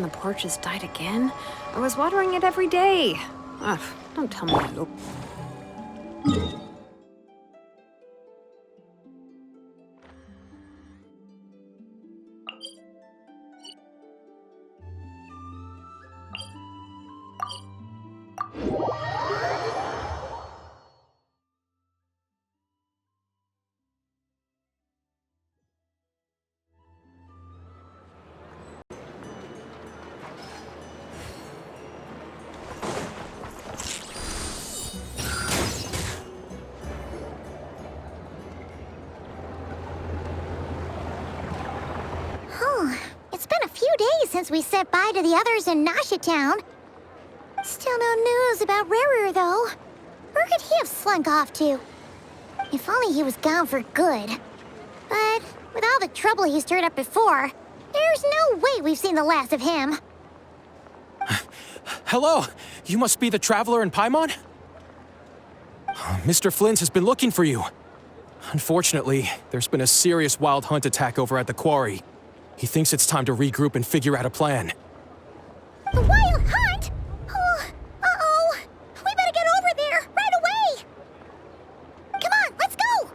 the porch has died again? I was watering it every day. Ugh, don't tell me I... It's been a few days since we said bye to the others in Nasha Town. Still no news about Rarer, though. Where could he have slunk off to? If only he was gone for good. But with all the trouble he stirred up before, there's no way we've seen the last of him. Hello! You must be the traveler in Paimon? Mr. Flynn has been looking for you. Unfortunately, there's been a serious wild hunt attack over at the quarry. He thinks it's time to regroup and figure out a plan. The wild hunt? Oh, uh-oh. We better get over there, right away! Come on, let's go!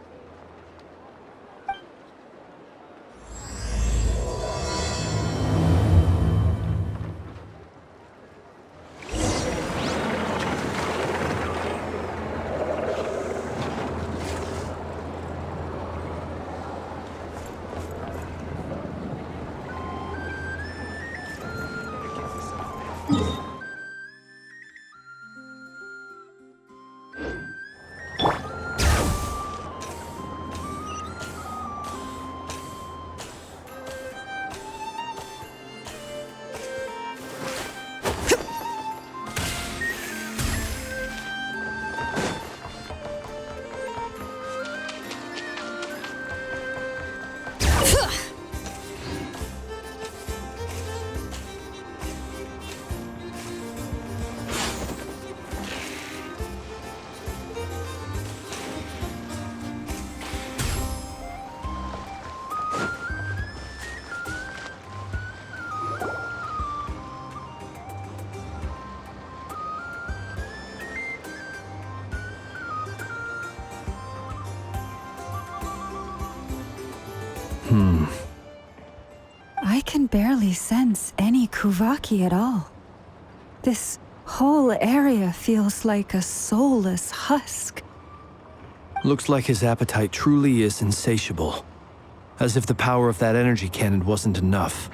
I can barely sense any Kuvaki at all. This whole area feels like a soulless husk. Looks like his appetite truly is insatiable. As if the power of that energy cannon wasn't enough.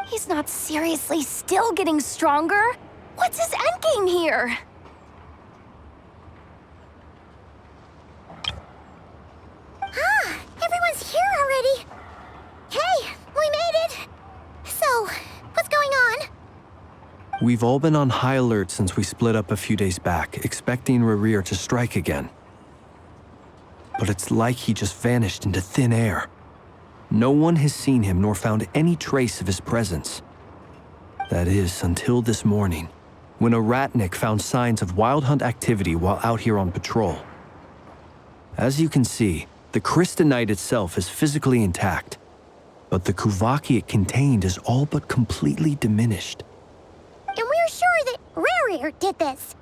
He's not seriously still getting stronger? What's his endgame here? Ah, everyone's here already. Hey, we made it. So, what's going on? We've all been on high alert since we split up a few days back, expecting Rarir to strike again. But it's like he just vanished into thin air. No one has seen him nor found any trace of his presence. That is, until this morning, when a ratnik found signs of wild hunt activity while out here on patrol. As you can see, the Crystonite itself is physically intact, but the Kuvaki it contained is all but completely diminished. And we're sure that Rarir did this.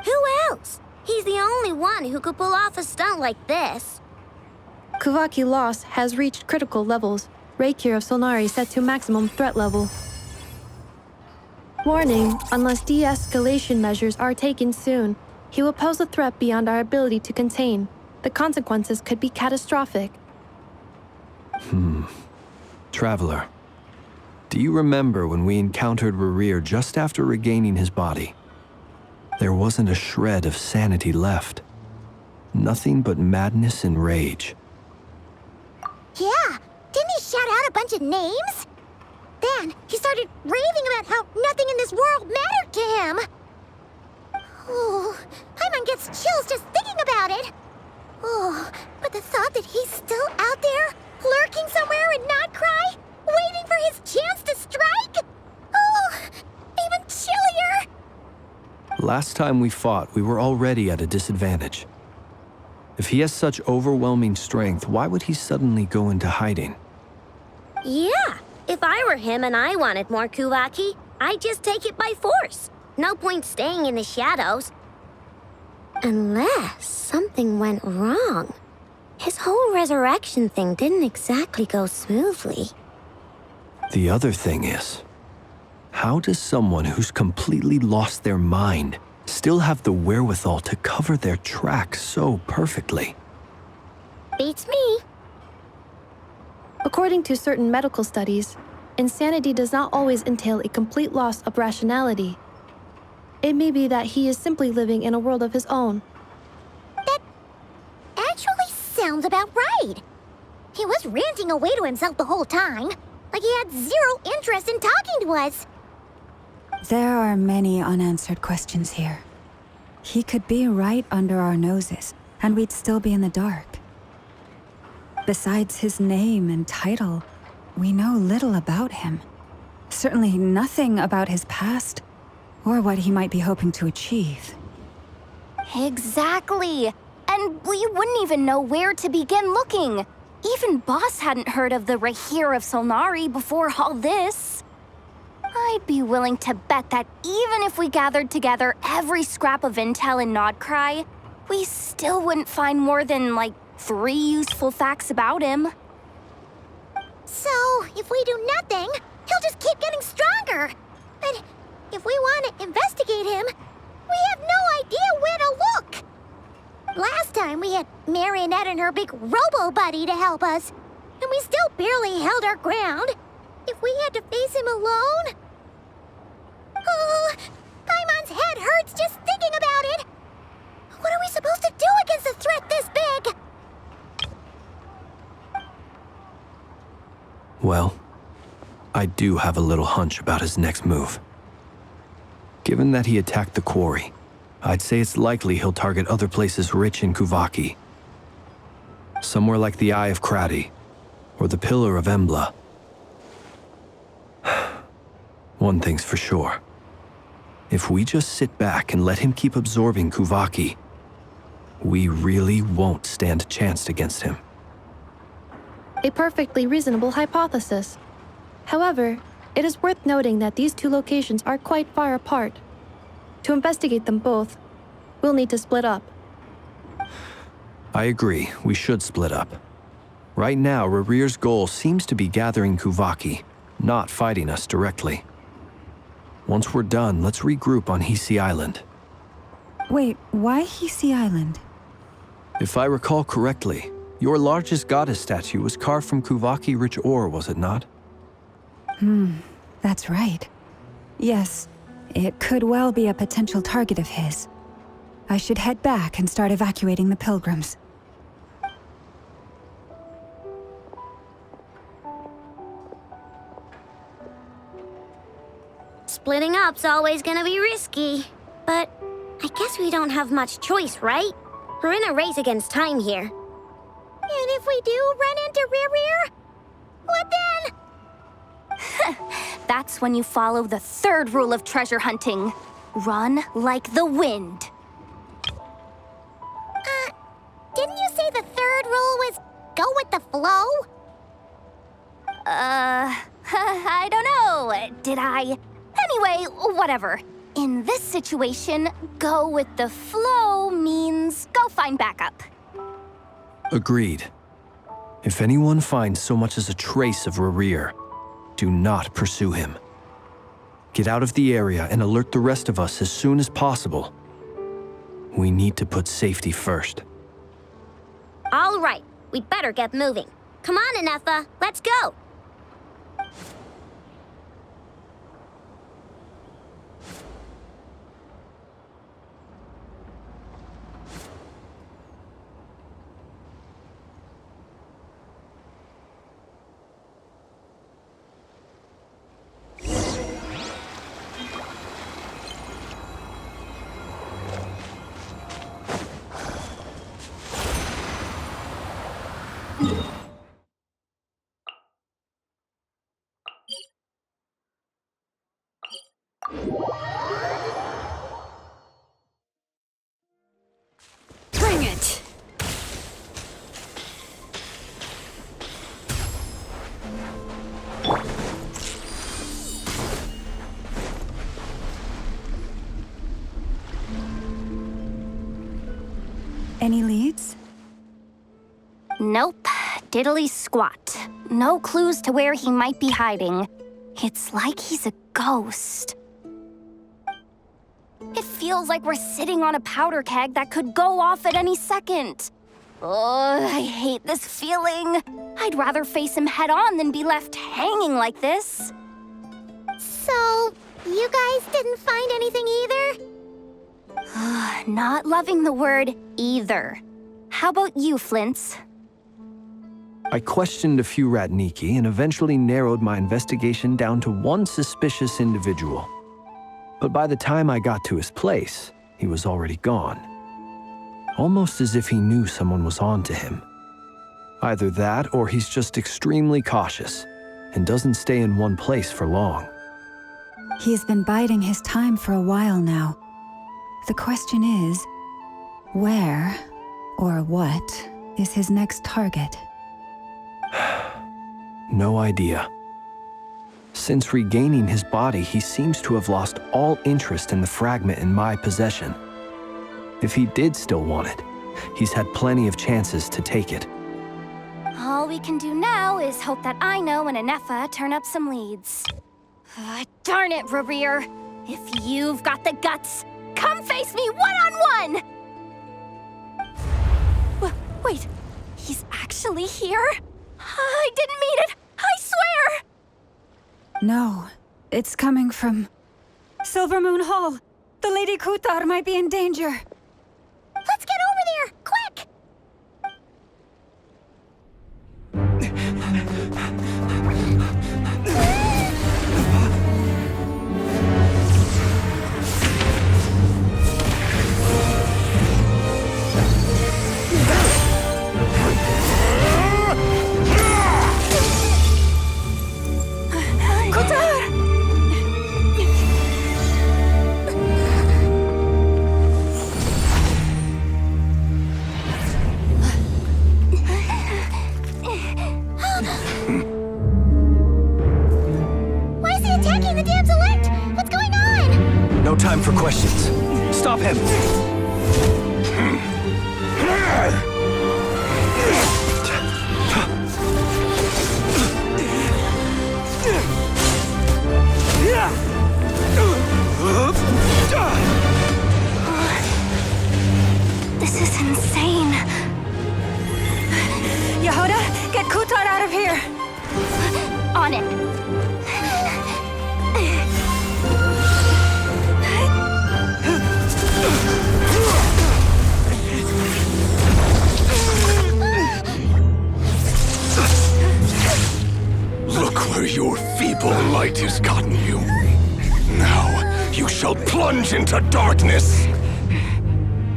Who else? He's the only one who could pull off a stunt like this. Kuvaki loss has reached critical levels. Reikir of Solnari set to maximum threat level. Warning, unless de-escalation measures are taken soon, he will pose a threat beyond our ability to contain. The consequences could be catastrophic. Traveler, do you remember when we encountered Rarir just after regaining his body? There wasn't a shred of sanity left. Nothing but madness and rage. Yeah, didn't he shout out a bunch of names? Then he started raving about how nothing in this world mattered to him. Oh, Paimon gets chills just thinking about it. Oh, but the thought that he's still out there, lurking somewhere in Nordkai, waiting for his chance to strike? Oh, even chillier. Last time we fought, we were already at a disadvantage. If he has such overwhelming strength, why would he suddenly go into hiding? Yeah, If I were him and I wanted more Kuvaki, I'd just take it by force. No point staying in the shadows. Unless something went wrong. His whole resurrection thing didn't exactly go smoothly. The other thing is, how does someone who's completely lost their mind still have the wherewithal to cover their tracks so perfectly? Beats me. According to certain medical studies, insanity does not always entail a complete loss of rationality. It may be that he is simply living in a world of his own. That actually sounds about right. He was ranting away to himself the whole time, like he had zero interest in talking to us. There are many unanswered questions here. He could be right under our noses, and we'd still be in the dark. Besides his name and title, we know little about him. Certainly nothing about his past, or what he might be hoping to achieve. Exactly. And we wouldn't even know where to begin looking. Even Boss hadn't heard of the Rahir of Solnari before all this. I'd be willing to bet that even if we gathered together every scrap of intel in Nordkai, we still wouldn't find more than, like, 3 useful facts about him. So, if we do nothing, he'll just keep getting stronger. And if we want to investigate him, we have no idea where to look. Last time we had Marionette and her big robo-buddy to help us, and we still barely held our ground. If we had to face him alone... Oh, Paimon's head hurts just thinking about it. What are we supposed to do against a threat this big? Well, I do have a little hunch about his next move. Given that he attacked the quarry, I'd say it's likely he'll target other places rich in Kuvaki. Somewhere like the Eye of Krati, or the Pillar of Embla. One thing's for sure. If we just sit back and let him keep absorbing Kuvaki, we really won't stand a chance against him. A perfectly reasonable hypothesis. However, it is worth noting that these two locations are quite far apart. To investigate them both, we'll need to split up. I agree, we should split up. Right now, Rarir's goal seems to be gathering Kuvaki, not fighting us directly. Once we're done, let's regroup on Hisi Island. Wait, why Hisi Island? If I recall correctly, your largest goddess statue was carved from Kuvaki-rich ore, was it not? That's right. Yes, it could well be a potential target of his. I should head back and start evacuating the pilgrims. Splitting up's always gonna be risky. But I guess we don't have much choice, right? We're in a race against time here. And if we do run into Rarir, what then? That's when you follow the 3rd rule of treasure hunting. Run like the wind. Didn't you say the 3rd rule was go with the flow? I don't know. Did I? Anyway, whatever. In this situation, go with the flow means go find backup. Agreed. If anyone finds so much as a trace of Rarir, do not pursue him. Get out of the area and alert the rest of us as soon as possible. We need to put safety first. All right, we'd better get moving. Come on, Anefa, let's go. Any leads? Nope. Diddly squat. No clues to where he might be hiding. It's like he's a ghost. It feels like we're sitting on a powder keg that could go off at any second. Oh, I hate this feeling. I'd rather face him head on than be left hanging like this. So, you guys didn't find anything either? Not loving the word either. How about you, Flints? I questioned a few Ratniki and eventually narrowed my investigation down to one suspicious individual. But by the time I got to his place, he was already gone. Almost as if he knew someone was on to him. Either that or he's just extremely cautious and doesn't stay in one place for long. He's been biding his time for a while now. The question is, where or what is his next target? No idea. Since regaining his body, he seems to have lost all interest in the fragment in my possession. If he did still want it, he's had plenty of chances to take it. All we can do now is hope that Ino and Anefa turn up some leads. Darn it, Rarir! If you've got the guts, come face me one-on-one! Wait, he's actually here? I didn't mean it! I swear! No, it's coming from Silver Moon Hall. The Lady Kutar might be in danger. Let's get over there, quick! Why is he attacking the damsel elect? What's going on? No time for questions. Stop him! This is insane. Yehoda, get Kutar out of here! On it. Look where your feeble light has gotten you. Now you shall plunge into darkness.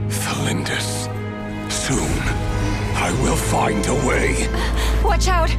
Felindus, soon I will find a way. Watch out!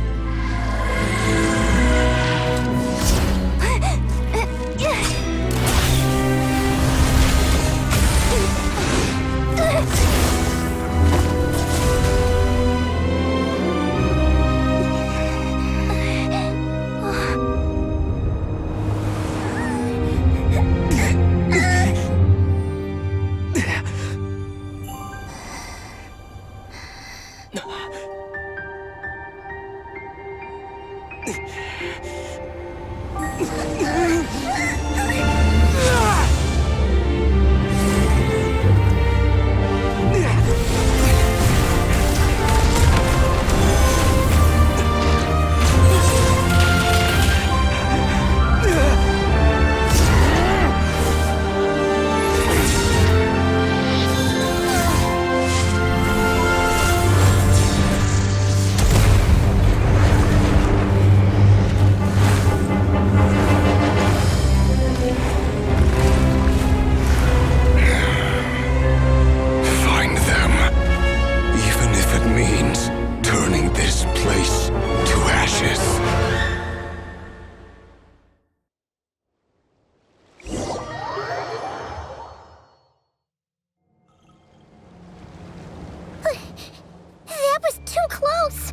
That was too close!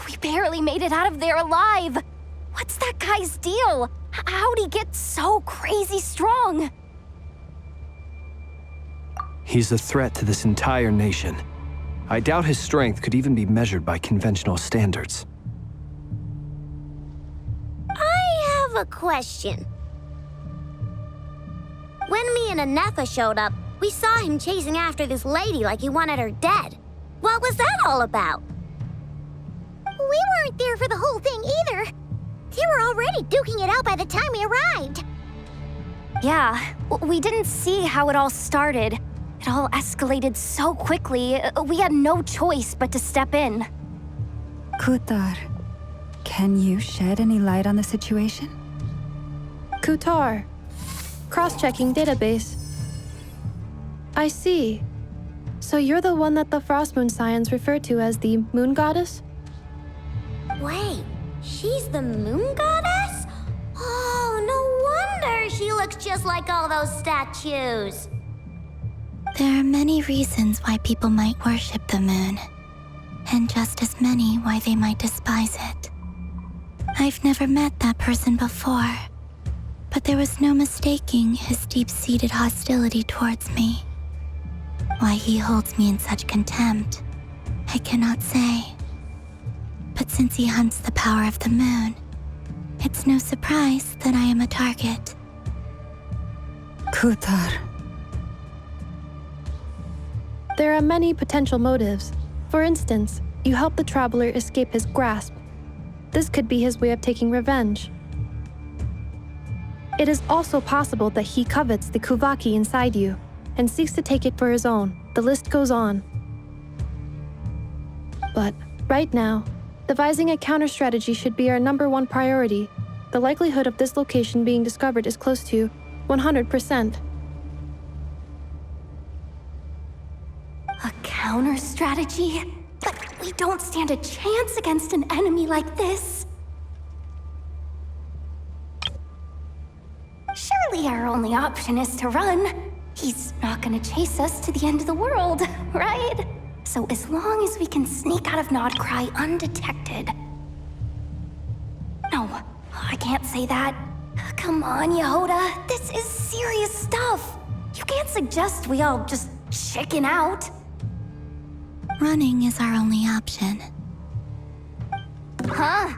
We barely made it out of there alive. What's that guy's deal? How'd he get so crazy strong? He's a threat to this entire nation. I doubt his strength could even be measured by conventional standards. I have a question. When me and Anetha showed up, we saw him chasing after this lady like he wanted her dead. What was that all about? We weren't there for the whole thing either. They were already duking it out by the time we arrived. Yeah, we didn't see how it all started. It all escalated so quickly, we had no choice but to step in. Kutar, can you shed any light on the situation? Kutar. Cross-checking database. I see. So you're the one that the Frost Moon Scions refer to as the Moon Goddess? Wait, she's the moon goddess? Oh, no wonder she looks just like all those statues. There are many reasons why people might worship the moon, and just as many why they might despise it. I've never met that person before, but there was no mistaking his deep-seated hostility towards me. Why he holds me in such contempt, I cannot say. But since he hunts the power of the moon, it's no surprise that I am a target. Kutar. There are many potential motives. For instance, you help the traveler escape his grasp. This could be his way of taking revenge. It is also possible that he covets the Kuvaki inside you and seeks to take it for his own. The list goes on. But right now, devising a counter-strategy should be our #1 priority. The likelihood of this location being discovered is close to 100%. A counter-strategy? But we don't stand a chance against an enemy like this. Surely our only option is to run. He's not gonna chase us to the end of the world, right? So as long as we can sneak out of Nordkai undetected... No, I can't say that. Come on, Yehoda, this is serious stuff. You can't suggest we all just chicken out. Running is our only option. Huh?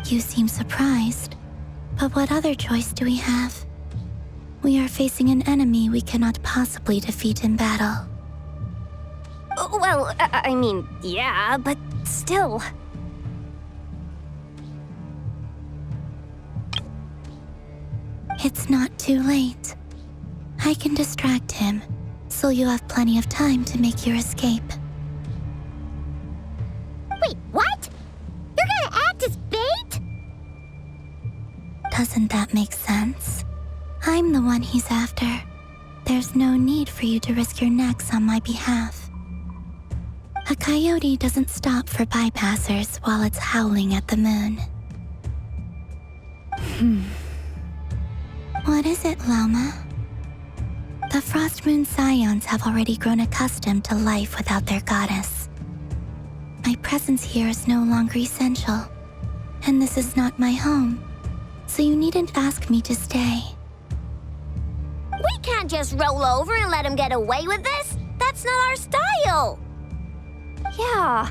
You seem surprised, but what other choice do we have? We are facing an enemy we cannot possibly defeat in battle. Well, I mean, yeah, but still. It's not too late. I can distract him, so you have plenty of time to make your escape. Wait, what? You're gonna act as bait? Doesn't that make sense? I'm the one he's after. There's no need for you to risk your necks on my behalf. A coyote doesn't stop for bypassers while it's howling at the moon. What is it, Loma? The Frost Moon Scions have already grown accustomed to life without their goddess. My presence here is no longer essential, and this is not my home, so you needn't ask me to stay. We can't just roll over and let him get away with this. That's not our style. Yeah,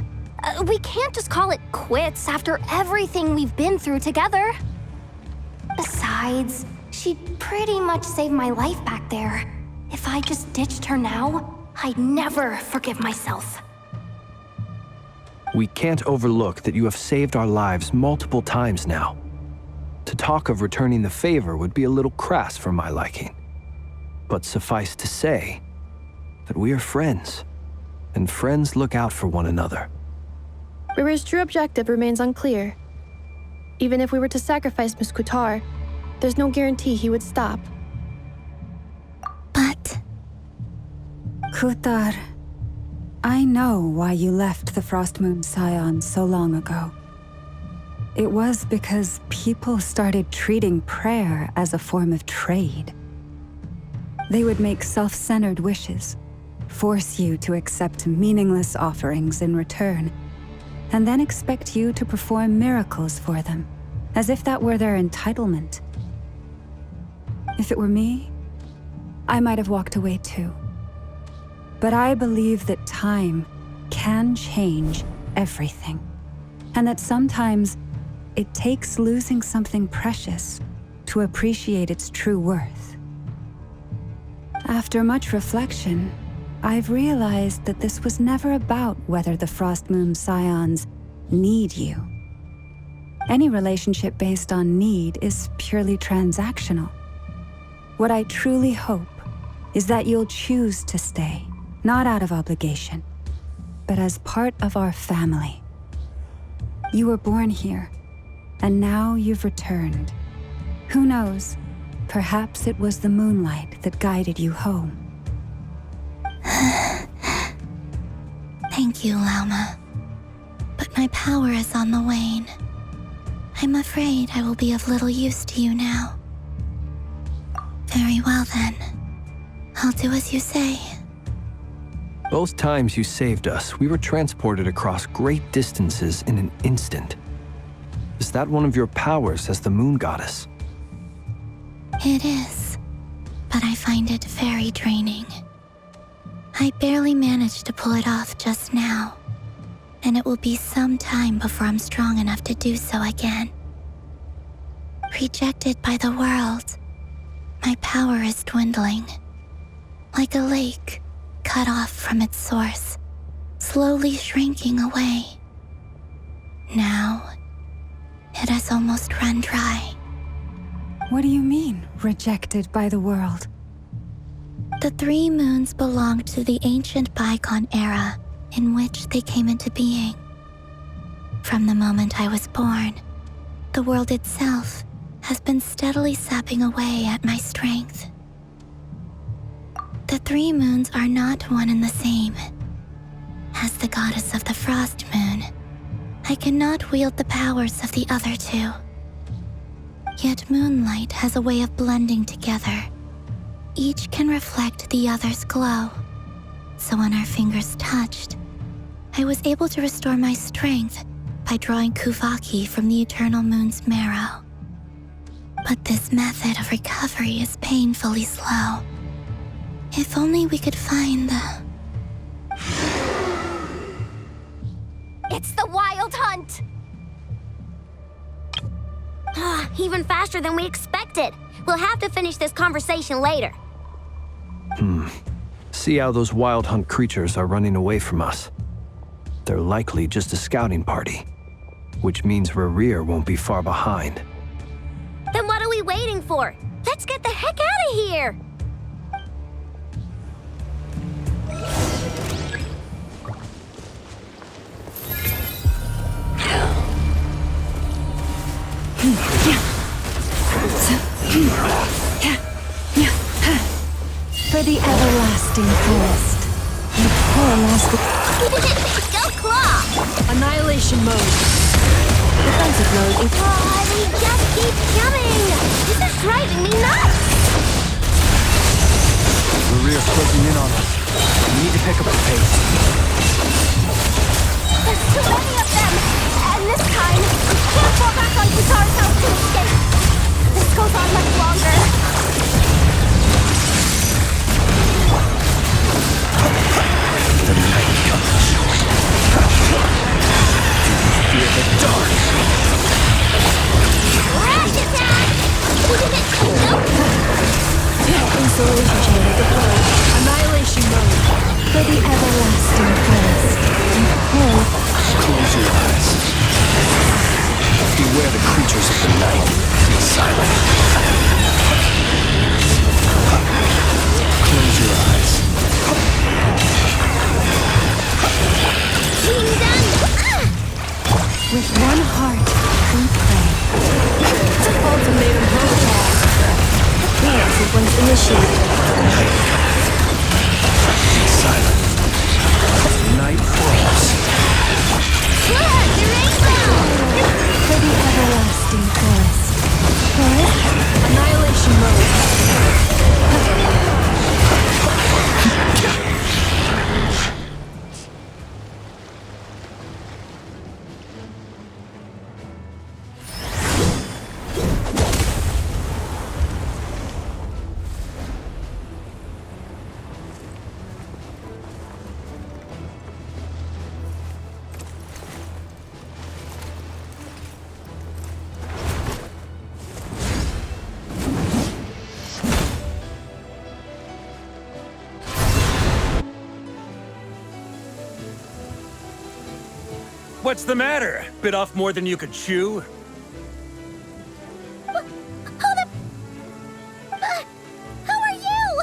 we can't just call it quits after everything we've been through together. Besides, she'd pretty much saved my life back there. If I just ditched her now, I'd never forgive myself. We can't overlook that you have saved our lives multiple times now. To talk of returning the favor would be a little crass for my liking. But suffice to say that we are friends, and friends look out for one another. Rira's true objective remains unclear. Even if we were to sacrifice Miss Kutar, there's no guarantee he would stop. But Kutar, I know why you left the Frost Moon Scions so long ago. It was because people started treating prayer as a form of trade. They would make self-centered wishes, force you to accept meaningless offerings in return, and then expect you to perform miracles for them, as if that were their entitlement. If it were me, I might have walked away too. But I believe that time can change everything, and that sometimes it takes losing something precious to appreciate its true worth. After much reflection, I've realized that this was never about whether the Frost Moon Scions need you. Any relationship based on need is purely transactional. What I truly hope is that you'll choose to stay, not out of obligation, but as part of our family. You were born here, and now you've returned. Who knows? Perhaps it was the moonlight that guided you home. Thank you, Lauma. But my power is on the wane. I'm afraid I will be of little use to you now. Very well then. I'll do as you say. Both times you saved us, we were transported across great distances in an instant. Is that one of your powers as the Moon Goddess? It is, but I find it very draining. I barely managed to pull it off just now, and it will be some time before I'm strong enough to do so again. Rejected by the world, my power is dwindling. Like a lake cut off from its source, slowly shrinking away. Now, it has almost run dry. What do you mean, rejected by the world? The 3 moons belonged to the ancient bygone era in which they came into being. From the moment I was born, the world itself has been steadily sapping away at my strength. The 3 moons are not one and the same. As the goddess of the Frost Moon, I cannot wield the powers of the other 2. Yet moonlight has a way of blending together. Each can reflect the other's glow. So when our fingers touched, I was able to restore my strength by drawing Kuvaki from the eternal moon's marrow. But this method of recovery is painfully slow. If only we could find the... It's the Wild Hunt! Even faster than we expected. We'll have to finish this conversation later. See how those Wild Hunt creatures are running away from us. They're likely just a scouting party, which means Rerir won't be far behind. Then what are we waiting for? Let's get the heck out of here! For the everlasting forest. The poor lost Go Claw! Annihilation mode. Defensive mode. They just keep coming! This is driving me nuts! Rerir's closing in on us. We need to pick up the pace. There's too many of them! And this time, we can't fall back on Kazar's house to escape! This goes on much longer. The night comes. Fear the dark. Crash attack! Insulation chamber deployed. Annihilation mode. For the everlasting forest. The poor... Close your eyes. Beware the creatures of the night. Be silent. Close your eyes. With one heart, we pray. Ultimatum protocol. Dance sequence initiated. Be silent. Night falls. For the everlasting forest. Annihilation mode. What's the matter? Bit off more than you could chew? Who are you?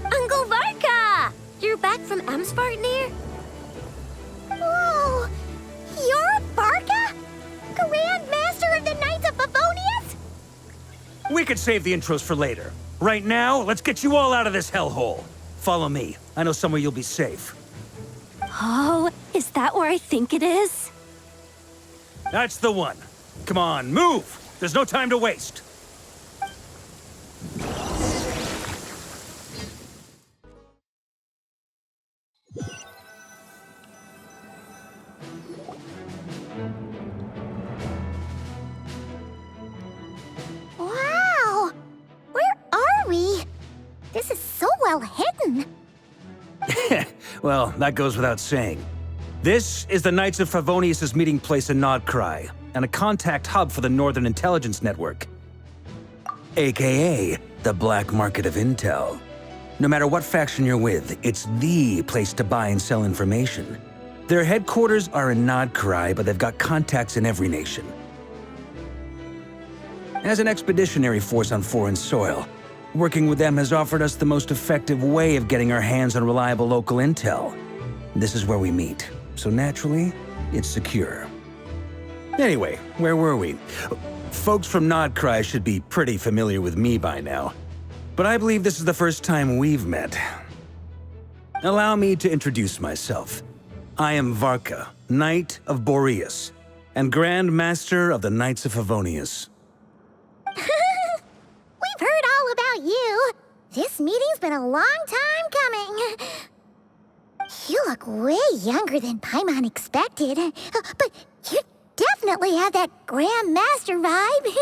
Uncle Varka! You're back from Amsvartnir? Whoa! You're Varka? Grand Master of the Knights of Favonius? We could save the intros for later. Right now, let's get you all out of this hellhole. Follow me. I know somewhere you'll be safe. Oh, is that where I think it is? That's the one. Come on, move! There's no time to waste. Wow! Where are we? This is so well hidden. Well, that goes without saying. This is the Knights of Favonius' meeting place in Nordkai, and a contact hub for the Northern Intelligence Network. AKA, the black market of intel. No matter what faction you're with, it's the place to buy and sell information. Their headquarters are in Nordkai, but they've got contacts in every nation. As an expeditionary force on foreign soil, working with them has offered us the most effective way of getting our hands on reliable local intel. This is where we meet, so naturally, it's secure. Anyway, where were we? Folks from Nordkai should be pretty familiar with me by now, but I believe this is the first time we've met. Allow me to introduce myself. I am Varka, Knight of Boreas, and Grand Master of the Knights of Favonius. We've heard all about you. This meeting's been a long time coming. You look way younger than Paimon expected, but you definitely have that Grand Master vibe.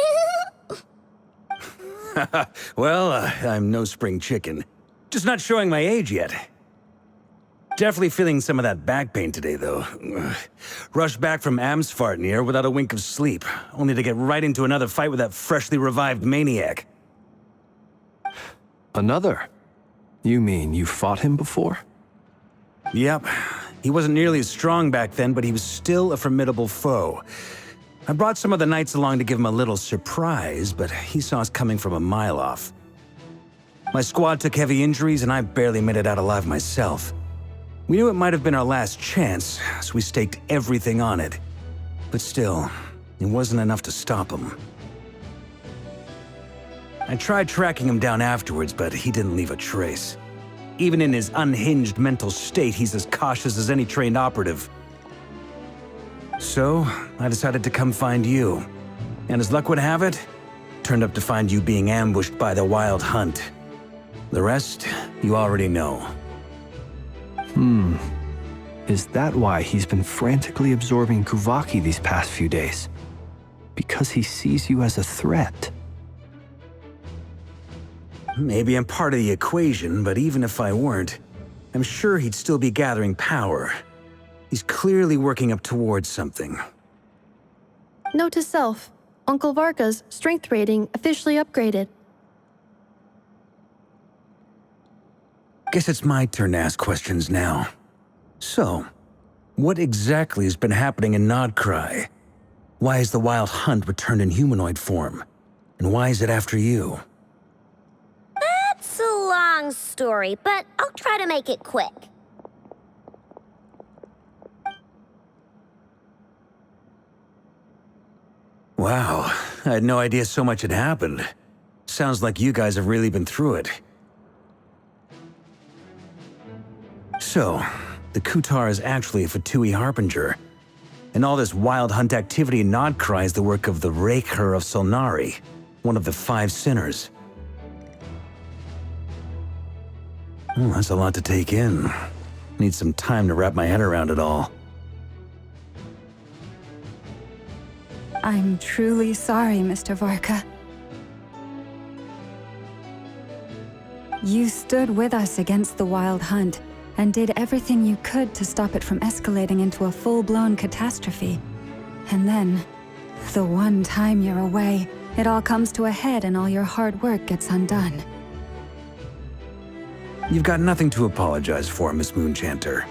Well, I'm no spring chicken. Just not showing my age yet. Definitely feeling some of that back pain today, though. Rushed back from Amsvartnir without a wink of sleep, only to get right into another fight with that freshly revived maniac. Another? You mean you fought him before? Yep. He wasn't nearly as strong back then, but he was still a formidable foe. I brought some of the knights along to give him a little surprise, but he saw us coming from a mile off. My squad took heavy injuries, and I barely made it out alive myself. We knew it might have been our last chance, so we staked everything on it. But still, it wasn't enough to stop him. I tried tracking him down afterwards, but he didn't leave a trace. Even in his unhinged mental state, he's as cautious as any trained operative. So, I decided to come find you. And as luck would have it, turned up to find you being ambushed by the Wild Hunt. The rest, you already know. Is that why he's been frantically absorbing Kuvaki these past few days? Because he sees you as a threat? Maybe I'm part of the equation, but even if I weren't, I'm sure he'd still be gathering power. He's clearly working up towards something. Note to self, Uncle Varka's strength rating officially upgraded. Guess it's my turn to ask questions now. So, what exactly has been happening in Nordkai? Why is the Wild Hunt returned in humanoid form? And why is it after you? That's a long story, but I'll try to make it quick. Wow, I had no idea so much had happened. Sounds like you guys have really been through it. So, the Kutar is actually a Fatui Harbinger, and all this Wild Hunt activity in Nordkai is the work of the Raker of Solnari, one of the 5 sinners. Well, that's a lot to take in. Need some time to wrap my head around it all. I'm truly sorry, Mr. Varka. You stood with us against the Wild Hunt and did everything you could to stop it from escalating into a full-blown catastrophe. And then, the one time you're away, it all comes to a head and all your hard work gets undone. You've got nothing to apologize for, Miss Moonchanter.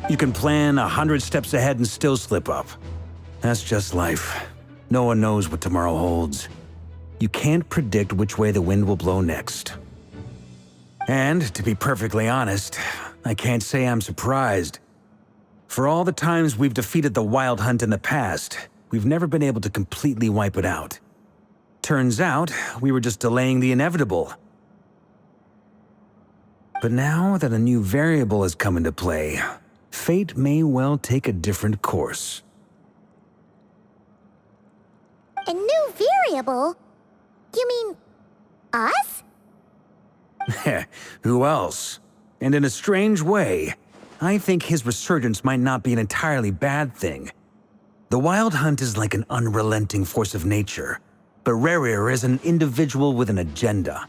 You can plan 100 steps ahead and still slip up. That's just life. No one knows what tomorrow holds. You can't predict which way the wind will blow next. And, to be perfectly honest, I can't say I'm surprised. For all the times we've defeated the Wild Hunt in the past, we've never been able to completely wipe it out. Turns out, we were just delaying the inevitable. But now that a new variable has come into play, fate may well take a different course. A new variable? You mean us? Who else? And in a strange way, I think his resurgence might not be an entirely bad thing. The Wild Hunt is like an unrelenting force of nature, but Rerir is an individual with an agenda.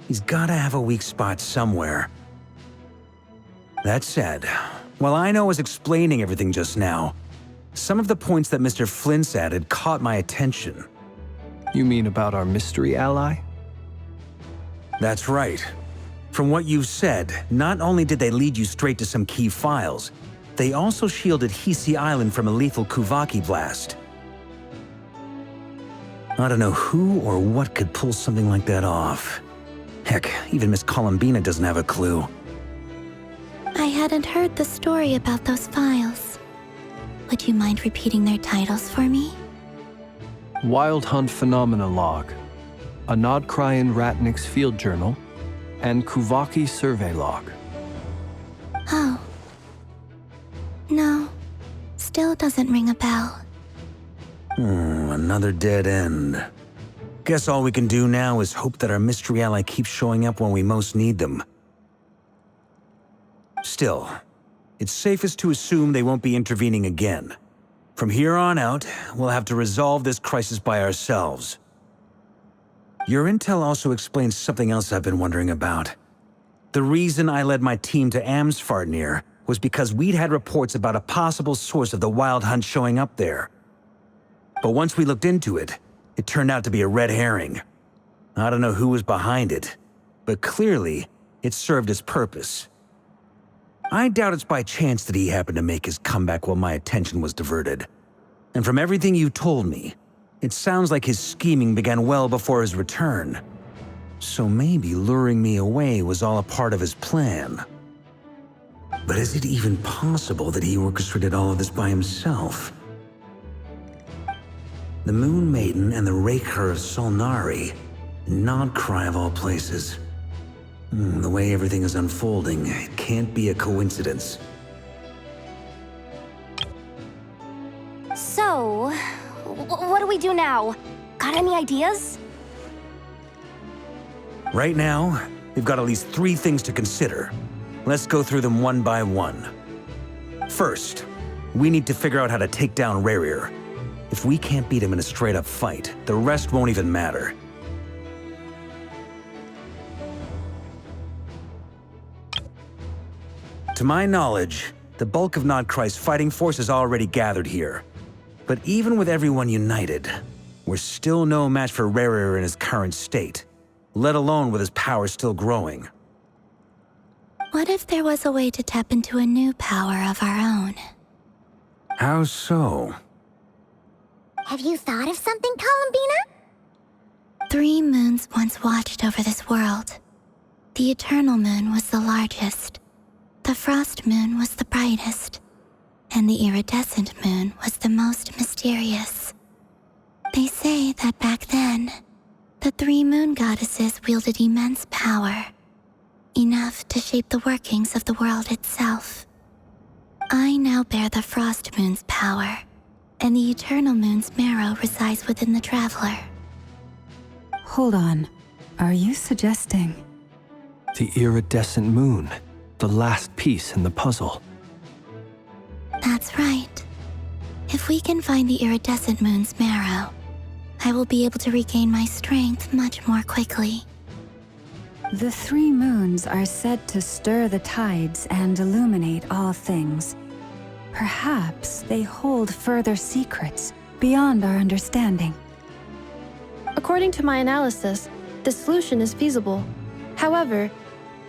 He's gotta have a weak spot somewhere. That said, while I was explaining everything just now, some of the points that Mr. Flint's added caught my attention. You mean about our mystery ally? That's right. From what you've said, not only did they lead you straight to some key files, they also shielded Hisi Island from a lethal Kuvaki blast. I don't know who or what could pull something like that off. Heck, even Miss Columbina doesn't have a clue. I hadn't heard the story about those files. Would you mind repeating their titles for me? Wild Hunt Phenomena Log, a Nordkai and Ratnik's Field Journal, and Kuvaki Survey Log. Oh. No. Still doesn't ring a bell. Another dead end. Guess all we can do now is hope that our mystery ally keeps showing up when we most need them. Still, it's safest to assume they won't be intervening again. From here on out, we'll have to resolve this crisis by ourselves. Your intel also explains something else I've been wondering about. The reason I led my team to Amsfarnir was because we'd had reports about a possible source of the Wild Hunt showing up there. But once we looked into it, it turned out to be a red herring. I don't know who was behind it, but clearly, it served its purpose. I doubt it's by chance that he happened to make his comeback while my attention was diverted. And from everything you told me, it sounds like his scheming began well before his return. So maybe luring me away was all a part of his plan. But is it even possible that he orchestrated all of this by himself? The Moon Maiden and the Raker of Solnari, Nordkai of all places. The way everything is unfolding, it can't be a coincidence. So, what do we do now? Got any ideas? Right now, we've got at least 3 things to consider. Let's go through them one by one. First, we need to figure out how to take down Rerir. If we can't beat him in a straight-up fight, the rest won't even matter. To my knowledge, the bulk of Nordkai's fighting force is already gathered here. But even with everyone united, we're still no match for Rerir in his current state, let alone with his power still growing. What if there was a way to tap into a new power of our own? How so? Have you thought of something, Columbina? 3 moons once watched over this world. The Eternal Moon was the largest. The Frost Moon was the brightest. And the Iridescent Moon was the most mysterious. They say that back then, the 3 moon goddesses wielded immense power. Enough to shape the workings of the world itself. I now bear the Frost Moon's power, and the Eternal Moon's marrow resides within the Traveler. Hold on. Are you suggesting? The iridescent moon, the last piece in the puzzle. That's right. If we can find the Iridescent Moon's marrow, I will be able to regain my strength much more quickly. The 3 moons are said to stir the tides and illuminate all things. Perhaps they hold further secrets beyond our understanding. According to my analysis, the solution is feasible. However,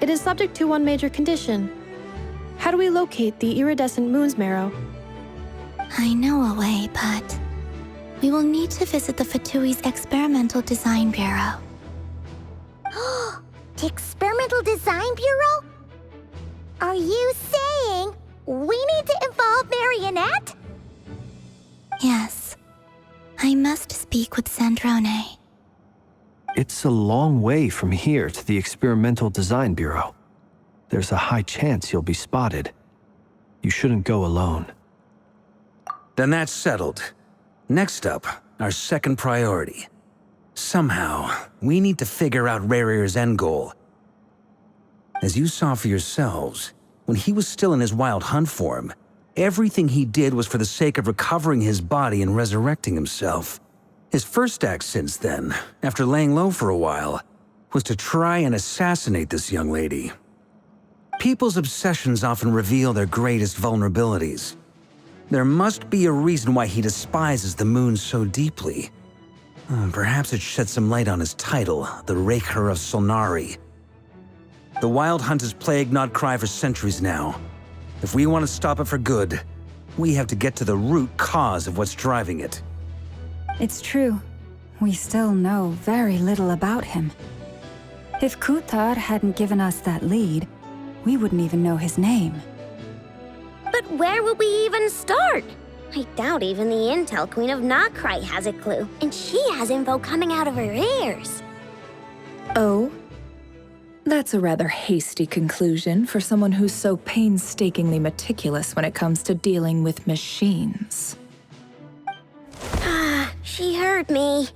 it is subject to one major condition. How do we locate the iridescent moon's marrow? I know a way, but we will need to visit the Fatui's Experimental Design Bureau. The Experimental Design Bureau? Are you saying we need to involve Marionette? Yes. I must speak with Sandrone. It's a long way from here to the Experimental Design Bureau. There's a high chance you'll be spotted. You shouldn't go alone. Then that's settled. Next up, our second priority. Somehow, we need to figure out Rarir's end goal. As you saw for yourselves, when he was still in his wild hunt form, everything he did was for the sake of recovering his body and resurrecting himself. His first act since then, after laying low for a while, was to try and assassinate this young lady. People's obsessions often reveal their greatest vulnerabilities. There must be a reason why he despises the moon so deeply. Perhaps it sheds some light on his title, the Raker of Solnari. The Wild Hunt has plagued Nordkai for centuries now. If we want to stop it for good, we have to get to the root cause of what's driving it. It's true. We still know very little about him. If Kutar hadn't given us that lead, we wouldn't even know his name. But where would we even start? I doubt even the Intel Queen of Nordkai has a clue, and she has info coming out of her ears. Oh? That's a rather hasty conclusion for someone who's so painstakingly meticulous when it comes to dealing with machines. She heard me.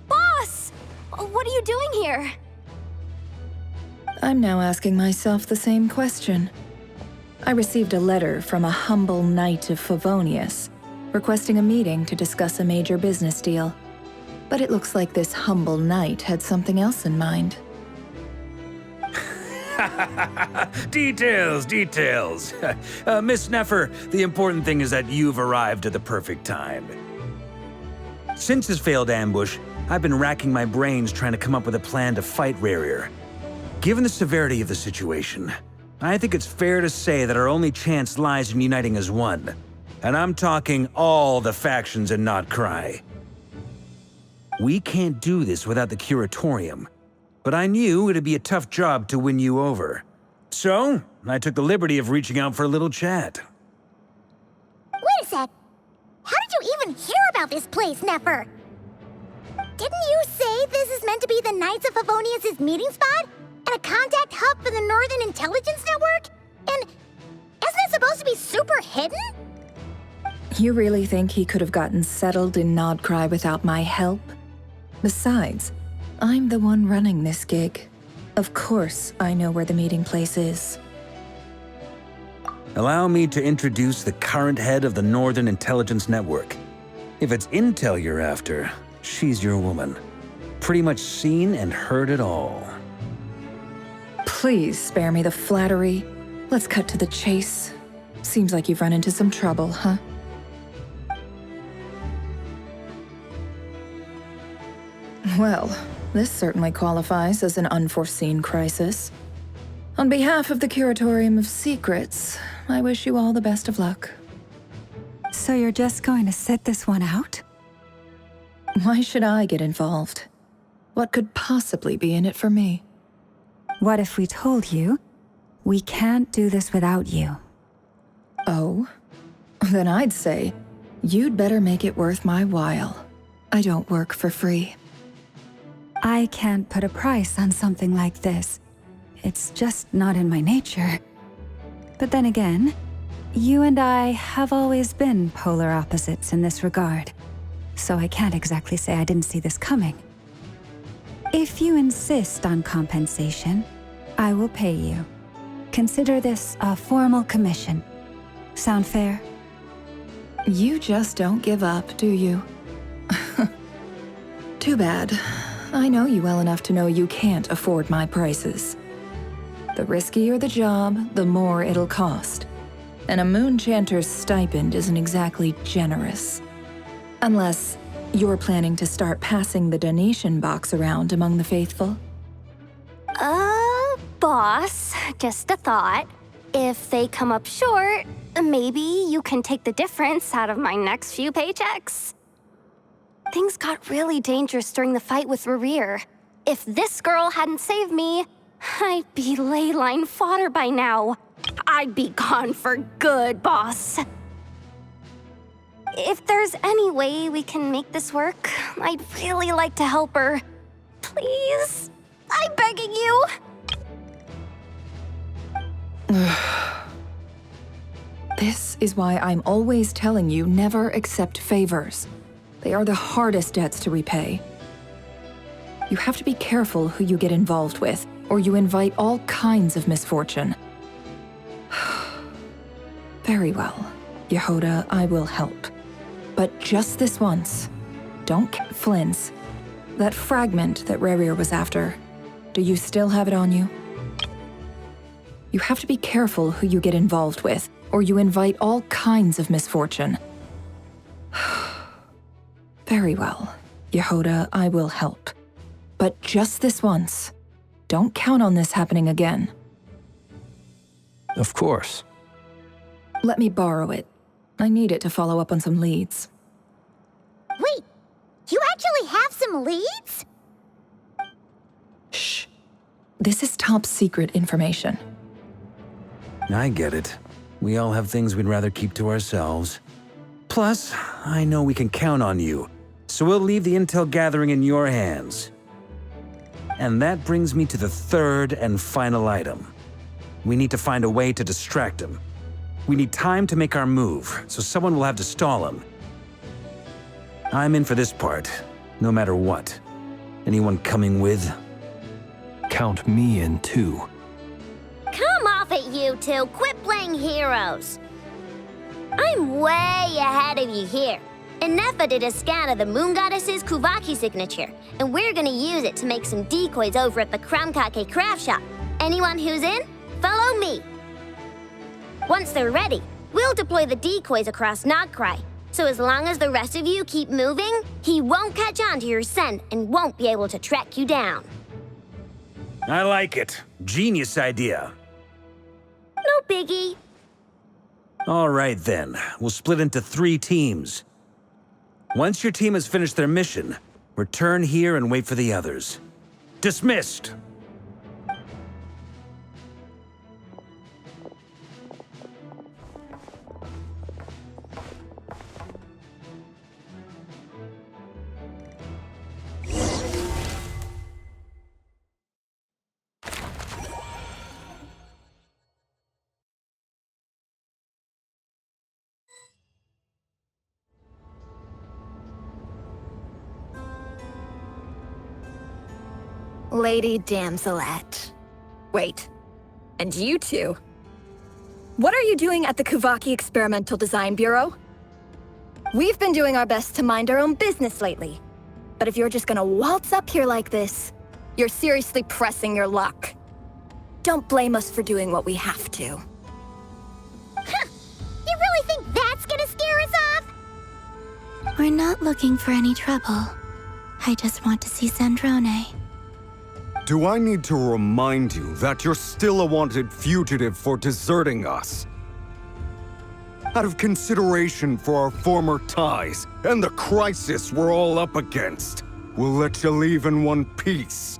Boss! What are you doing here? I'm now asking myself the same question. I received a letter from a humble knight of Favonius, requesting a meeting to discuss a major business deal. But it looks like this humble knight had something else in mind. Details, details. Miss Neffer, the important thing is that you've arrived at the perfect time. Since his failed ambush, I've been racking my brains trying to come up with a plan to fight Rarir. Given the severity of the situation, I think it's fair to say that our only chance lies in uniting as one. And I'm talking all the factions in Nordkai. We can't do this without the Curatorium, but I knew it'd be a tough job to win you over. So, I took the liberty of reaching out for a little chat. Wait a sec. How did you even hear about this place, Neffer? Didn't you say this is meant to be the Knights of Favonius' meeting spot? And a contact hub for the Northern Intelligence Network? And isn't it supposed to be super hidden? You really think he could have gotten settled in Nordkai without my help? Besides, I'm the one running this gig. Of course I know where the meeting place is. Allow me to introduce the current head of the Northern Intelligence Network. If it's intel you're after, she's your woman. Pretty much seen and heard it all. Please spare me the flattery. Let's cut to the chase. Seems like you've run into some trouble, huh? Well, this certainly qualifies as an unforeseen crisis. On behalf of the Curatorium of Secrets, I wish you all the best of luck. So you're just going to sit this one out? Why should I get involved? What could possibly be in it for me? What if we told you we can't do this without you? Oh? Then I'd say you'd better make it worth my while. I don't work for free. I can't put a price on something like this. It's just not in my nature. But then again, you and I have always been polar opposites in this regard, so I can't exactly say I didn't see this coming. If you insist on compensation, I will pay you. Consider this a formal commission. Sound fair? You just don't give up, do you? Too bad. I know you well enough to know you can't afford my prices. The riskier the job, the more it'll cost. And a moon chanter's stipend isn't exactly generous. Unless You're planning to start passing the donation box around among the faithful? Boss, just a thought. If they come up short, maybe you can take the difference out of my next few paychecks. Things got really dangerous during the fight with Rerir. If this girl hadn't saved me, I'd be ley line fodder by now. I'd be gone for good, boss. If there's any way we can make this work, I'd really like to help her. Please, I'm begging you. This is why I'm always telling you never accept favors. They are the hardest debts to repay. You have to be careful who you get involved with, or you invite all kinds of misfortune. Very well, Yehoda, I will help. But just this once. Don't Flynn's. That fragment that Rerir was after, do you still have it on you? You have to be careful who you get involved with, or you invite all kinds of misfortune. Very well, Yehoda, I will help. But just this once. Don't count on this happening again. Of course. Let me borrow it. I need it to follow up on some leads. Wait, you actually have some leads? Shh. This is top secret information. I get it. We all have things we'd rather keep to ourselves. Plus, I know we can count on you, so we'll leave the intel gathering in your hands. And that brings me to the third and final item. We need to find a way to distract him. We need time to make our move, so someone will have to stall him. I'm in for this part, no matter what. Anyone coming with? Count me in too. Come off it, you two. Quit playing heroes. I'm way ahead of you here. Nefa did a scan of the Moon Goddess's Kuvaki signature, and we're gonna use it to make some decoys over at the Kramkake craft shop. Anyone who's in, follow me. Once they're ready, we'll deploy the decoys across Nordkai. So as long as the rest of you keep moving, he won't catch on to your scent and won't be able to track you down. I like it. Genius idea. No biggie. All right then, we'll split into 3 teams. Once your team has finished their mission, return here and wait for the others. Dismissed! Lady Damselette. Wait, and you two? What are you doing at the Kuvaki Experimental Design Bureau? We've been doing our best to mind our own business lately. But if you're just gonna waltz up here like this, you're seriously pressing your luck. Don't blame us for doing what we have to. Huh. You really think that's gonna scare us off? We're not looking for any trouble. I just want to see Sandrone. Do I need to remind you that you're still a wanted fugitive for deserting us? Out of consideration for our former ties and the crisis we're all up against, we'll let you leave in one piece.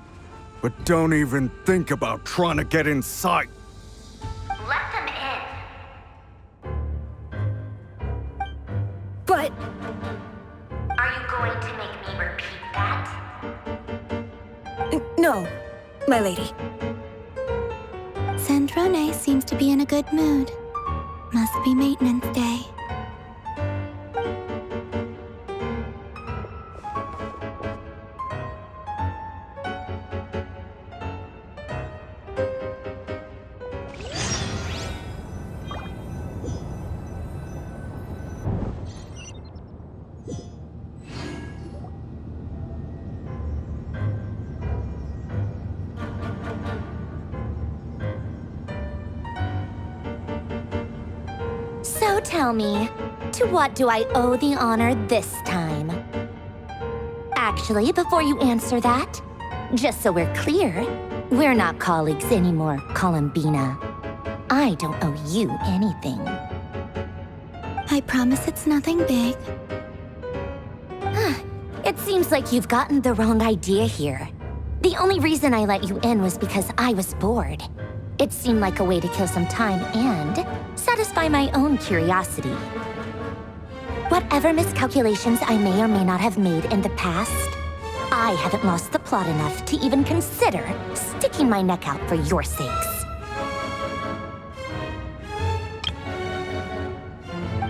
But don't even think about trying to get inside. Let them in. But... Are you going to make me repeat that? no, my lady. Sandrone seems to be in a good mood. Must be maintenance day. So tell me, to what do I owe the honor this time? Actually, before you answer that, just so we're clear, we're not colleagues anymore, Columbina. I don't owe you anything. I promise it's nothing big. It seems like you've gotten the wrong idea here. The only reason I let you in was because I was bored. It seemed like a way to kill some time and satisfy my own curiosity. Whatever miscalculations I may or may not have made in the past, I haven't lost the plot enough to even consider sticking my neck out for your sakes.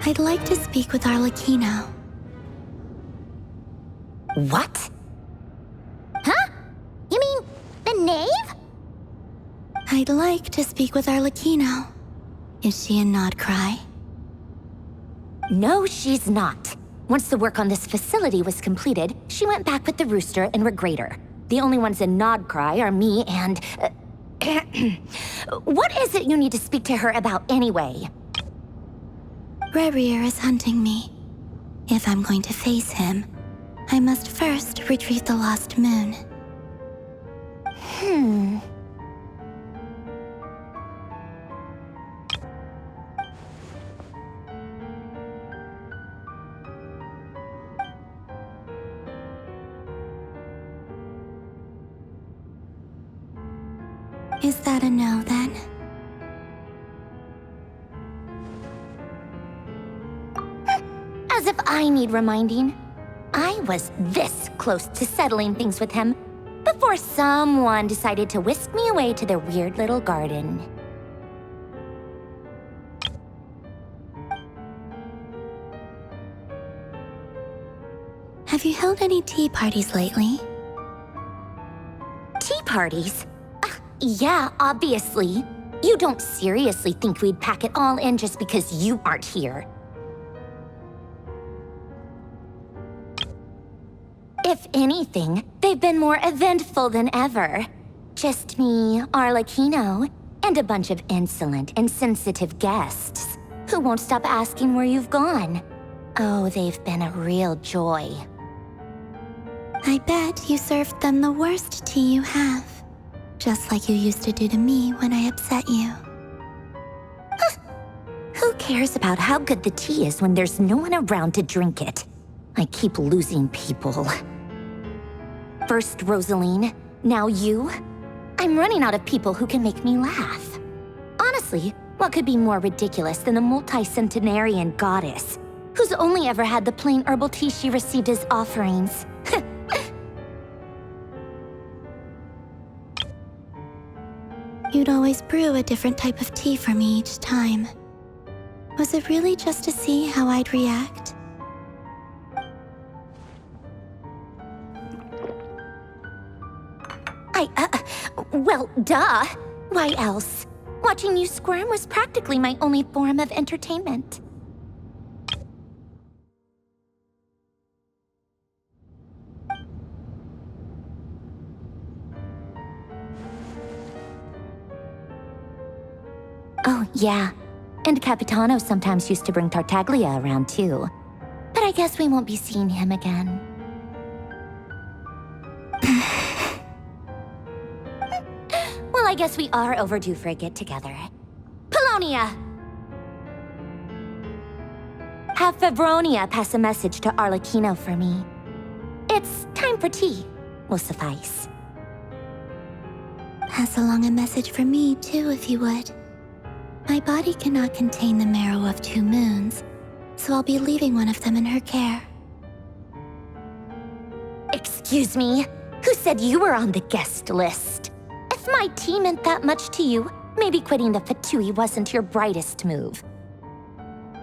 I'd like to speak with Arlecchino. What? Huh? You mean the knave? I'd like to speak with Arlecchino. Is she in Nordkai? No, she's not. Once the work on this facility was completed, she went back with the Rooster and Regrator. The only ones in Nordkai are me and... What is it you need to speak to her about anyway? Rerir is hunting me. If I'm going to face him, I must first retrieve the lost moon. Is that a no, then? As if I need reminding. I was this close to settling things with him before someone decided to whisk me away to their weird little garden. Have you held any tea parties lately? Tea parties? Yeah, obviously. You don't seriously think we'd pack it all in just because you aren't here. If anything, they've been more eventful than ever. Just me, Arlecchino, and a bunch of insolent and sensitive guests who won't stop asking where you've gone. Oh, they've been a real joy. I bet you served them the worst tea you have. Just like you used to do to me when I upset you. Who cares about how good the tea is when there's no one around to drink it? I keep losing people. First Rosaline, now you. I'm running out of people who can make me laugh. Honestly, what could be more ridiculous than a multi-centenarian goddess who's only ever had the plain herbal tea she received as offerings? You'd always brew a different type of tea for me each time. Was it really just to see how I'd react? Well, duh. Why else? Watching you squirm was practically my only form of entertainment. Oh, yeah. And Capitano sometimes used to bring Tartaglia around, too. But I guess we won't be seeing him again. Well, I guess we are overdue for a get-together. Polonia! Have Favronia pass a message to Arlecchino for me. It's time for tea. Will suffice. Pass along a message for me, too, if you would. My body cannot contain the marrow of 2 moons, so I'll be leaving one of them in her care. Excuse me? Who said you were on the guest list? If my tea meant that much to you, maybe quitting the Fatui wasn't your brightest move.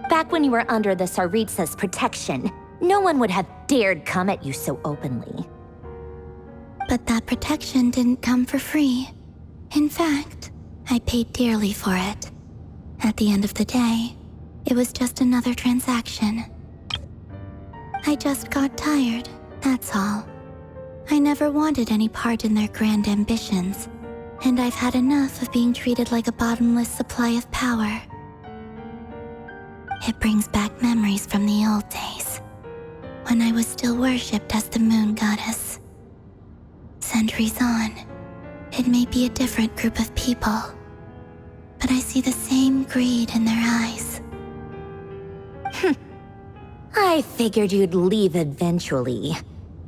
Back when you were under the Tsaritsa's protection, no one would have dared come at you so openly. But that protection didn't come for free. In fact, I paid dearly for it. At the end of the day, it was just another transaction. I just got tired, that's all. I never wanted any part in their grand ambitions, and I've had enough of being treated like a bottomless supply of power. It brings back memories from the old days. when I was still worshipped as the moon goddess. Centuries on, it may be a different group of people, but I see the same greed in their eyes. I figured you'd leave eventually.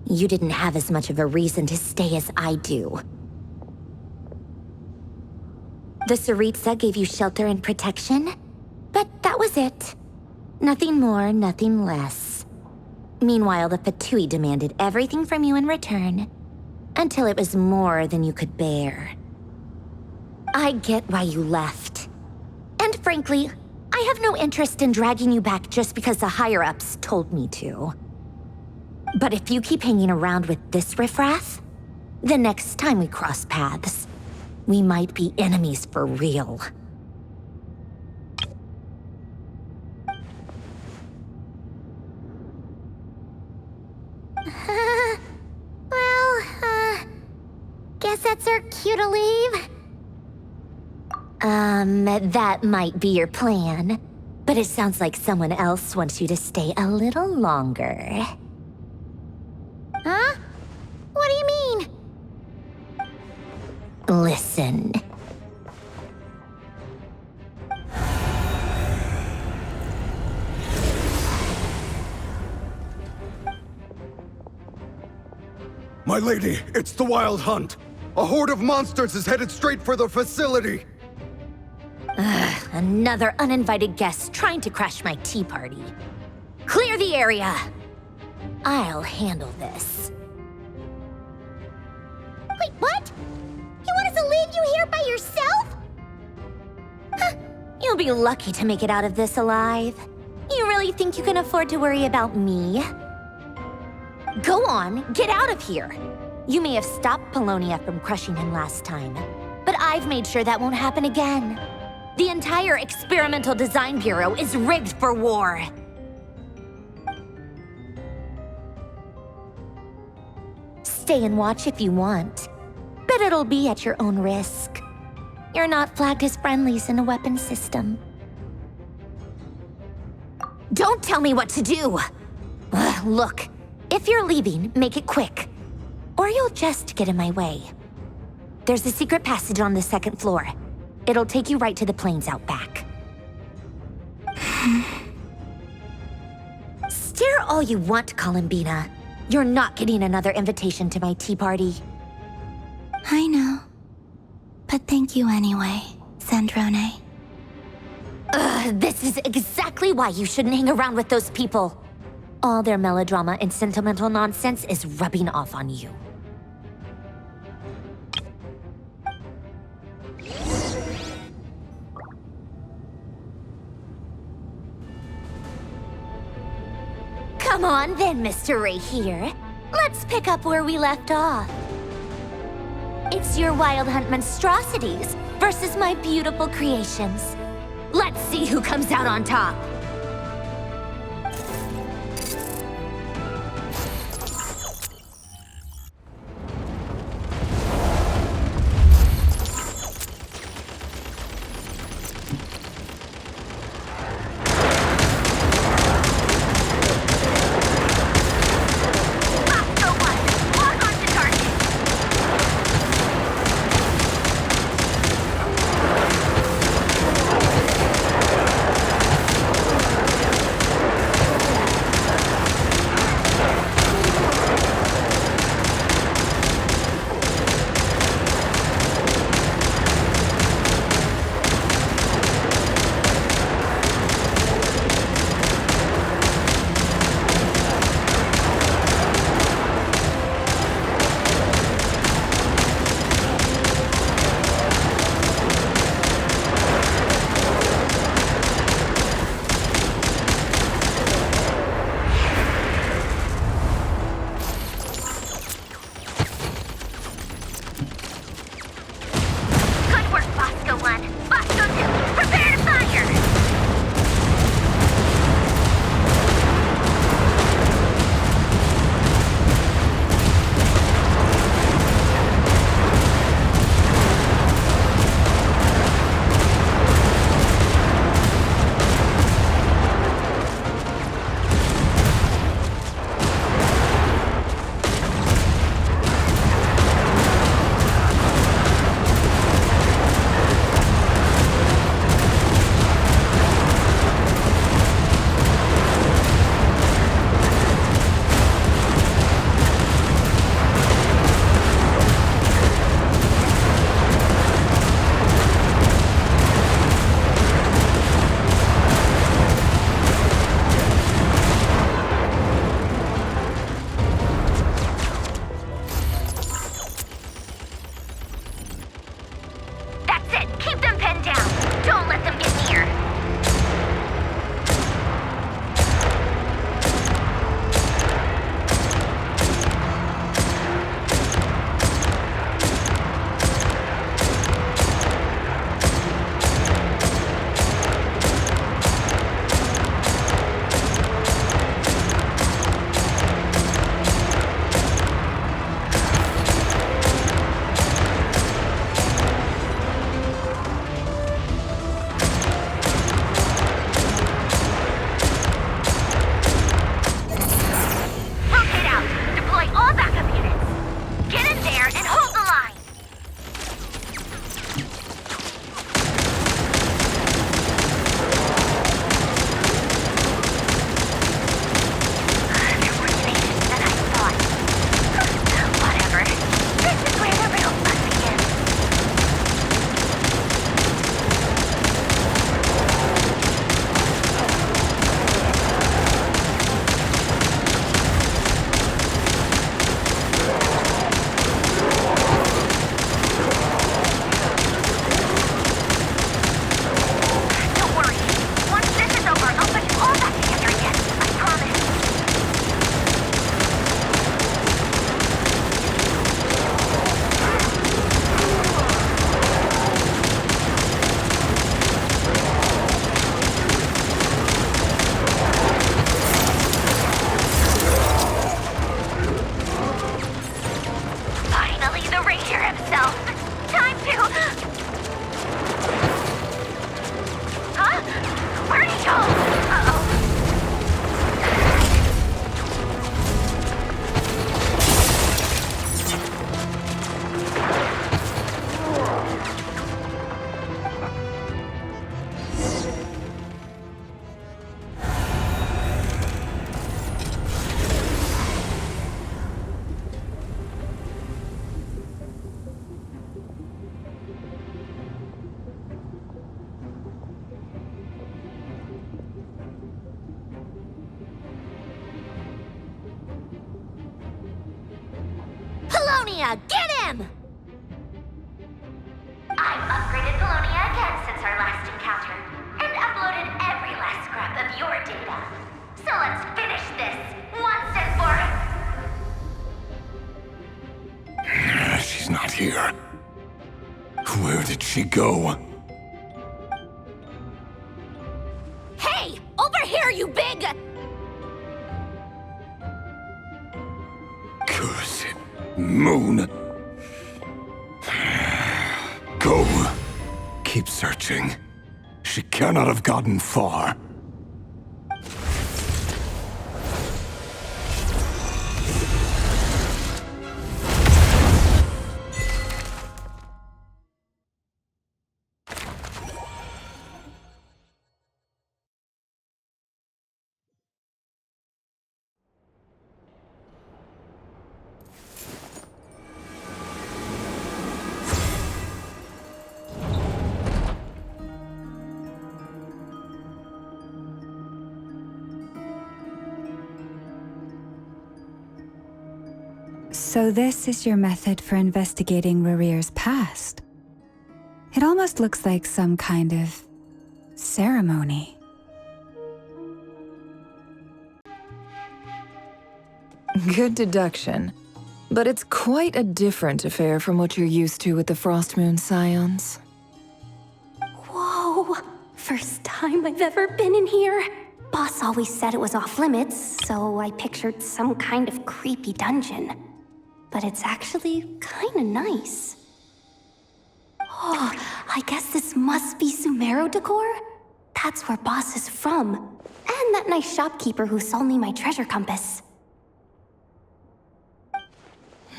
You didn't have as much of a reason to stay as I do. The Tsaritsa gave you shelter and protection, but that was it. Nothing more, nothing less. Meanwhile, the Fatui demanded everything from you in return, until it was more than you could bear. I get why you left. And frankly, I have no interest in dragging you back just because the higher-ups told me to. But if you keep hanging around with this riffraff, the next time we cross paths, we might be enemies for real. Guess that's our cue to leave. That might be your plan, but it sounds like someone else wants you to stay a little longer. Huh? What do you mean? Listen. My lady, it's the Wild Hunt. A horde of monsters is headed straight for the facility. Another uninvited guest trying to crash my tea party. Clear the area. I'll handle this. Wait, what? You want us to leave you here by yourself? You'll be lucky to make it out of this alive. You really think you can afford to worry about me? Go on, get out of here. You may have stopped Polonia from crushing him last time, but I've made sure that won't happen again. The entire Experimental Design Bureau is rigged for war. Stay and watch if you want, but it'll be at your own risk. You're not flagged as friendlies in the weapons system. Don't tell me what to do! Look, if you're leaving, make it quick, or you'll just get in my way. There's a secret passage on the second floor. It'll take you right to the plains out back. Stare all you want, Columbina. You're not getting another invitation to my tea party. I know. But thank you anyway, Sandrone. This is exactly why you shouldn't hang around with those people. All their melodrama and sentimental nonsense is rubbing off on you. Come on then, Mr. Ray here. Let's pick up where we left off. It's your Wild Hunt monstrosities versus my beautiful creations. Let's see who comes out on top. Polonia! Get him! I've upgraded Polonia again since our last encounter, and uploaded every last scrap of your data. So let's finish this, once and for... She's not here. Where did she go? Hey! Over here, you big... Cursed moon. Go. Keep searching. She cannot have gotten far. So this is your method for investigating Rarir's past. It almost looks like some kind of ceremony. Good deduction. But it's quite a different affair from what you're used to with the Frost Moon Scions. Whoa! First time I've ever been in here. Boss always said it was off limits, so I pictured some kind of creepy dungeon. But it's actually kinda nice. Oh, I guess this must be Sumeru decor? That's where Boss is from. And that nice shopkeeper who sold me my treasure compass.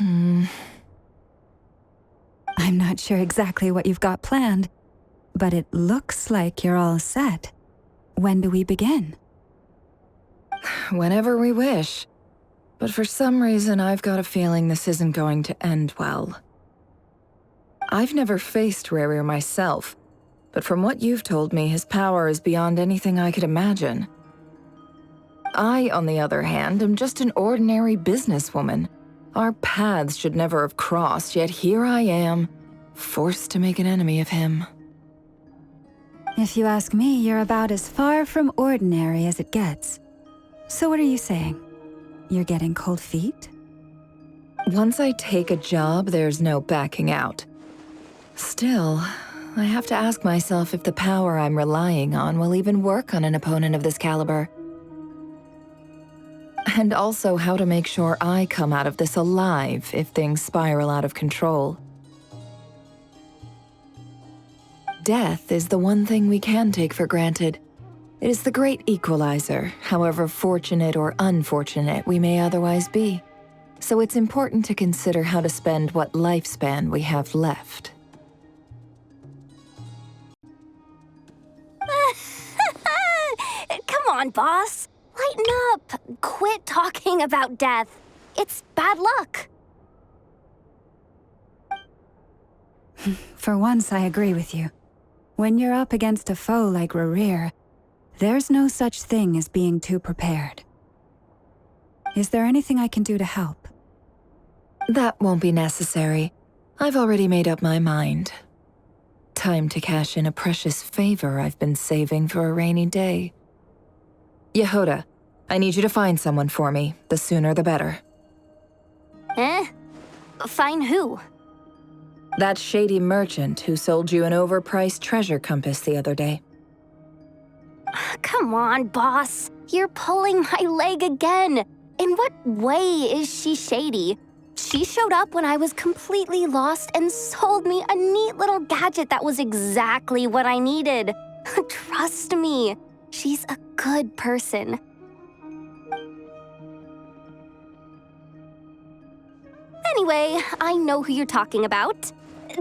I'm not sure exactly what you've got planned, but it looks like you're all set. When do we begin? Whenever we wish. But for some reason, I've got a feeling this isn't going to end well. I've never faced Rarir myself, but from what you've told me, his power is beyond anything I could imagine. I, on the other hand, am just an ordinary businesswoman. Our paths should never have crossed, yet here I am, forced to make an enemy of him. If you ask me, you're about as far from ordinary as it gets. So what are you saying? You're getting cold feet? Once I take a job, there's no backing out. Still, I have to ask myself if the power I'm relying on will even work on an opponent of this caliber. And also how to make sure I come out of this alive if things spiral out of control. Death is the one thing we can take for granted. It is the great equalizer, however fortunate or unfortunate we may otherwise be. So it's important to consider how to spend what lifespan we have left. Come on, boss. Lighten up. Quit talking about death. It's bad luck. For once, I agree with you. When you're up against a foe like Rarir, there's no such thing as being too prepared. Is there anything I can do to help? That won't be necessary. I've already made up my mind. Time to cash in a precious favor I've been saving for a rainy day. Yehoda, I need you to find someone for me. The sooner the better. Find who? That shady merchant who sold you an overpriced treasure compass the other day. Come on, boss. You're pulling my leg again. In what way is she shady? She showed up when I was completely lost and sold me a neat little gadget that was exactly what I needed. Trust me, she's a good person. Anyway, I know who you're talking about.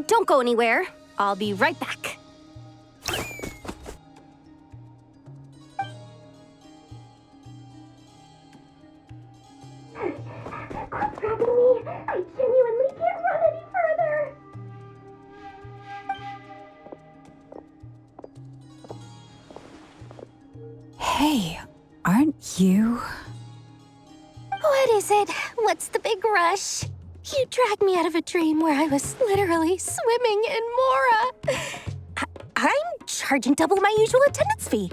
Don't go anywhere. I'll be right back. Quit grabbing me. I genuinely can't run any further. Hey, aren't you? What is it? What's the big rush? You dragged me out of a dream where I was literally swimming in Mora. I'm charging double my usual attendance fee.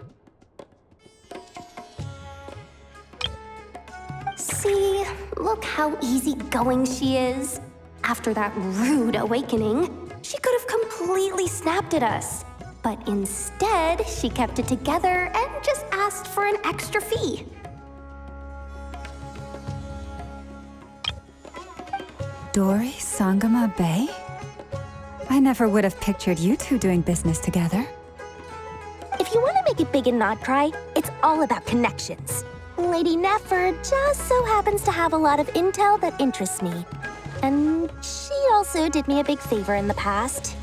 See, look how easygoing she is. After that rude awakening, she could have completely snapped at us. But instead, she kept it together and just asked for an extra fee. Dori Sangama Bay? I never would have pictured you two doing business together. If you want to make it big in Nordkai, it's all about connections. Lady Nefer just so happens to have a lot of intel that interests me. And she also did me a big favor in the past.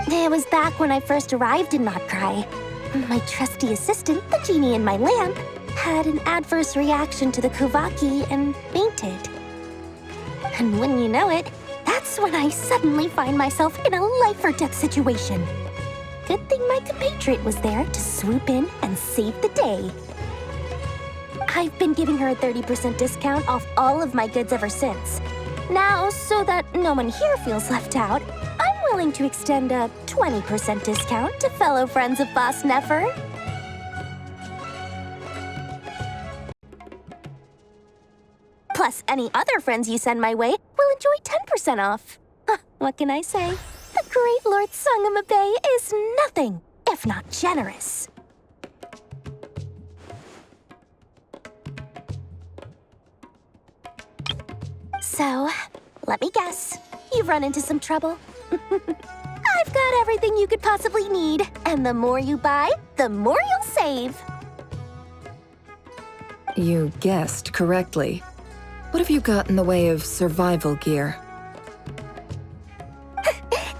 It was back when I first arrived in Nordkai. My trusty assistant, the genie in my lamp, had an adverse reaction to the Kuvaki and fainted. And wouldn't you know it, that's when I suddenly find myself in a life-or-death situation. Good thing my compatriot was there to swoop in and save the day. I've been giving her a 30% discount off all of my goods ever since. Now, so that no one here feels left out, I'm willing to extend a 20% discount to fellow friends of Boss Nefer. Plus, any other friends you send my way will enjoy 10% off. What can I say? The great Lord Sangama Bay is nothing if not generous. So, let me guess. You've run into some trouble? I've got everything you could possibly need. And the more you buy, the more you'll save. You guessed correctly. What have you got in the way of survival gear?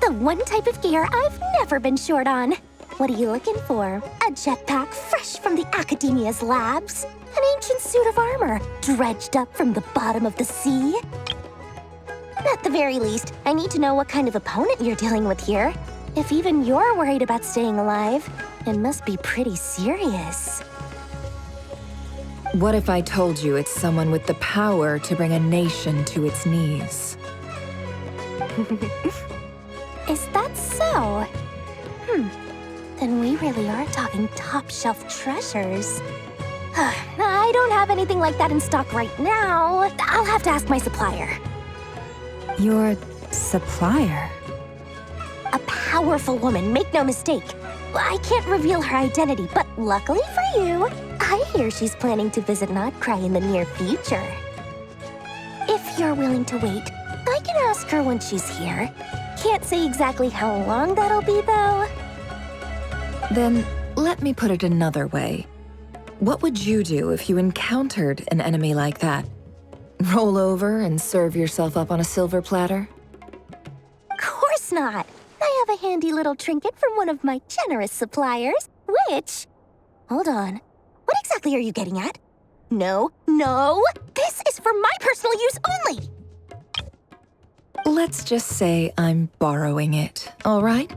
The one type of gear I've never been short on. What are you looking for? A jetpack fresh from the Academia's labs? An ancient suit of armor dredged up from the bottom of the sea? At the very least, I need to know what kind of opponent you're dealing with here. If even you're worried about staying alive, it must be pretty serious. What if I told you it's someone with the power to bring a nation to its knees? Is that so? Then we really are talking top-shelf treasures. I don't have anything like that in stock right now. I'll have to ask my supplier. Your supplier? A powerful woman, make no mistake. I can't reveal her identity, but luckily for you, I hear she's planning to visit Nordkai in the near future. If you're willing to wait, I can ask her when she's here. Can't say exactly how long that'll be, though. Then, let me put it another way. What would you do if you encountered an enemy like that? Roll over and serve yourself up on a silver platter? Course not! I have a handy little trinket from one of my generous suppliers, which... Hold on. What exactly are you getting at? No, this is for my personal use only! Let's just say I'm borrowing it, all right?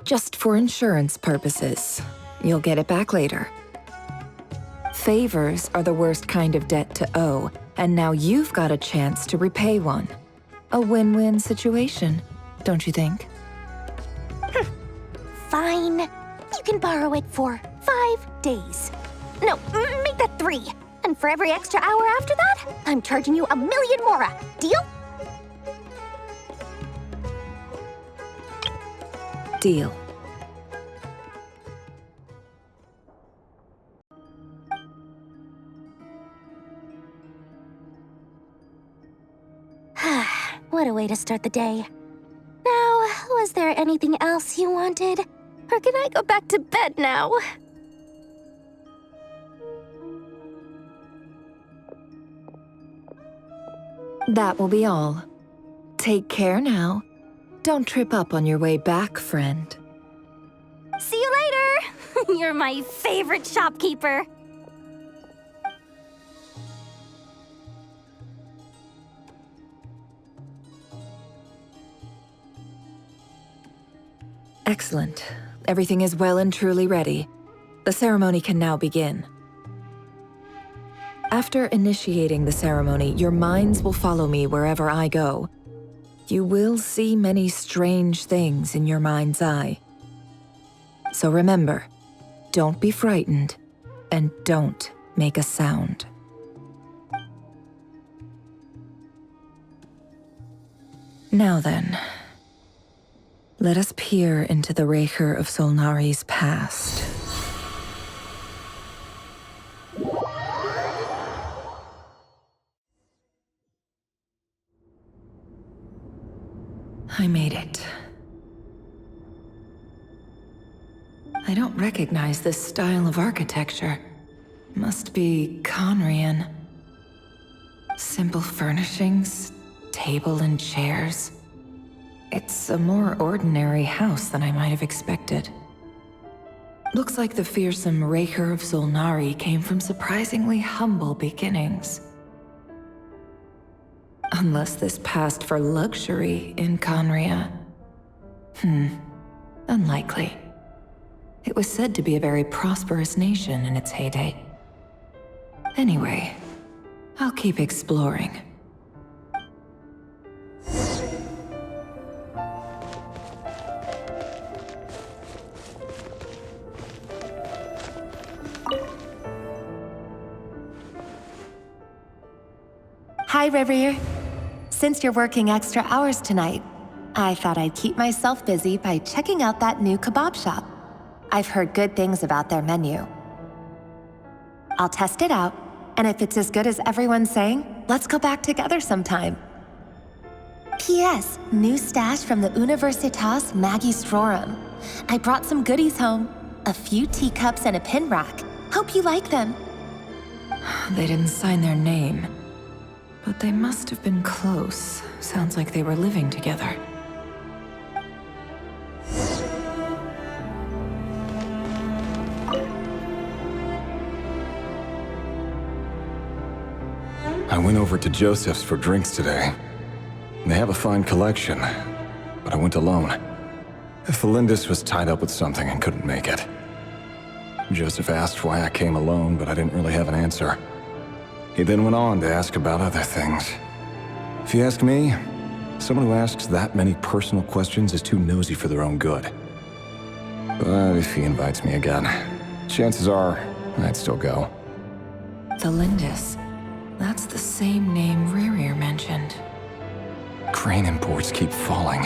Just for insurance purposes. You'll get it back later. Favors are the worst kind of debt to owe, and now you've got a chance to repay one. A win-win situation, don't you think? Fine. You can borrow it for 5 days. No, make that 3. And for every extra hour after that, I'm charging you 1,000,000 mora. Deal? Deal. What a way to start the day. Now, was there anything else you wanted? Or can I go back to bed now? That will be all. Take care now. Don't trip up on your way back, friend. See you later! You're my favorite shopkeeper. Excellent. Everything is well and truly ready. The ceremony can now begin. After initiating the ceremony, your minds will follow me wherever I go. You will see many strange things in your mind's eye. So remember, don't be frightened, and don't make a sound. Now then, let us peer into the Raker of Solnari's past. I made it. I don't recognize this style of architecture. Must be Conrian. Simple furnishings, table and chairs. It's a more ordinary house than I might have expected. Looks like the fearsome Raker of Solnari came from surprisingly humble beginnings. Unless this passed for luxury in Conria. Unlikely. It was said to be a very prosperous nation in its heyday. Anyway, I'll keep exploring. Hi, Reverie. Since you're working extra hours tonight, I thought I'd keep myself busy by checking out that new kebab shop. I've heard good things about their menu. I'll test it out, and if it's as good as everyone's saying, let's go back together sometime. P.S. New stash from the Universitas Magistrorum. I brought some goodies home. A few teacups and a pin rack. Hope you like them. They didn't sign their name. But they must have been close. Sounds like they were living together. I went over to Joseph's for drinks today. They have a fine collection, but I went alone. Felindis was tied up with something and couldn't make it. Joseph asked why I came alone, but I didn't really have an answer. He then went on to ask about other things. If you ask me, someone who asks that many personal questions is too nosy for their own good. But if he invites me again, chances are I'd still go. Felindis. That's the same name Rerir mentioned. Grain imports keep falling.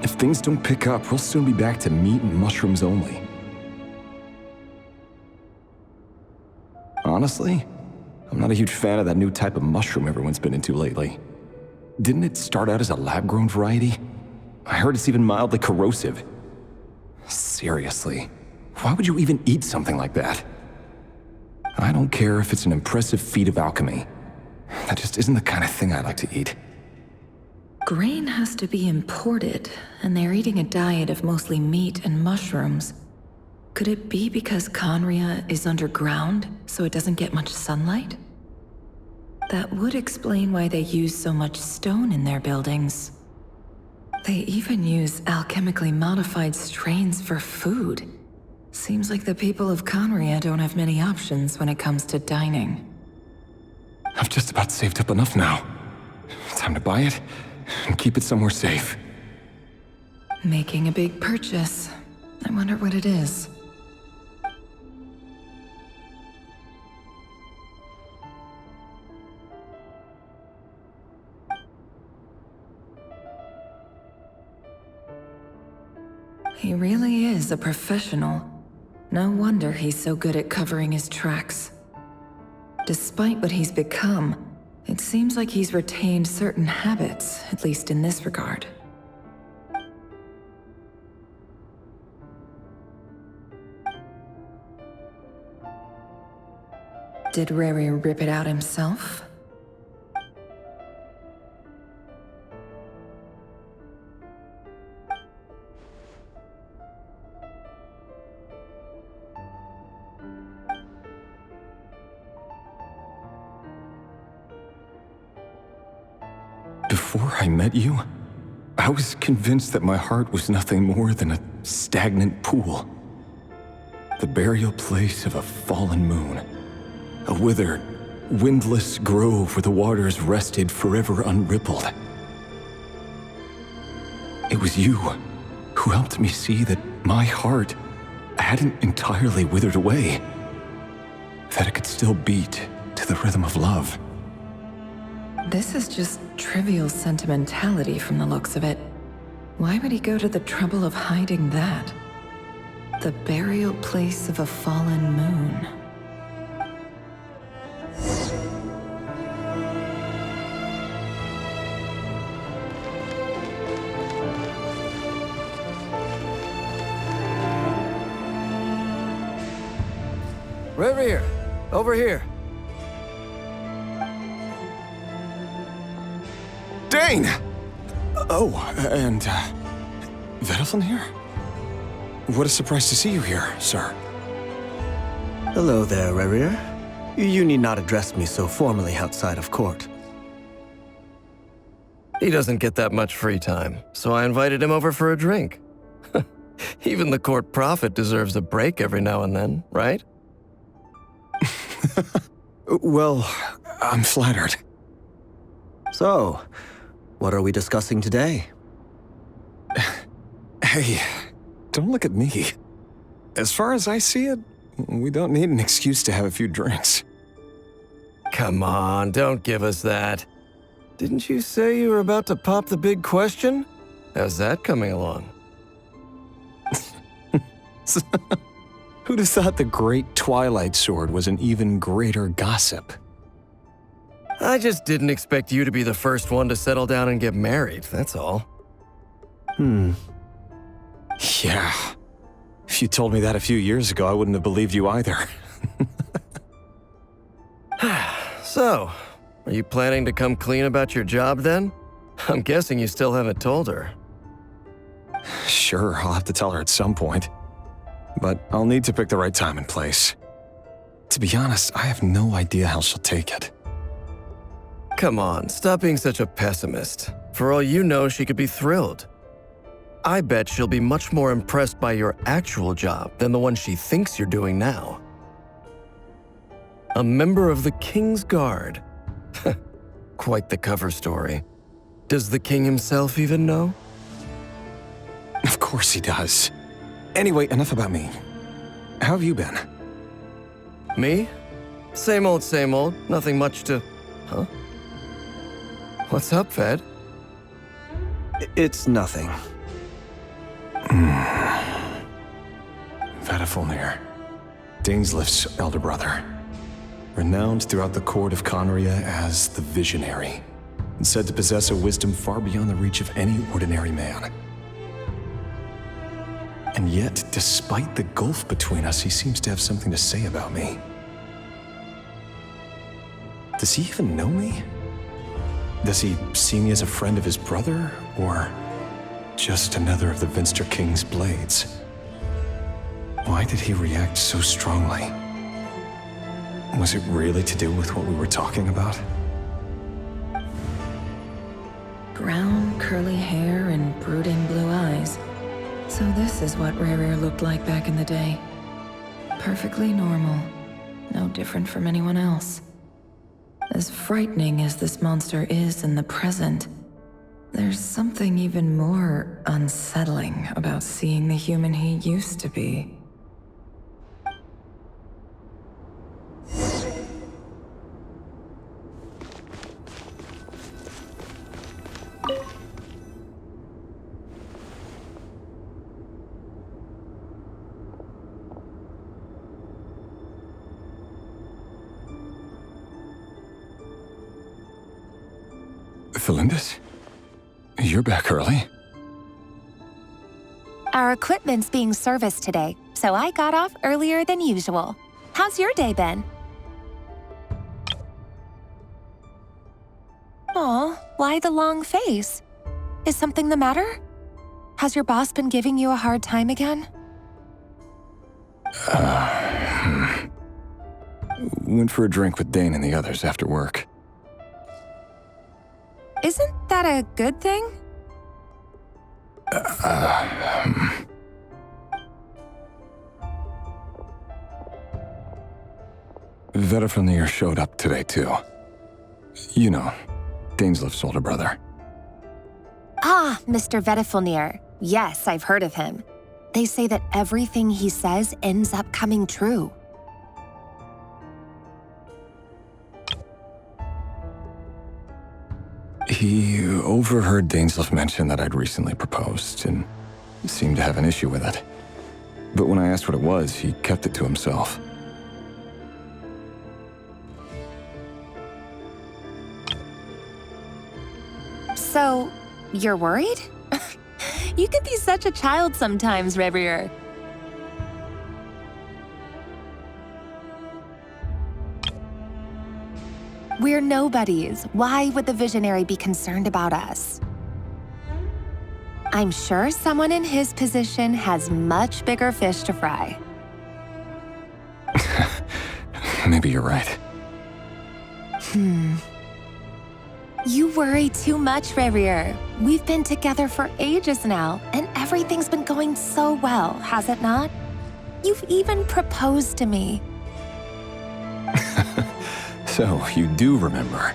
If things don't pick up, we'll soon be back to meat and mushrooms only. Honestly, I'm not a huge fan of that new type of mushroom everyone's been into lately. Didn't it start out as a lab-grown variety? I heard it's even mildly corrosive. Seriously, why would you even eat something like that? I don't care if it's an impressive feat of alchemy. That just isn't the kind of thing I like to eat. Grain has to be imported, and they're eating a diet of mostly meat and mushrooms. Could it be because Conria is underground, so it doesn't get much sunlight? That would explain why they use so much stone in their buildings. They even use alchemically modified strains for food. Seems like the people of Conria don't have many options when it comes to dining. I've just about saved up enough now. Time to buy it and keep it somewhere safe. Making a big purchase. I wonder what it is. He really is a professional. No wonder he's so good at covering his tracks. Despite what he's become, it seems like he's retained certain habits, at least in this regard. Did Rary rip it out himself? Before I met you, I was convinced that my heart was nothing more than a stagnant pool. The burial place of a fallen moon. A withered, windless grove where the waters rested forever unrippled. It was you who helped me see that my heart hadn't entirely withered away, that it could still beat to the rhythm of love. This is just trivial sentimentality from the looks of it. Why would he go to the trouble of hiding that? The burial place of a fallen moon. Reverie, over here. Dane! Oh, and, Vedelfin here? What a surprise to see you here, sir. Hello there, Reverie. You need not address me so formally outside of court. He doesn't get that much free time, so I invited him over for a drink. Even the court prophet deserves a break every now and then, right? Well, I'm flattered. So, what are we discussing today? Hey, don't look at me. As far as I see it, we don't need an excuse to have a few drinks. Come on, don't give us that. Didn't you say you were about to pop the big question? How's that coming along? Who'd have thought the great Twilight Sword was an even greater gossip? I just didn't expect you to be the first one to settle down and get married, that's all. Yeah. If you told me that a few years ago, I wouldn't have believed you either. So, are you planning to come clean about your job then? I'm guessing you still haven't told her. Sure, I'll have to tell her at some point. But I'll need to pick the right time and place. To be honest, I have no idea how she'll take it. Come on, stop being such a pessimist. For all you know, she could be thrilled. I bet she'll be much more impressed by your actual job than the one she thinks you're doing now. A member of the King's Guard. Quite the cover story. Does the king himself even know? Of course he does. Anyway, enough about me. How have you been? Me? Same old, same old. Nothing much to... Huh? What's up, Fed? It's nothing. Vedafulnir, Dainslift's elder brother. Renowned throughout the court of Conria as the Visionary, and said to possess a wisdom far beyond the reach of any ordinary man. And yet, despite the gulf between us, he seems to have something to say about me. Does he even know me? Does he see me as a friend of his brother, or just another of the Vinster King's blades? Why did he react so strongly? Was it really to do with what we were talking about? Brown, curly hair and brooding blue eyes. So this is what Rerir looked like back in the day. Perfectly normal. No different from anyone else. As frightening as this monster is in the present, there's something even more unsettling about seeing the human he used to be. Felindis? You're back early? Our equipment's being serviced today, so I got off earlier than usual. How's your day been? Aw, why the long face? Is something the matter? Has your boss been giving you a hard time again? Went for a drink with Dane and the others after work. Isn't that a good thing? Vedifilnir showed up today, too. You know, Dainslif's older brother. Ah, Mr. Vedifilnir. Yes, I've heard of him. They say that everything he says ends up coming true. He overheard Dainslif mention that I'd recently proposed, and seemed to have an issue with it. But when I asked what it was, he kept it to himself. So, you're worried? You can be such a child sometimes, Revier. We're nobodies. Why would the Visionary be concerned about us? I'm sure someone in his position has much bigger fish to fry. Maybe you're right. You worry too much, Revier. We've been together for ages now, and everything's been going so well, has it not? You've even proposed to me. So, you do remember.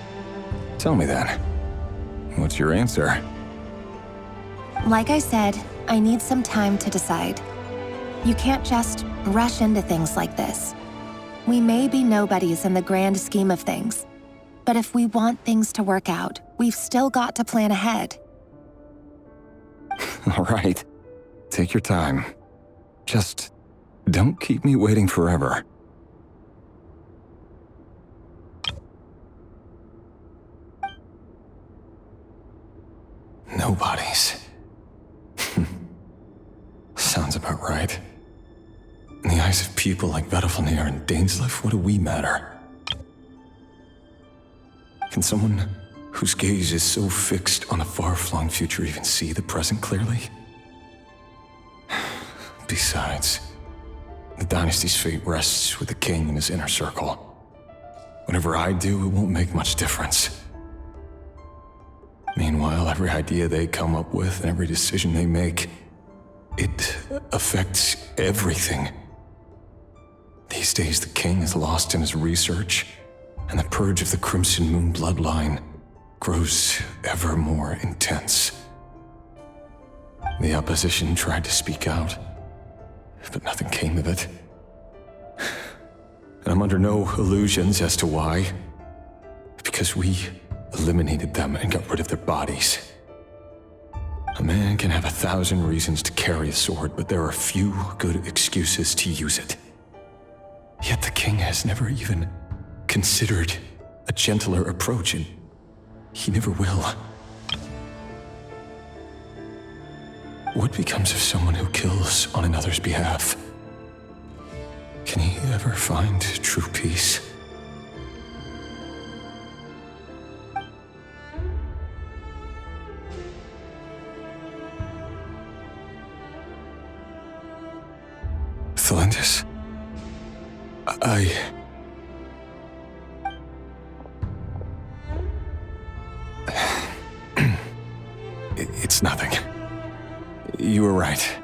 Tell me then. What's your answer? Like I said, I need some time to decide. You can't just rush into things like this. We may be nobodies in the grand scheme of things, but if we want things to work out, we've still got to plan ahead. All right. Take your time. Just don't keep me waiting forever. Nobodies. Sounds about right. In the eyes of people like Vedifilnir and Dainslif, what do we matter? Can someone whose gaze is so fixed on a far-flung future even see the present clearly? Besides, the dynasty's fate rests with the king and his inner circle. Whatever I do, it won't make much difference. Meanwhile, every idea they come up with and every decision they make, it affects everything. These days, the king is lost in his research, and the purge of the Crimson Moon bloodline grows ever more intense. The opposition tried to speak out, but nothing came of it. And I'm under no illusions as to why. Because we eliminated them and got rid of their bodies. A man can have 1,000 reasons to carry a sword, but there are few good excuses to use it. Yet the king has never even considered a gentler approach, and he never will. What becomes of someone who kills on another's behalf? Can he ever find true peace? Thelindis, It's nothing. You were right.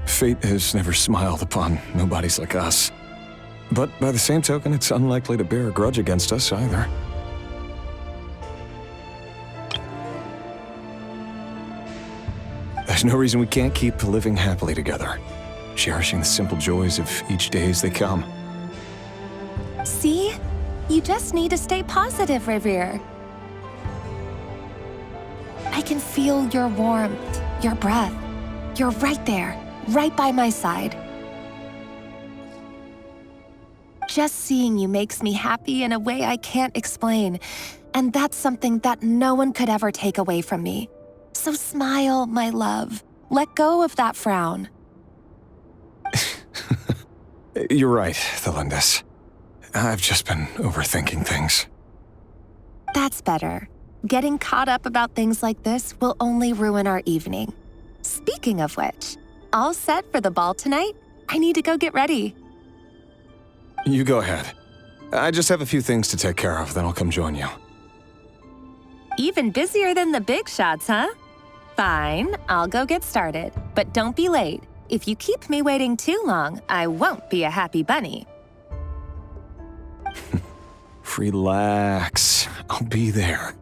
Fate has never smiled upon nobodies like us. But by the same token, it's unlikely to bear a grudge against us either. There's no reason we can't keep living happily together, cherishing the simple joys of each day as they come. See? You just need to stay positive, Revier. I can feel your warmth, your breath. You're right there, right by my side. Just seeing you makes me happy in a way I can't explain, and that's something that no one could ever take away from me. So smile, my love. Let go of that frown. You're right, Thelindis. I've just been overthinking things. That's better. Getting caught up about things like this will only ruin our evening. Speaking of which, all set for the ball tonight? I need to go get ready. You go ahead. I just have a few things to take care of, then I'll come join you. Even busier than the big shots, huh? Fine, I'll go get started. But don't be late. If you keep me waiting too long, I won't be a happy bunny. Relax. I'll be there.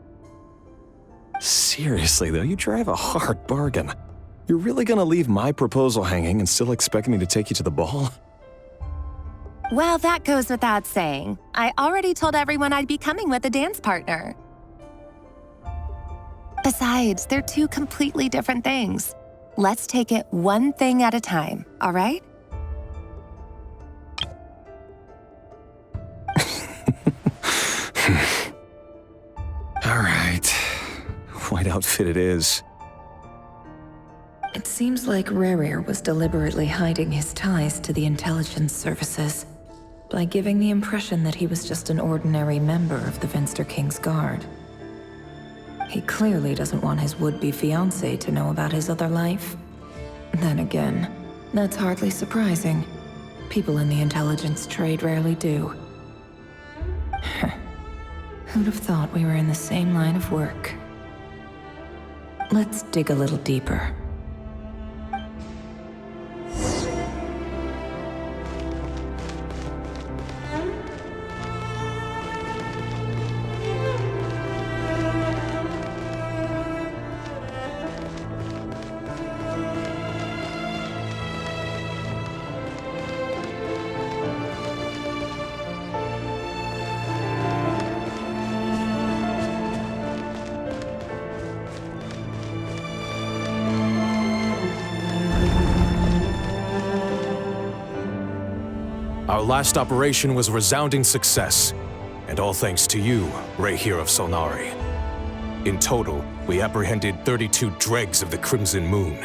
Seriously, though, you drive a hard bargain. You're really gonna leave my proposal hanging and still expect me to take you to the ball? Well, that goes without saying. I already told everyone I'd be coming with a dance partner. Besides, they're two completely different things. Let's take it one thing at a time, all right? All right. White outfit it is. It seems like Rerir was deliberately hiding his ties to the intelligence services by giving the impression that he was just an ordinary member of the Venster King's Guard. He clearly doesn't want his would-be fiancée to know about his other life. Then again, that's hardly surprising. People in the intelligence trade rarely do. Who'd have thought we were in the same line of work? Let's dig a little deeper. Our last operation was a resounding success, and all thanks to you, Rahir of Solnari. In total, we apprehended 32 dregs of the Crimson Moon,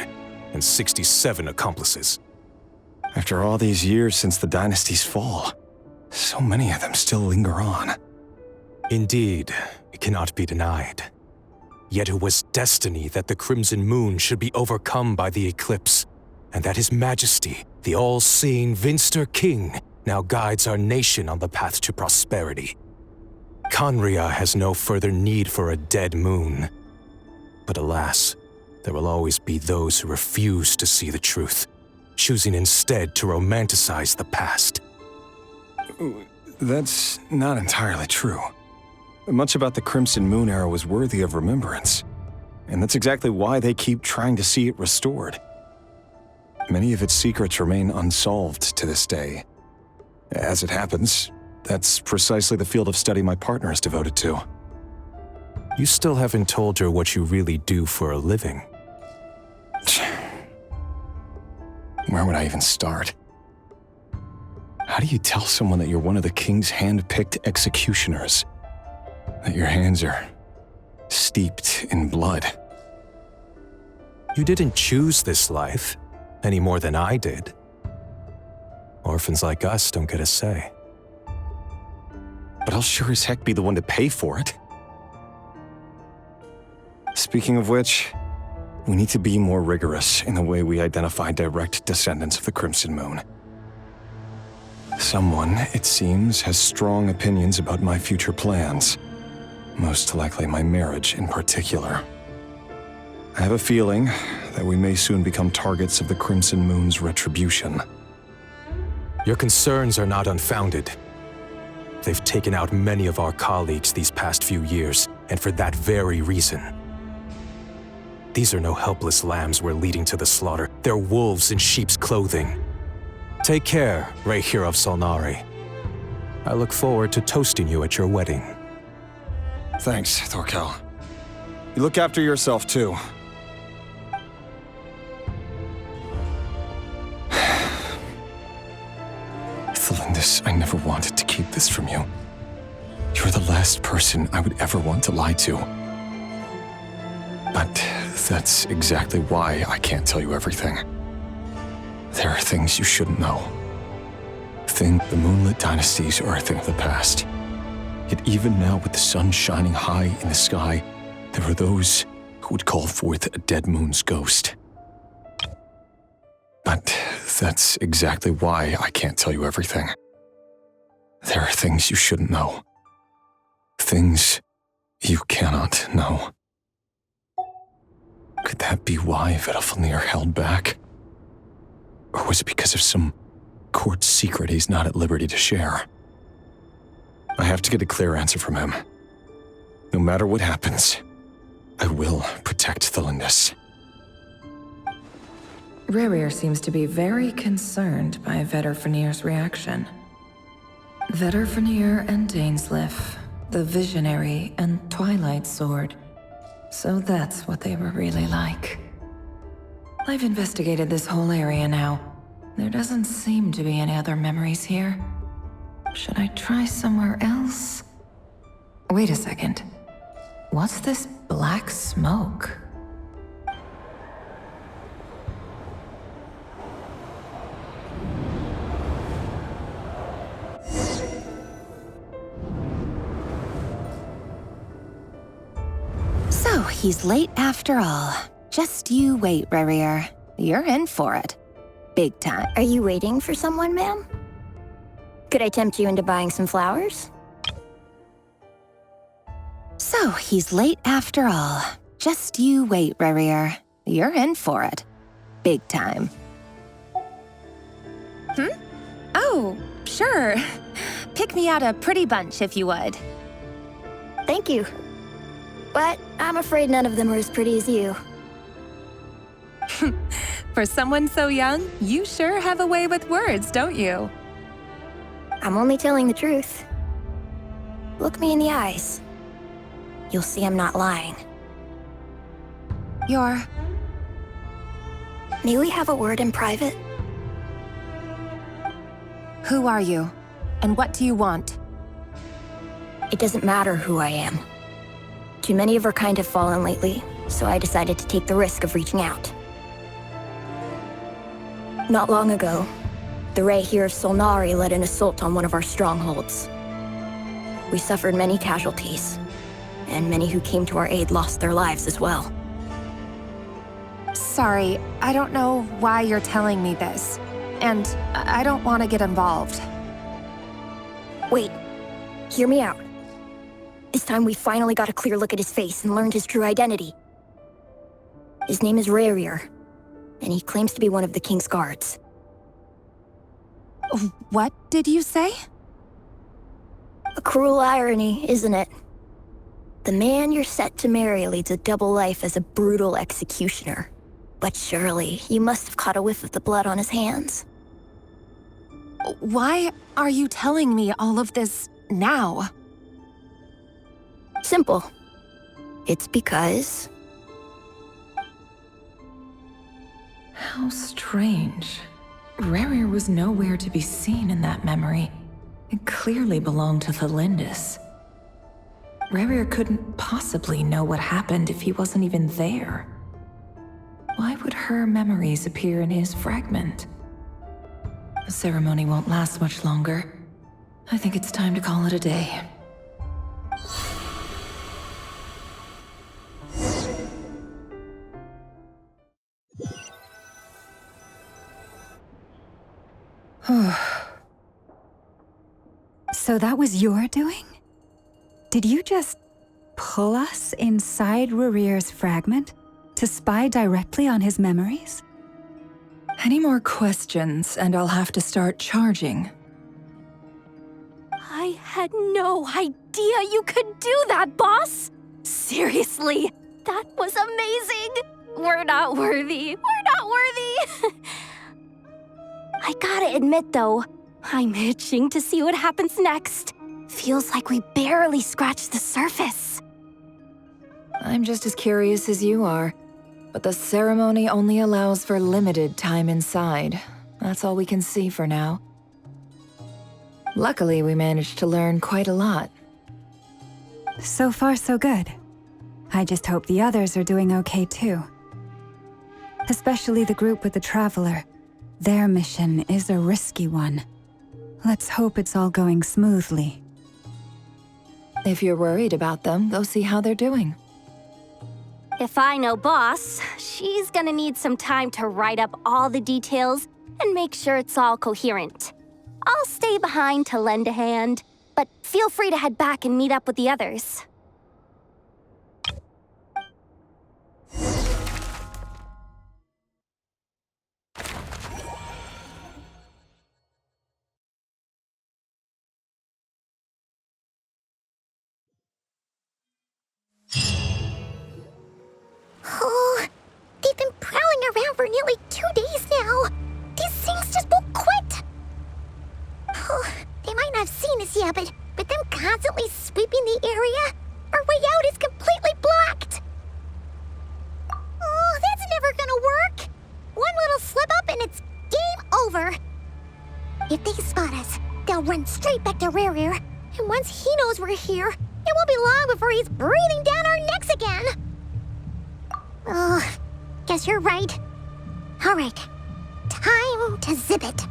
and 67 accomplices. After all these years since the dynasty's fall, so many of them still linger on. Indeed, it cannot be denied. Yet it was destiny that the Crimson Moon should be overcome by the eclipse, and that His Majesty, the all-seeing Venster King, now guides our nation on the path to prosperity. Conria has no further need for a dead moon. But alas, there will always be those who refuse to see the truth, choosing instead to romanticize the past. That's not entirely true. Much about the Crimson Moon era was worthy of remembrance, and that's exactly why they keep trying to see it restored. Many of its secrets remain unsolved to this day. As it happens, that's precisely the field of study my partner is devoted to. You still haven't told her what you really do for a living. Where would I even start? How do you tell someone that you're one of the king's hand-picked executioners? That your hands are steeped in blood? You didn't choose this life, any more than I did. Orphans like us don't get a say. But I'll sure as heck be the one to pay for it. Speaking of which, we need to be more rigorous in the way we identify direct descendants of the Crimson Moon. Someone, it seems, has strong opinions about my future plans. Most likely my marriage in particular. I have a feeling that we may soon become targets of the Crimson Moon's retribution. Your concerns are not unfounded. They've taken out many of our colleagues these past few years, and for that very reason. These are no helpless lambs we're leading to the slaughter. They're wolves in sheep's clothing. Take care, Rahir of Solnari. I look forward to toasting you at your wedding. Thanks, Thorkel. You look after yourself, too. Thelindis, I never wanted to keep this from you. You're the last person I would ever want to lie to. But that's exactly why I can't tell you everything. There are things you shouldn't know. The moonlit dynasties are a thing of the past. Yet even now, with the sun shining high in the sky, there are those who would call forth a dead moon's ghost. But that's exactly why I can't tell you everything. There are things you shouldn't know. Things you cannot know. Could that be why Vedalfnir held back? Or was it because of some court secret he's not at liberty to share? I have to get a clear answer from him. No matter what happens, I will protect Thelindis. Rerir seems to be very concerned by Vedderfanir's reaction. Vedderfanir and Dainsleif, the Visionary and Twilight Sword. So that's what they were really like. I've investigated this whole area now. There doesn't seem to be any other memories here. Should I try somewhere else? Wait a second. What's this black smoke? So he's late after all. Just you wait, Rerir. You're in for it. Big time. Are you waiting for someone, ma'am? Could I tempt you into buying some flowers? So he's late after all. Just you wait, Rerir. You're in for it. Big time. Oh, sure. Pick me out a pretty bunch if you would. Thank you. But I'm afraid none of them are as pretty as you. For someone so young, you sure have a way with words, don't you? I'm only telling the truth. Look me in the eyes. You'll see I'm not lying. May we have a word in private? Who are you? And what do you want? It doesn't matter who I am. Too many of our kind have fallen lately, so I decided to take the risk of reaching out. Not long ago, the Ray here of Solnari led an assault on one of our strongholds. We suffered many casualties, and many who came to our aid lost their lives as well. Sorry, I don't know why you're telling me this. And I don't want to get involved. Wait, hear me out. This time we finally got a clear look at his face and learned his true identity. His name is Rerir, and he claims to be one of the King's guards. What did you say? A cruel irony, isn't it? The man you're set to marry leads a double life as a brutal executioner. But surely, you must have caught a whiff of the blood on his hands. Why are you telling me all of this now? Simple. It's because... How strange. Rerir was nowhere to be seen in that memory. It clearly belonged to Thelindis. Rerir couldn't possibly know what happened if he wasn't even there. Why would her memories appear in his fragment? The ceremony won't last much longer. I think it's time to call it a day. So that was your doing? Did you just pull us inside Rerir's fragment to spy directly on his memories? Any more questions, and I'll have to start charging. I had no idea you could do that, boss! Seriously, that was amazing! We're not worthy. We're not worthy! I gotta admit, though, I'm itching to see what happens next. Feels like we barely scratched the surface. I'm just as curious as you are, but the ceremony only allows for limited time inside. That's all we can see for now. Luckily, we managed to learn quite a lot. So far, so good. I just hope the others are doing okay too. Especially the group with the Traveler. Their mission is a risky one. Let's hope it's all going smoothly. If you're worried about them, go see how they're doing. If I know boss, she's gonna need some time to write up all the details and make sure it's all coherent. I'll stay behind to lend a hand, but feel free to head back and meet up with the others. area. Our way out is completely blocked. Oh, that's never gonna work. One little slip up and it's game over. If they spot us, they'll run straight back to Rear. And once he knows we're here, it won't be long before he's breathing down our necks again. Oh, guess you're right. All right, time to zip it.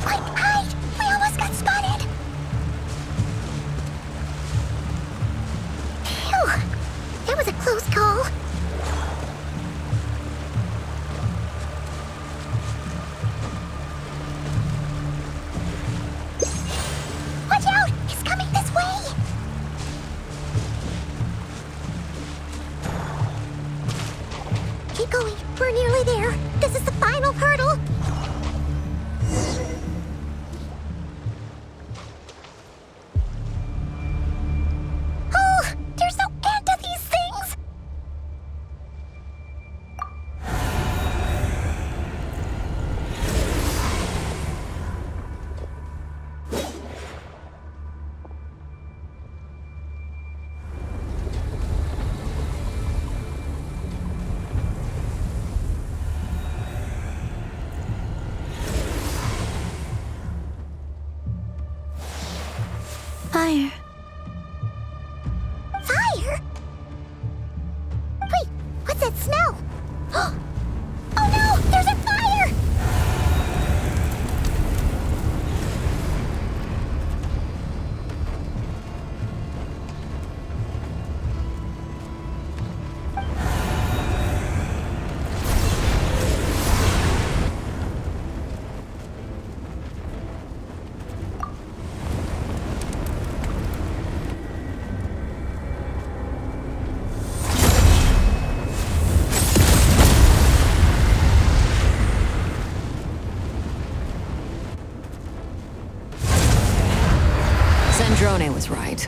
Quick, hide! We almost got spotted! Phew! That was a close call. Watch out! He's coming this way! Keep going. We're nearly there. This is the final hurdle. Oh, there's no end to these things! Fire. Fire? Wait, what's that smell? Oh no, there's a fire! Sandrone was right.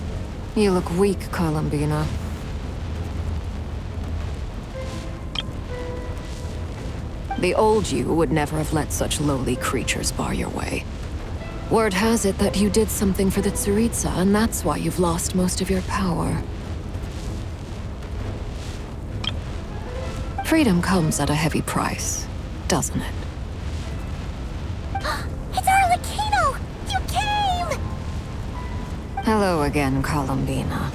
You look weak, Columbina. The old you would never have let such lowly creatures bar your way. Word has it that you did something for the Tsaritsa, and that's why you've lost most of your power. Freedom comes at a heavy price, doesn't it? It's Arlecchino! You came! Hello again, Columbina.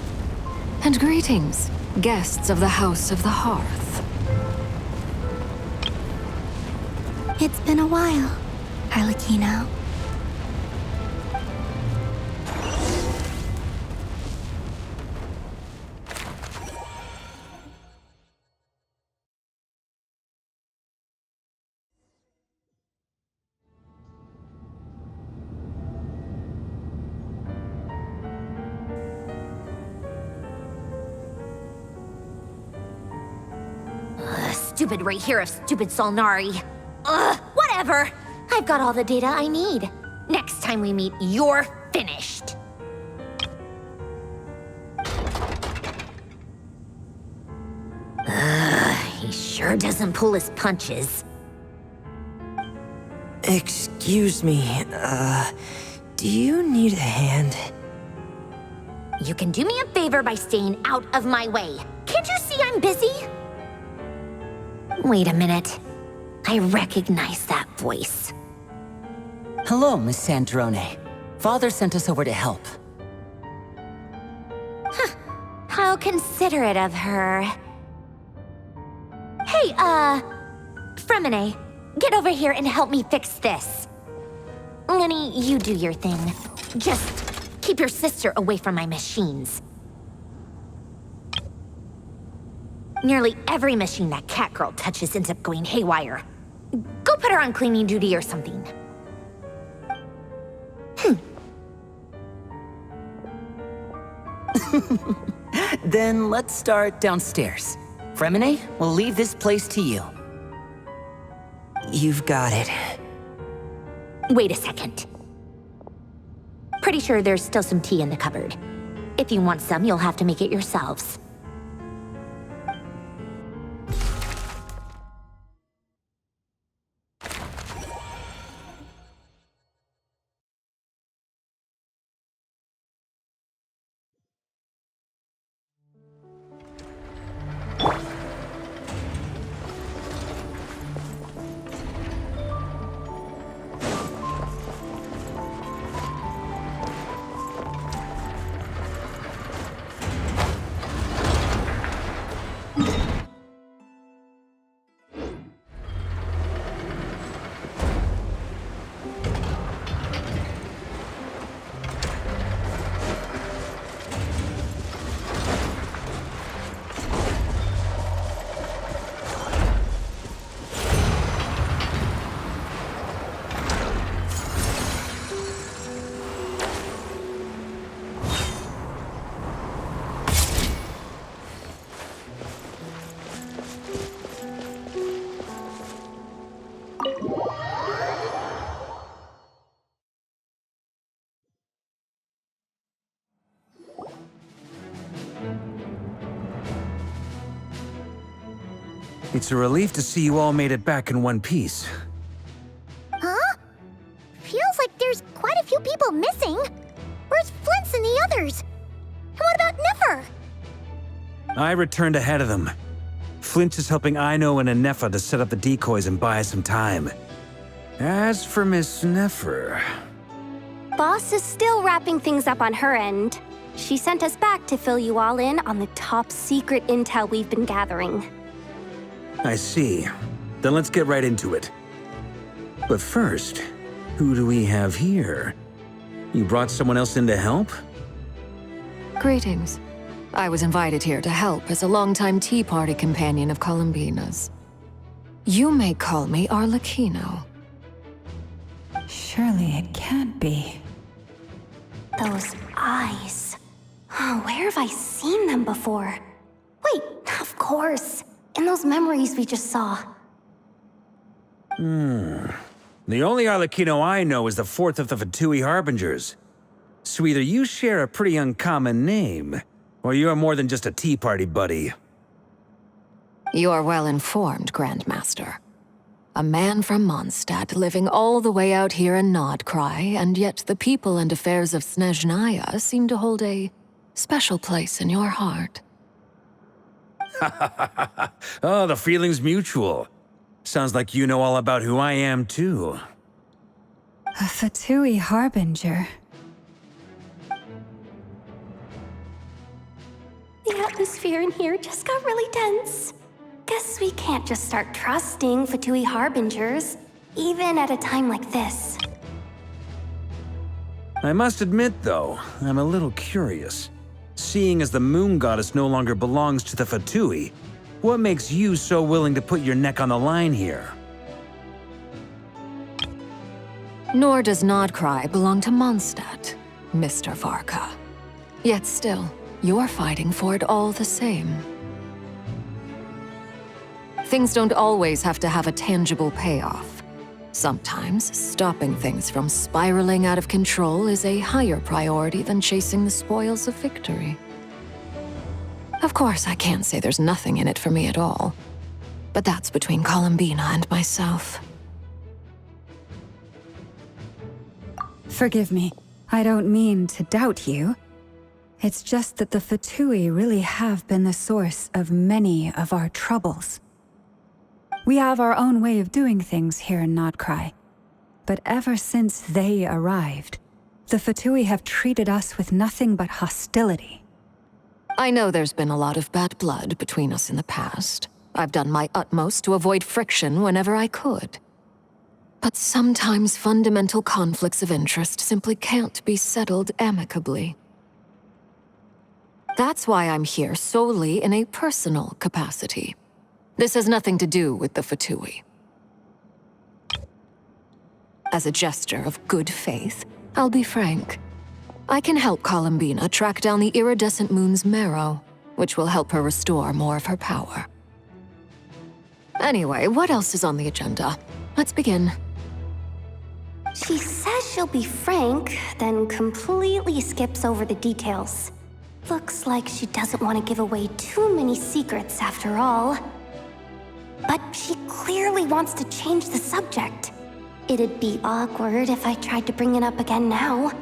And greetings, guests of the House of the Hearth. It's been a while, Arlecchino. Stupid right here of stupid Solnari. Ugh, whatever. I've got all the data I need. Next time we meet, you're finished. He sure doesn't pull his punches. Excuse me, do you need a hand? You can do me a favor by staying out of my way. Can't you see I'm busy? Wait a minute. I recognize that voice. Hello, Miss Sandrone. Father sent us over to help. Huh. How considerate of her. Hey, Fremine, get over here and help me fix this. Lenny, you do your thing. Just keep your sister away from my machines. Nearly every machine that cat girl touches ends up going haywire. Go put her on cleaning duty or something. Then let's start downstairs. Fremine, we'll leave this place to you. You've got it. Wait a second. Pretty sure there's still some tea in the cupboard. If you want some, you'll have to make it yourselves. It's a relief to see you all made it back in one piece. Huh? Feels like there's quite a few people missing. Where's Flint's and the others? And what about Nefer? I returned ahead of them. Flint is helping Ino and Anefa to set up the decoys and buy us some time. As for Miss Nefer... Boss is still wrapping things up on her end. She sent us back to fill you all in on the top secret intel we've been gathering. I see. Then let's get right into it. But first, who do we have here? You brought someone else in to help? Greetings. I was invited here to help as a longtime Tea Party companion of Columbina's. You may call me Arlecchino. Surely it can't be. Those eyes. Oh, where have I seen them before? Wait, of course. In those memories we just saw. The only Arlecchino I know is the fourth of the Fatui Harbingers. So either you share a pretty uncommon name, or you're more than just a Tea Party buddy. You are well informed, Grandmaster. A man from Mondstadt living all the way out here in Nordkai, and yet the people and affairs of Snezhnaya seem to hold a special place in your heart. Oh, the feeling's mutual. Sounds like you know all about who I am, too. A Fatui Harbinger. The atmosphere in here just got really tense. Guess we can't just start trusting Fatui Harbingers, even at a time like this. I must admit, though, I'm a little curious. Seeing as the Moon Goddess no longer belongs to the Fatui, what makes you so willing to put your neck on the line here? Nor does Nordkai belong to Mondstadt, Mr. Varka. Yet still, you're fighting for it all the same. Things don't always have to have a tangible payoff. Sometimes, stopping things from spiraling out of control is a higher priority than chasing the spoils of victory. Of course, I can't say there's nothing in it for me at all. But that's between Columbina and myself. Forgive me. I don't mean to doubt you. It's just that the Fatui really have been the source of many of our troubles. We have our own way of doing things here in Nordkai. But ever since they arrived, the Fatui have treated us with nothing but hostility. I know there's been a lot of bad blood between us in the past. I've done my utmost to avoid friction whenever I could. But sometimes fundamental conflicts of interest simply can't be settled amicably. That's why I'm here solely in a personal capacity. This has nothing to do with the Fatui. As a gesture of good faith, I'll be frank. I can help Columbina track down the iridescent moon's marrow, which will help her restore more of her power. Anyway, what else is on the agenda? Let's begin. She says she'll be frank, then completely skips over the details. Looks like she doesn't want to give away too many secrets after all. But she clearly wants to change the subject. It'd be awkward if I tried to bring it up again now.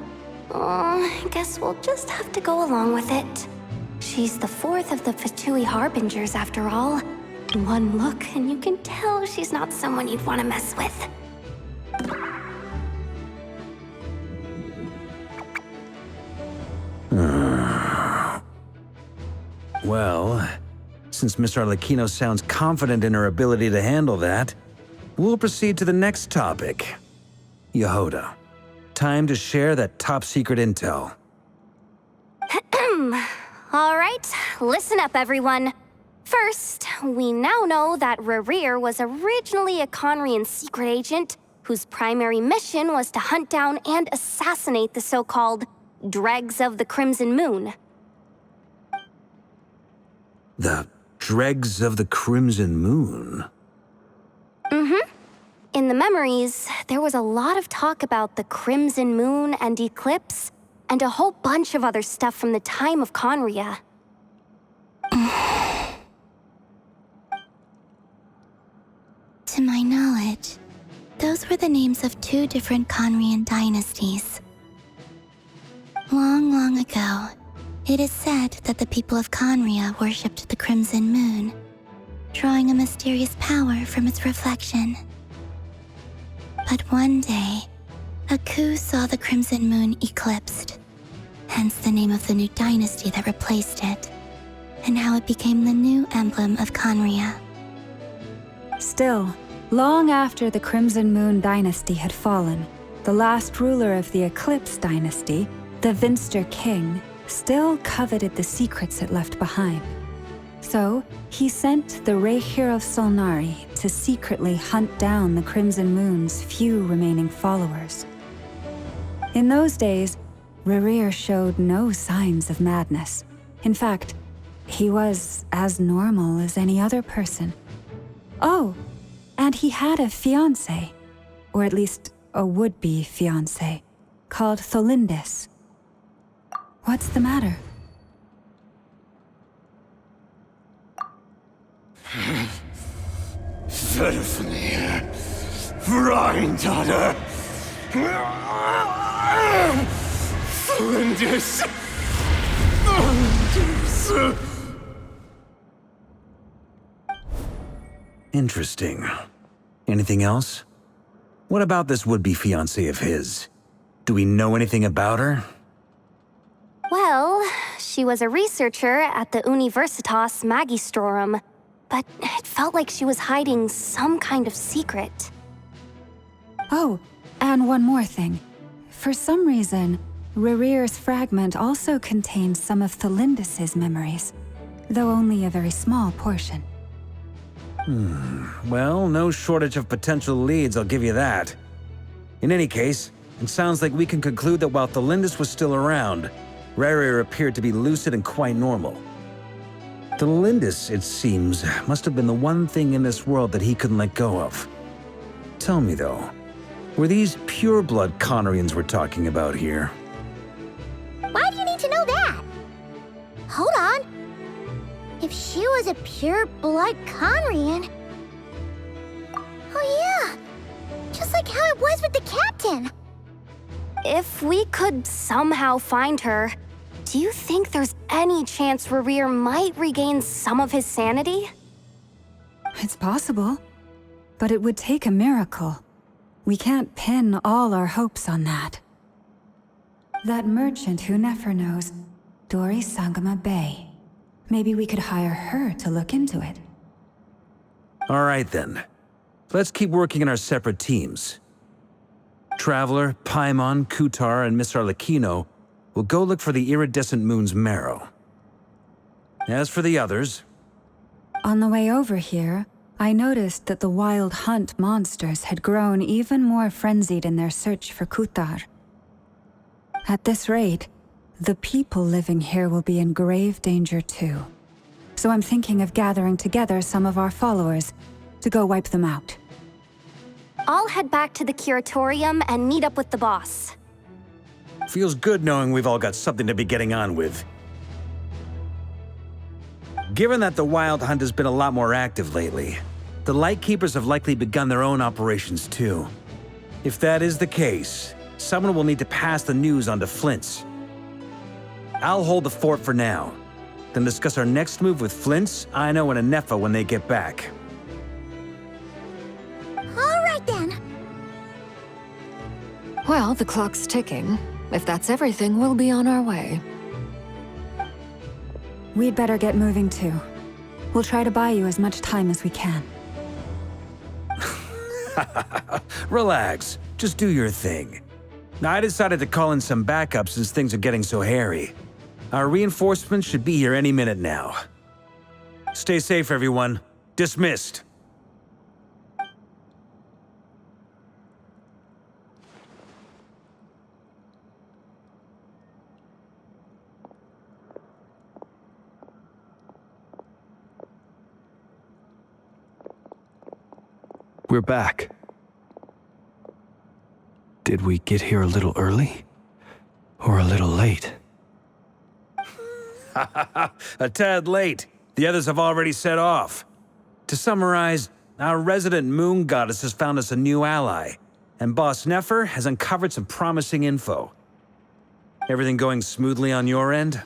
I guess we'll just have to go along with it. She's the fourth of the Fatui Harbingers after all. One look and you can tell she's not someone you'd want to mess with. Well, since Miss Arlecchino sounds confident in her ability to handle that, we'll proceed to the next topic. Yehoda, time to share that top-secret intel. All right, listen up, everyone. First, we now know that Rerir was originally a Conrian secret agent whose primary mission was to hunt down and assassinate the so-called Dregs of the Crimson Moon. The Dregs of the Crimson Moon? Mm-hmm. In the memories, there was a lot of talk about the Crimson Moon and Eclipse, and a whole bunch of other stuff from the time of Conria. my knowledge, those were the names of two different Conrian dynasties. Long, long ago, it is said that the people of Conria worshipped the Crimson Moon, drawing a mysterious power from its reflection. But one day, a coup saw the Crimson Moon eclipsed, hence the name of the new dynasty that replaced it, and how it became the new emblem of Conria. Still, long after the Crimson Moon dynasty had fallen, the last ruler of the Eclipse dynasty, the Vinster King, still coveted the secrets it left behind. So, he sent the Rehir of Solnari to secretly hunt down the Crimson Moon's few remaining followers. In those days, Rerir showed no signs of madness. In fact, he was as normal as any other person. Oh, and he had a fiancé, or at least a would-be fiancé, called Tholindis. What's the matter? Verfnir, Freindaughter, Flinders. Interesting. Anything else? What about this would-be fiancé of his? Do we know anything about her? Well, she was a researcher at the Universitas Magistrorum, but it felt like she was hiding some kind of secret. Oh, and one more thing. For some reason, Rerir's fragment also contains some of Tholindis' memories, though only a very small portion. Well, no shortage of potential leads, I'll give you that. In any case, it sounds like we can conclude that while Tholindis was still around, Rerir appeared to be lucid and quite normal. Tholindis, it seems, must have been the one thing in this world that he couldn't let go of. Tell me, though, were these pure-blood Conrians we're talking about here? Why do you need to know that? Hold on. If she was a pure-blood Conrian... Oh yeah! Just like how it was with the captain! If we could somehow find her, do you think there's any chance Rerir might regain some of his sanity? It's possible, but it would take a miracle. We can't pin all our hopes on that. That merchant who Nefer knows, Dori Sangama Bay. Maybe we could hire her to look into it. All right, then. Let's keep working in our separate teams. Traveler, Paimon, Kutar, and Miss Arlecchino will go look for the iridescent moon's marrow. As for the others... On the way over here, I noticed that the Wild Hunt monsters had grown even more frenzied in their search for Kutar. At this rate, the people living here will be in grave danger too. So I'm thinking of gathering together some of our followers to go wipe them out. I'll head back to the curatorium and meet up with the boss. Feels good knowing we've all got something to be getting on with. Given that the Wild Hunt has been a lot more active lately, the Lightkeepers have likely begun their own operations too. If that is the case, someone will need to pass the news on to Flint's. I'll hold the fort for now, then discuss our next move with Flint's, Ino, and Anefa when they get back. All right then. Well, the clock's ticking. If that's everything, we'll be on our way. We'd better get moving too. We'll try to buy you as much time as we can. Relax, just do your thing. I decided to call in some backup since things are getting so hairy. Our reinforcements should be here any minute now. Stay safe, everyone. Dismissed. We're back. Did we get here a little early? Or a little late? A tad late. The others have already set off. To summarize, our resident moon goddess has found us a new ally, and Boss Nefer has uncovered some promising info. Everything going smoothly on your end?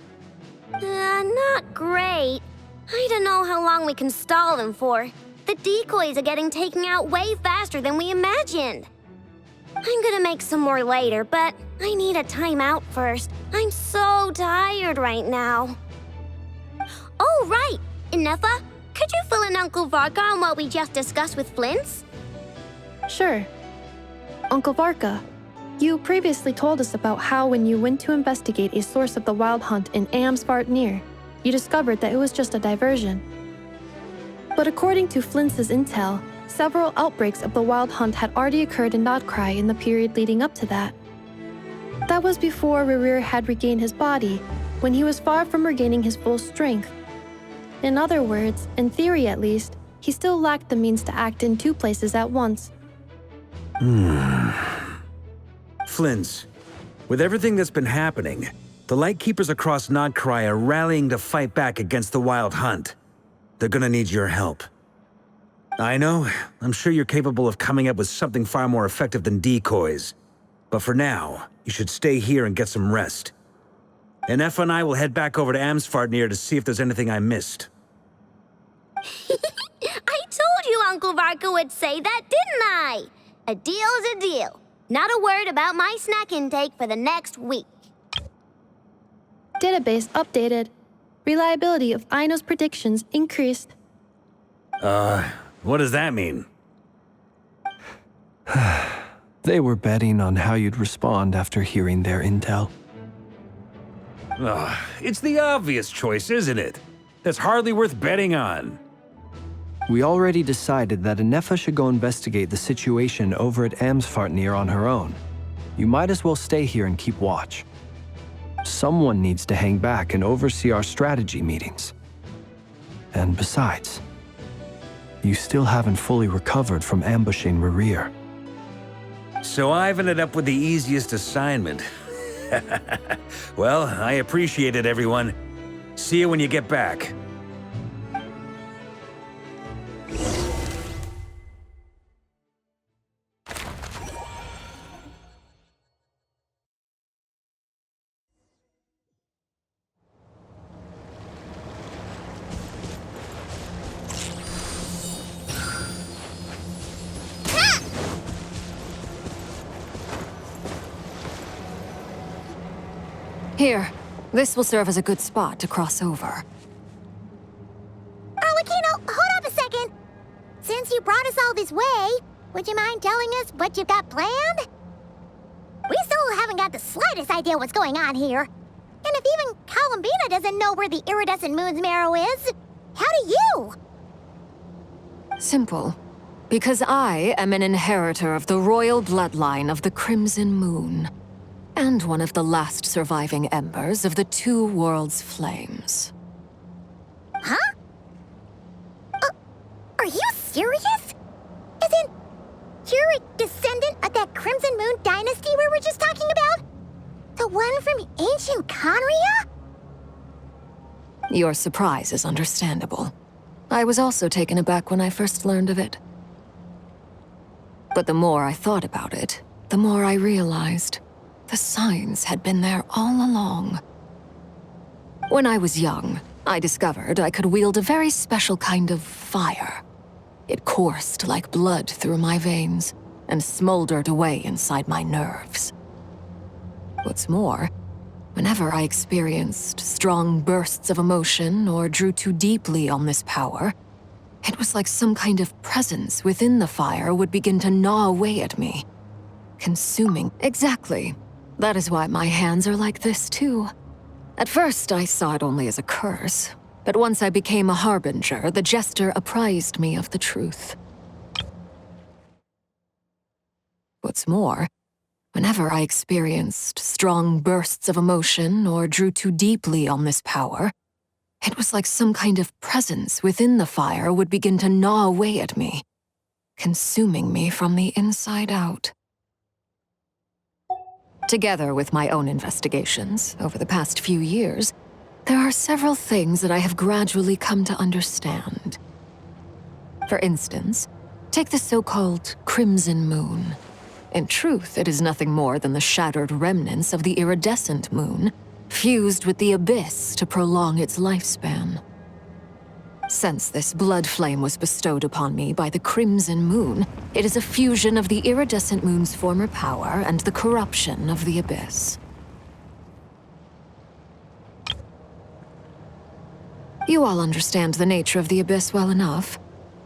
Not great. I don't know how long we can stall them for. The decoys are getting taken out way faster than we imagined. I'm gonna make some more later, but I need a timeout first. I'm so tired right now. Oh, right! Nefa, could you fill in Uncle Varka on what we just discussed with Flints? Sure. Uncle Varka, you previously told us about how when you went to investigate a source of the Wild Hunt in Amsvartnir, you discovered that it was just a diversion. But according to Flints' intel, several outbreaks of the Wild Hunt had already occurred in Nordkai in the period leading up to that. That was before Rerir had regained his body, when he was far from regaining his full strength. In other words, in theory at least, he still lacked the means to act in two places at once. Flints, with everything that's been happening, the Lightkeepers across Nordkai are rallying to fight back against the Wild Hunt. They're gonna need your help. I know, I'm sure you're capable of coming up with something far more effective than decoys. But for now, you should stay here and get some rest. And Effa and I will head back over to Amsvartnir to see if there's anything I missed. I told you Uncle Varka would say that, didn't I? A deal's a deal. Not a word about my snack intake for the next week. Database updated. Reliability of Ino's predictions increased. What does that mean? They were betting on how you'd respond after hearing their intel. It's the obvious choice, isn't it? That's hardly worth betting on. We already decided that Nefa should go investigate the situation over at Amsvartnir on her own. You might as well stay here and keep watch. Someone needs to hang back and oversee our strategy meetings. And besides, you still haven't fully recovered from ambushing Rerir. So I've ended up with the easiest assignment. Well, I appreciate it, everyone. See you when you get back. Here, this will serve as a good spot to cross over. Arlecchino, hold up a second. Since you brought us all this way, would you mind telling us what you've got planned? We still haven't got the slightest idea what's going on here. And if even Columbina doesn't know where the iridescent moon's marrow is, how do you? Simple. Because I am an inheritor of the royal bloodline of the Crimson Moon, and one of the last surviving embers of the Two Worlds' flames. Huh? Are you serious? As in, you're a descendant of that Crimson Moon dynasty we were just talking about? The one from ancient Conria? Your surprise is understandable. I was also taken aback when I first learned of it. But the more I thought about it, the more I realized the signs had been there all along. When I was young, I discovered I could wield a very special kind of fire. It coursed like blood through my veins and smoldered away inside my nerves. What's more, whenever I experienced strong bursts of emotion or drew too deeply on this power, it was like some kind of presence within the fire would begin to gnaw away at me, consuming. Exactly. That is why my hands are like this, too. At first, I saw it only as a curse, but once I became a harbinger, the jester apprised me of the truth. What's more, whenever I experienced strong bursts of emotion or drew too deeply on this power, it was like some kind of presence within the fire would begin to gnaw away at me, consuming me from the inside out. Together with my own investigations over the past few years, there are several things that I have gradually come to understand. For instance, Take the so-called Crimson Moon. In truth, it is nothing more than the shattered remnants of the iridescent moon, fused with the abyss to prolong its lifespan. Since this blood flame was bestowed upon me by the Crimson Moon, it is a fusion of the iridescent moon's former power and the corruption of the abyss. You all understand the nature of the abyss well enough.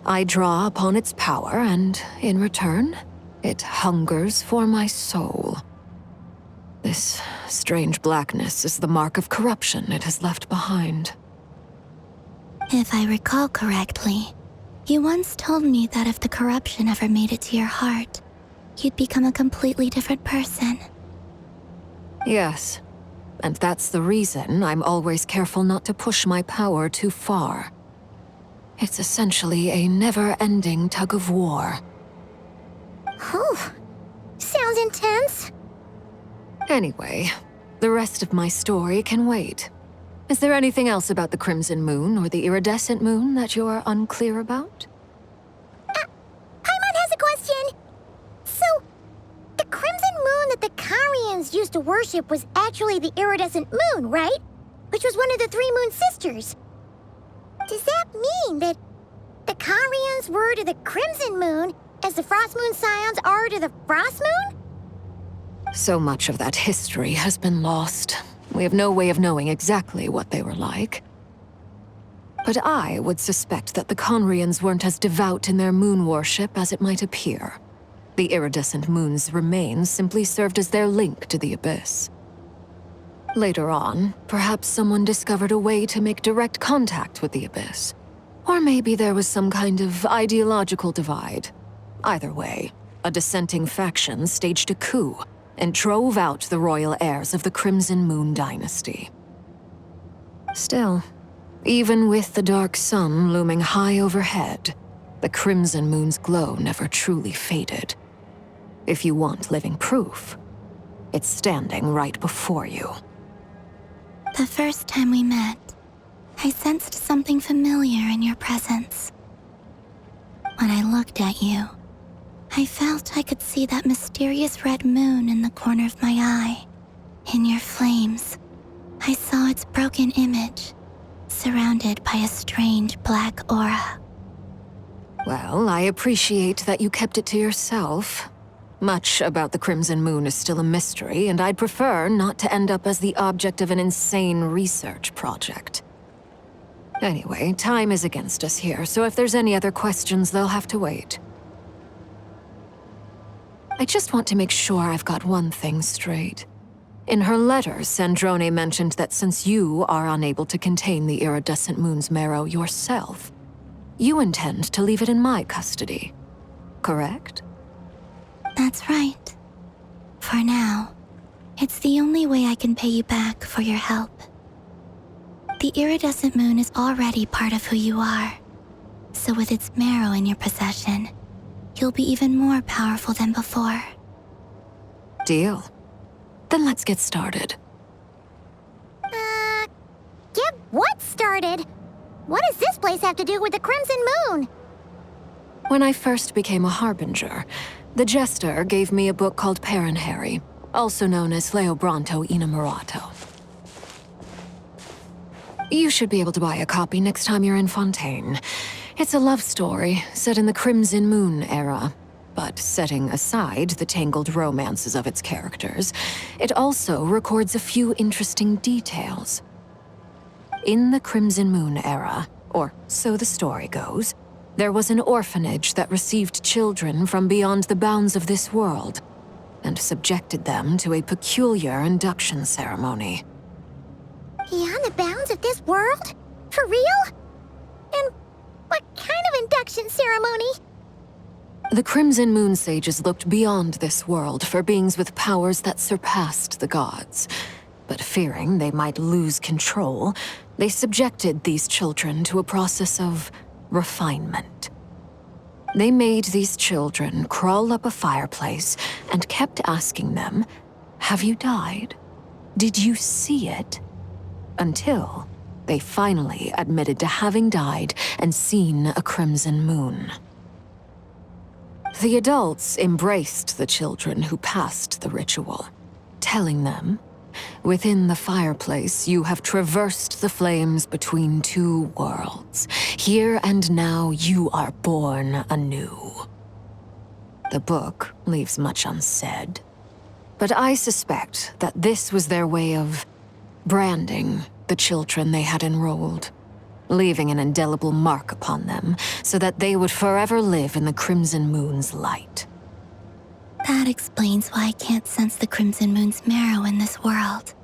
I draw upon its power, and in return, it hungers for my soul. This strange blackness is the mark of corruption it has left behind. If I recall correctly, you once told me that if the corruption ever made it to your heart, you'd become a completely different person. Yes, and that's the reason I'm always careful not to push my power too far. It's essentially a never-ending tug of war. Oh, sounds intense. Anyway, the rest of my story can wait. Is there anything else about the Crimson Moon or the Iridescent Moon that you're unclear about? Paimon has a question. So, the Crimson Moon that the Karians used to worship was actually the Iridescent Moon, right? Which was one of the three Moon Sisters. Does that mean that the Karians were to the Crimson Moon as the Frost Moon Scions are to the Frost Moon? So much of that history has been lost. We have no way of knowing exactly what they were like. But I would suspect that the Conrians weren't as devout in their moon worship as it might appear. The iridescent moon's remains simply served as their link to the abyss. Later on, perhaps someone discovered a way to make direct contact with the abyss. Or maybe there was some kind of ideological divide. Either way, a dissenting faction staged a coup and drove out the royal heirs of the Crimson Moon dynasty. Still, even with the dark sun looming high overhead, the Crimson Moon's glow never truly faded. If you want living proof, it's standing right before you. The first time we met, I sensed something familiar in your presence. When I looked at you, I felt I could see that mysterious red moon in the corner of my eye. In your flames, I saw its broken image, surrounded by a strange black aura. Well, I appreciate that you kept it to yourself. Much about the Crimson Moon is still a mystery, and I'd prefer not to end up as the object of an insane research project. Anyway, time is against us here, so if there's any other questions, they'll have to wait. I just want to make sure I've got one thing straight. In her letter, Sandrone mentioned that since you are unable to contain the iridescent moon's marrow yourself, you intend to leave it in my custody, correct? That's right. For now, it's the only way I can pay you back for your help. The iridescent moon is already part of who you are, so with its marrow in your possession, you'll be even more powerful than before. Deal. Then let's get started. Get what started? What does this place have to do with the Crimson Moon? When I first became a Harbinger, the Jester gave me a book called Paranhari, also known as Leobranto Innamorato. You should be able to buy a copy next time you're in Fontaine. It's a love story set in the Crimson Moon era, but setting aside the tangled romances of its characters, it also records a few interesting details. In the Crimson Moon era, or so the story goes, there was an orphanage that received children from beyond the bounds of this world, and subjected them to a peculiar induction ceremony. Beyond the bounds of this world? For real? And what kind of induction ceremony? The Crimson Moon sages looked beyond this world for beings with powers that surpassed the gods. But fearing they might lose control, they subjected these children to a process of refinement. They made these children crawl up a fireplace and kept asking them, "Have you died? Did you see it?" Until they finally admitted to having died and seen a crimson moon. The adults embraced the children who passed the ritual, telling them, within the fireplace, you have traversed the flames between two worlds. Here and now, you are born anew. The book leaves much unsaid, but I suspect that this was their way of branding the children they had enrolled, leaving an indelible mark upon them so that they would forever live in the Crimson Moon's light. That explains why I can't sense the Crimson Moon's marrow in this world.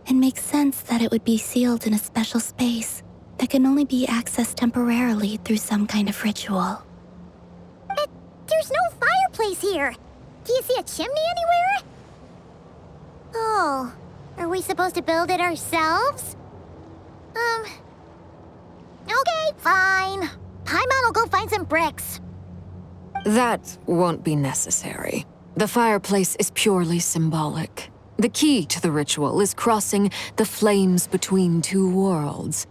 It makes sense that it would be sealed in a special space that can only be accessed temporarily through some kind of ritual. There's no fireplace here. Do you see a chimney anywhere? Oh, are we supposed to build it ourselves? Okay, fine. Paimon will go find some bricks. That won't be necessary. The fireplace is purely symbolic. The key to the ritual is crossing the flames between two worlds.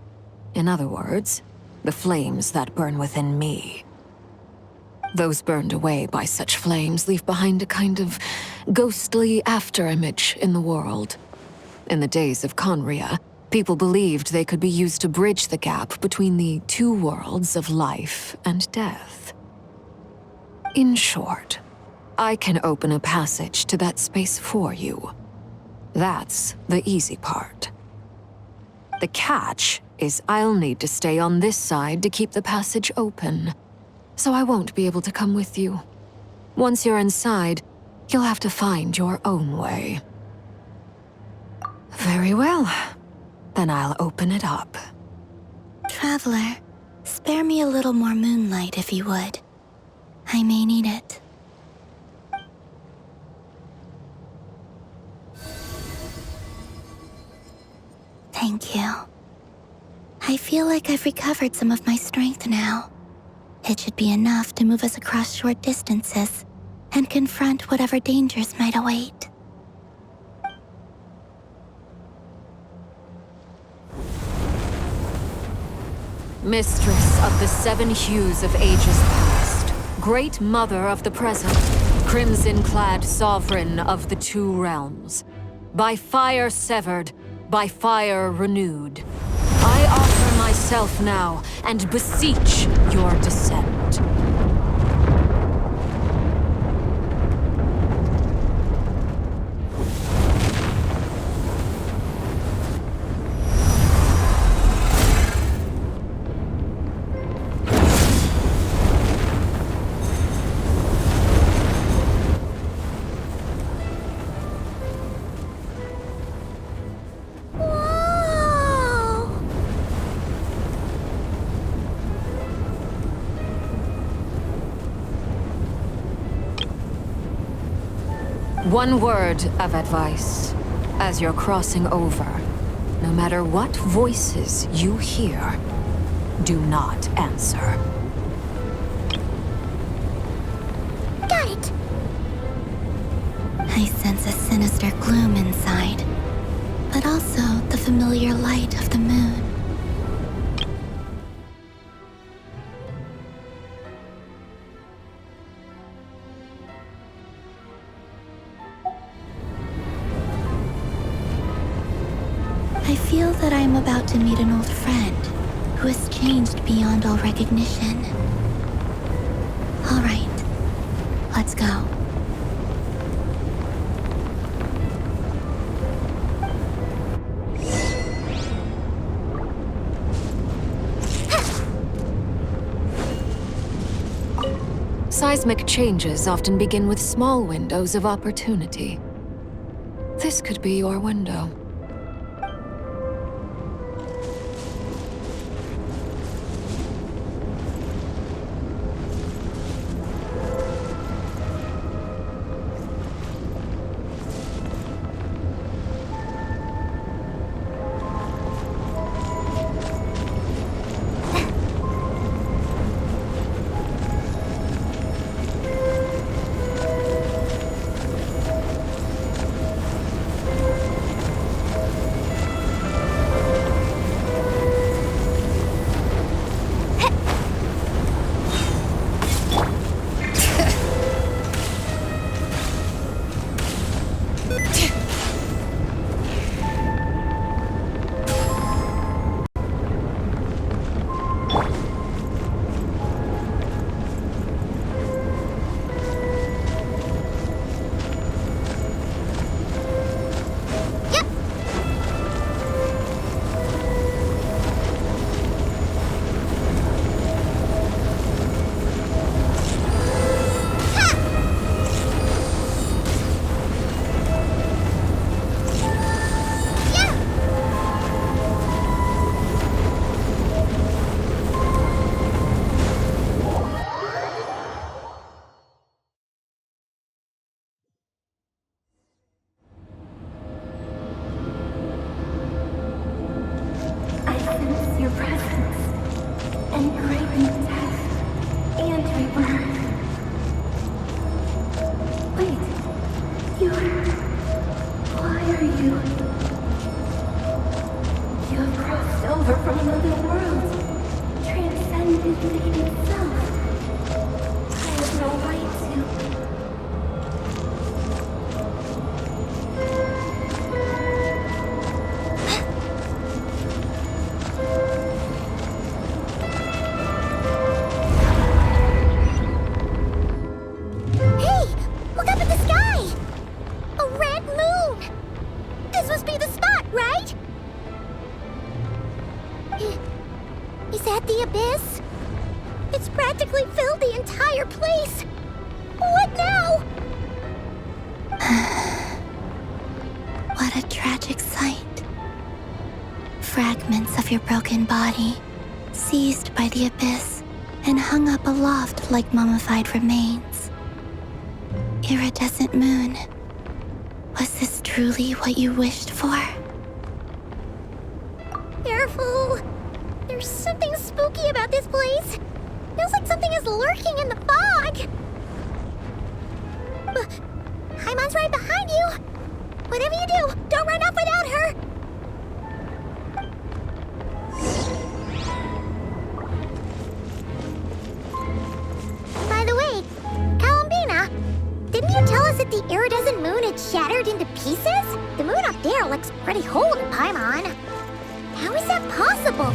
In other words, the flames that burn within me. Those burned away by such flames leave behind a kind of ghostly afterimage in the world. In the days of Conria, people believed they could be used to bridge the gap between the two worlds of life and death. In short, I can open a passage to that space for you. That's the easy part. The catch is I'll need to stay on this side to keep the passage open, so I won't be able to come with you. Once you're inside, you'll have to find your own way. Very well. Then I'll open it up. Traveler, spare me a little more moonlight if you would. I may need it. Thank you. I feel like I've recovered some of my strength now. It should be enough to move us across short distances and confront whatever dangers might await. Mistress of the seven hues of ages past, Great Mother of the present, crimson-clad sovereign of the two realms, by fire severed, by fire renewed, I offer myself now and beseech your descent. One word of advice. As you're crossing over, no matter what voices you hear, do not answer. Got it! I sense a sinister gloom inside, but also the familiar light of the moon. I feel that I am about to meet an old friend who has changed beyond all recognition. All right, let's go. Seismic changes often begin with small windows of opportunity. This could be your window. Why are you? You have crossed over from another world, transcended fate itself. I have no right to. Hey! Look up at the sky! A red moon! This must be the spot, right? Is that the abyss? It's practically filled the entire place! What now? What a tragic sight. Fragments of your broken body, seized by the abyss and hung up aloft like mummified remains. Iridescent moon. Was this truly what you wished for? Careful! There's something spooky about this place. Feels like something is lurking in the fog. Haimon's right behind you. Whatever you do, don't run off without her. By the way, Kalambina, didn't you tell us that the iridescent moon had shattered into pieces? The moon up there looks pretty whole to Paimon. How is that possible?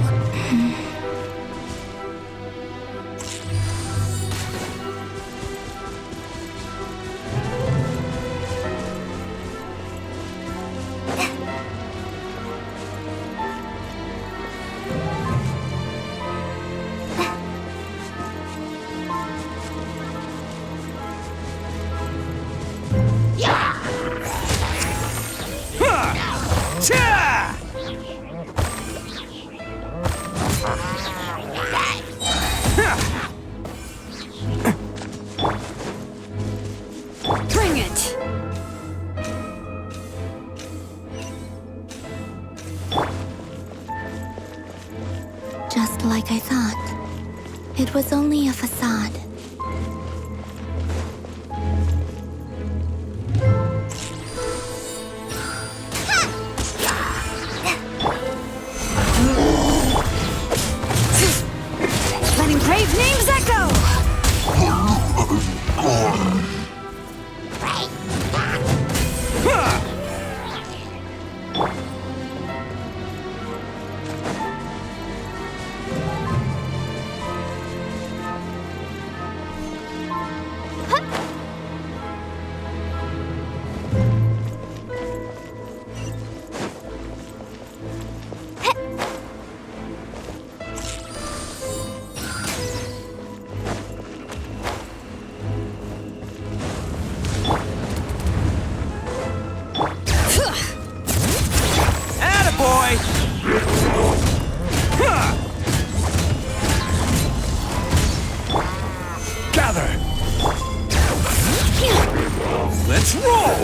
Bring it! Just like I thought. It was only a facade. Letting brave names echo! Gather! Let's roll!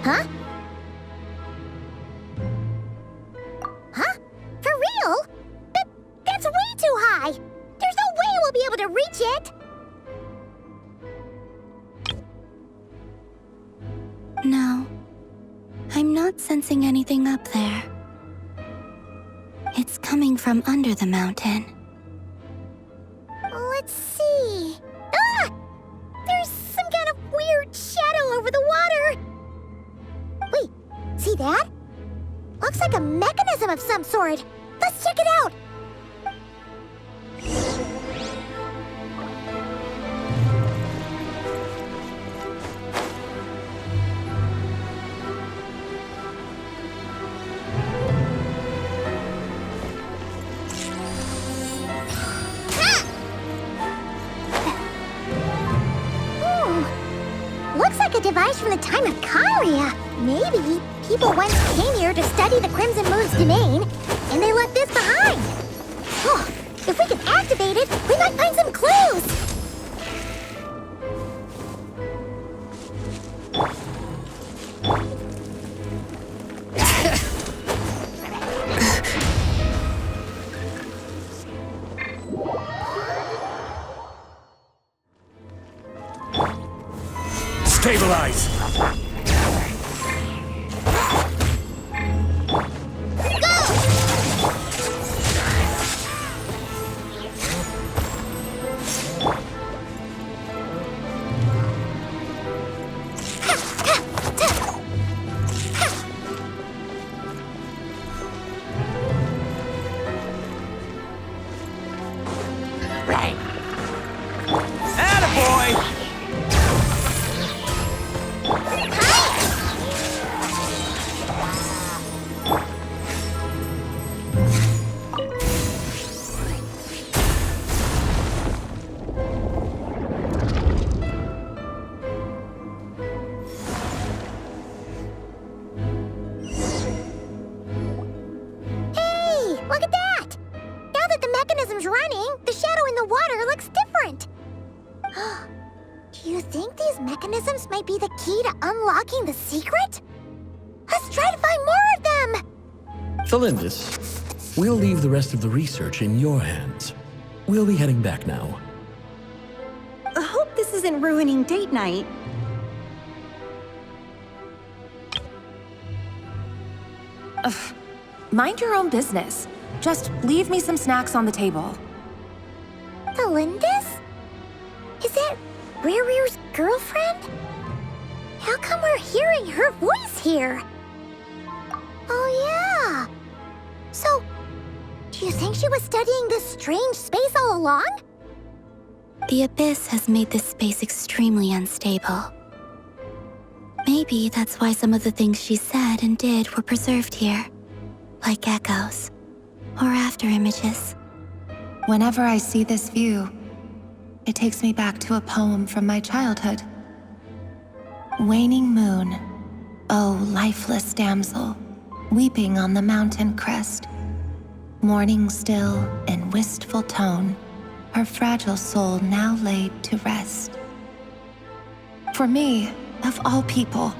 Huh? Huh? For real? That's way too high! There's no way we'll be able to reach it! No. I'm not sensing anything up there. It's coming from under the mountain. Let's see... Ah! There's some kind of weird shadow over the water! Wait, see that? Looks like a mechanism of some sort. Let's check it out! Looks like a device from the time of Kyle. area. Maybe people once came here to study the Crimson Moon's domain, and they left this behind. Oh, if we can activate it, we might find some clues. Stabilize! Might be the key to unlocking the secret? Let's try to find more of them! Felindis, we'll leave the rest of the research in your hands. We'll be heading back now. I hope this isn't ruining date night. Ugh. Mind your own business. Just leave me some snacks on the table. Felindis? Is it Riru's girlfriend? How come we're hearing her voice here? Oh yeah! So, do you think she was studying this strange space all along? The Abyss has made this space extremely unstable. Maybe that's why some of the things she said and did were preserved here, like echoes or after images. Whenever I see this view, it takes me back to a poem from my childhood. Waning moon, oh lifeless damsel, weeping on the mountain crest, mourning still in wistful tone, her fragile soul now laid to rest. For me, of all people,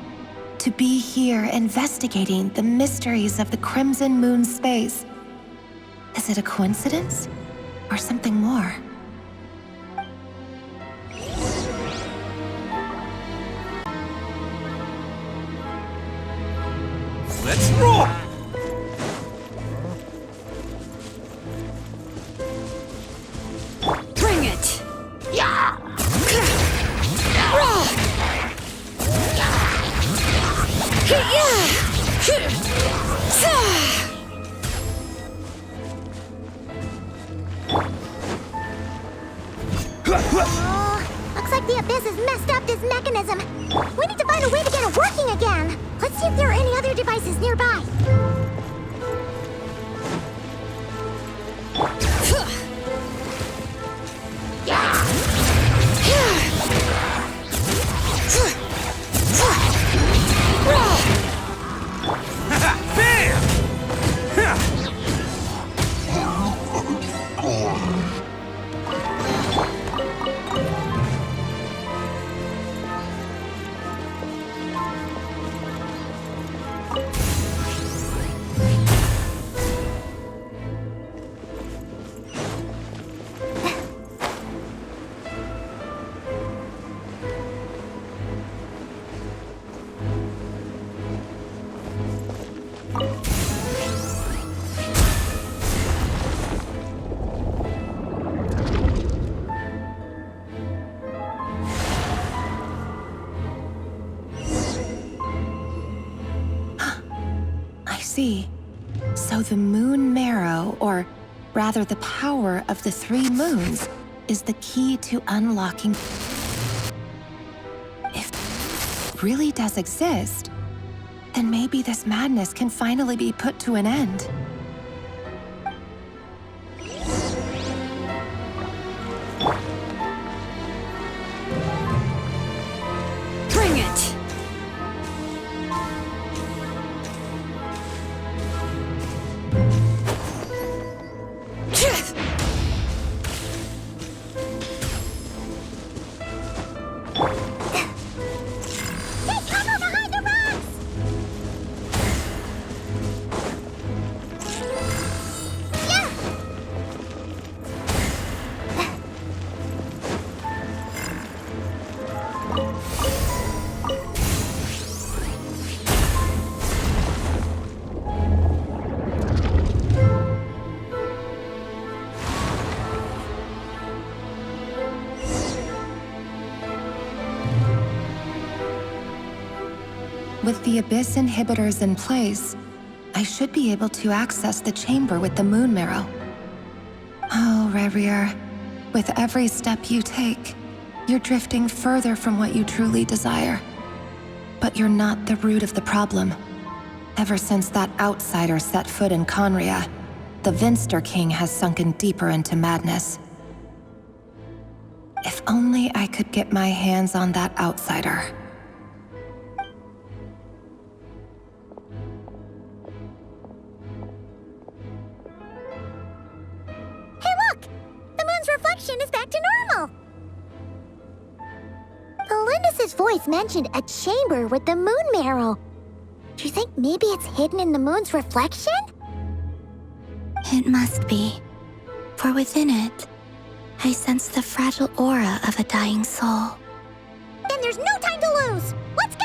to be here investigating the mysteries of the Crimson Moon space, is it a coincidence or something more? Let's roll! Bring it! Yeah! Looks like the Abyss has messed up this mechanism. We need to find a way to get it working again. Let's see if there are any other devices nearby. See. So the moon marrow, or rather the power of the 3 moons, is the key to unlocking. If it really does exist, then maybe this madness can finally be put to an end. Bring it! With the Abyss inhibitors in place, I should be able to access the chamber with the Moon Marrow. Oh, Rerir, with every step you take, you're drifting further from what you truly desire. But you're not the root of the problem. Ever since that outsider set foot in Conria, the Vinster King has sunken deeper into madness. If only I could get my hands on that outsider. Hey look! The moon's reflection is back to normal! Felindus's voice mentioned a chamber with the Moon Marrow. Do you think maybe it's hidden in the moon's reflection? It must be, for within it, I sense the fragile aura of a dying soul. Then there's no time to lose! Let's go!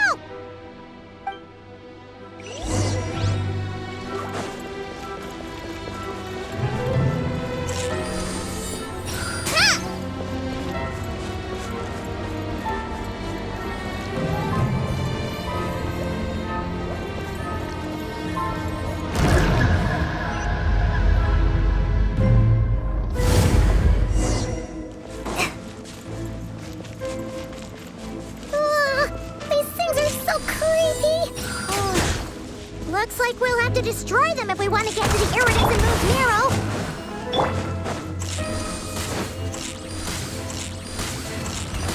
Looks like we'll have to destroy them if we want to get to the iridescent moon's marrow.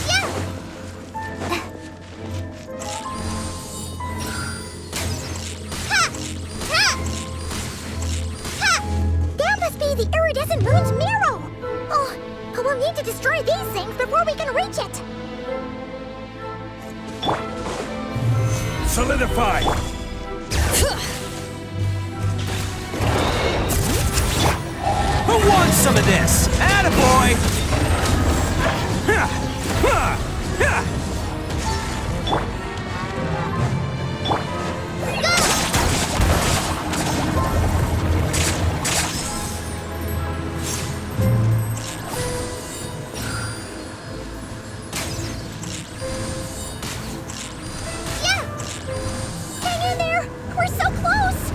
Yeah! Ha! Ha! Ha! That must be the iridescent moon's marrow! Oh, but we'll need to destroy these things before we can reach it! Solidify! Who wants some of this? Attaboy! Yeah! Hang in there! We're so close!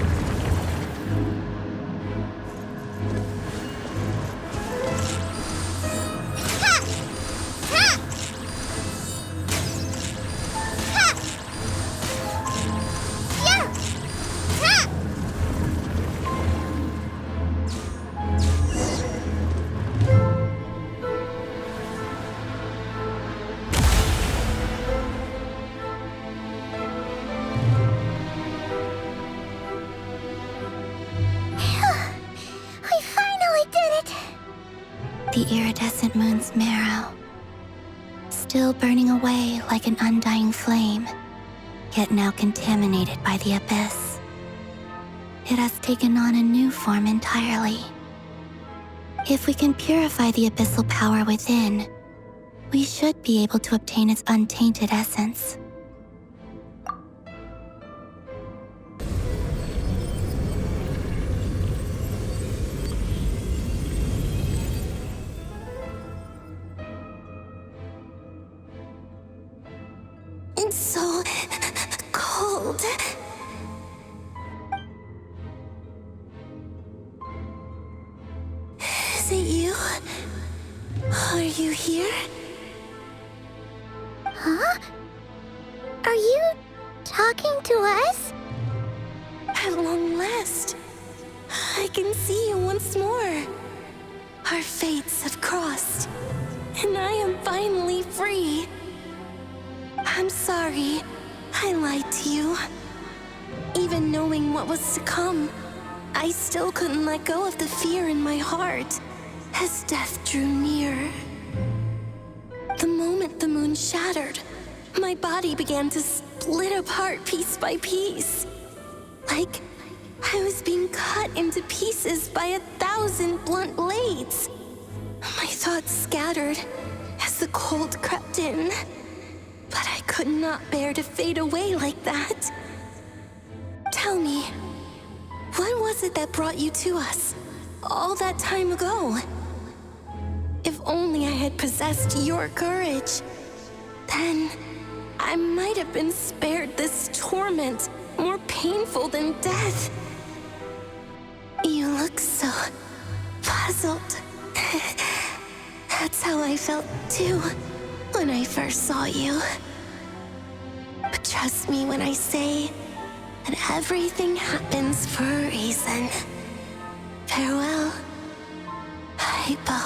The iridescent moon's marrow, still burning away like an undying flame, yet now contaminated by the Abyss. It has taken on a new form entirely. If we can purify the abyssal power within, we should be able to obtain its untainted essence. It's so cold. Is it you? Are you here? Huh? Are you talking to us? At long last, I can see you once more. Our fates have crossed, and I am finally free. I'm sorry, I lied to you. Even knowing what was to come, I still couldn't let go of the fear in my heart as death drew near. The moment the moon shattered, my body began to split apart piece by piece. Like I was being cut into pieces by 1,000 blunt blades. My thoughts scattered as the cold crept in. But I could not bear to fade away like that. Tell me, what was it that brought you to us all that time ago? If only I had possessed your courage, then I might have been spared this torment. torment more painful than death. You look so puzzled. That's how I felt too when I first saw you. But trust me when I say that everything happens for a reason. Farewell, Hypo.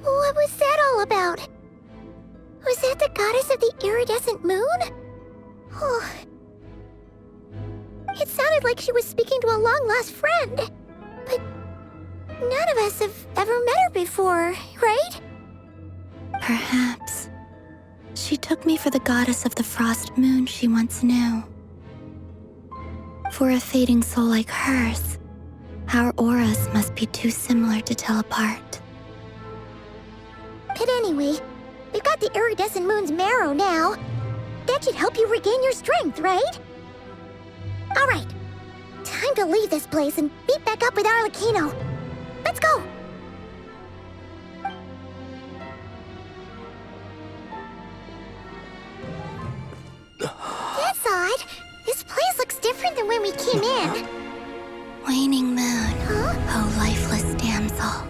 What was that all about? Was that the goddess of the iridescent moon? Oh. It sounded like she was speaking to a long-lost friend. But none of us have ever met her before, right? Perhaps. She took me for the goddess of the frost moon she once knew. For a fading soul like hers, our auras must be too similar to tell apart. But anyway, we've got the iridescent moon's marrow now. That should help you regain your strength, right? Alright, time to leave this place and meet back up with Arlecchino. Let's go! That's odd. This place looks different than when we came in. Waning moon, oh lifeless damsel.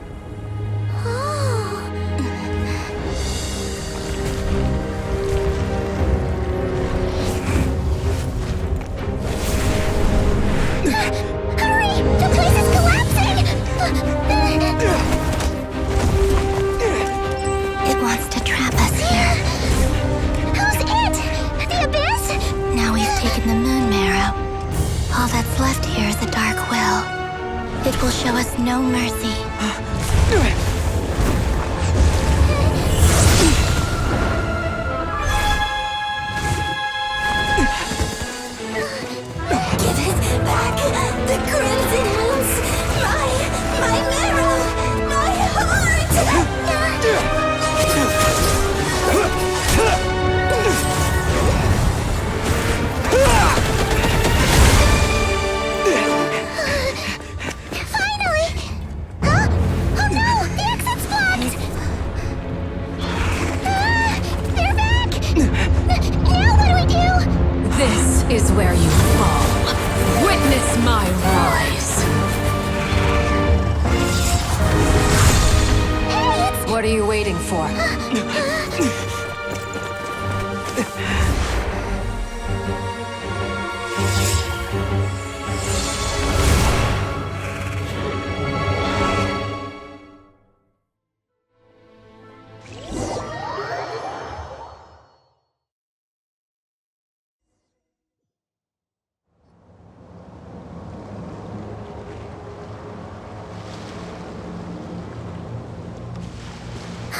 Hurry! The place is collapsing! It wants to trap us here. Who's it? The Abyss? Now we've taken the moon marrow. All that's left here is a dark will. It will show us no mercy. Give it back! The crimson moons! My marrow! My heart! Finally! Huh? Oh no! The exit's blocked! They're back! Now what do we do? This is where you fall. Witness my rise. Hey, What are you waiting for?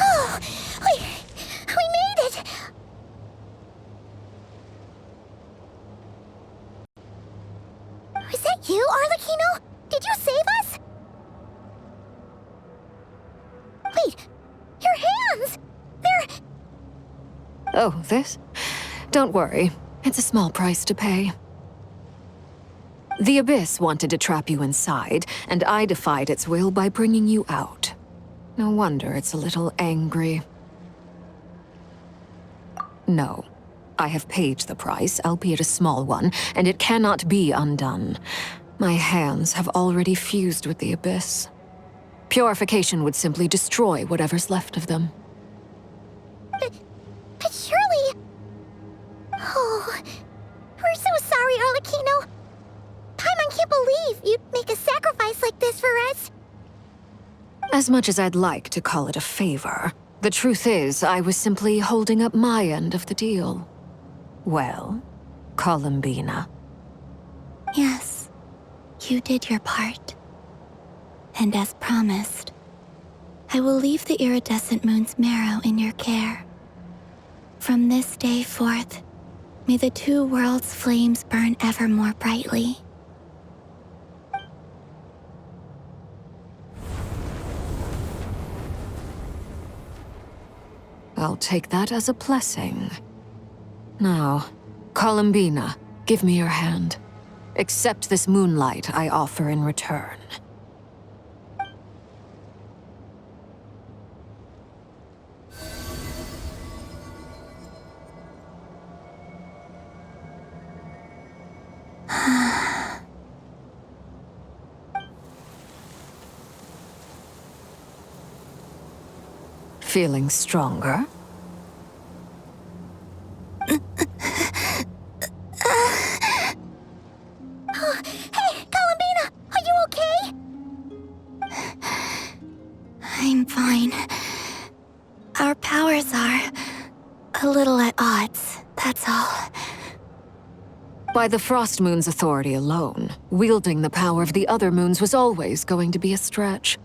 Oh, we made it! Was that you, Arlecchino? Did you save us? Wait, your hands! They're... Oh, this? Don't worry. It's a small price to pay. The Abyss wanted to trap you inside, and I defied its will by bringing you out. No wonder it's a little angry. No. I have paid the price, albeit a small one, and it cannot be undone. My hands have already fused with the Abyss. Purification would simply destroy whatever's left of them. But surely... Oh, we're so sorry, Arlecchino. Paimon can't believe you'd make a sacrifice like this for us. As much as I'd like to call it a favor, the truth is I was simply holding up my end of the deal. Well, Columbina. Yes, you did your part. And as promised, I will leave the iridescent moon's marrow in your care. From this day forth, may the two worlds' flames burn ever more brightly. I'll take that as a blessing. Now, Columbina, give me your hand. Accept this moonlight I offer in return. Feeling stronger? Hey, Columbina! Are you okay? I'm fine. Our powers are a little at odds, that's all. By the Frost Moon's authority alone, wielding the power of the other moons was always going to be a stretch.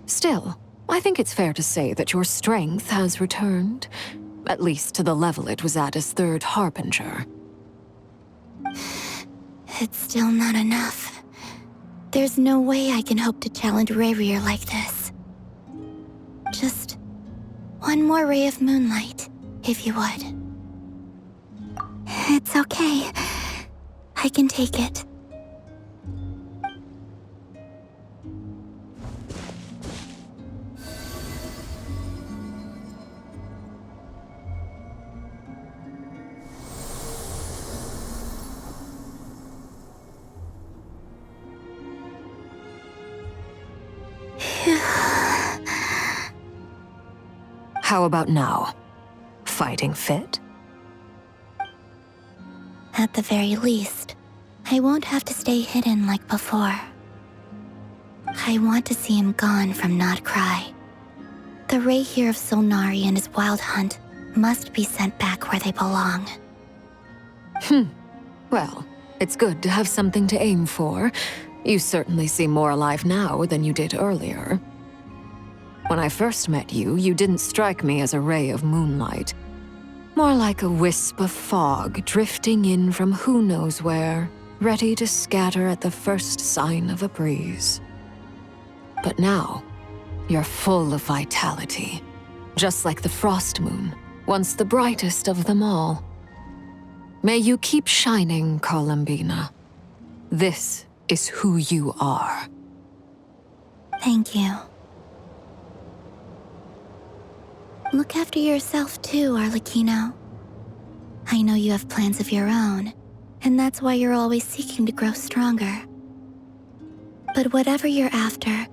Still, I think it's fair to say that your strength has returned, at least to the level it was at as Third Harbinger. It's still not enough. There's no way I can hope to challenge Rayrir like this. Just one more ray of moonlight, if you would. It's okay. I can take it. How about now? Fighting fit? At the very least, I won't have to stay hidden like before. I want to see him gone from Nordkai. The Rayhir of Solnari and his wild hunt must be sent back where they belong. Well, it's good to have something to aim for. You certainly seem more alive now than you did earlier. When I first met you, you didn't strike me as a ray of moonlight. More like a wisp of fog drifting in from who knows where, ready to scatter at the first sign of a breeze. But now, you're full of vitality, just like the Frost Moon, once the brightest of them all. May you keep shining, Columbina. This is who you are. Thank you. Look after yourself too, Arlecchino. I know you have plans of your own, and that's why you're always seeking to grow stronger. But whatever you're after,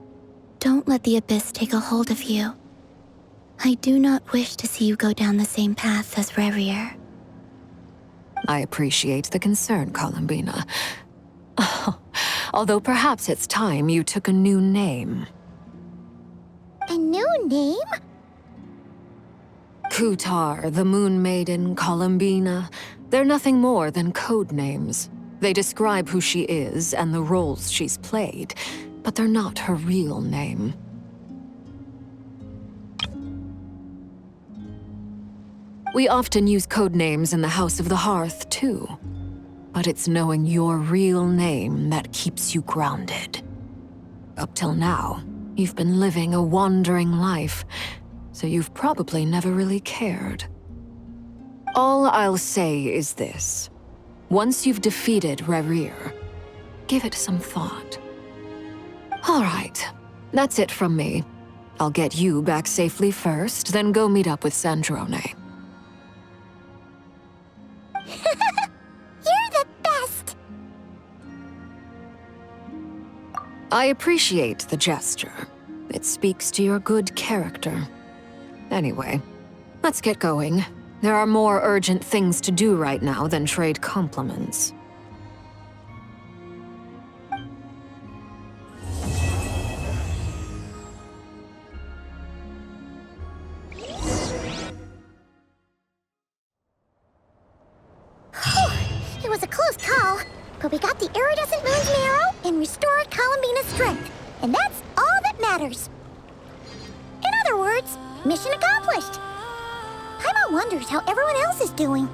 don't let the Abyss take a hold of you. I do not wish to see you go down the same path as Rayrir. I appreciate the concern, Columbina. Although perhaps it's time you took a new name. A new name? Kutar, the Moon Maiden, Columbina, they're nothing more than code names. They describe who she is and the roles she's played, but they're not her real name. We often use code names in the House of the Hearth, too. But it's knowing your real name that keeps you grounded. Up till now, you've been living a wandering life, so you've probably never really cared. All I'll say is this. Once you've defeated Rayrir, give it some thought. All right, that's it from me. I'll get you back safely first, then go meet up with Sandrone. You're the best! I appreciate the gesture. It speaks to your good character. Anyway, let's get going. There are more urgent things to do right now than trade compliments. It was a close call, but we got the iridescent moon's marrow and restored Columbina's strength, and that's all that matters. In other words, mission accomplished. Paimon wonders how everyone else is doing.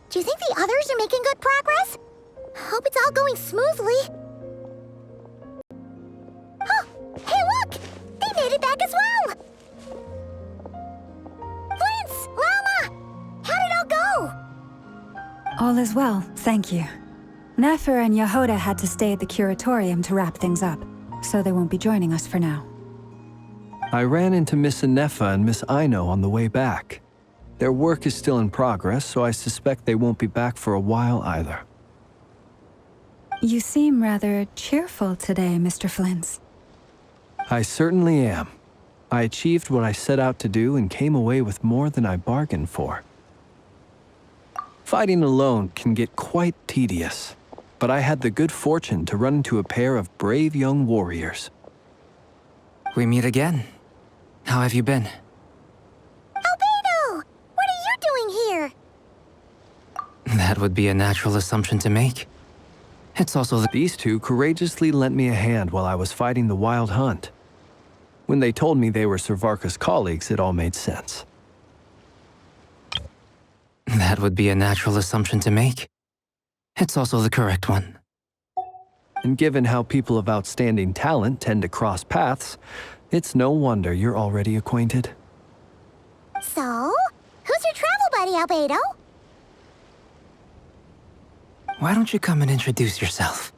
Do you think the others are making good progress? Hope it's all going smoothly. Oh, hey look! They made it back as well! Prince! Llama! How did it all go? All is well, thank you. Nefer and Yehoda had to stay at the curatorium to wrap things up, so they won't be joining us for now. I ran into Miss Nefa and Miss Ino on the way back. Their work is still in progress, so I suspect they won't be back for a while either. You seem rather cheerful today, Mr. Flintz. I certainly am. I achieved what I set out to do and came away with more than I bargained for. Fighting alone can get quite tedious, but I had the good fortune to run into a pair of brave young warriors. We meet again. How have you been? Albedo! What are you doing here? That would be a natural assumption to make. It's also These two courageously lent me a hand while I was fighting the Wild Hunt. When they told me they were Sir Varka's colleagues, it all made sense. That would be a natural assumption to make. It's also the correct one. And given how people of outstanding talent tend to cross paths, it's no wonder you're already acquainted. So, who's your travel buddy, Albedo? Why don't you come and introduce yourself?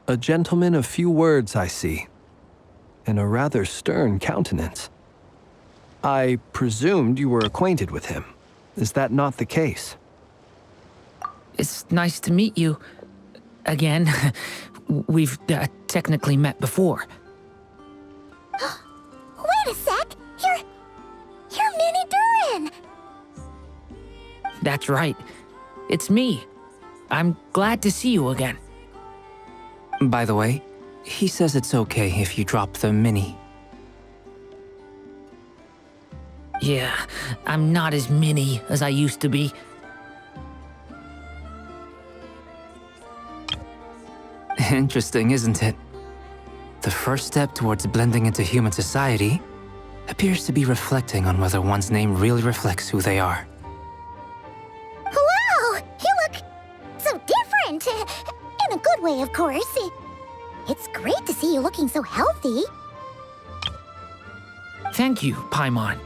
A gentleman of few words, I see. And a rather stern countenance. I presumed you were acquainted with him. Is that not the case? It's nice to meet you. Again. We've technically met before. Wait a sec! You're Minnie Durin! That's right. It's me. I'm glad to see you again. By the way, he says it's okay if you drop the mini. Yeah, I'm not as mini as I used to be. Interesting, isn't it? The first step towards blending into human society appears to be reflecting on whether one's name really reflects who they are. Wow! You look so different! In a good way, of course. It's great to see you looking so healthy. Thank you, Paimon.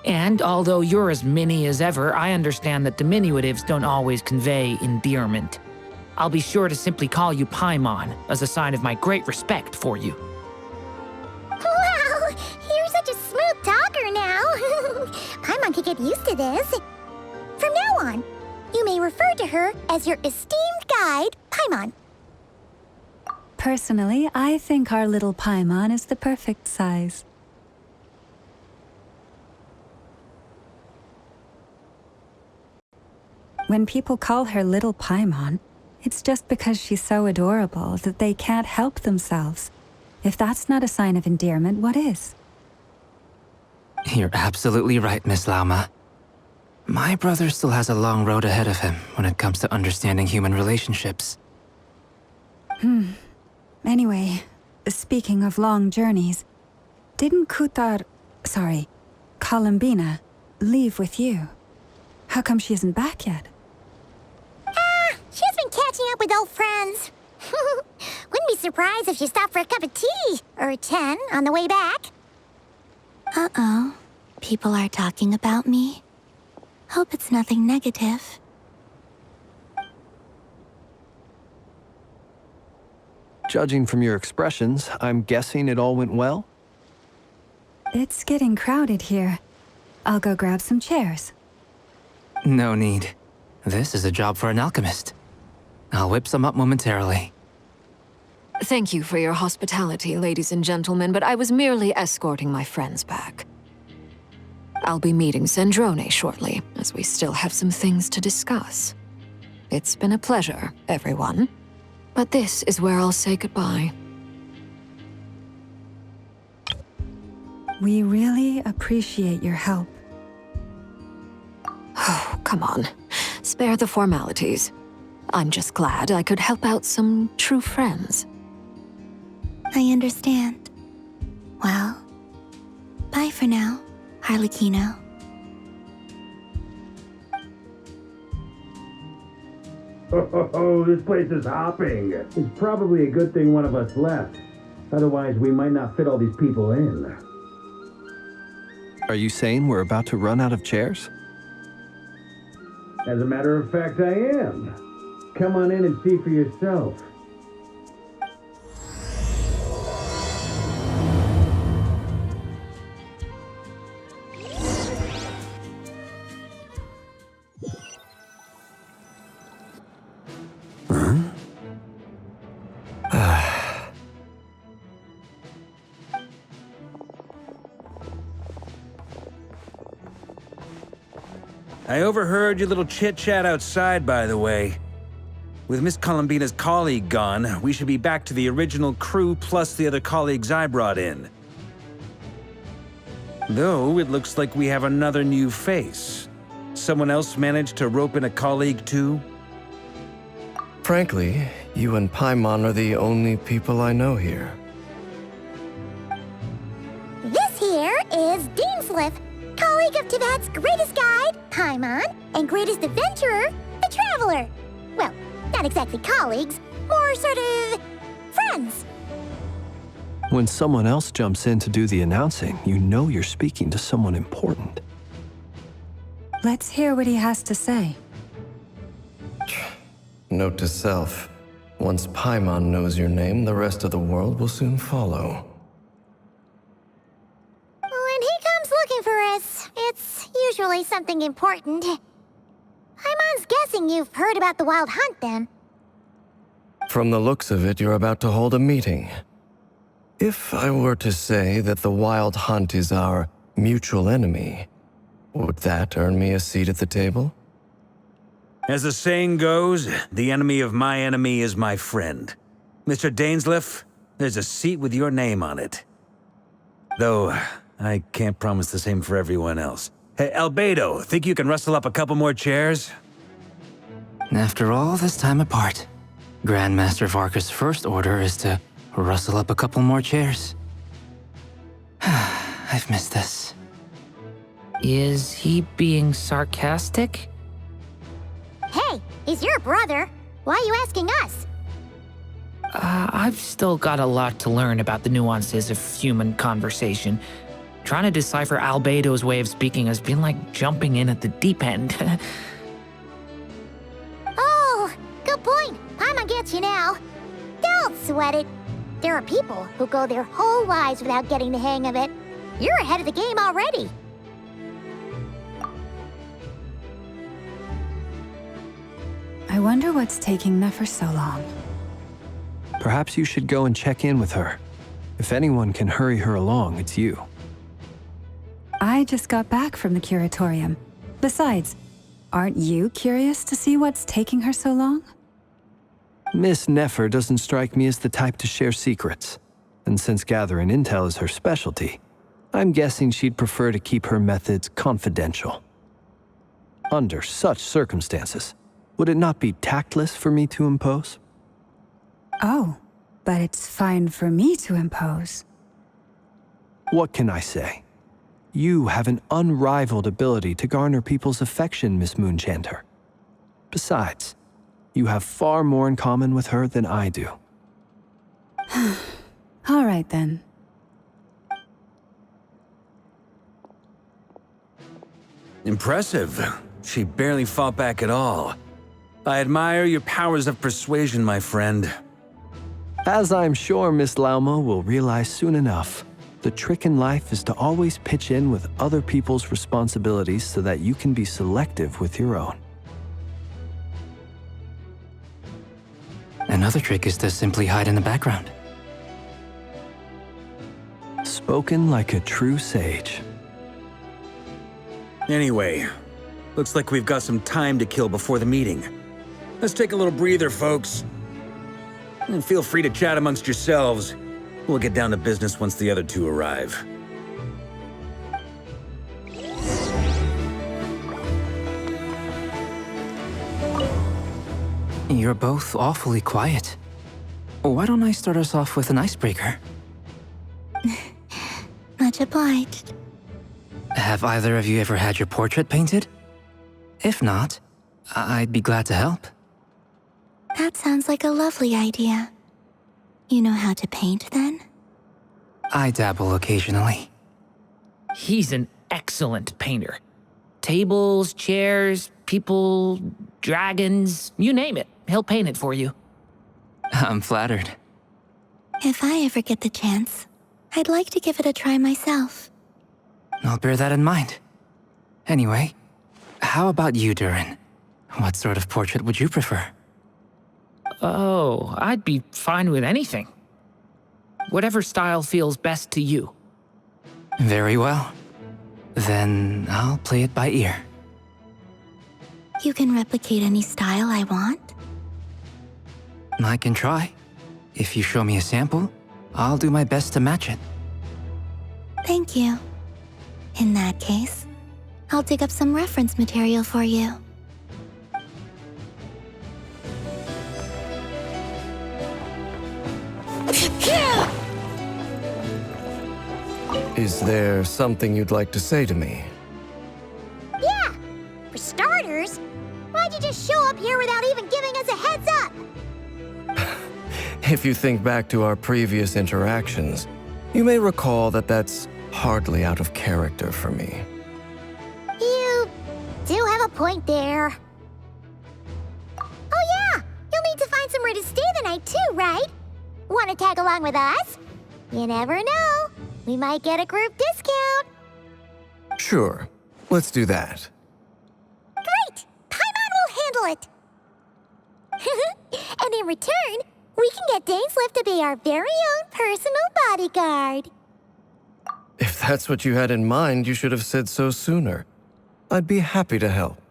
And although you're as mini as ever, I understand that diminutives don't always convey endearment. I'll be sure to simply call you Paimon as a sign of my great respect for you. Wow! You're such a smooth talker now. Paimon could get used to this. From now on, you may refer to her as your esteemed guide, Paimon. Personally, I think our little Paimon is the perfect size. When people call her Little Paimon, it's just because she's so adorable that they can't help themselves. If that's not a sign of endearment, what is? You're absolutely right, Miss Lauma. My brother still has a long road ahead of him when it comes to understanding human relationships. Anyway, speaking of long journeys, didn't Columbina, leave with you? How come she isn't back yet? She's been catching up with old friends. Wouldn't be surprised if she stopped for a cup of tea or 10 on the way back. Uh-oh. People are talking about me. Hope it's nothing negative. Judging from your expressions, I'm guessing it all went well? It's getting crowded here. I'll go grab some chairs. No need. This is a job for an alchemist. I'll whip some up momentarily. Thank you for your hospitality, ladies and gentlemen, but I was merely escorting my friends back. I'll be meeting Sandrone shortly, as we still have some things to discuss. It's been a pleasure, everyone. But this is where I'll say goodbye. We really appreciate your help. Oh, come on. Spare the formalities. I'm just glad I could help out some true friends. I understand. Well, bye for now, Harlequino. Oh, this place is hopping. It's probably a good thing one of us left. Otherwise, we might not fit all these people in. Are you saying we're about to run out of chairs? As a matter of fact, I am. Come on in and see for yourself. I overheard your little chit-chat outside, by the way. With Miss Columbina's colleague gone, we should be back to the original crew plus the other colleagues I brought in. Though, it looks like we have another new face. Someone else managed to rope in a colleague too? Frankly, you and Paimon are the only people I know here. This here is Deansliff, colleague of Teyvat's greatest guide, Paimon, and greatest adventurer, the Traveler. Well, not exactly colleagues, more sort of friends. When someone else jumps in to do the announcing, you know you're speaking to someone important. Let's hear what he has to say. Note to self, once Paimon knows your name, the rest of the world will soon follow. When he comes looking for us, it's usually something important. Paimon's guessing you've heard about the Wild Hunt, then. From the looks of it, you're about to hold a meeting. If I were to say that the Wild Hunt is our mutual enemy, would that earn me a seat at the table? As the saying goes, the enemy of my enemy is my friend. Mr. Dainsliff, there's a seat with your name on it. Though, I can't promise the same for everyone else. Hey, Albedo, think you can rustle up a couple more chairs? After all this time apart, Grandmaster Varka's first order is to rustle up a couple more chairs. I've missed this. Is he being sarcastic? Hey, he's your brother. Why are you asking us? I've still got a lot to learn about the nuances of human conversation. Trying to decipher Albedo's way of speaking has been like jumping in at the deep end. Oh, good point. Paimon gets you now. Don't sweat it. There are people who go their whole lives without getting the hang of it. You're ahead of the game already. I wonder what's taking Nefer so long. Perhaps you should go and check in with her. If anyone can hurry her along, it's you. I just got back from the curatorium. Besides, aren't you curious to see what's taking her so long? Miss Nefer doesn't strike me as the type to share secrets. And since gathering intel is her specialty, I'm guessing she'd prefer to keep her methods confidential. Under such circumstances, would it not be tactless for me to impose? Oh, but it's fine for me to impose. What can I say? You have an unrivaled ability to garner people's affection, Miss Moonchanter. Besides, you have far more in common with her than I do. All right, then. Impressive. She barely fought back at all. I admire your powers of persuasion, my friend. As I'm sure Miss Lauma will realize soon enough, the trick in life is to always pitch in with other people's responsibilities so that you can be selective with your own. Another trick is to simply hide in the background. Spoken like a true sage. Anyway, looks like we've got some time to kill before the meeting. Let's take a little breather, folks. And feel free to chat amongst yourselves. We'll get down to business once the other two arrive. You're both awfully quiet. Why don't I start us off with an icebreaker? Much obliged. Have either of you ever had your portrait painted? If not, I'd be glad to help. That sounds like a lovely idea. You know how to paint, then? I dabble occasionally. He's an excellent painter. Tables, chairs, people, dragons, you name it. He'll paint it for you. I'm flattered. If I ever get the chance, I'd like to give it a try myself. I'll bear that in mind. Anyway, how about you, Durin? What sort of portrait would you prefer? Oh, I'd be fine with anything. Whatever style feels best to you. Very well. Then I'll play it by ear. You can replicate any style I want? I can try. If you show me a sample, I'll do my best to match it. Thank you. In that case, I'll dig up some reference material for you. Is there something you'd like to say to me? Yeah! For starters, why'd you just show up here without even giving us a heads up? If you think back to our previous interactions, you may recall that that's hardly out of character for me. You do have a point there. Oh yeah! You'll need to find somewhere to stay the night too, right? Want to tag along with us? You never know. We might get a group discount. Sure, let's do that. Great! Paimon will handle it. And in return, we can get Dainslift to be our very own personal bodyguard. If that's what you had in mind, you should have said so sooner. I'd be happy to help.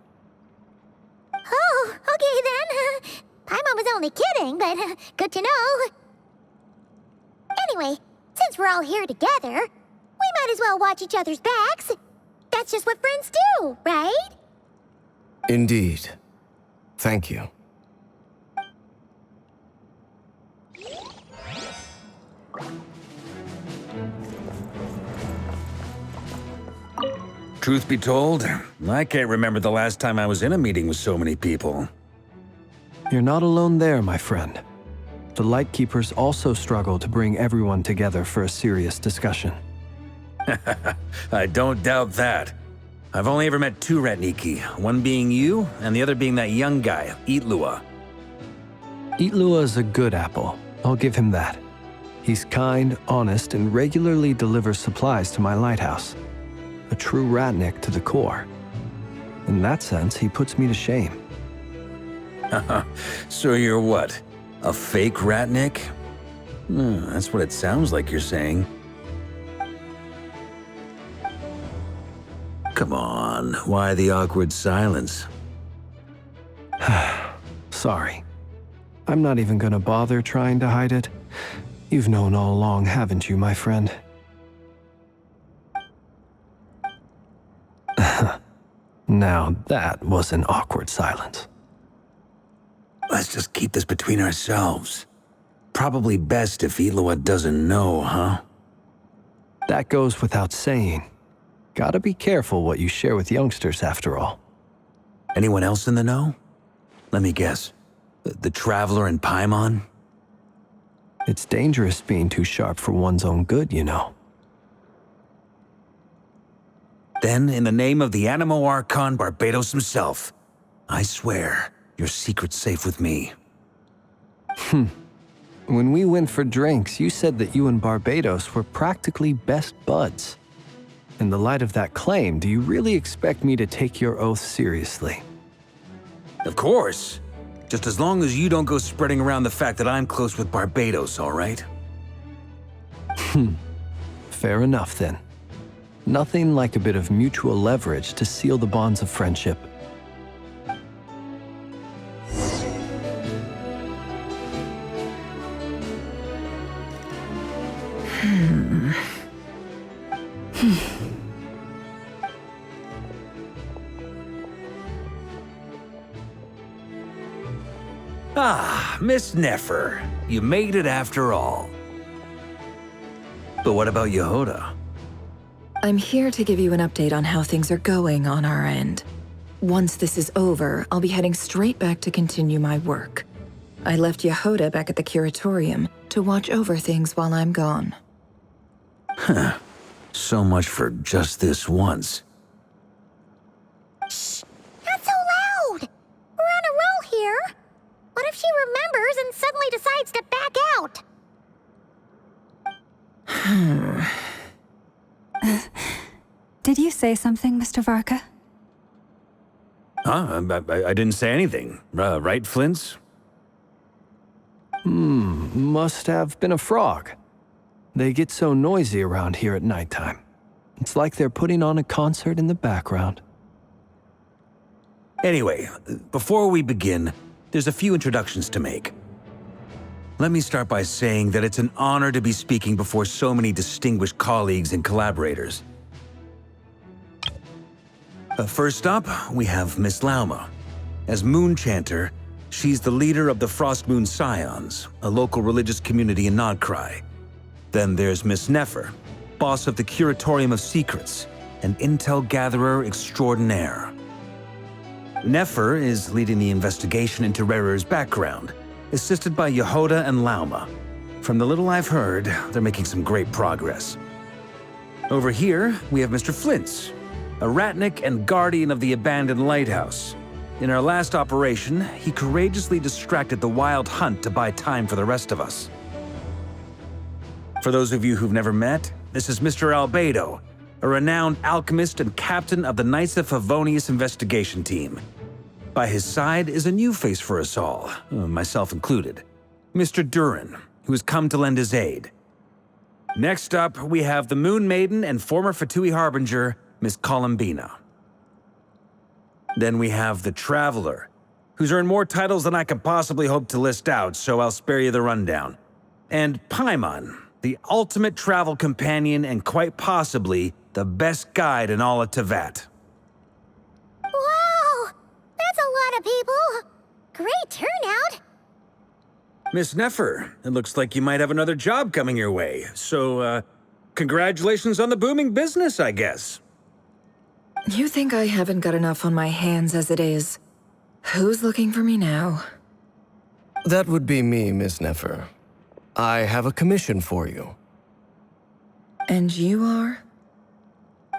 Oh, okay then. Paimon was only kidding, but good to know. Anyway, since we're all here together, we might as well watch each other's backs. That's just what friends do, right? Indeed. Thank you. Truth be told, I can't remember the last time I was in a meeting with so many people. You're not alone there, my friend. The Lightkeepers also struggle to bring everyone together for a serious discussion. I don't doubt that. I've only ever met two Ratniki, one being you, and the other being that young guy, Itlua. Itlua is a good apple, I'll give him that. He's kind, honest, and regularly delivers supplies to my lighthouse. A true Ratnik to the core. In that sense, he puts me to shame. So you're what? A fake Ratnik? That's what it sounds like you're saying. Come on, why the awkward silence? Sorry. I'm not even gonna bother trying to hide it. You've known all along, haven't you, my friend? Now that was an awkward silence. Let's just keep this between ourselves. Probably best if Itlua doesn't know, huh? That goes without saying. Gotta be careful what you share with youngsters, after all. Anyone else in the know? Let me guess. The Traveler and Paimon? It's dangerous being too sharp for one's own good, you know. Then, in the name of the Animo Archon Barbados himself, I swear, your secret's safe with me. When we went for drinks, you said that you and Barbados were practically best buds. In the light of that claim, do you really expect me to take your oath seriously? Of course. Just as long as you don't go spreading around the fact that I'm close with Barbados, all right? Fair enough, then. Nothing like a bit of mutual leverage to seal the bonds of friendship. Miss Nefer, you made it after all. But what about Yehoda? I'm here to give you an update on how things are going on our end. Once this is over, I'll be heading straight back to continue my work. I left Yehoda back at the curatorium to watch over things while I'm gone. Huh. So much for just this once. Shh! Not so loud! We're on a roll here. What if she remembers and suddenly decides to back out? Did you say something, Mr. Varka? Huh? I didn't say anything. Right, Flint's? Must have been a frog. They get so noisy around here at nighttime. It's like they're putting on a concert in the background. Anyway, before we begin, there's a few introductions to make. Let me start by saying that it's an honor to be speaking before so many distinguished colleagues and collaborators. First up, we have Miss Lauma. As Moon Chanter, she's the leader of the Frost Moon Scions, a local religious community in Nordkai. Then there's Miss Nefer, boss of the Curatorium of Secrets, an intel gatherer extraordinaire. Nefer is leading the investigation into Rerer's background, assisted by Yehoda and Lauma. From the little I've heard, they're making some great progress. Over here, we have Mr. Flint's, a ratnik and guardian of the abandoned lighthouse. In our last operation, he courageously distracted the wild hunt to buy time for the rest of us. For those of you who've never met, this is Mr. Albedo, a renowned alchemist and captain of the Knights of Favonius investigation team. By his side is a new face for us all, myself included, Mr. Durin, who has come to lend his aid. Next up, we have the Moon Maiden and former Fatui Harbinger, Miss Columbina. Then we have the Traveler, who's earned more titles than I could possibly hope to list out, so I'll spare you the rundown. And Paimon, the ultimate travel companion and quite possibly the best guide in all of Tevat. Wow! That's a lot of people! Great turnout! Miss Nefer, it looks like you might have another job coming your way, so, congratulations on the booming business, I guess. You think I haven't got enough on my hands as it is? Who's looking for me now? That would be me, Miss Nefer. I have a commission for you. And you are?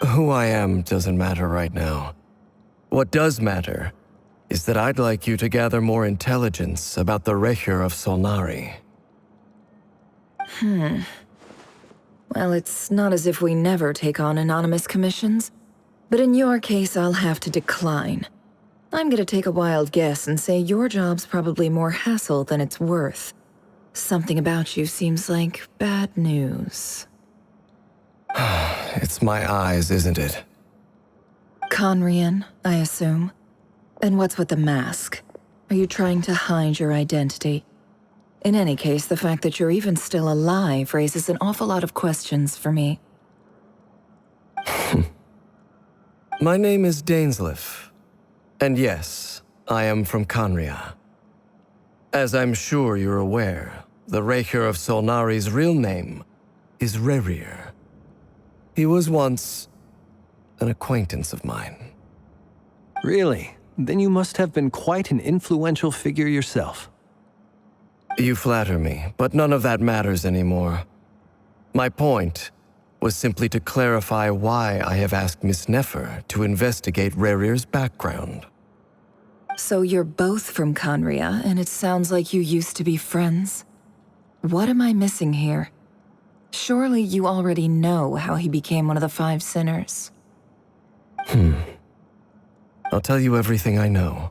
Who I am doesn't matter right now. What does matter is that I'd like you to gather more intelligence about the Recher of Solnari. Well, it's not as if we never take on anonymous commissions. But in your case, I'll have to decline. I'm gonna take a wild guess and say your job's probably more hassle than it's worth. Something about you seems like bad news. It's my eyes, isn't it? Conrian, I assume. And what's with the mask? Are you trying to hide your identity? In any case, the fact that you're even still alive raises an awful lot of questions for me. My name is Dainsleif, and yes, I am from Conria. As I'm sure you're aware, the Recher of Solnari's real name is Rerir. He was once an acquaintance of mine. Really? Then you must have been quite an influential figure yourself. You flatter me, but none of that matters anymore. My point was simply to clarify why I have asked Miss Nefer to investigate Rerir's background. So you're both from Conria, and it sounds like you used to be friends? What am I missing here? Surely you already know how he became one of the Five Sinners. I'll tell you everything I know.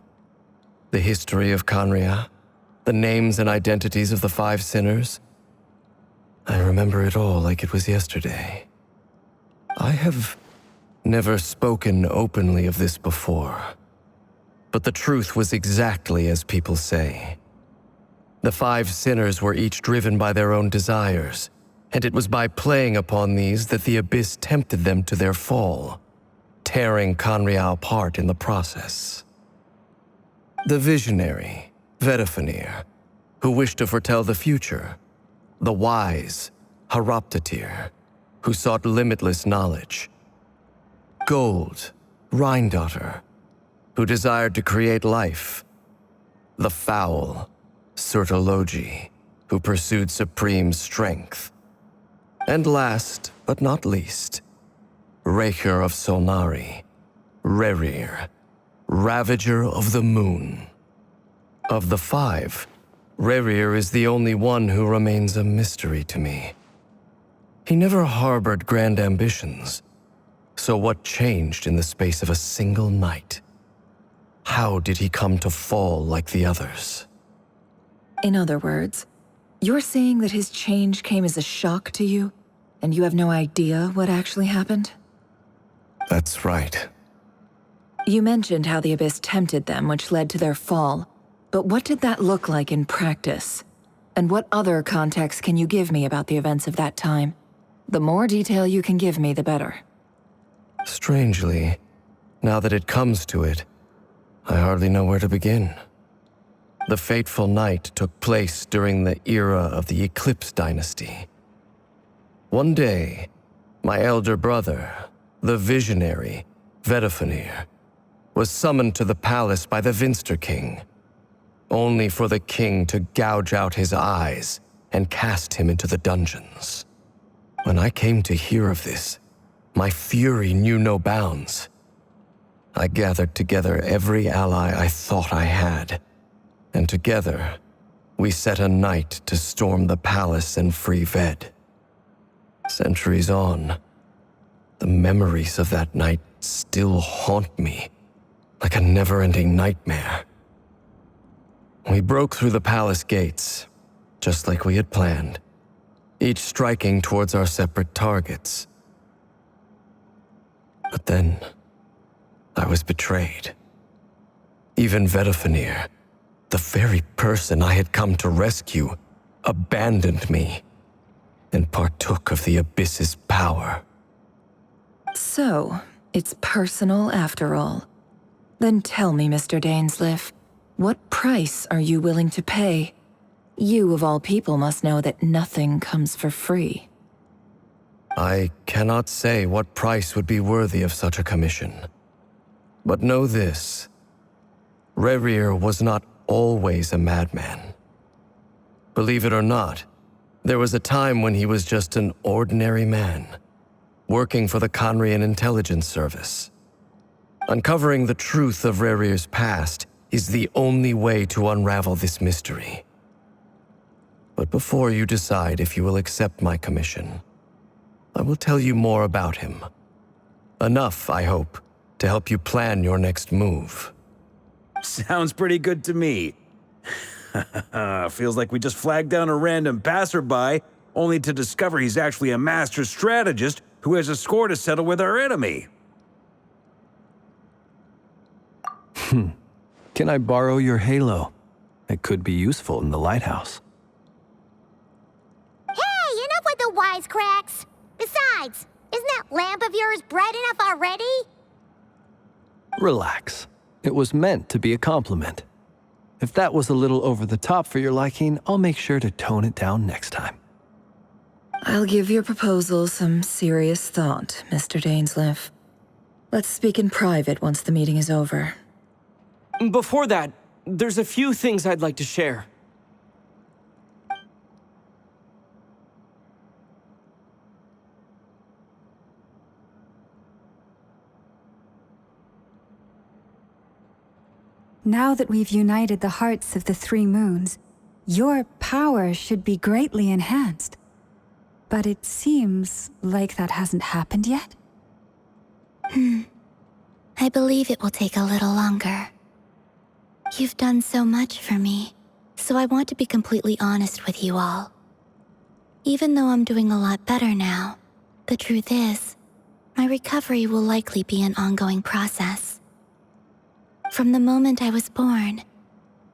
The history of Conria, the names and identities of the Five Sinners. I remember it all like it was yesterday. I have never spoken openly of this before, but the truth was exactly as people say. The Five Sinners were each driven by their own desires, and it was by playing upon these that the Abyss tempted them to their fall, tearing Conria apart in the process. The visionary, Vedafinir, who wished to foretell the future, the wise Haroptatir, who sought limitless knowledge, Gold, Rhine-daughter, who desired to create life, the foul Sertologi, who pursued supreme strength, and last but not least, Raker of Solnari, Rerir, Ravager of the Moon. Of the five, Rerir is the only one who remains a mystery to me. He never harbored grand ambitions, so what changed in the space of a single night? How did he come to fall like the others? In other words, you're saying that his change came as a shock to you, and you have no idea what actually happened? That's right. You mentioned how the Abyss tempted them, which led to their fall. But what did that look like in practice? And what other context can you give me about the events of that time? The more detail you can give me, the better. Strangely, now that it comes to it, I hardly know where to begin. The fateful night took place during the era of the Eclipse Dynasty. One day, my elder brother, the visionary, Vedafenir, was summoned to the palace by the Vinster King, only for the king to gouge out his eyes and cast him into the dungeons. When I came to hear of this, my fury knew no bounds. I gathered together every ally I thought I had, and together, we set a night to storm the palace and free Ved. Centuries on, the memories of that night still haunt me, like a never-ending nightmare. We broke through the palace gates, just like we had planned, each striking towards our separate targets. But then, I was betrayed. Even Vedafenir, the very person I had come to rescue, abandoned me and partook of the Abyss's power. So, it's personal after all. Then tell me, Mr. Dainsleif, what price are you willing to pay? You, of all people, must know that nothing comes for free. I cannot say what price would be worthy of such a commission. But know this. Rerir was not always a madman. Believe it or not, there was a time when he was just an ordinary man, working for the Conrian Intelligence Service. Uncovering the truth of Rerir's past is the only way to unravel this mystery. But before you decide if you will accept my commission, I will tell you more about him. Enough, I hope, to help you plan your next move. Sounds pretty good to me. Feels like we just flagged down a random passerby, only to discover he's actually a master strategist who has a score to settle with our enemy. Can I borrow your halo? It could be useful in the lighthouse. Hey, enough with the wisecracks! Besides, isn't that lamp of yours bright enough already? Relax. It was meant to be a compliment. If that was a little over the top for your liking, I'll make sure to tone it down next time. I'll give your proposal some serious thought, Mr. Dainsleif. Let's speak in private once the meeting is over. Before that, there's a few things I'd like to share. Now that we've united the hearts of the three moons, your power should be greatly enhanced. But it seems like that hasn't happened yet? I believe it will take a little longer. You've done so much for me, so I want to be completely honest with you all. Even though I'm doing a lot better now, the truth is, my recovery will likely be an ongoing process. From the moment I was born,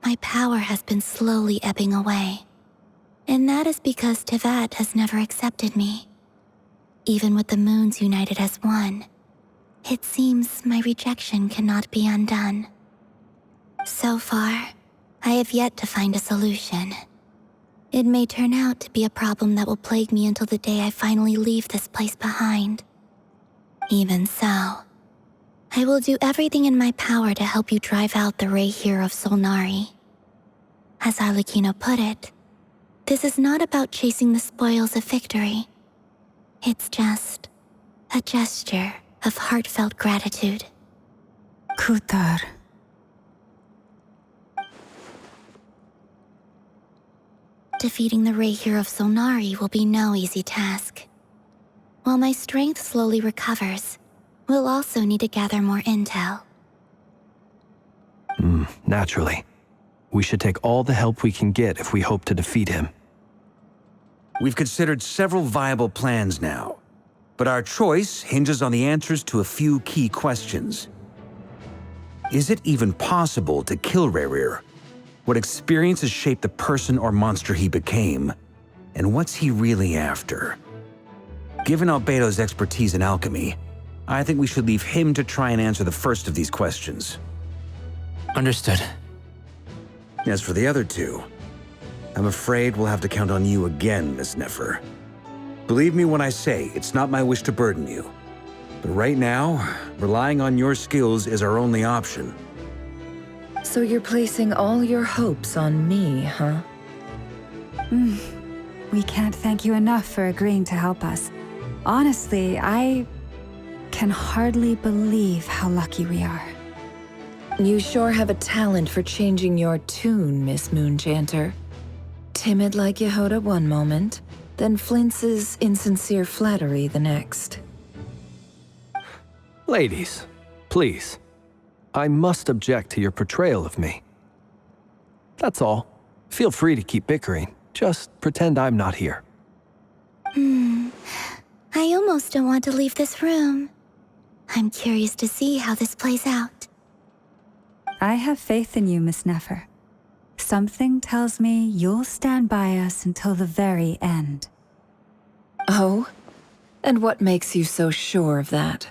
my power has been slowly ebbing away. And that is because Tevat has never accepted me. Even with the moons united as one, it seems my rejection cannot be undone. So far, I have yet to find a solution, It may turn out to be a problem that will plague me until the day I finally leave this place behind. Even so, I will do everything in my power to help you drive out the Rayhir of Solnari. As Arlecchino put it, this is not about chasing the spoils of victory. It's just a gesture of heartfelt gratitude. Kutar. Defeating the Rayhir of Solnari will be no easy task. While my strength slowly recovers, we'll also need to gather more intel. Naturally. We should take all the help we can get if we hope to defeat him. We've considered several viable plans now, but our choice hinges on the answers to a few key questions. Is it even possible to kill Rayhir? What experiences shaped the person or monster he became? And what's he really after? Given Albedo's expertise in alchemy, I think we should leave him to try and answer the first of these questions. Understood. As for the other two, I'm afraid we'll have to count on you again, Miss Nefer. Believe me when I say it's not my wish to burden you. But right now, relying on your skills is our only option. So you're placing all your hopes on me, huh? We can't thank you enough for agreeing to help us. Honestly, I can hardly believe how lucky we are. You sure have a talent for changing your tune, Miss Moonchanter. Timid like Yehoda one moment, then flinches insincere flattery the next. Ladies, please. I must object to your portrayal of me. That's all. Feel free to keep bickering. Just pretend I'm not here. I almost don't want to leave this room. I'm curious to see how this plays out. I have faith in you, Miss Nefer. Something tells me you'll stand by us until the very end. Oh? And what makes you so sure of that?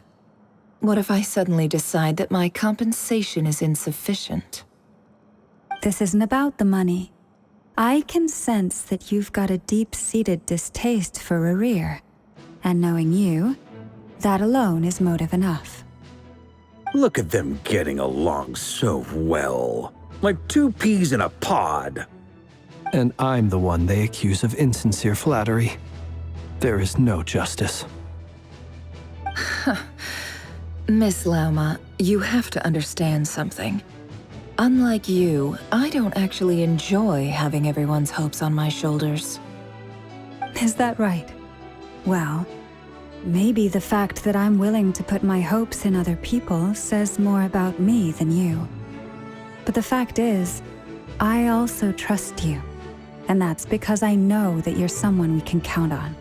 What if I suddenly decide that my compensation is insufficient? This isn't about the money. I can sense that you've got a deep-seated distaste for Rayhir. And knowing you, that alone is motive enough. Look at them getting along so well. Like two peas in a pod. And I'm the one they accuse of insincere flattery. There is no justice. Miss Lauma, you have to understand something. Unlike you, I don't actually enjoy having everyone's hopes on my shoulders. Is that right? Well, maybe the fact that I'm willing to put my hopes in other people says more about me than you. But the fact is, I also trust you. And that's because I know that you're someone we can count on.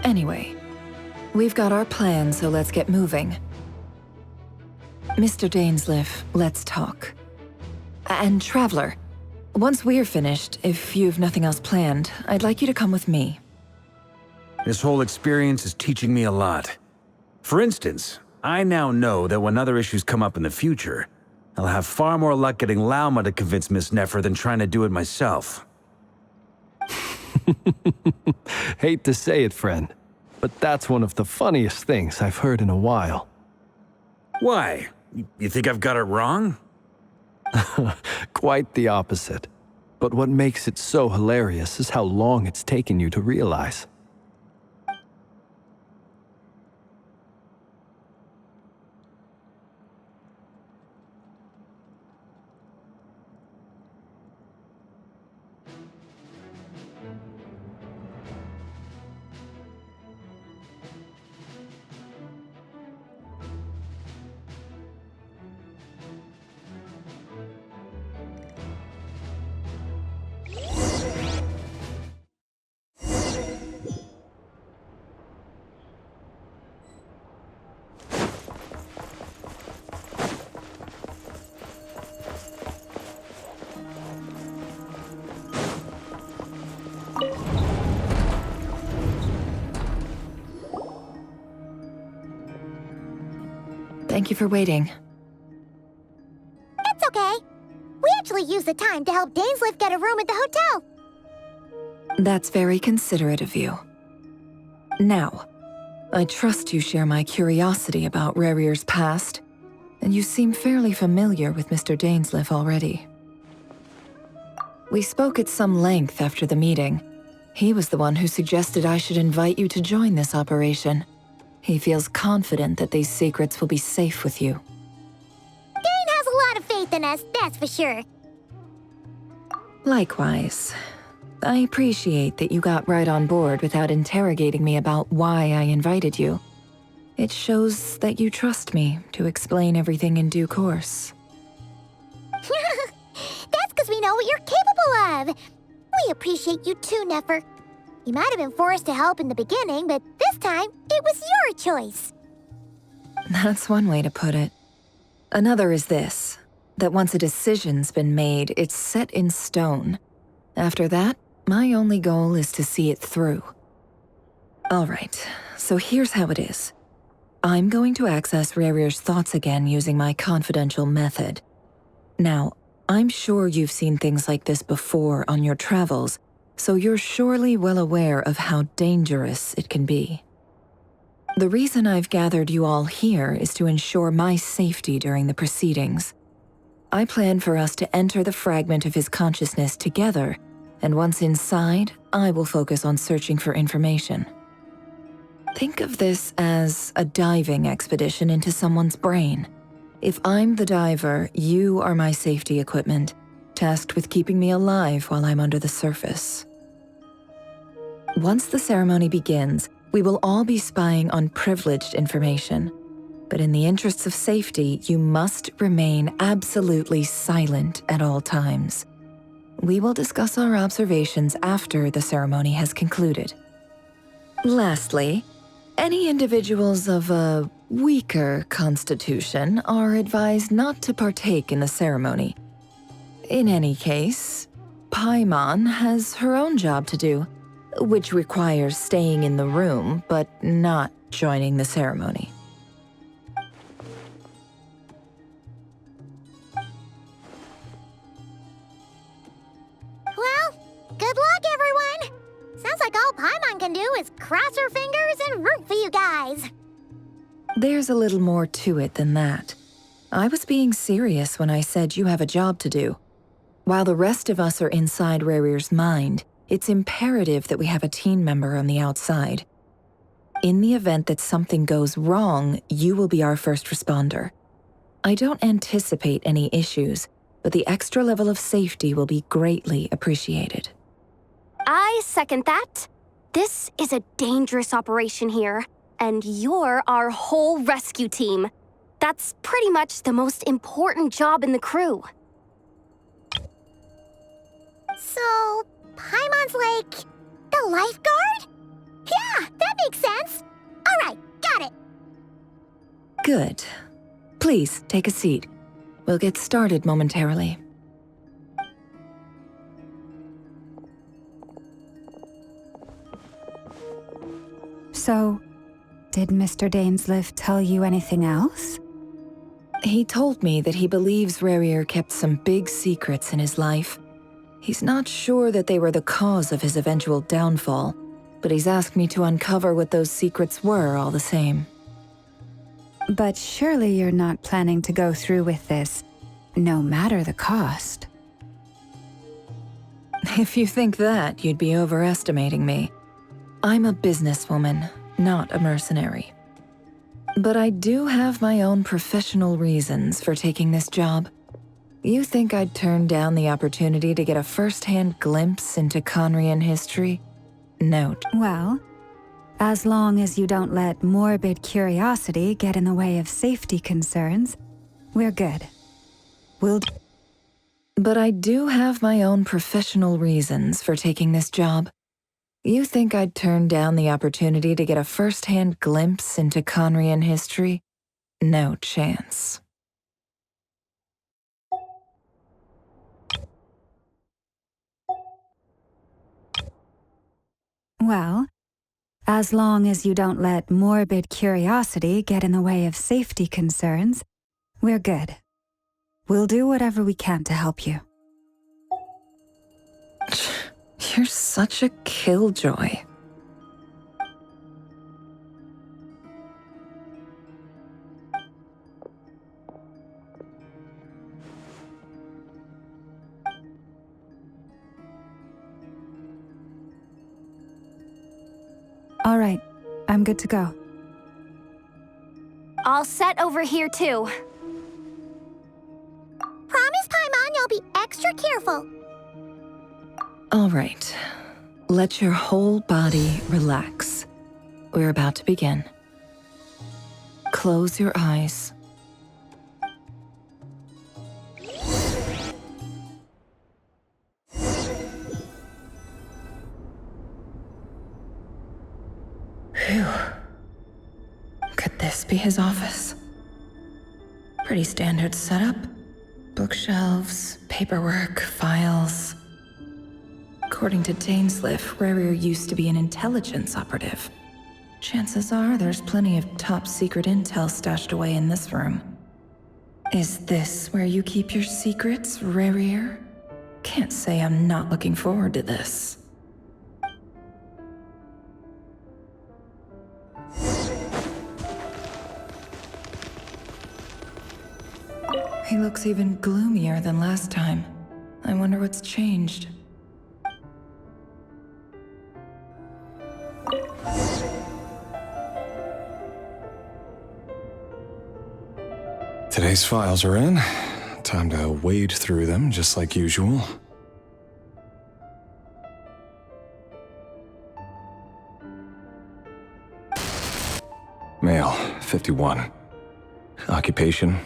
Anyway, we've got our plan, so let's get moving. Mr. Dainsleif, let's talk. And Traveler, once we're finished, if you've nothing else planned, I'd like you to come with me. This whole experience is teaching me a lot. For instance, I now know that when other issues come up in the future, I'll have far more luck getting Lauma to convince Miss Nefer than trying to do it myself. Hate to say it, friend, but that's one of the funniest things I've heard in a while. Why? You think I've got it wrong? Quite the opposite. But what makes it so hilarious is how long it's taken you to realize. Thank you for waiting. It's okay. We actually use the time to help Dainsleif get a room at the hotel. That's very considerate of you. Now, I trust you share my curiosity about Rerir's past, and you seem fairly familiar with Mr. Dainsleif already. We spoke at some length after the meeting. He was the one who suggested I should invite you to join this operation. He feels confident that these secrets will be safe with you. Dane has a lot of faith in us, that's for sure. Likewise. I appreciate that you got right on board without interrogating me about why I invited you. It shows that you trust me to explain everything in due course. That's because we know what you're capable of. We appreciate you too, Nefer. You might have been forced to help in the beginning, but this time, it was your choice. That's one way to put it. Another is this, that once a decision's been made, it's set in stone. After that, my only goal is to see it through. All right, so here's how it is. I'm going to access Rerir's thoughts again using my confidential method. Now, I'm sure you've seen things like this before on your travels, so you're surely well aware of how dangerous it can be. The reason I've gathered you all here is to ensure my safety during the proceedings. I plan for us to enter the fragment of his consciousness together, and once inside, I will focus on searching for information. Think of this as a diving expedition into someone's brain. If I'm the diver, you are my safety equipment, tasked with keeping me alive while I'm under the surface. Once the ceremony begins, we will all be spying on privileged information. But in the interests of safety, you must remain absolutely silent at all times. We will discuss our observations after the ceremony has concluded. Lastly, any individuals of a weaker constitution are advised not to partake in the ceremony. In any case, Paimon has her own job to do, which requires staying in the room but not joining the ceremony. Well, good luck, everyone! Sounds like all Paimon can do is cross her fingers and root for you guys. There's a little more to it than that. I was being serious when I said you have a job to do. While the rest of us are inside Rerir's mind, it's imperative that we have a team member on the outside. In the event that something goes wrong, you will be our first responder. I don't anticipate any issues, but the extra level of safety will be greatly appreciated. I second that. This is a dangerous operation here, and you're our whole rescue team. That's pretty much the most important job in the crew. So, Paimon's like the lifeguard? Yeah, that makes sense. All right, got it. Good. Please, take a seat. We'll get started momentarily. So, did Mr. Dainsleif tell you anything else? He told me that he believes Rerir kept some big secrets in his life. He's not sure that they were the cause of his eventual downfall, but he's asked me to uncover what those secrets were all the same. But surely you're not planning to go through with this, no matter the cost. If you think that, you'd be overestimating me. I'm a businesswoman, not a mercenary. But I do have my own professional reasons for taking this job. You think I'd turn down the opportunity to get a first-hand glimpse into Conrian history? No. Well, as long as you don't let morbid curiosity get in the way of safety concerns, we're good. But I do have my own professional reasons for taking this job. You think I'd turn down the opportunity to get a first-hand glimpse into Conrian history? No chance. Well, as long as you don't let morbid curiosity get in the way of safety concerns, we're good. We'll do whatever we can to help you. You're such a killjoy. All right, I'm good to go. All set over here, too. Promise, Paimon, you'll be extra careful. All right. Let your whole body relax. We're about to begin. Close your eyes. Phew. Could this be his office? Pretty standard setup. Bookshelves, paperwork, files. According to Dainsliff, Rarier used to be an intelligence operative. Chances are there's plenty of top-secret intel stashed away in this room. Is this where you keep your secrets, Rarier? Can't say I'm not looking forward to this. He looks even gloomier than last time. I wonder what's changed. Today's files are in. Time to wade through them, just like usual. Male, 51. Occupation,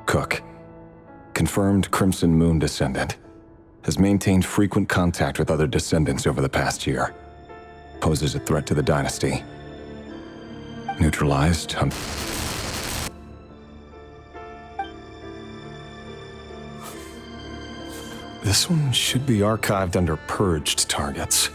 cook. Confirmed Crimson Moon descendant. Has maintained frequent contact with other descendants over the past year. Poses a threat to the dynasty. Neutralized. This one should be archived under purged targets.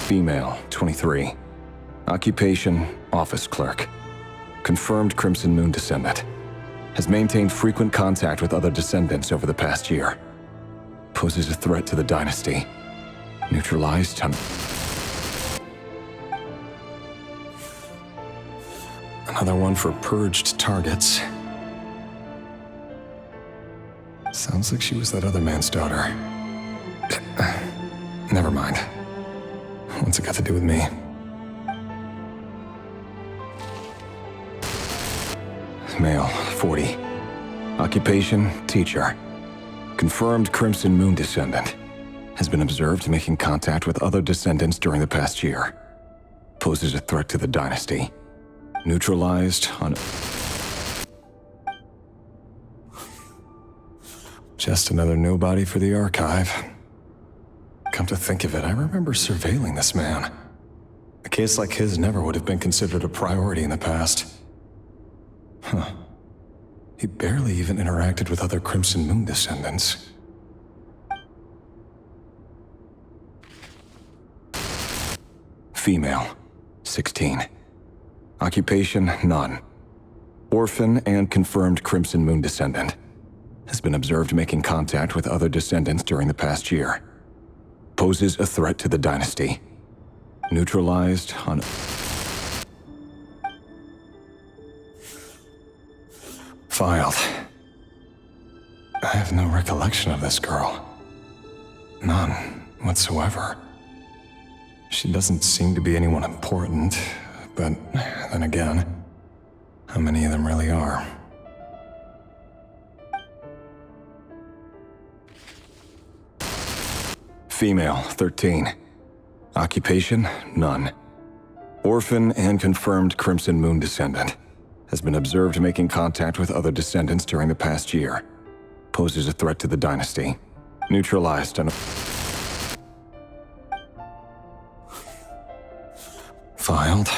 Female, 23. Occupation, office clerk. Confirmed Crimson Moon descendant. Has maintained frequent contact with other descendants over the past year. Poses a threat to the dynasty. Neutralized. Another one for purged targets. Sounds like she was that other man's daughter. Never mind. What's it got to do with me? Male, 40. Occupation, teacher. Confirmed Crimson Moon descendant. Has been observed making contact with other descendants during the past year. Poses a threat to the dynasty. Neutralized on... Just another nobody for the archive. Come to think of it, I remember surveilling this man. A case like his never would have been considered a priority in the past. Huh. He barely even interacted with other Crimson Moon descendants. Female, 16. Occupation, none. Orphan and confirmed Crimson Moon descendant. Has been observed making contact with other descendants during the past year. Poses a threat to the dynasty. Neutralized on... Filed. I have no recollection of this girl. None whatsoever. She doesn't seem to be anyone important, but then again, how many of them really are? Female, 13. Occupation, none. Orphan and confirmed Crimson Moon descendant. Has been observed making contact with other descendants during the past year. Poses a threat to the dynasty. Neutralized on... Filed.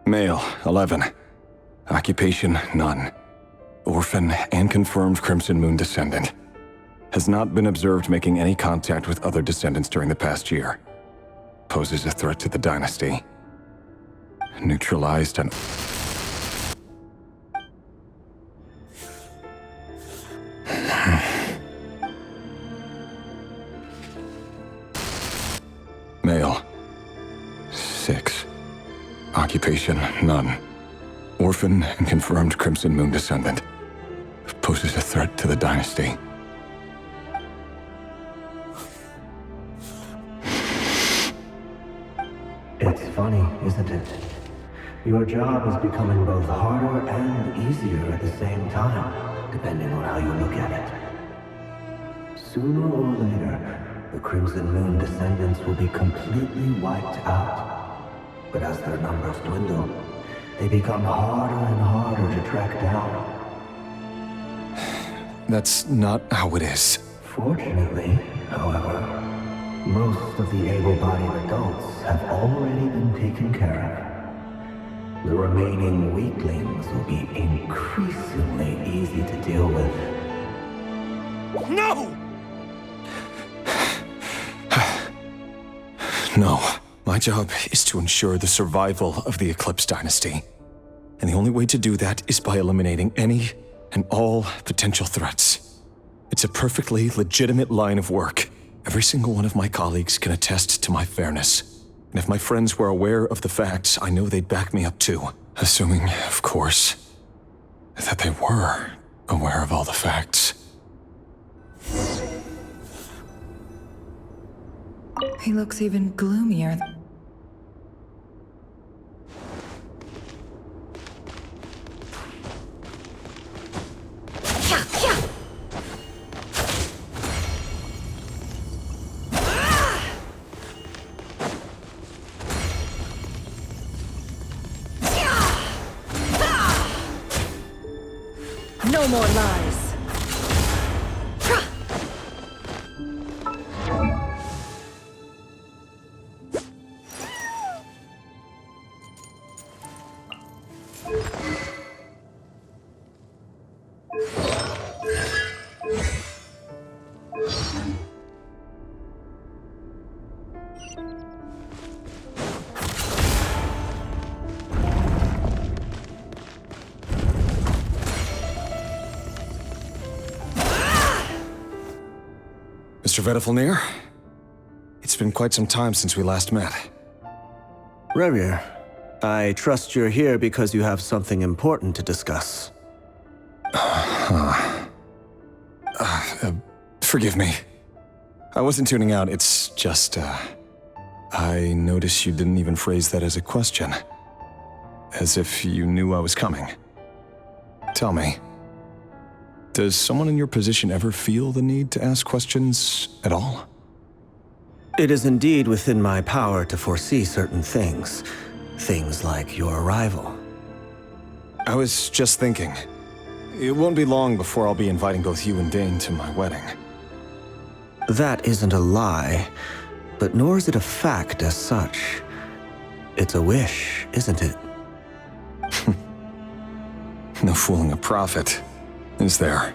Male, 11. Occupation, none. Orphan and confirmed Crimson Moon descendant. Has not been observed making any contact with other descendants during the past year. poses a threat to the dynasty. Neutralized and... Male. 6. Occupation, none. Orphan and confirmed Crimson Moon descendant. Poses a threat to the dynasty. It's funny, isn't it? Your job is becoming both harder and easier at the same time, depending on how you look at it. Sooner or later, the Crimson Moon descendants will be completely wiped out. But as their numbers dwindle, they become harder and harder to track down. That's not how it is. Fortunately, however, most of the able-bodied adults have already been taken care of. The remaining weaklings will be increasingly easy to deal with. No! No. My job is to ensure the survival of the Eclipse Dynasty. And the only way to do that is by eliminating any and all potential threats. It's a perfectly legitimate line of work. Every single one of my colleagues can attest to my fairness. And if my friends were aware of the facts, I know they'd back me up too. Assuming, of course, that they were aware of all the facts. He looks even gloomier. No more lies. Mr. Vedifalnir, it's been quite some time since we last met. Rerir, I trust you're here because you have something important to discuss. Forgive me. I wasn't tuning out, it's just, I noticed you didn't even phrase that as a question. As if you knew I was coming. Tell me, does someone in your position ever feel the need to ask questions at all? It is indeed within my power to foresee certain things. Things like your arrival. I was just thinking. It won't be long before I'll be inviting both you and Dane to my wedding. That isn't a lie, but nor is it a fact as such. It's a wish, isn't it? No fooling a prophet, is there?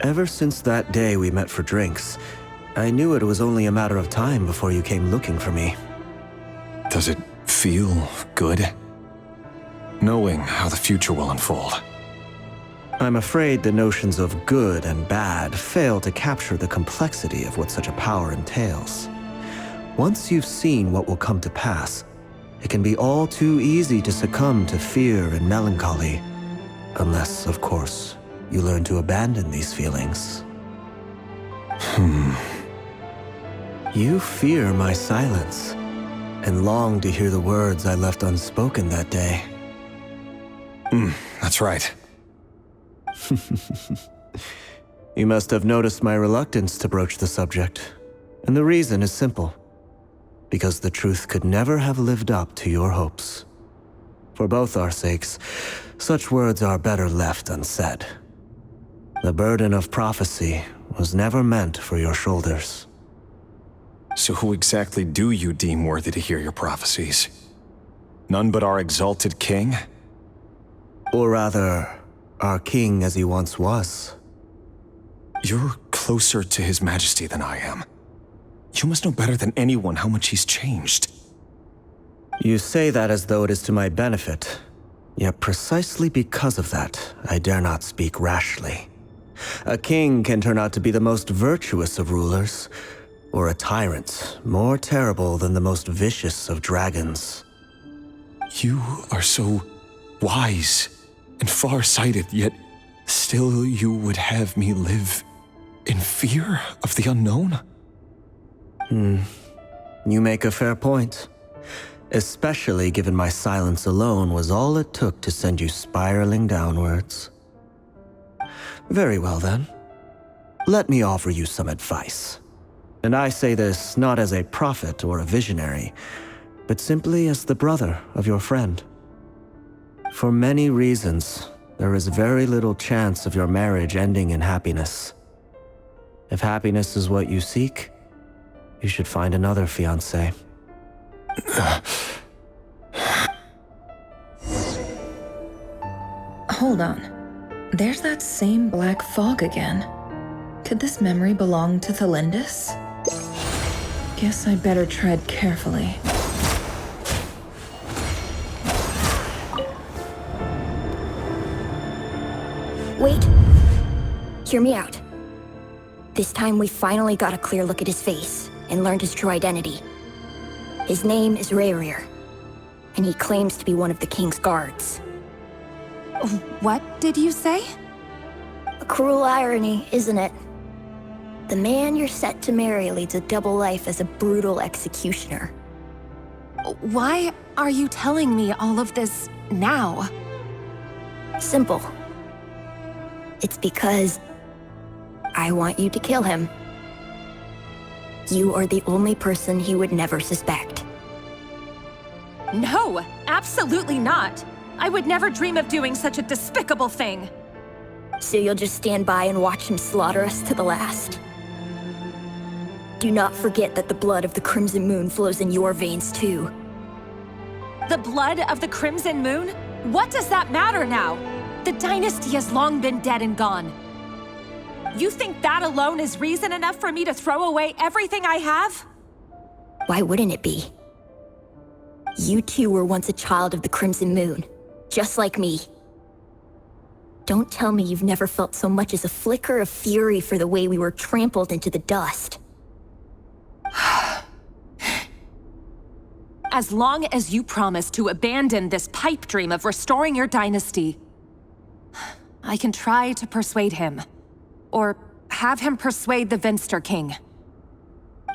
Ever since that day we met for drinks, I knew it was only a matter of time before you came looking for me. Does it feel good? Knowing how the future will unfold. I'm afraid the notions of good and bad fail to capture the complexity of what such a power entails. Once you've seen what will come to pass, it can be all too easy to succumb to fear and melancholy. Unless, of course, you learn to abandon these feelings. You fear my silence, and long to hear the words I left unspoken that day. That's right. You must have noticed my reluctance to broach the subject. And the reason is simple. Because the truth could never have lived up to your hopes. For both our sakes, such words are better left unsaid. The burden of prophecy was never meant for your shoulders. So who exactly do you deem worthy to hear your prophecies? None but our exalted king? Or rather, our king as he once was. You're closer to his majesty than I am. You must know better than anyone how much he's changed. You say that as though it is to my benefit. Yet precisely because of that, I dare not speak rashly. A king can turn out to be the most virtuous of rulers, or a tyrant more terrible than the most vicious of dragons. You are so wise and far-sighted, yet still you would have me live in fear of the unknown? You make a fair point. Especially given my silence alone was all it took to send you spiraling downwards. Very well then. Let me offer you some advice. And I say this not as a prophet or a visionary, but simply as the brother of your friend. For many reasons, there is very little chance of your marriage ending in happiness. If happiness is what you seek, you should find another fiancé. Hold on. There's that same black fog again. Could this memory belong to Thelindis? Guess I better tread carefully. Wait. Hear me out. This time we finally got a clear look at his face and learned his true identity. His name is Rayrir, and he claims to be one of the king's guards. What did you say? A cruel irony, isn't it? The man you're set to marry leads a double life as a brutal executioner. Why are you telling me all of this now? Simple. It's because I want you to kill him. You are the only person he would never suspect. No, absolutely not. I would never dream of doing such a despicable thing. So you'll just stand by and watch him slaughter us to the last? Do not forget that the blood of the Crimson Moon flows in your veins too. The blood of the Crimson Moon? What does that matter now? The dynasty has long been dead and gone. You think that alone is reason enough for me to throw away everything I have? Why wouldn't it be? You two were once a child of the Crimson Moon, just like me. Don't tell me you've never felt so much as a flicker of fury for the way we were trampled into the dust. As long as you promise to abandon this pipe dream of restoring your dynasty, I can try to persuade him. Or have him persuade the Vinster King.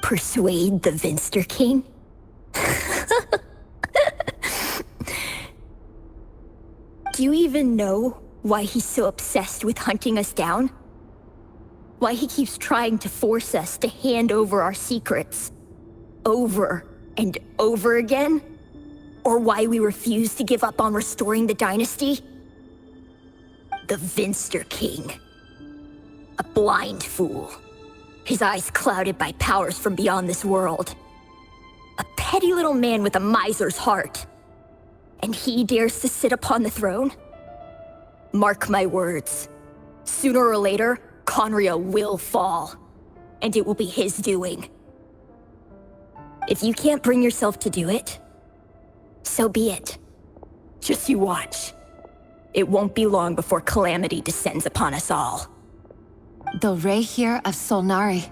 Persuade the Vinster King? Do you even know why he's so obsessed with hunting us down? Why he keeps trying to force us to hand over our secrets? Over and over again? Or why we refuse to give up on restoring the dynasty? The Vinster King. A blind fool. His eyes clouded by powers from beyond this world. A petty little man with a miser's heart. And he dares to sit upon the throne? Mark my words. Sooner or later, Conria will fall. And it will be his doing. If you can't bring yourself to do it, so be it. Just you watch. It won't be long before calamity descends upon us all. The Rayrir of Solnari.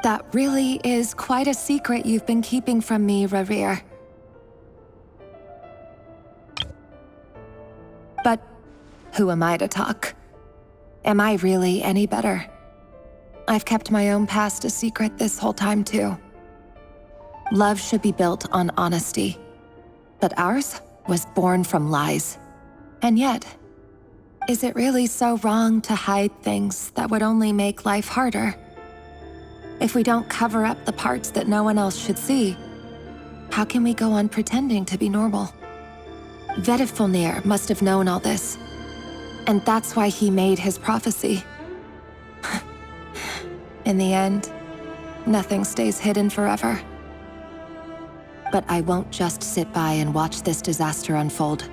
That really is quite a secret you've been keeping from me, Rayrir. But who am I to talk? Am I really any better? I've kept my own past a secret this whole time too. Love should be built on honesty. But ours was born from lies. And yet, is it really so wrong to hide things that would only make life harder? If we don't cover up the parts that no one else should see, how can we go on pretending to be normal? Vedifulnir must have known all this. And that's why he made his prophecy. In the end, nothing stays hidden forever. But I won't just sit by and watch this disaster unfold.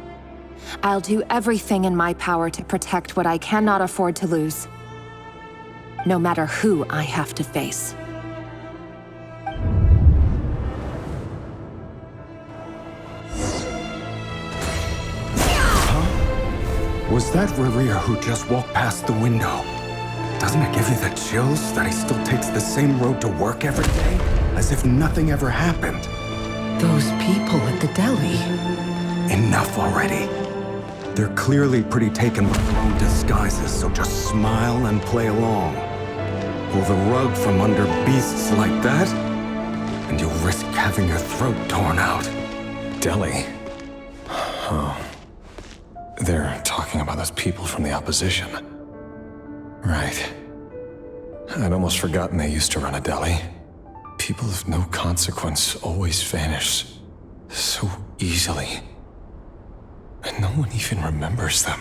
I'll do everything in my power to protect what I cannot afford to lose. No matter who I have to face. Was that Rerir who just walked past the window? Doesn't it give you the chills that he still takes the same road to work every day? As if nothing ever happened. Those people at the deli. Enough already. They're clearly pretty taken by their own disguises, so just smile and play along. Pull the rug from under beasts like that, and you'll risk having your throat torn out. Deli? Oh. They're talking about those people from the opposition. Right. I'd almost forgotten they used to run a deli. People of no consequence always vanish so easily. And no one even remembers them.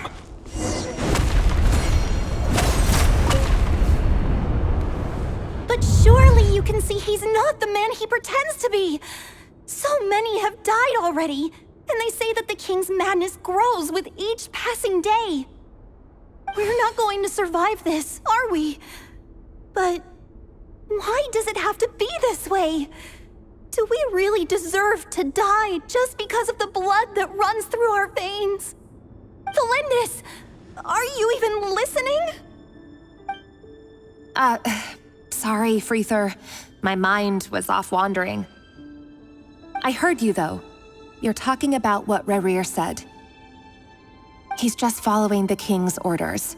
But surely you can see he's not the man he pretends to be! So many have died already, and they say that the king's madness grows with each passing day. We're not going to survive this, are we? But why does it have to be this way? Do we really deserve to die just because of the blood that runs through our veins? Felindis, are you even listening? Sorry, Freether. My mind was off wandering. I heard you, though. You're talking about what Rerir said. He's just following the king's orders.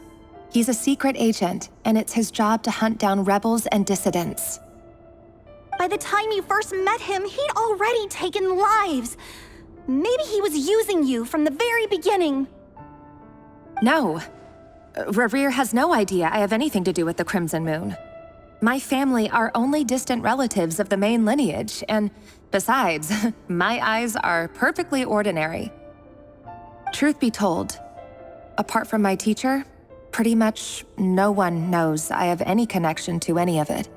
He's a secret agent, and it's his job to hunt down rebels and dissidents. By the time you first met him, he'd already taken lives. Maybe he was using you from the very beginning. No. Rerir has no idea I have anything to do with the Crimson Moon. My family are only distant relatives of the main lineage, and besides, my eyes are perfectly ordinary. Truth be told, apart from my teacher, pretty much no one knows I have any connection to any of it.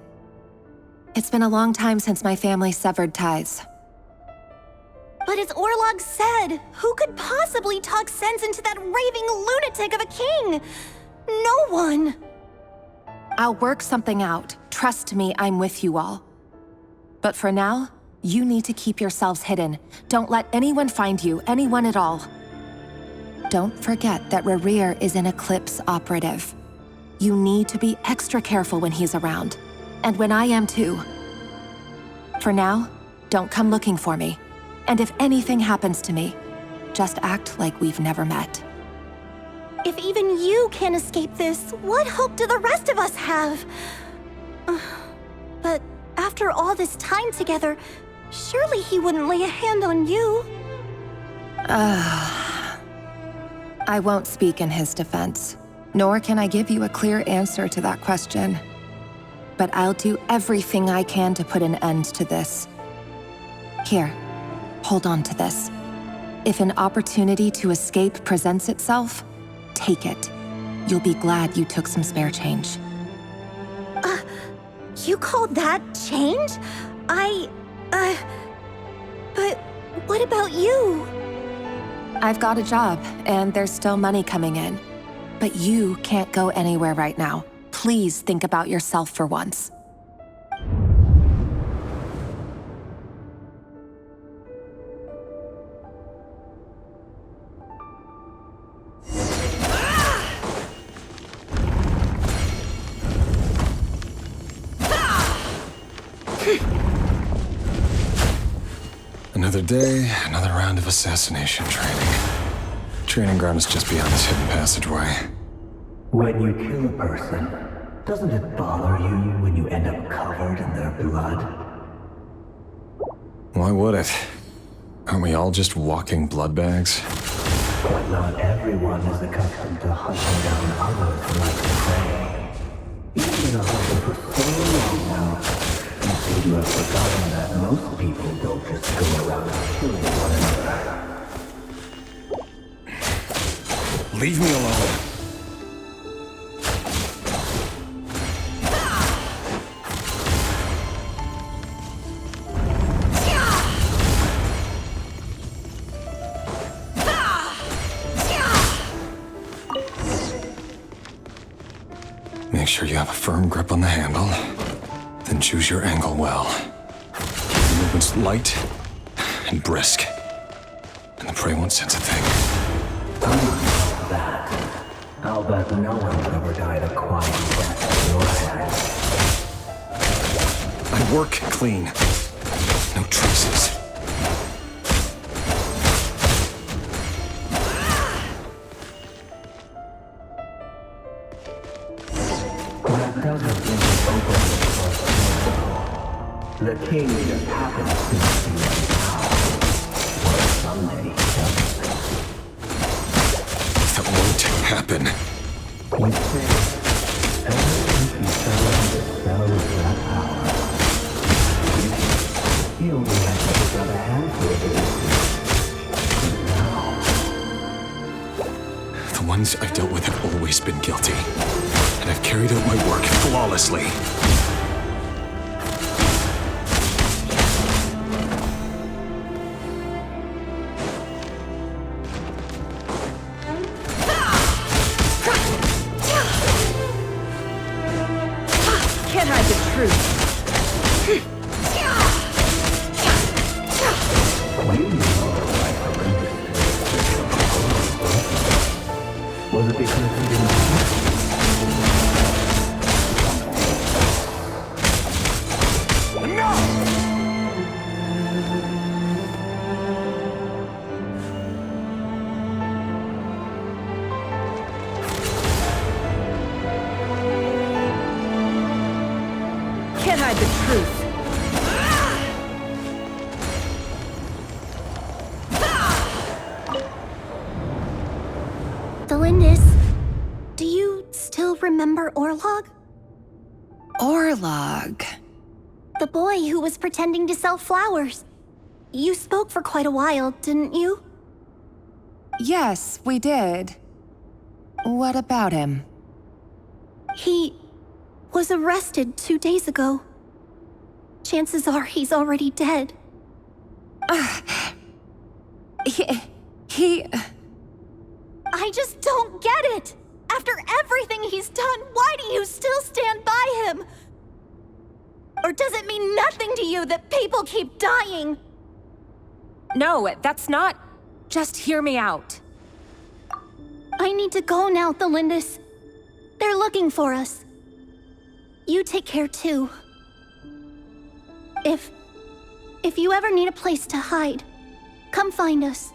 It's been a long time since my family severed ties. But as Orlog said, who could possibly talk sense into that raving lunatic of a king? No one. I'll work something out. Trust me, I'm with you all. But for now, you need to keep yourselves hidden. Don't let anyone find you, anyone at all. Don't forget that Rerir is an Eclipse operative. You need to be extra careful when he's around. And when I am too. For now, don't come looking for me. And if anything happens to me, just act like we've never met. If even you can't escape this, what hope do the rest of us have? But after all this time together, surely he wouldn't lay a hand on you. I won't speak in his defense, nor can I give you a clear answer to that question. But I'll do everything I can to put an end to this. Here, hold on to this. If an opportunity to escape presents itself, take it. You'll be glad you took some spare change. You call that change? But what about you? I've got a job, and there's still money coming in. But you can't go anywhere right now. Please think about yourself for once. Another day, another round of assassination training. Training ground is just beyond this hidden passageway. When you kill a person, doesn't it bother you when you end up covered in their blood? Why would it? Aren't we all just walking blood bags? But not everyone is accustomed to hunting down others like prey. You've been a hunter for so long now, you seem to have forgotten that most people don't just go around killing one another. Leave me alone. Make sure you have a firm grip on the handle, then choose your angle well. Keep the movements light and brisk, and the prey won't sense a thing. that, I'll bet no one's ever died a quiet death at your hands. I work clean. No traces. That doesn't mean open the king just happens to be right now. Or someday he doesn't. That won't happen. You say, ever since you fell under the spell of that power, you only had to pick up a handful of it. Now... The ones I've dealt with have always been guilty. And I've carried out my work flawlessly. Can't hide the truth. Was it because you didn't... Can't hide the truth. Delindis, do you still remember Orlog? Orlog. The boy who was pretending to sell flowers. You spoke for quite a while, didn't you? Yes, we did. What about him? He was arrested 2 days ago. Chances are he's already dead. He... I just don't get it! After everything he's done, why do you still stand by him? Or does it mean nothing to you that people keep dying? No, that's not... Just hear me out. I need to go now, Delindis. They're looking for us. You take care too. If you ever need a place to hide, come find us.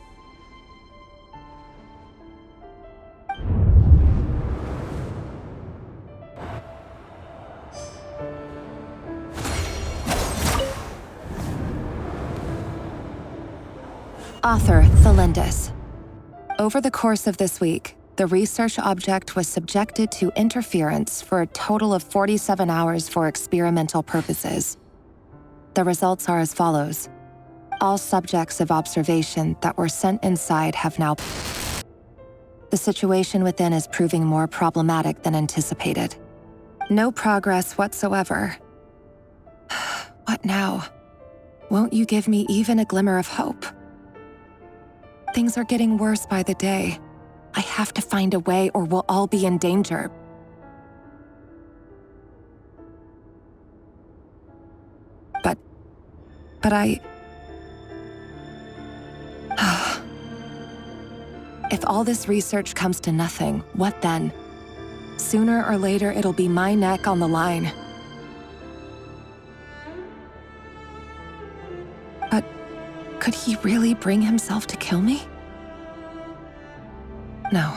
Author Thelindis. Over the course of this week, the research object was subjected to interference for a total of 47 hours for experimental purposes. The results are as follows. All subjects of observation that were sent inside have now... The situation within is proving more problematic than anticipated. No progress whatsoever. What now? Won't you give me even a glimmer of hope? Things are getting worse by the day. I have to find a way or we'll all be in danger. But I... If all this research comes to nothing, what then? Sooner or later, it'll be my neck on the line. But could he really bring himself to kill me? No.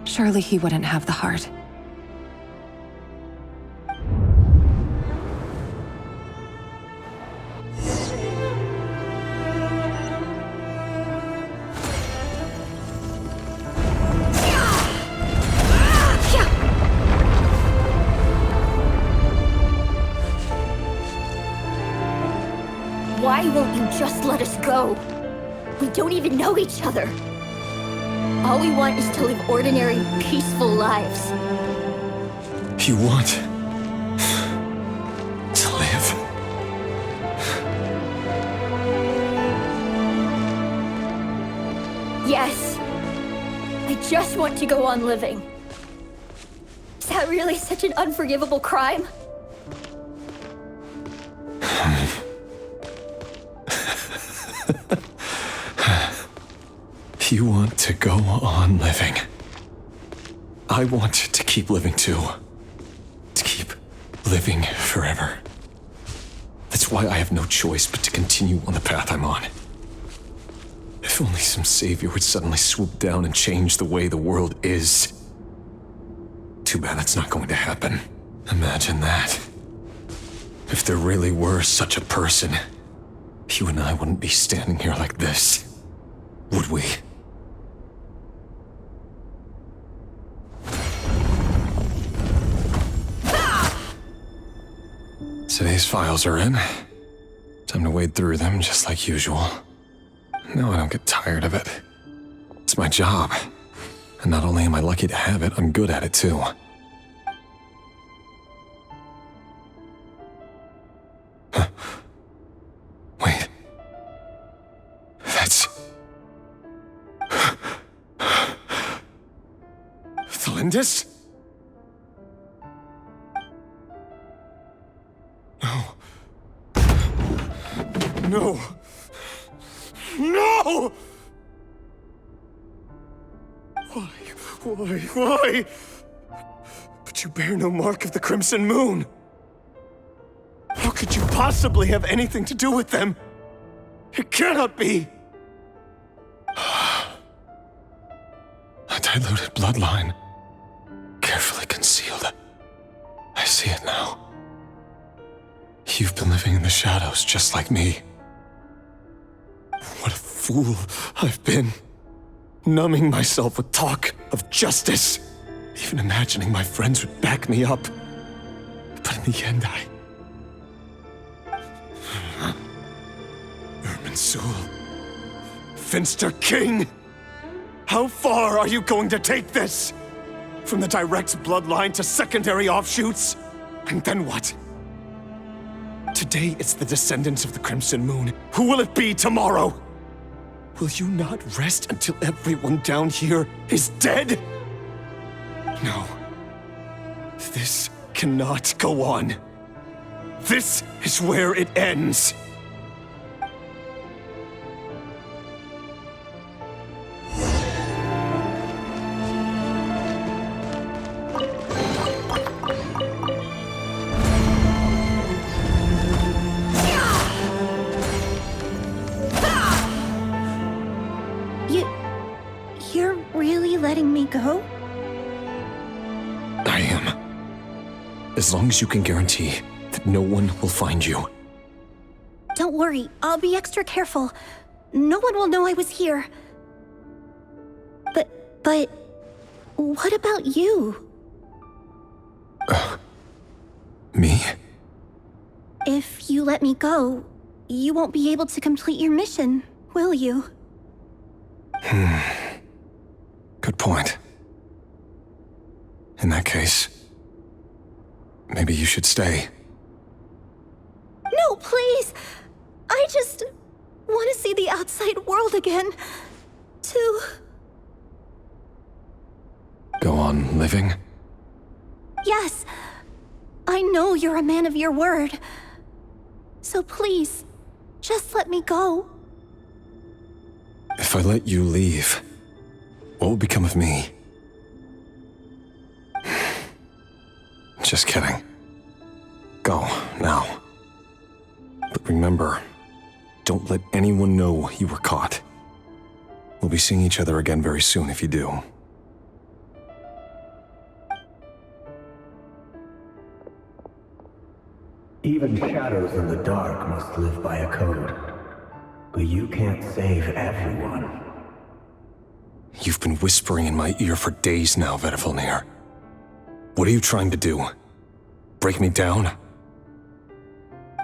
Surely he wouldn't have the heart. Why won't you just let us go? We don't even know each other. All we want is to live ordinary, peaceful lives. You want... to live? Yes. I just want to go on living. Is that really such an unforgivable crime? You want to go on living? I want to keep living too. To keep living forever. That's why I have no choice but to continue on the path I'm on. If only some savior would suddenly swoop down and change the way the world is. Too bad that's not going to happen. Imagine that. If there really were such a person, you and I wouldn't be standing here like this, would we? Today's files are in. Time to wade through them just like usual. No, I don't get tired of it. It's my job. And not only am I lucky to have it, I'm good at it too. Huh. Wait. That's... Thalindis? No. No! Why? But you bear no mark of the Crimson Moon. How could you possibly have anything to do with them? It cannot be! A diluted bloodline. Carefully concealed. I see it now. You've been living in the shadows just like me. What a fool I've been. Numbing myself with talk of justice. Even imagining my friends would back me up. But in the end, Irminsul. Finster King! How far are you going to take this? From the direct bloodline to secondary offshoots? And then what? Today it's the descendants of the Crimson Moon. Who will it be tomorrow? Will you not rest until everyone down here is dead? No. This cannot go on. This is where it ends. You're really letting me go? I am. As long as you can guarantee that no one will find you. Don't worry, I'll be extra careful. No one will know I was here. But... what about you? Me? If you let me go, you won't be able to complete your mission, will you? Good point. In that case, maybe you should stay. No, please! I just want to see the outside world again. To... Go on living? Yes. I know you're a man of your word. So please, just let me go. If I let you leave, what will become of me? Just kidding. Go, now. But remember, don't let anyone know you were caught. We'll be seeing each other again very soon if you do. Even shadows in the dark must live by a code. But you can't save everyone. You've been whispering in my ear for days now, Vedifilnir. What are you trying to do? Break me down?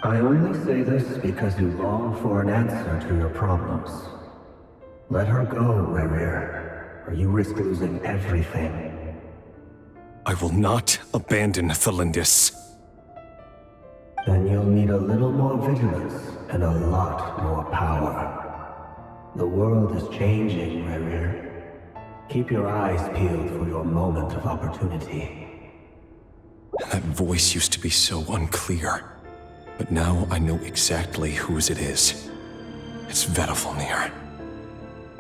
I only say this because you long for an answer to your problems. Let her go, Rerir, or you risk losing everything. I will not abandon Thalindis. Then you'll need a little more vigilance and a lot more power. The world is changing, Rerir. Keep your eyes peeled for your moment of opportunity. That voice used to be so unclear. But now I know exactly whose it is. It's Vedifilnir.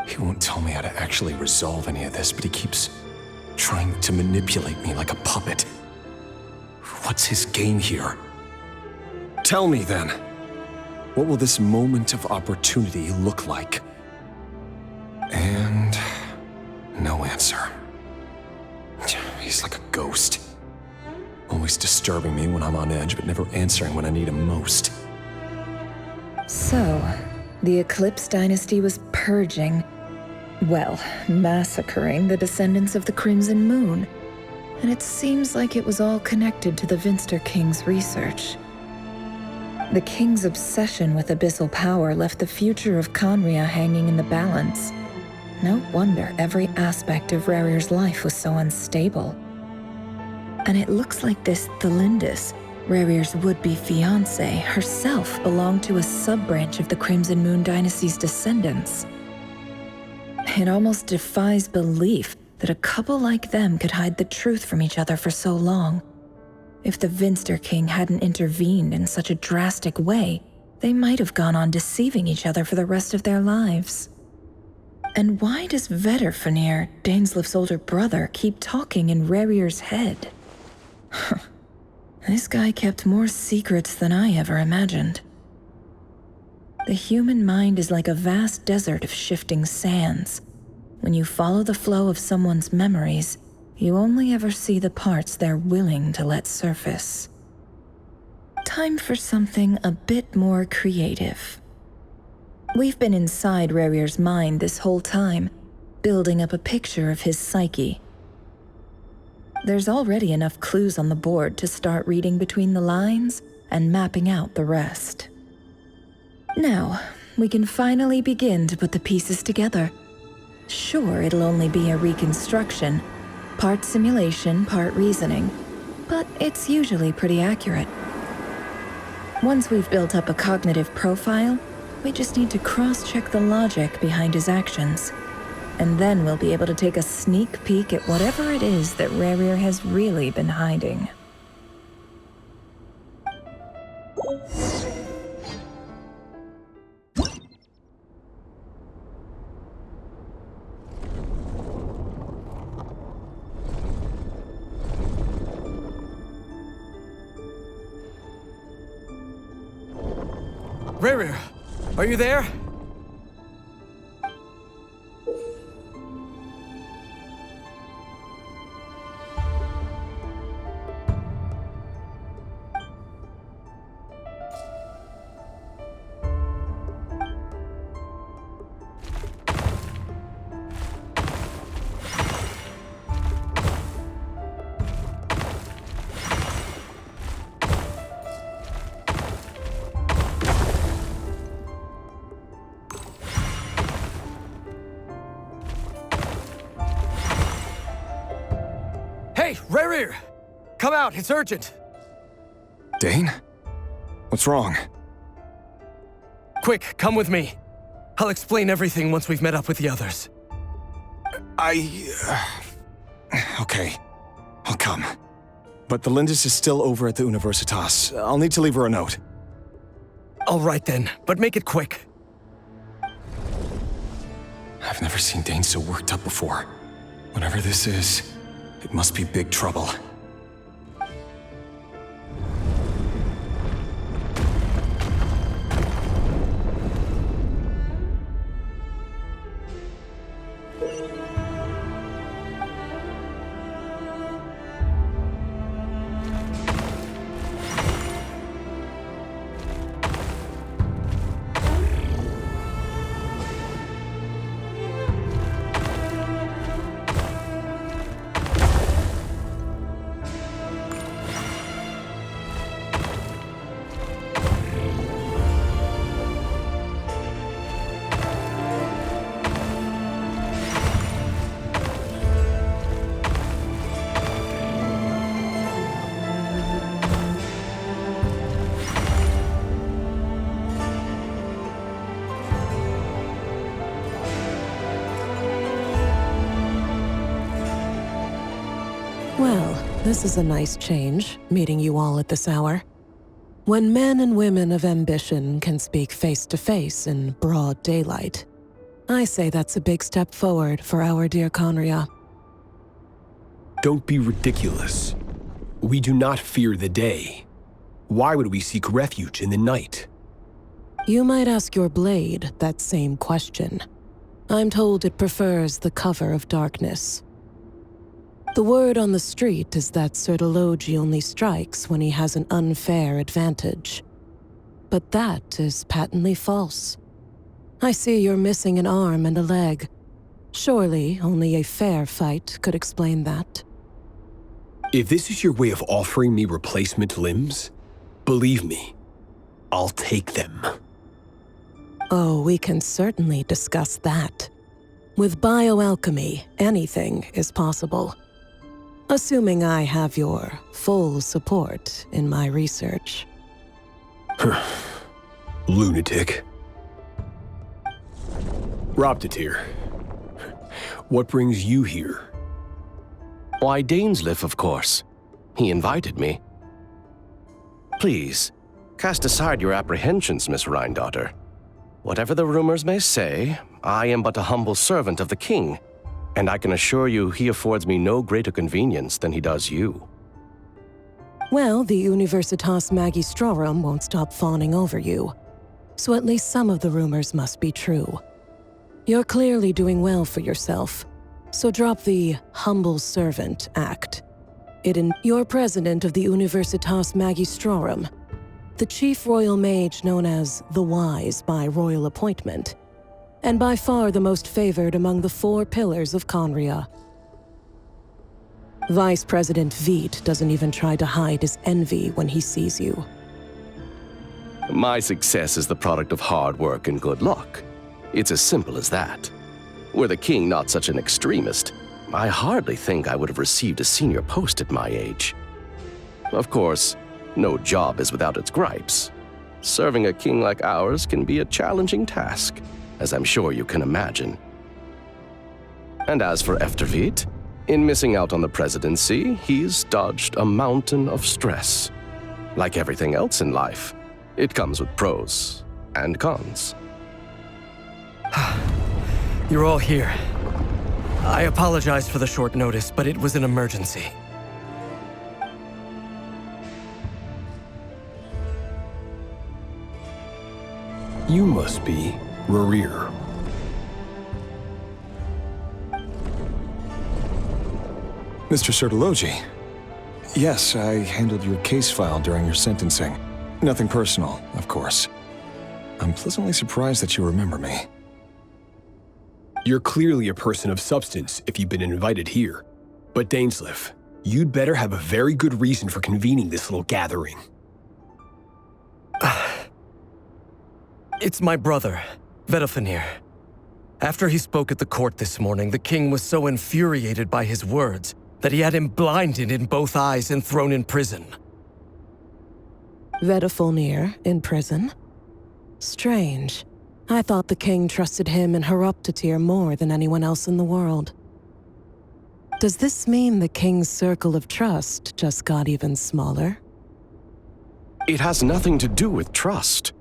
He won't tell me how to actually resolve any of this, but he keeps trying to manipulate me like a puppet. What's his game here? Tell me then, what will this moment of opportunity look like? And no answer. He's like a ghost. Always disturbing me when I'm on edge, but never answering when I need him most. So, the Eclipse Dynasty was purging, well, massacring the descendants of the Crimson Moon. And it seems like it was all connected to the Vinster King's research. The King's obsession with abyssal power left the future of Conria hanging in the balance. No wonder every aspect of Rarir's life was so unstable. And it looks like this Thelindis, Rarir's would-be fiancé, herself belonged to a sub-branch of the Crimson Moon Dynasty's descendants. It almost defies belief that a couple like them could hide the truth from each other for so long. If the Vinster King hadn't intervened in such a drastic way, they might have gone on deceiving each other for the rest of their lives. And why does Vedderfanir, Daneslif's older brother, keep talking in Rarir's head? This guy kept more secrets than I ever imagined. The human mind is like a vast desert of shifting sands. When you follow the flow of someone's memories, you only ever see the parts they're willing to let surface. Time for something a bit more creative. We've been inside Rarir's mind this whole time, building up a picture of his psyche. There's already enough clues on the board to start reading between the lines and mapping out the rest. Now, we can finally begin to put the pieces together. Sure, it'll only be a reconstruction, part simulation, part reasoning, but it's usually pretty accurate. Once we've built up a cognitive profile, we just need to cross-check the logic behind his actions. And then we'll be able to take a sneak peek at whatever it is that Rarir has really been hiding. Rarir, are you there? Hey, Rarir! Come out, it's urgent! Dane? What's wrong? Quick, come with me. I'll explain everything once we've met up with the others. Okay, I'll come. But Thelindis is still over at the Universitas. I'll need to leave her a note. All right then, but make it quick. I've never seen Dane so worked up before. Whatever this is, it must be big trouble. Well, this is a nice change, meeting you all at this hour. When men and women of ambition can speak face to face in broad daylight, I say that's a big step forward for our dear Conria. Don't be ridiculous. We do not fear the day. Why would we seek refuge in the night? You might ask your blade that same question. I'm told it prefers the cover of darkness. The word on the street is that Sertologi only strikes when he has an unfair advantage. But that is patently false. I see you're missing an arm and a leg. Surely only a fair fight could explain that. If this is your way of offering me replacement limbs, believe me, I'll take them. Oh, we can certainly discuss that. With bioalchemy, anything is possible. Assuming I have your full support in my research. Lunatic. Roptatir, what brings you here? Why, Dainsleif, of course. He invited me. Please, cast aside your apprehensions, Miss Rhine-daughter. Whatever the rumors may say, I am but a humble servant of the king, and I can assure you he affords me no greater convenience than he does you. Well, the Universitas Magistrorum won't stop fawning over you, so at least some of the rumors must be true. You're clearly doing well for yourself, so drop the humble servant act. You're president of the Universitas Magistrorum, the chief royal mage known as the Wise by royal appointment, and by far the most favored among the 4 pillars of Conria. Vice President Veit doesn't even try to hide his envy when he sees you. My success is the product of hard work and good luck. It's as simple as that. Were the king not such an extremist, I hardly think I would have received a senior post at my age. Of course, no job is without its gripes. Serving a king like ours can be a challenging task, as I'm sure you can imagine. And as for Efterveit, in missing out on the presidency, he's dodged a mountain of stress. Like everything else in life, it comes with pros and cons. You're all here. I apologize for the short notice, but it was an emergency. You must be Rerir. Mr. Sertologi. Yes, I handled your case file during your sentencing. Nothing personal, of course. I'm pleasantly surprised that you remember me. You're clearly a person of substance if you've been invited here. But Dainsleif, you'd better have a very good reason for convening this little gathering. It's my brother, Vedofenir. After he spoke at the court this morning, the king was so infuriated by his words that he had him blinded in both eyes and thrown in prison. Vedofenir in prison? Strange. I thought the king trusted him and Roptatir more than anyone else in the world. Does this mean the king's circle of trust just got even smaller? It has nothing to do with trust.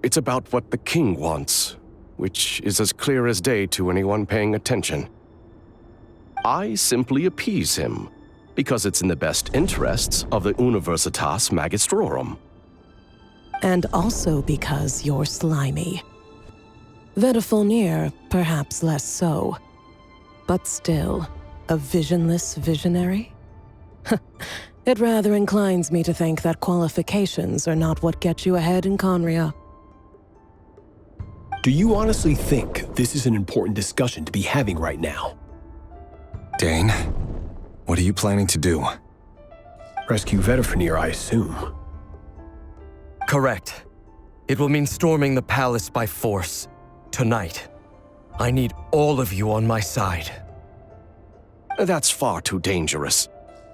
It's about what the king wants, which is as clear as day to anyone paying attention. I simply appease him, because it's in the best interests of the Universitas Magistrorum. And also because you're slimy. Vedofenir, perhaps less so. But still, a visionless visionary? It rather inclines me to think that qualifications are not what get you ahead in Conria. Do you honestly think this is an important discussion to be having right now? Dane, what are you planning to do? Rescue Vedofenir, I assume. Correct. It will mean storming the palace by force. Tonight. I need all of you on my side. That's far too dangerous.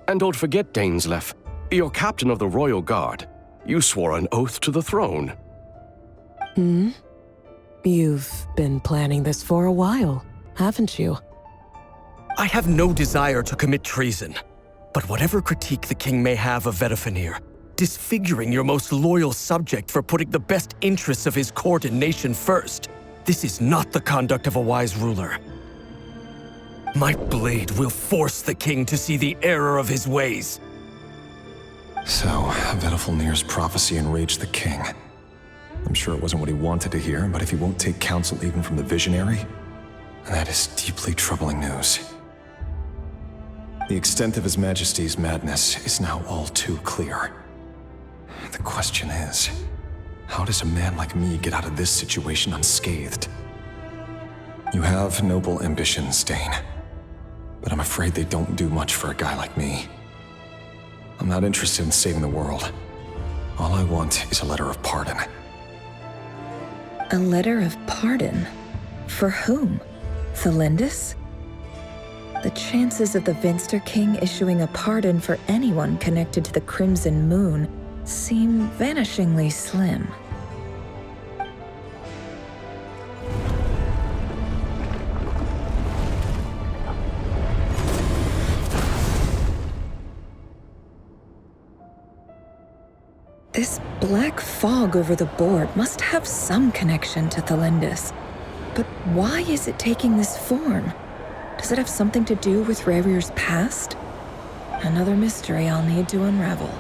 And don't forget, Dainsleif, you're captain of the Royal Guard. You swore an oath to the throne. You've been planning this for a while, haven't you? I have no desire to commit treason. But whatever critique the king may have of Vedofenir, disfiguring your most loyal subject for putting the best interests of his court and nation first, this is not the conduct of a wise ruler. My blade will force the king to see the error of his ways. So, Vedalfnir's prophecy enraged the king. I'm sure it wasn't what he wanted to hear, but if he won't take counsel even from the visionary, that is deeply troubling news. The extent of His Majesty's madness is now all too clear. The question is, how does a man like me get out of this situation unscathed? You have noble ambitions, Dane, but I'm afraid they don't do much for a guy like me. I'm not interested in saving the world. All I want is a letter of pardon. A letter of pardon? For whom? Thelindis? The chances of the Vinster King issuing a pardon for anyone connected to the Crimson Moon seem vanishingly slim. This black fog over the board must have some connection to Thelindis. But why is it taking this form? Does it have something to do with Revir's past? Another mystery I'll need to unravel.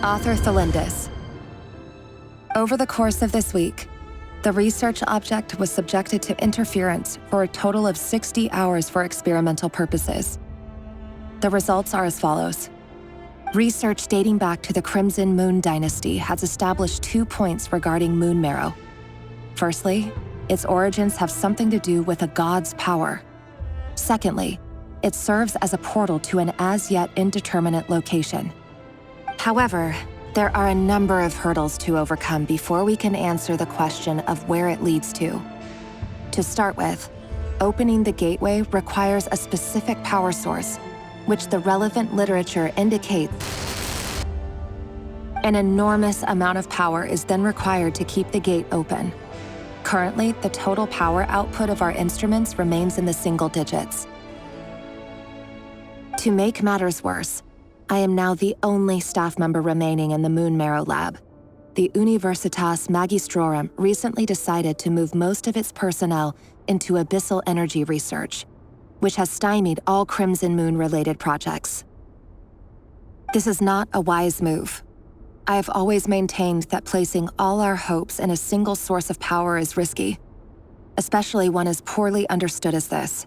Author Thelindis. Over the course of this week, the research object was subjected to interference for a total of 60 hours for experimental purposes. The results are as follows. Research dating back to the Crimson Moon Dynasty has established 2 points regarding moon marrow. Firstly, its origins have something to do with a god's power. Secondly, it serves as a portal to an as-yet indeterminate location. However, there are a number of hurdles to overcome before we can answer the question of where it leads to. To start with, opening the gateway requires a specific power source, which the relevant literature indicates. An enormous amount of power is then required to keep the gate open. Currently, the total power output of our instruments remains in the single digits. To make matters worse, I am now the only staff member remaining in the Moon Marrow Lab. The Universitas Magistrorum recently decided to move most of its personnel into abyssal energy research, which has stymied all Crimson Moon-related projects. This is not a wise move. I have always maintained that placing all our hopes in a single source of power is risky, especially one as poorly understood as this.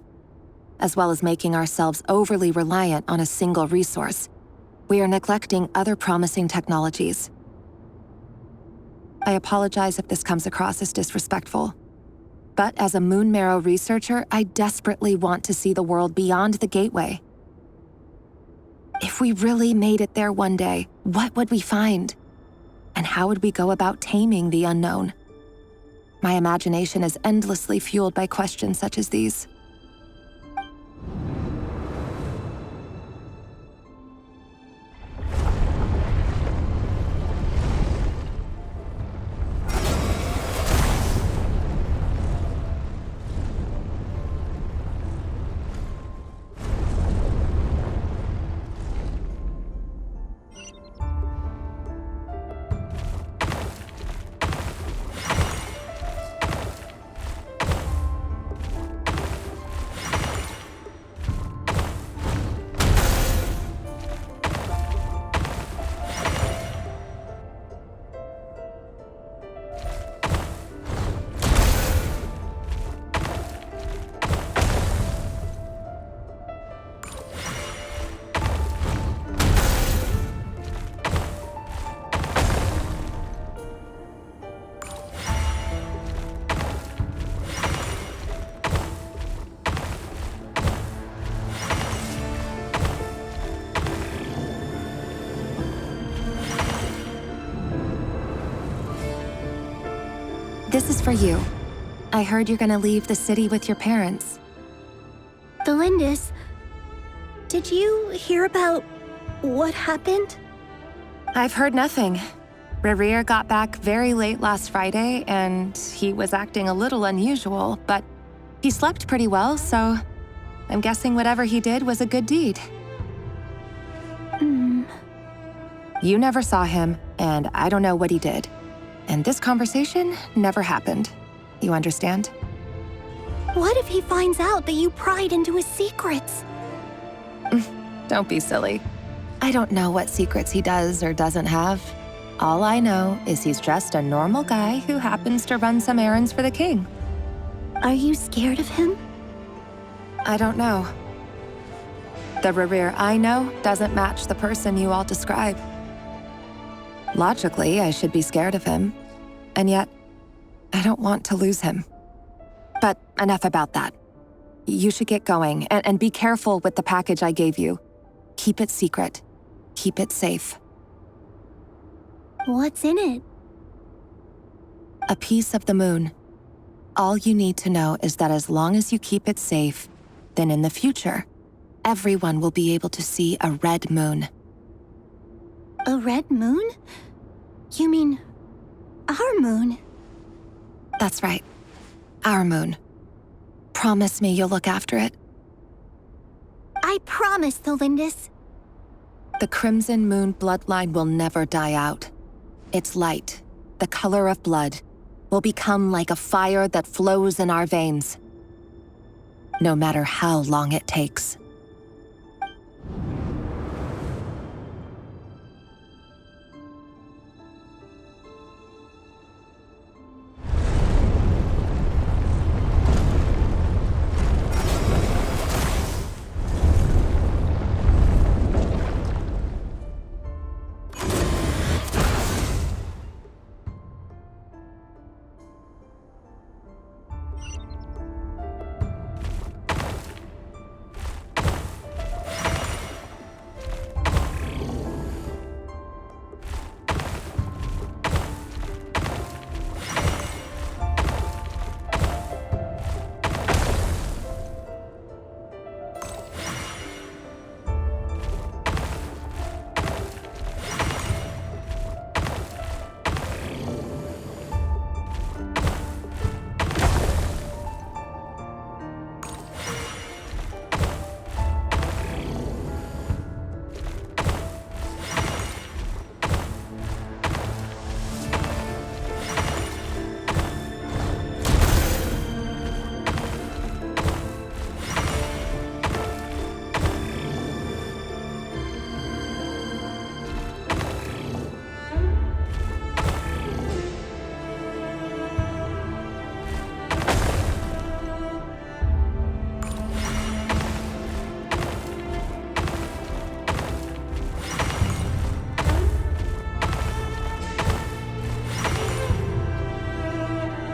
As well as making ourselves overly reliant on a single resource, we are neglecting other promising technologies. I apologize if this comes across as disrespectful, but as a Moon Marrow researcher, I desperately want to see the world beyond the gateway. If we really made it there one day, what would we find? And how would we go about taming the unknown? My imagination is endlessly fueled by questions such as these. This is for you. I heard you're gonna leave the city with your parents. The Lindis, did you hear about what happened? I've heard nothing. Rerir got back very late last Friday, and he was acting a little unusual, but he slept pretty well, so I'm guessing whatever he did was a good deed. You never saw him, and I don't know what he did. And this conversation never happened. You understand? What if he finds out that you pried into his secrets? Don't be silly. I don't know what secrets he does or doesn't have. All I know is he's just a normal guy who happens to run some errands for the king. Are you scared of him? I don't know. The Rerir I know doesn't match the person you all describe. Logically, I should be scared of him, and yet, I don't want to lose him. But enough about that. You should get going, and be careful with the package I gave you. Keep it secret. Keep it safe. What's in it? A piece of the moon. All you need to know is that as long as you keep it safe, then in the future, everyone will be able to see a red moon. A red moon? You mean our moon? That's right. Our moon. Promise me you'll look after it. I promise, the Lindis. The Crimson Moon bloodline will never die out. Its light, the color of blood, will become like a fire that flows in our veins. No matter how long it takes.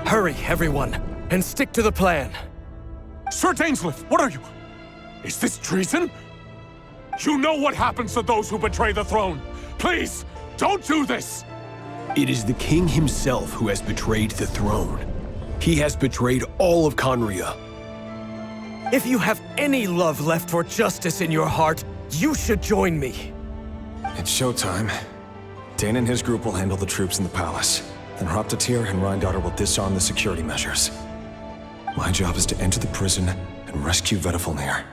Hurry, everyone, and stick to the plan. Sir Dainsleif, what are you? Is this treason? You know what happens to those who betray the throne. Please, don't do this! It is the king himself who has betrayed the throne. He has betrayed all of Conria. If you have any love left for justice in your heart, you should join me. It's showtime. Dane and his group will handle the troops in the palace. Then Hraptatir and Rheindater will disarm the security measures. My job is to enter the prison and rescue Vedafilnir.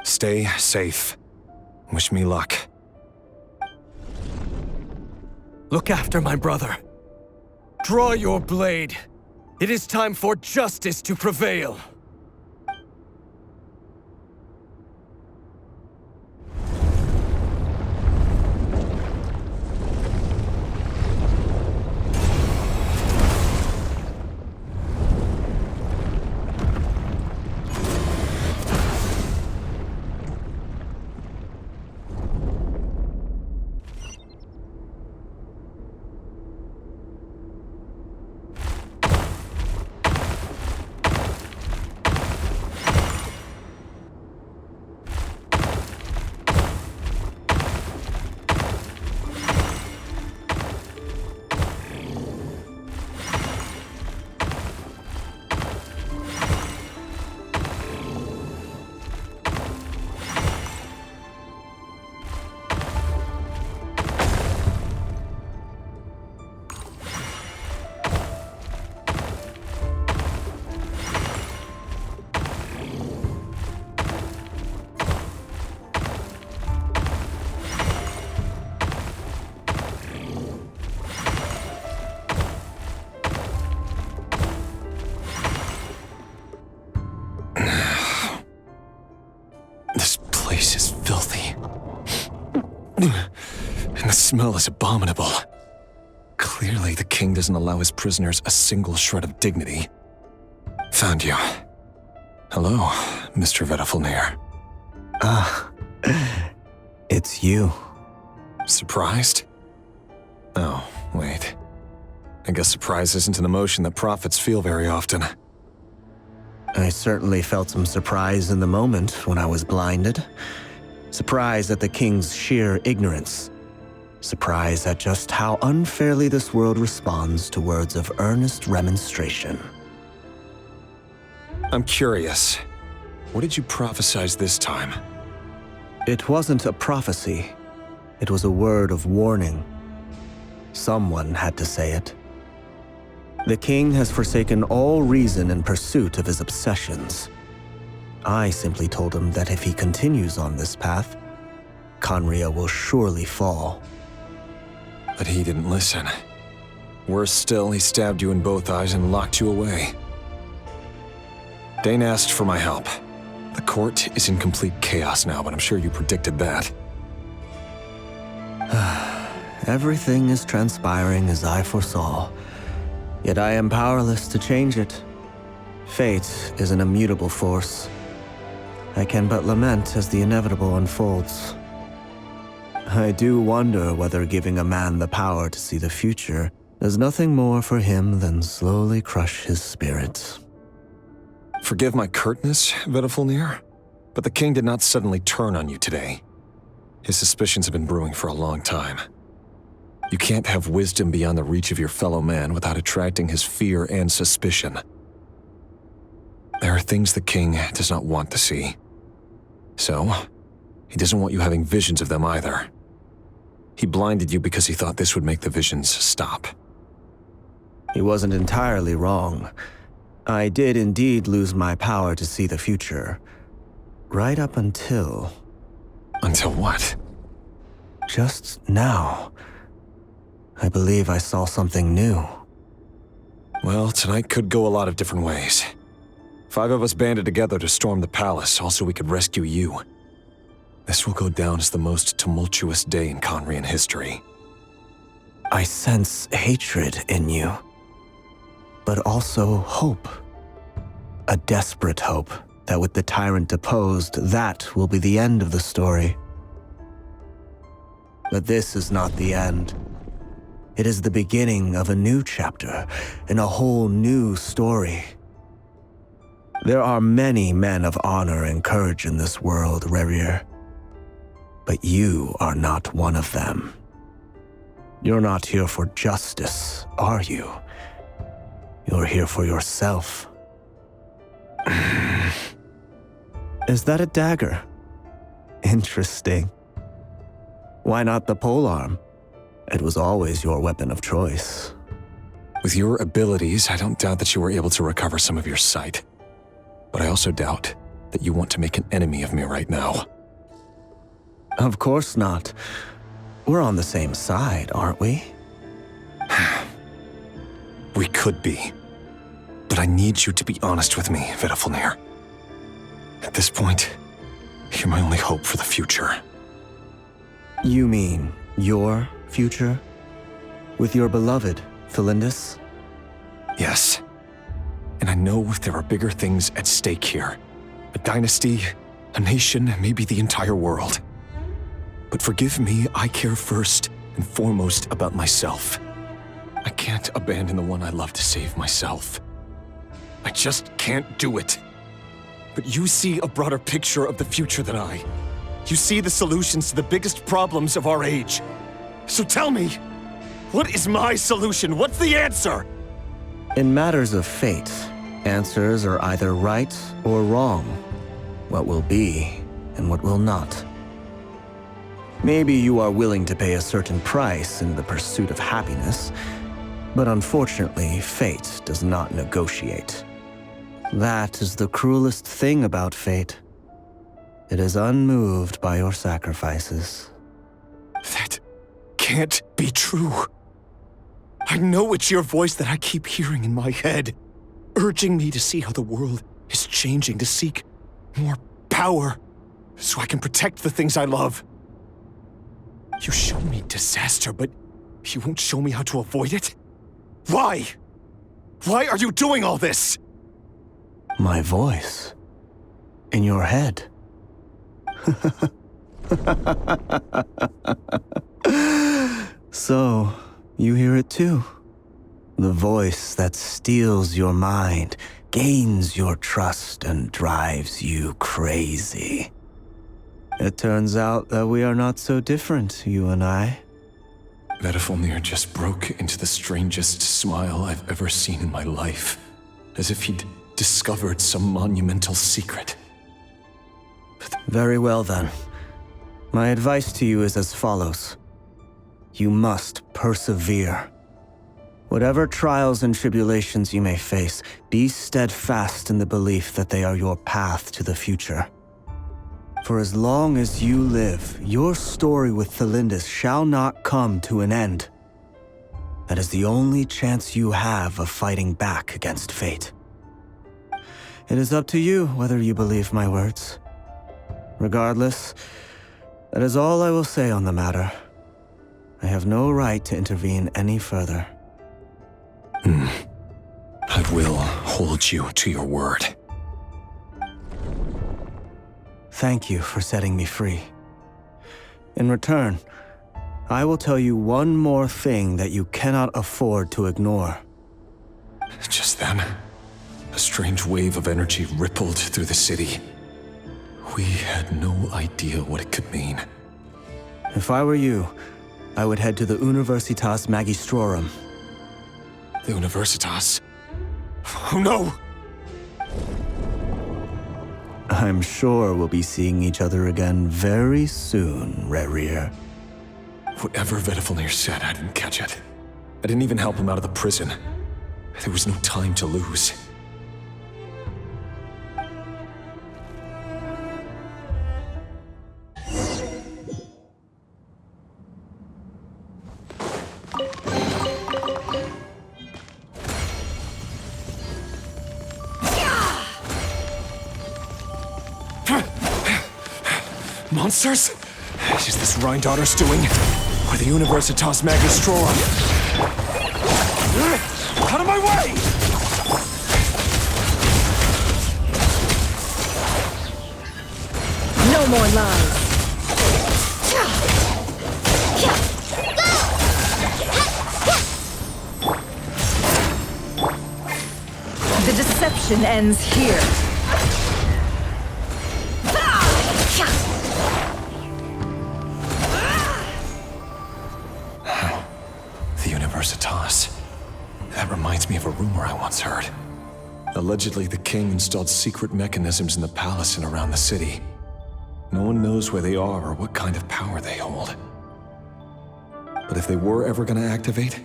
Stay safe. Wish me luck. Look after my brother. Draw your blade. It is time for justice to prevail. And the smell is abominable. Clearly, the king doesn't allow his prisoners a single shred of dignity. Found you. Hello, Mr. Vedafilnir. Ah, it's you. Surprised? Oh, wait. I guess surprise isn't an emotion that prophets feel very often. I certainly felt some surprise in the moment when I was blinded. Surprise at the king's sheer ignorance. Surprise at just how unfairly this world responds to words of earnest remonstration. I'm curious. What did you prophesize this time? It wasn't a prophecy. It was a word of warning. Someone had to say it. The king has forsaken all reason in pursuit of his obsessions. I simply told him that if he continues on this path, Conria will surely fall. But he didn't listen. Worse still, he stabbed you in both eyes and locked you away. Dane asked for my help. The court is in complete chaos now, but I'm sure you predicted that. Everything is transpiring as I foresaw, yet I am powerless to change it. Fate is an immutable force. I can but lament as the inevitable unfolds. I do wonder whether giving a man the power to see the future does nothing more for him than slowly crush his spirit. Forgive my curtness, Vedafilnir, but the king did not suddenly turn on you today. His suspicions have been brewing for a long time. You can't have wisdom beyond the reach of your fellow man without attracting his fear and suspicion. There are things the king does not want to see. So, he doesn't want you having visions of them either. He blinded you because he thought this would make the visions stop. He wasn't entirely wrong. I did indeed lose my power to see the future. Right up until... Until what? Just now. I believe I saw something new. Well, tonight could go a lot of different ways. 5 of us banded together to storm the palace, all so we could rescue you. This will go down as the most tumultuous day in Conrian history. I sense hatred in you, but also hope. A desperate hope that with the tyrant deposed, that will be the end of the story. But this is not the end. It is the beginning of a new chapter, in a whole new story. There are many men of honor and courage in this world, Rerir. But you are not one of them. You're not here for justice, are you? You're here for yourself. Is that a dagger? Interesting. Why not the polearm? It was always your weapon of choice. With your abilities, I don't doubt that you were able to recover some of your sight. But I also doubt that you want to make an enemy of me right now. Of course not. We're on the same side, aren't we? We could be. But I need you to be honest with me, Vedafalnir. At this point, you're my only hope for the future. You mean your future? With your beloved, Felindus? Yes. And I know there are bigger things at stake here. A dynasty, a nation, maybe the entire world. But forgive me, I care first and foremost about myself. I can't abandon the one I love to save myself. I just can't do it. But you see a broader picture of the future than I. You see the solutions to the biggest problems of our age. So tell me, what is my solution? What's the answer? In matters of fate, answers are either right or wrong. What will be and what will not. Maybe you are willing to pay a certain price in the pursuit of happiness, but unfortunately, fate does not negotiate. That is the cruelest thing about fate. It is unmoved by your sacrifices. That can't be true. I know it's your voice that I keep hearing in my head, urging me to see how the world is changing, to seek more power, so I can protect the things I love. You show me disaster, but you won't show me how to avoid it? Why? Why are you doing all this? My voice. In your head. So, you hear it too? The voice that steals your mind, gains your trust, and drives you crazy. It turns out that we are not so different, you and I. Vedafalnir just broke into the strangest smile I've ever seen in my life, as if he'd discovered some monumental secret. Very well then. My advice to you is as follows. You must persevere. Whatever trials and tribulations you may face, be steadfast in the belief that they are your path to the future. For as long as you live, your story with Felindus shall not come to an end. That is the only chance you have of fighting back against fate. It is up to you whether you believe my words. Regardless, that is all I will say on the matter. I have no right to intervene any further. I will hold you to your word. Thank you for setting me free. In return, I will tell you one more thing that you cannot afford to ignore. Just then, a strange wave of energy rippled through the city. We had no idea what it could mean. If I were you, I would head to the Universitas Magistrorum. The Universitas? Oh no! I'm sure we'll be seeing each other again very soon, Rerir. Whatever Vedafalnir said, I didn't catch it. I didn't even help him out of the prison. There was no time to lose. Monsters? Is this Rhindaughter's doing? Or the Universitas Magistrorum? Out of my way! No more lies. The deception ends here. Universitas. That reminds me of a rumor I once heard. Allegedly, the king installed secret mechanisms in the palace and around the city. No one knows where they are or what kind of power they hold. But if they were ever gonna activate,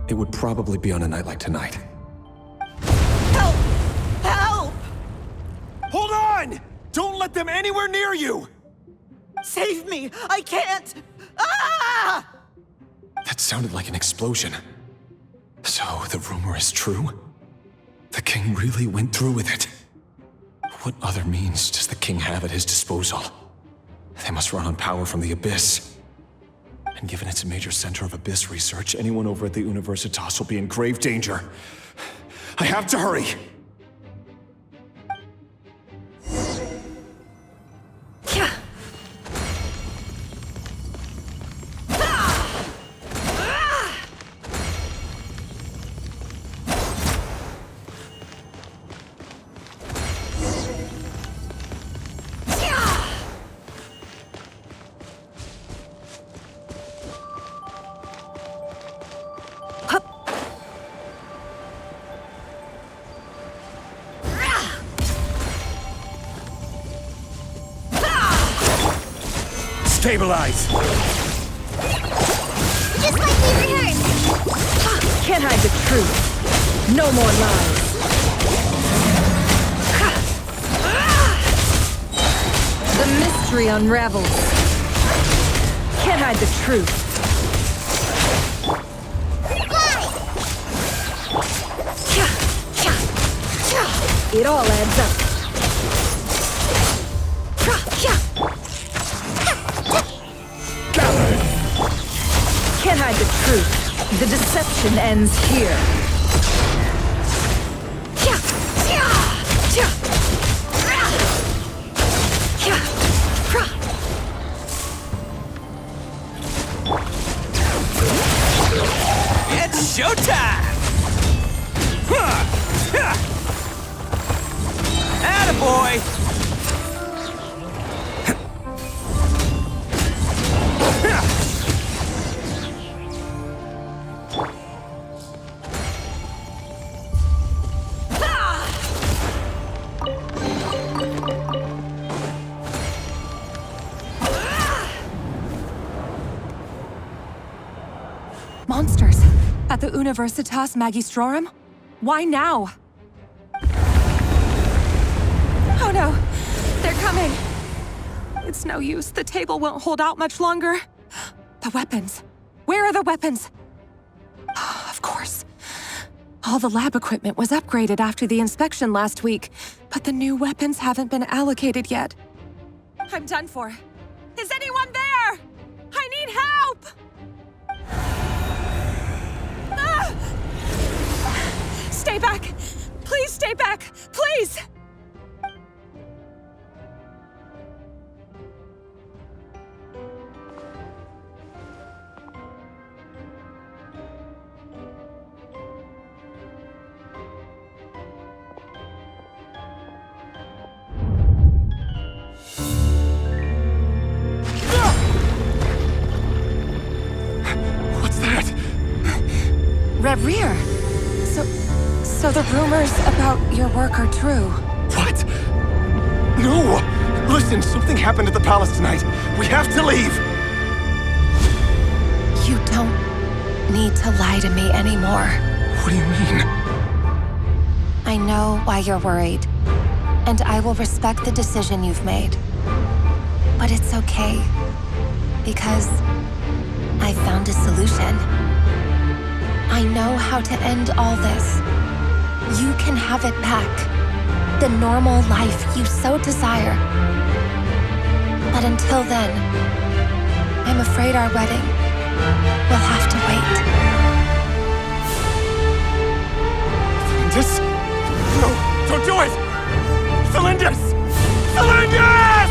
it would probably be on a night like tonight. Help! Help! Hold on! Don't let them anywhere near you! Save me! I can't! Ah! That sounded like an explosion. So, the rumor is true? The king really went through with it? What other means does the king have at his disposal? They must run on power from the Abyss. And given it's a major center of Abyss research, anyone over at the Universitas will be in grave danger. I have to hurry! Stabilize! Just like we rehearsed! Can't hide the truth. No more lies. The mystery unravels. Can't hide the truth. It all adds up. Can't hide the truth. The deception ends here. It's showtime! Attaboy! Monsters! At the Universitas Magistrorum? Why now? Oh no! They're coming! It's no use. The table won't hold out much longer. The weapons. Where are the weapons? Of course. All the lab equipment was upgraded after the inspection last week, but the new weapons haven't been allocated yet. I'm done for. Is anyone there? I need help! Ah! Stay back! Please stay back! Please! Rear. So the rumors about your work are true. What? No! Listen, something happened at the palace tonight. We have to leave! You don't need to lie to me anymore. What do you mean? I know why you're worried, and I will respect the decision you've made. But it's okay, because I found a solution. I know how to end all this. You can have it back. The normal life you so desire. But until then, I'm afraid our wedding will have to wait. Celindus? No, don't do it! Celindus! Celindus!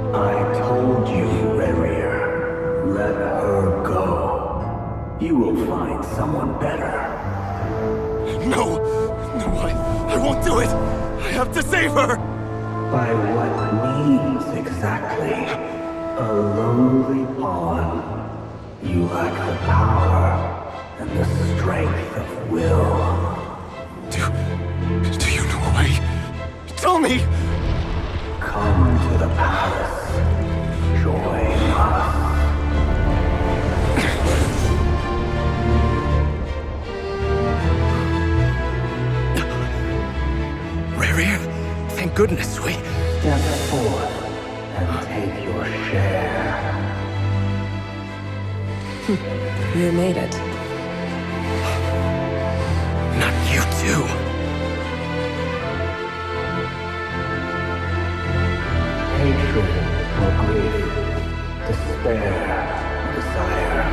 I told you, Rerir. Let her go. You will find someone better. No, I won't do it! I have to save her! by what means exactly? A lowly pawn. You lack the power and the strength of will. Do you know a way? Tell me! Come to the palace. Join us. Rerir, thank goodness we... Step forth and take your share. You made it. Not you too. Hatred or grief, despair or desire.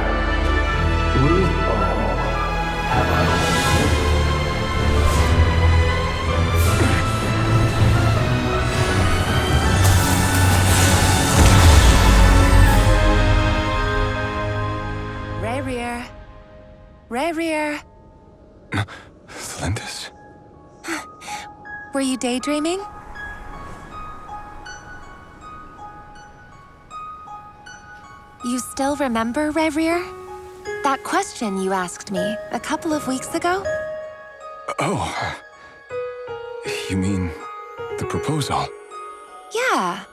We all have our own. Rerir. Rerir. Flindis? Were you daydreaming? You still remember, Rerir? That question you asked me a couple of weeks ago? Oh. You mean the proposal? Yeah.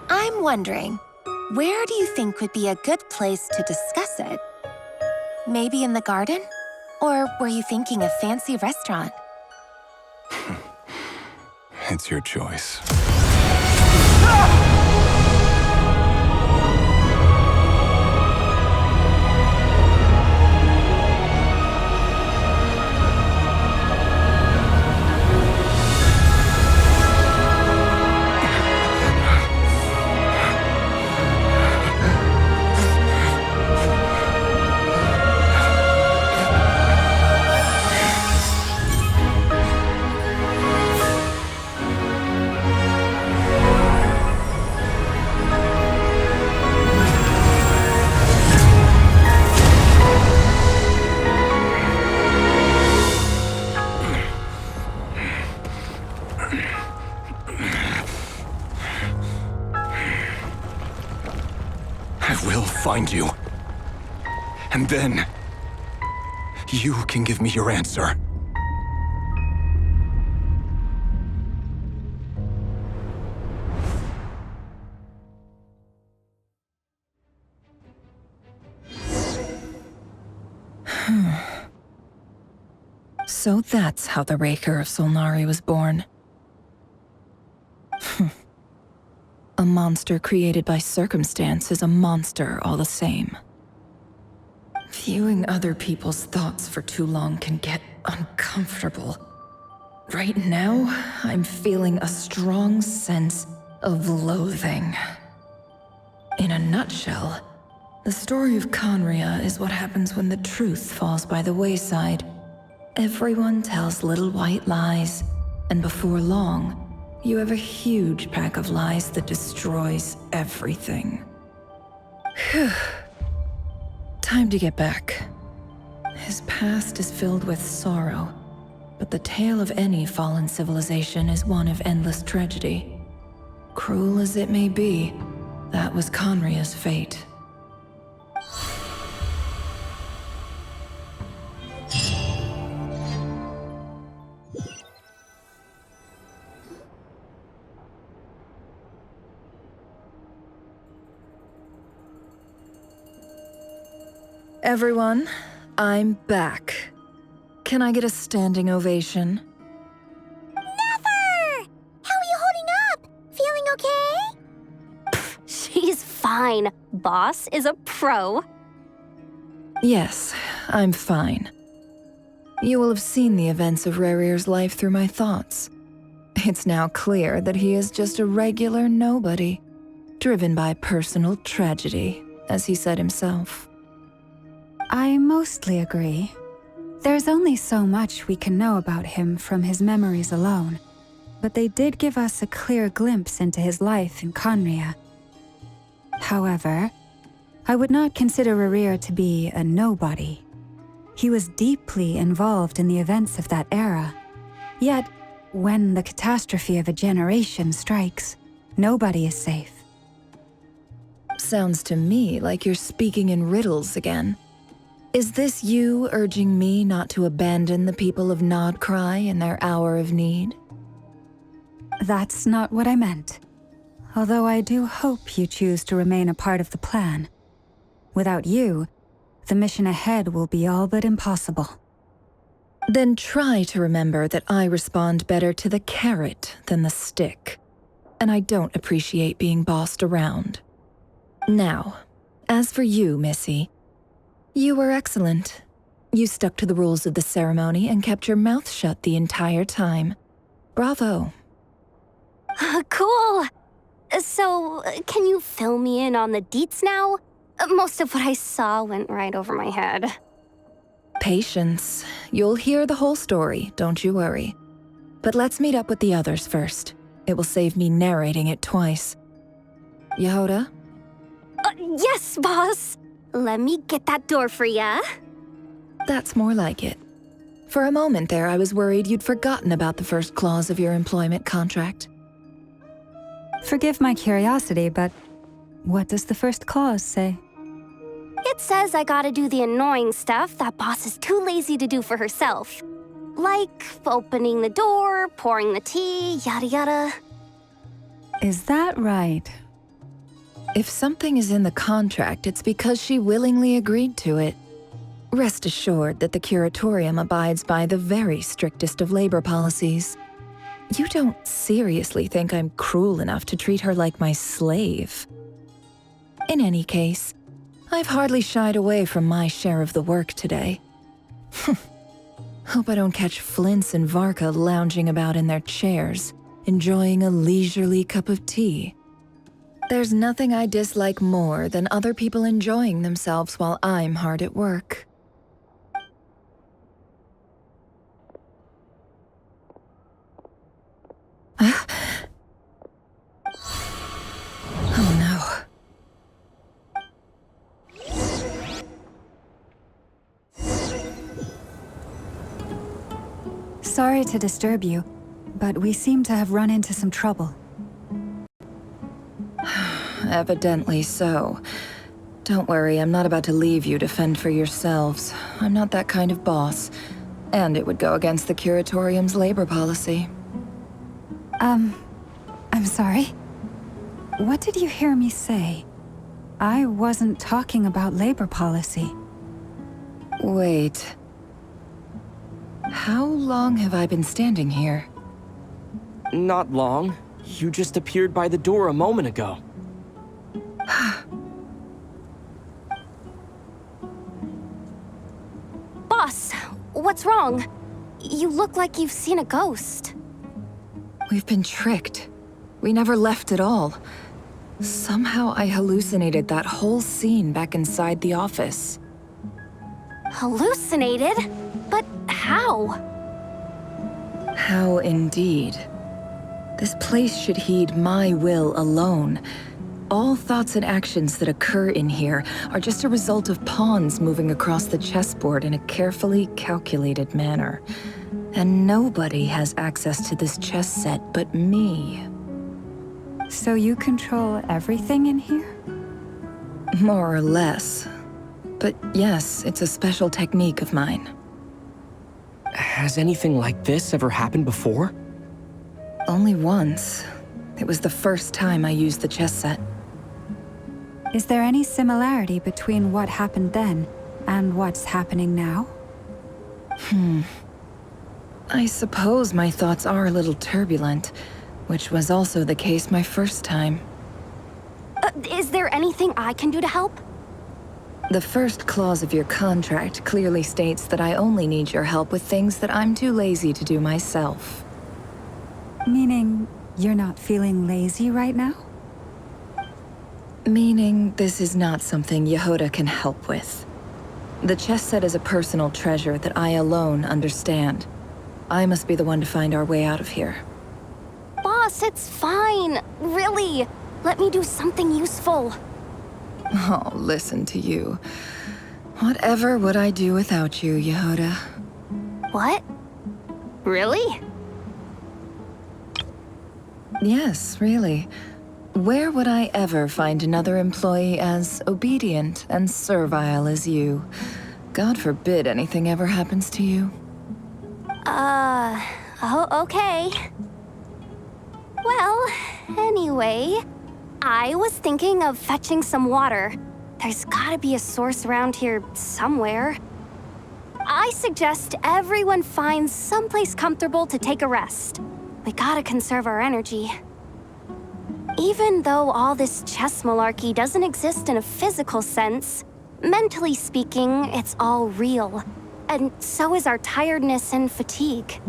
I'm wondering, where do you think would be a good place to discuss it? Maybe in the garden? Or were you thinking a fancy restaurant? It's your choice. Find you. And then, you can give me your answer. So that's how the Raker of Solnari was born. A monster created by circumstance is a monster all the same. Viewing other people's thoughts for too long can get uncomfortable. Right now, I'm feeling a strong sense of loathing. In a nutshell, the story of Conria is what happens when the truth falls by the wayside. Everyone tells little white lies, and before long, you have a huge pack of lies that destroys everything. Whew. Time to get back. His past is filled with sorrow, but the tale of any fallen civilization is one of endless tragedy. Cruel as it may be, that was Conria's fate. Everyone, I'm back. Can I get a standing ovation? Never! How are you holding up? Feeling okay? She's fine. Boss is a pro. Yes, I'm fine. You will have seen the events of Rerir's life through my thoughts. It's now clear that he is just a regular nobody, driven by personal tragedy, as he said himself. I mostly agree. There's only so much we can know about him from his memories alone, but they did give us a clear glimpse into his life in Conria. However, I would not consider Rerir to be a nobody. He was deeply involved in the events of that era, yet when the catastrophe of a generation strikes, nobody is safe. Sounds to me like you're speaking in riddles again. Is this you urging me not to abandon the people of Nordkai in their hour of need? That's not what I meant. Although I do hope you choose to remain a part of the plan. Without you, the mission ahead will be all but impossible. Then try to remember that I respond better to the carrot than the stick. And I don't appreciate being bossed around. Now, as for you, Missy, you were excellent. You stuck to the rules of the ceremony and kept your mouth shut the entire time. Bravo. Cool! So, can you fill me in on the deets now? Most of what I saw went right over my head. Patience. You'll hear the whole story, don't you worry. But let's meet up with the others first. It will save me narrating it twice. Yehoda? Yes, boss! Let me get that door for ya. That's more like it. For a moment there, I was worried you'd forgotten about the first clause of your employment contract. Forgive my curiosity, but what does the first clause say? It says I gotta do the annoying stuff that boss is too lazy to do for herself. Like opening the door, pouring the tea, yada yada. Is that right? If something is in the contract, it's because she willingly agreed to it. Rest assured that the curatorium abides by the very strictest of labor policies. You don't seriously think I'm cruel enough to treat her like my slave? In any case, I've hardly shied away from my share of the work today. Hope I don't catch Flintz and Varka lounging about in their chairs, enjoying a leisurely cup of tea. There's nothing I dislike more than other people enjoying themselves while I'm hard at work. Oh no. Sorry to disturb you, but we seem to have run into some trouble. Evidently so. Don't worry, I'm not about to leave you to fend for yourselves. I'm not that kind of boss. And it would go against the curatorium's labor policy. I'm sorry. What did you hear me say? I wasn't talking about labor policy. Wait. How long have I been standing here? Not long. You just appeared by the door a moment ago. Boss, what's wrong? You look like you've seen a ghost. We've been tricked. We never left at all. Somehow I hallucinated that whole scene back inside the office. Hallucinated? But how? How indeed. This place should heed my will alone. All thoughts and actions that occur in here are just a result of pawns moving across the chessboard in a carefully calculated manner. And nobody has access to this chess set but me. So you control everything in here? More or less. But yes, it's a special technique of mine. Has anything like this ever happened before? Only once. It was the first time I used the chess set. Is there any similarity between what happened then and what's happening now? I suppose my thoughts are a little turbulent, which was also the case my first time. Is there anything I can do to help? The first clause of your contract clearly states that I only need your help with things that I'm too lazy to do myself. Meaning, you're not feeling lazy right now? Meaning, this is not something Yehoda can help with. The chess set is a personal treasure that I alone understand. I must be the one to find our way out of here. Boss, it's fine. Really. Let me do something useful. Oh, listen to you. Whatever would I do without you, Yehoda? What? Really? Yes, really. Where would I ever find another employee as obedient and servile as you? God forbid anything ever happens to you. Oh, okay. Well, anyway, I was thinking of fetching some water. There's gotta be a source around here somewhere. I suggest everyone finds someplace comfortable to take a rest. We gotta conserve our energy. Even though all this chess malarkey doesn't exist in a physical sense, mentally speaking, it's all real. And so is our tiredness and fatigue.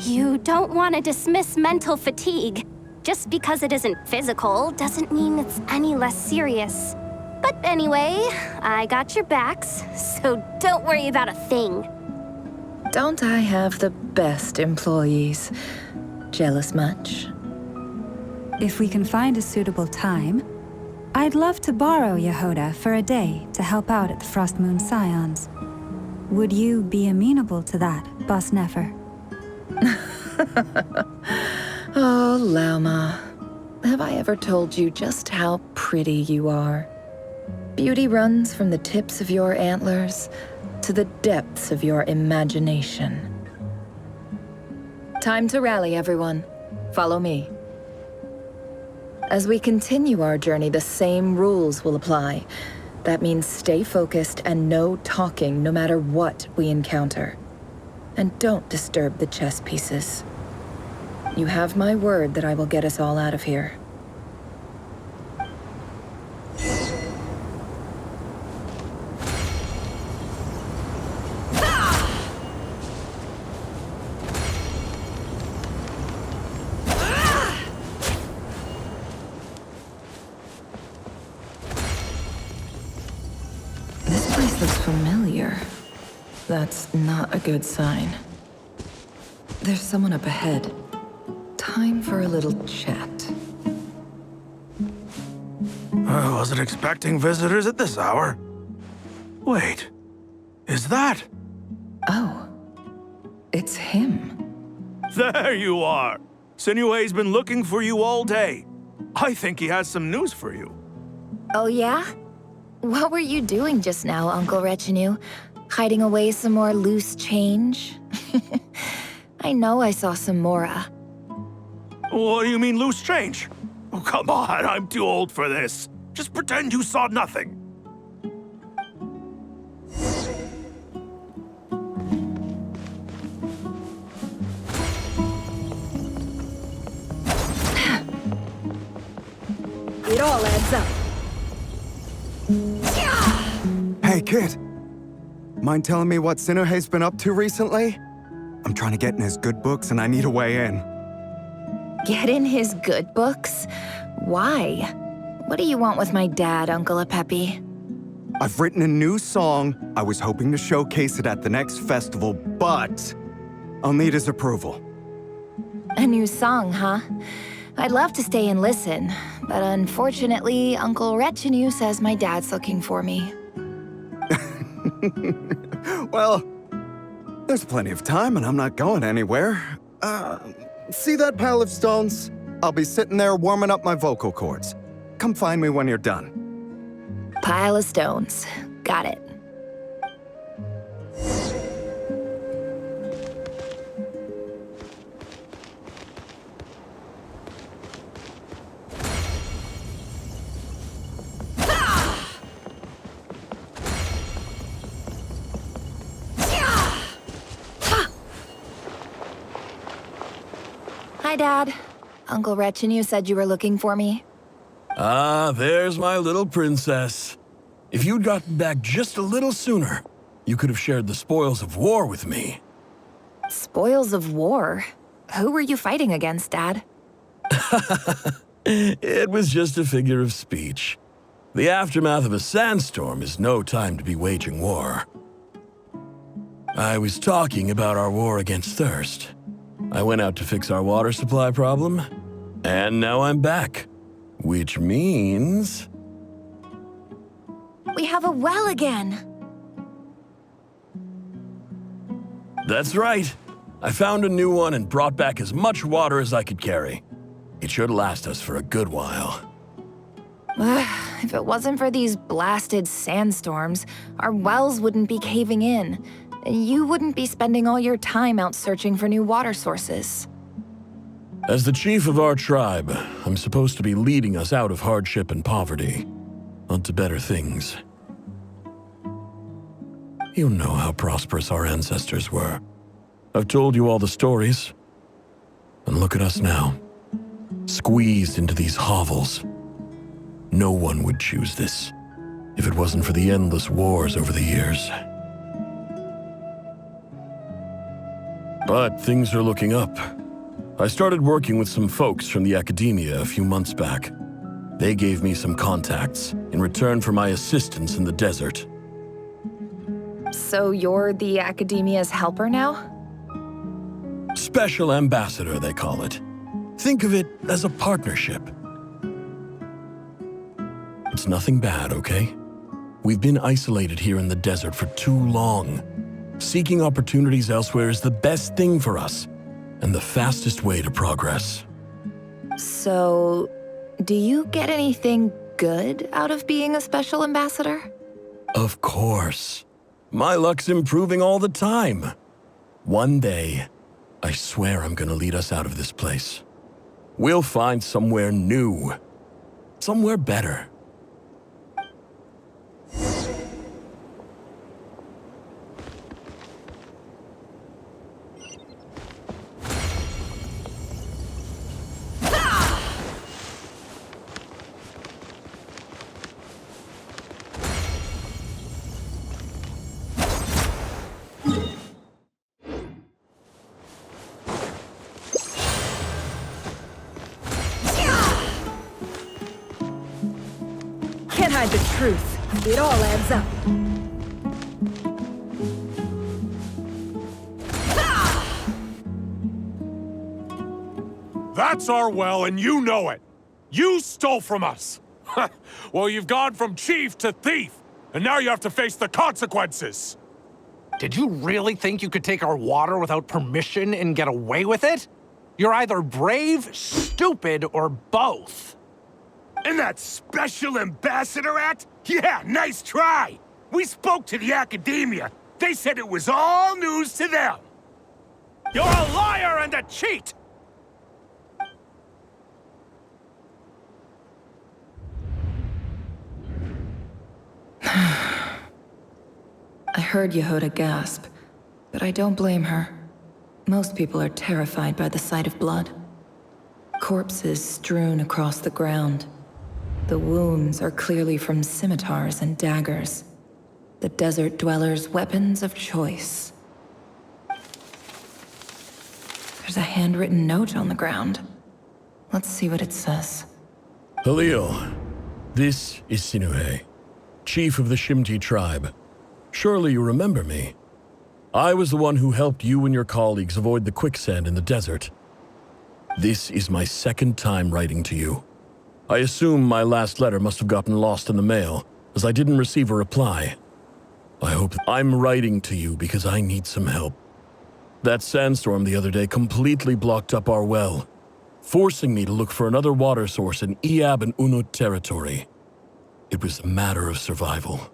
You don't want to dismiss mental fatigue. Just because it isn't physical doesn't mean it's any less serious. But anyway, I got your backs, so don't worry about a thing. Don't I have the best employees? Jealous much? If we can find a suitable time, I'd love to borrow Yehoda for a day to help out at the Frost Moon Scions. Would you be amenable to that, Boss Nefer? Oh, Lauma. Have I ever told you just how pretty you are? Beauty runs from the tips of your antlers to the depths of your imagination. Time to rally, everyone. Follow me. As we continue our journey, the same rules will apply. That means stay focused and no talking no matter what we encounter. And don't disturb the chess pieces. You have my word that I will get us all out of here. Familiar. That's not a good sign. There's someone up ahead. Time for a little chat. I wasn't expecting visitors at this hour. Wait, is that? Oh, it's him. There you are. Sinue's been looking for you all day. I think he has some news for you. Oh yeah? What were you doing just now, Uncle Retinue? Hiding away some more loose change? I know I saw some Mora. What do you mean, loose change? Oh, come on, I'm too old for this. Just pretend you saw nothing. It all adds up. Hey, kid. Mind telling me what Sinuhe's been up to recently? I'm trying to get in his good books and I need a way in. Get in his good books? Why? What do you want with my dad, Uncle Apepi? I've written a new song. I was hoping to showcase it at the next festival, but I'll need his approval. A new song, huh? I'd love to stay and listen, but unfortunately, Uncle Retinue says my dad's looking for me. Well, there's plenty of time and I'm not going anywhere. See that pile of stones? I'll be sitting there warming up my vocal cords. Come find me when you're done. Pile of stones. Got it. Hi, Dad. Uncle Retinue said you were looking for me. Ah, there's my little princess. If you'd gotten back just a little sooner, you could have shared the spoils of war with me. Spoils of war? Who were you fighting against, Dad? It was just a figure of speech. The aftermath of a sandstorm is no time to be waging war. I was talking about our war against thirst. I went out to fix our water supply problem, and now I'm back. Which means... We have a well again! That's right. I found a new one and brought back as much water as I could carry. It should last us for a good while. If it wasn't for these blasted sandstorms, our wells wouldn't be caving in. And you wouldn't be spending all your time out searching for new water sources. As the chief of our tribe, I'm supposed to be leading us out of hardship and poverty, onto better things. You know how prosperous our ancestors were. I've told you all the stories. And look at us now, squeezed into these hovels. No one would choose this, if it wasn't for the endless wars over the years. But things are looking up. I started working with some folks from the academia a few months back. They gave me some contacts in return for my assistance in the desert. So you're the academia's helper now? Special ambassador, they call it. Think of it as a partnership. It's nothing bad, okay? We've been isolated here in the desert for too long. Seeking opportunities elsewhere is the best thing for us, and the fastest way to progress. So, do you get anything good out of being a special ambassador? Of course. My luck's improving all the time. One day, I swear I'm gonna lead us out of this place. We'll find somewhere new. Somewhere better. Can't hide the truth. It all adds up. That's our well, and you know it. You stole from us. Well, you've gone from chief to thief, and now you have to face the consequences. Did you really think you could take our water without permission and get away with it? You're either brave, stupid, or both. And that Special Ambassador Act? Yeah, nice try! We spoke to the academia. They said it was all news to them. You're a liar and a cheat! I heard Yehuda gasp, but I don't blame her. Most people are terrified by the sight of blood. Corpses strewn across the ground. The wounds are clearly from scimitars and daggers. The desert dwellers' weapons of choice. There's a handwritten note on the ground. Let's see what it says. Halil, this is Sinuhe, chief of the Shimti tribe. Surely you remember me. I was the one who helped you and your colleagues avoid the quicksand in the desert. This is my second time writing to you. I assume my last letter must have gotten lost in the mail, as I didn't receive a reply. I hope I'm writing to you because I need some help. That sandstorm the other day completely blocked up our well, forcing me to look for another water source in Iab and Unut territory. It was a matter of survival.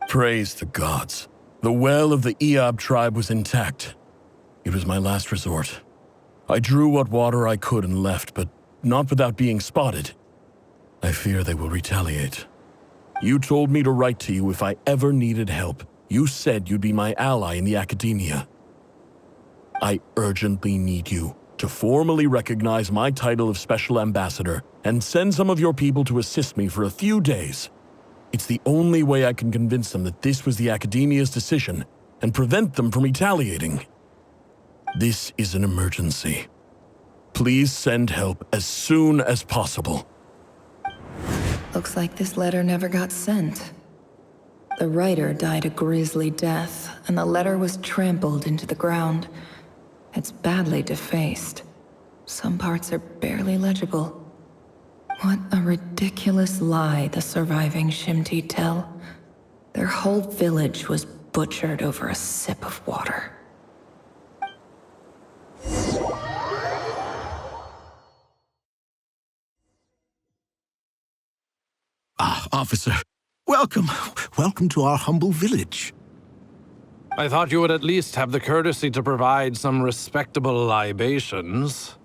Praise the gods. The well of the Iab tribe was intact. It was my last resort. I drew what water I could and left, but not without being spotted. I fear they will retaliate. You told me to write to you if I ever needed help. You said you'd be my ally in the academia. I urgently need you to formally recognize my title of Special Ambassador and send some of your people to assist me for a few days. It's the only way I can convince them that this was the academia's decision and prevent them from retaliating. This is an emergency. Please send help as soon as possible. Looks like this letter never got sent. The writer died a grisly death, and the letter was trampled into the ground. It's badly defaced. Some parts are barely legible. What a ridiculous lie the surviving Shimti tell. Their whole village was butchered over a sip of water. Officer, welcome. Welcome to our humble village. I thought you would at least have the courtesy to provide some respectable libations.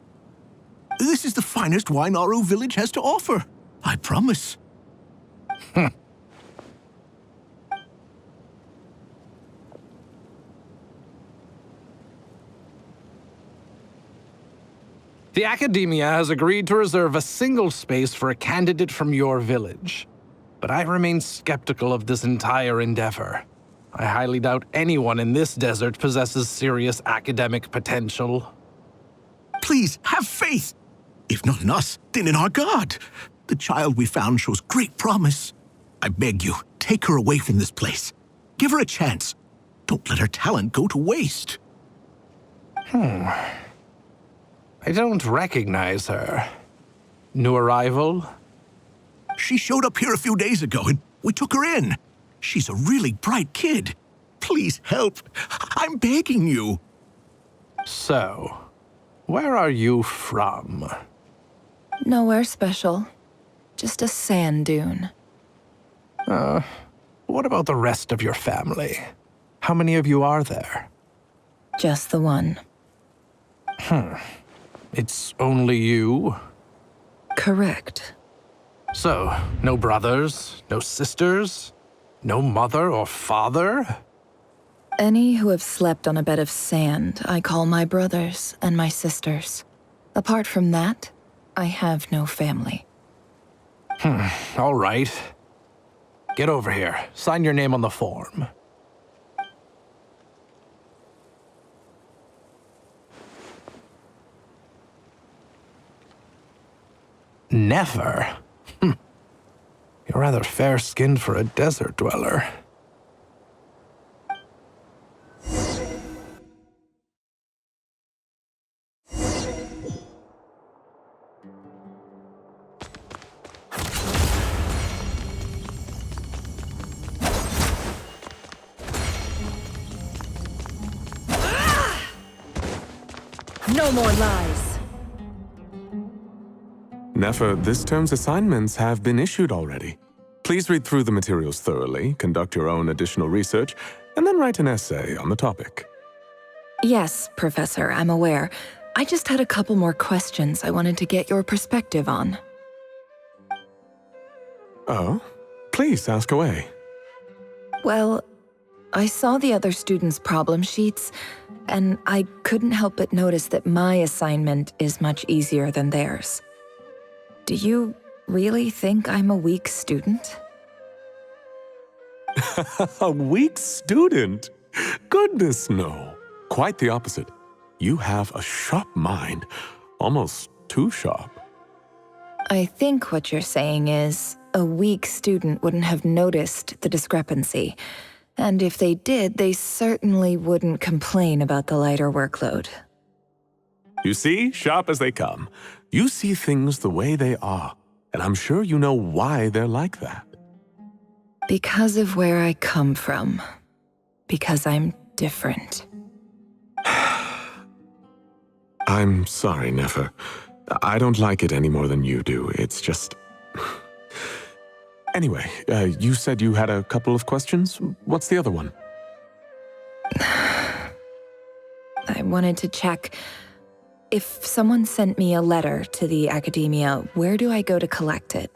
This is the finest wine Aru village has to offer. I promise. The Academia has agreed to reserve a single space for a candidate from your village. But I remain skeptical of this entire endeavor. I highly doubt anyone in this desert possesses serious academic potential. Please, have faith. If not in us, then in our god. The child we found shows great promise. I beg you, take her away from this place. Give her a chance. Don't let her talent go to waste. I don't recognize her. New arrival? She showed up here a few days ago and we took her in. She's a really bright kid. Please help. I'm begging you. So, where are you from? Nowhere special. Just a sand dune. What about the rest of your family? How many of you are there? Just the one. It's only you? Correct. So, no brothers, no sisters, no mother or father? Any who have slept on a bed of sand, I call my brothers and my sisters. Apart from that, I have no family. All right. Get over here. Sign your name on the form. Never? You're rather fair-skinned for a desert dweller. No more lies. Nefer, this term's assignments have been issued already. Please read through the materials thoroughly, conduct your own additional research, and then write an essay on the topic. Yes, Professor, I'm aware. I just had a couple more questions I wanted to get your perspective on. Oh? Please, ask away. Well, I saw the other students' problem sheets, and I couldn't help but notice that my assignment is much easier than theirs. Do you really think I'm a weak student? A weak student? Goodness, no. Quite the opposite. You have a sharp mind, almost too sharp. I think what you're saying is, a weak student wouldn't have noticed the discrepancy. And if they did, they certainly wouldn't complain about the lighter workload. You see, sharp as they come. You see things the way they are, and I'm sure you know why they're like that. Because of where I come from. Because I'm different. I'm sorry, Nefer. I don't like it any more than you do. It's just... Anyway, you said you had a couple of questions. What's the other one? I wanted to check... If someone sent me a letter to the Academia, where do I go to collect it?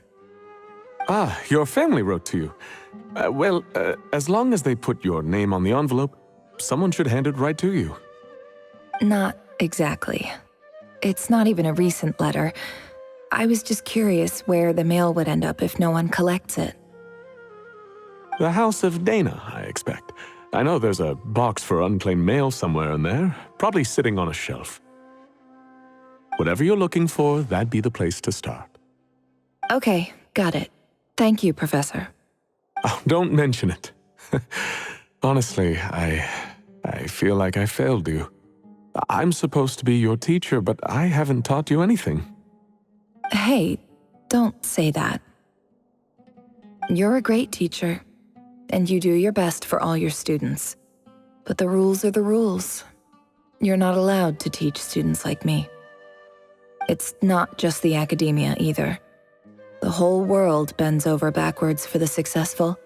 Ah, your family wrote to you. Well, as long as they put your name on the envelope, someone should hand it right to you. Not exactly. It's not even a recent letter. I was just curious where the mail would end up if no one collects it. The House of Dana, I expect. I know there's a box for unclaimed mail somewhere in there, probably sitting on a shelf. Whatever you're looking for, that'd be the place to start. Okay, got it. Thank you, Professor. Oh, don't mention it. Honestly, I feel like I failed you. I'm supposed to be your teacher, but I haven't taught you anything. Hey, don't say that. You're a great teacher, and you do your best for all your students. But the rules are the rules. You're not allowed to teach students like me. It's not just the Academia either. The whole world bends over backwards for the successful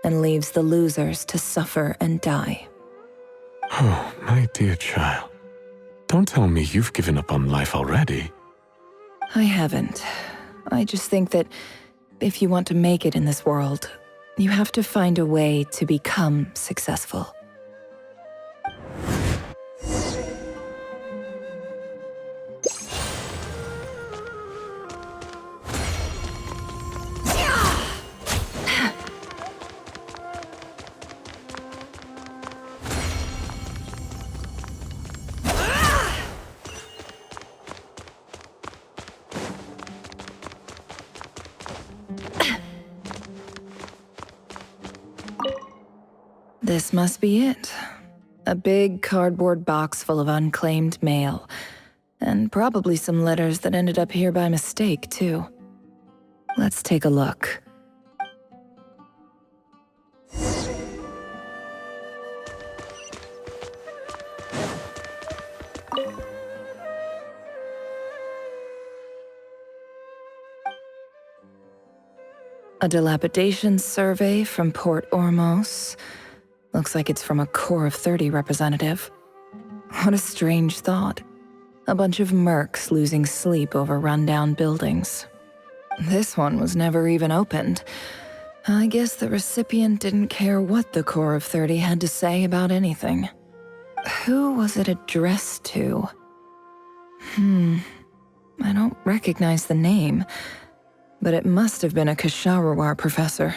and leaves the losers to suffer and die. Oh, my dear child. Don't tell me you've given up on life already. I haven't. I just think that if you want to make it in this world, you have to find a way to become successful. This must be it. A big cardboard box full of unclaimed mail. And probably some letters that ended up here by mistake, too. Let's take a look. A dilapidation survey from Port Ormos. Looks like it's from a Core of 30 representative. What a strange thought. A bunch of mercs losing sleep over rundown buildings. This one was never even opened. I guess the recipient didn't care what the Core of 30 had to say about anything. Who was it addressed to? I don't recognize the name, but it must have been a Ksharawar professor.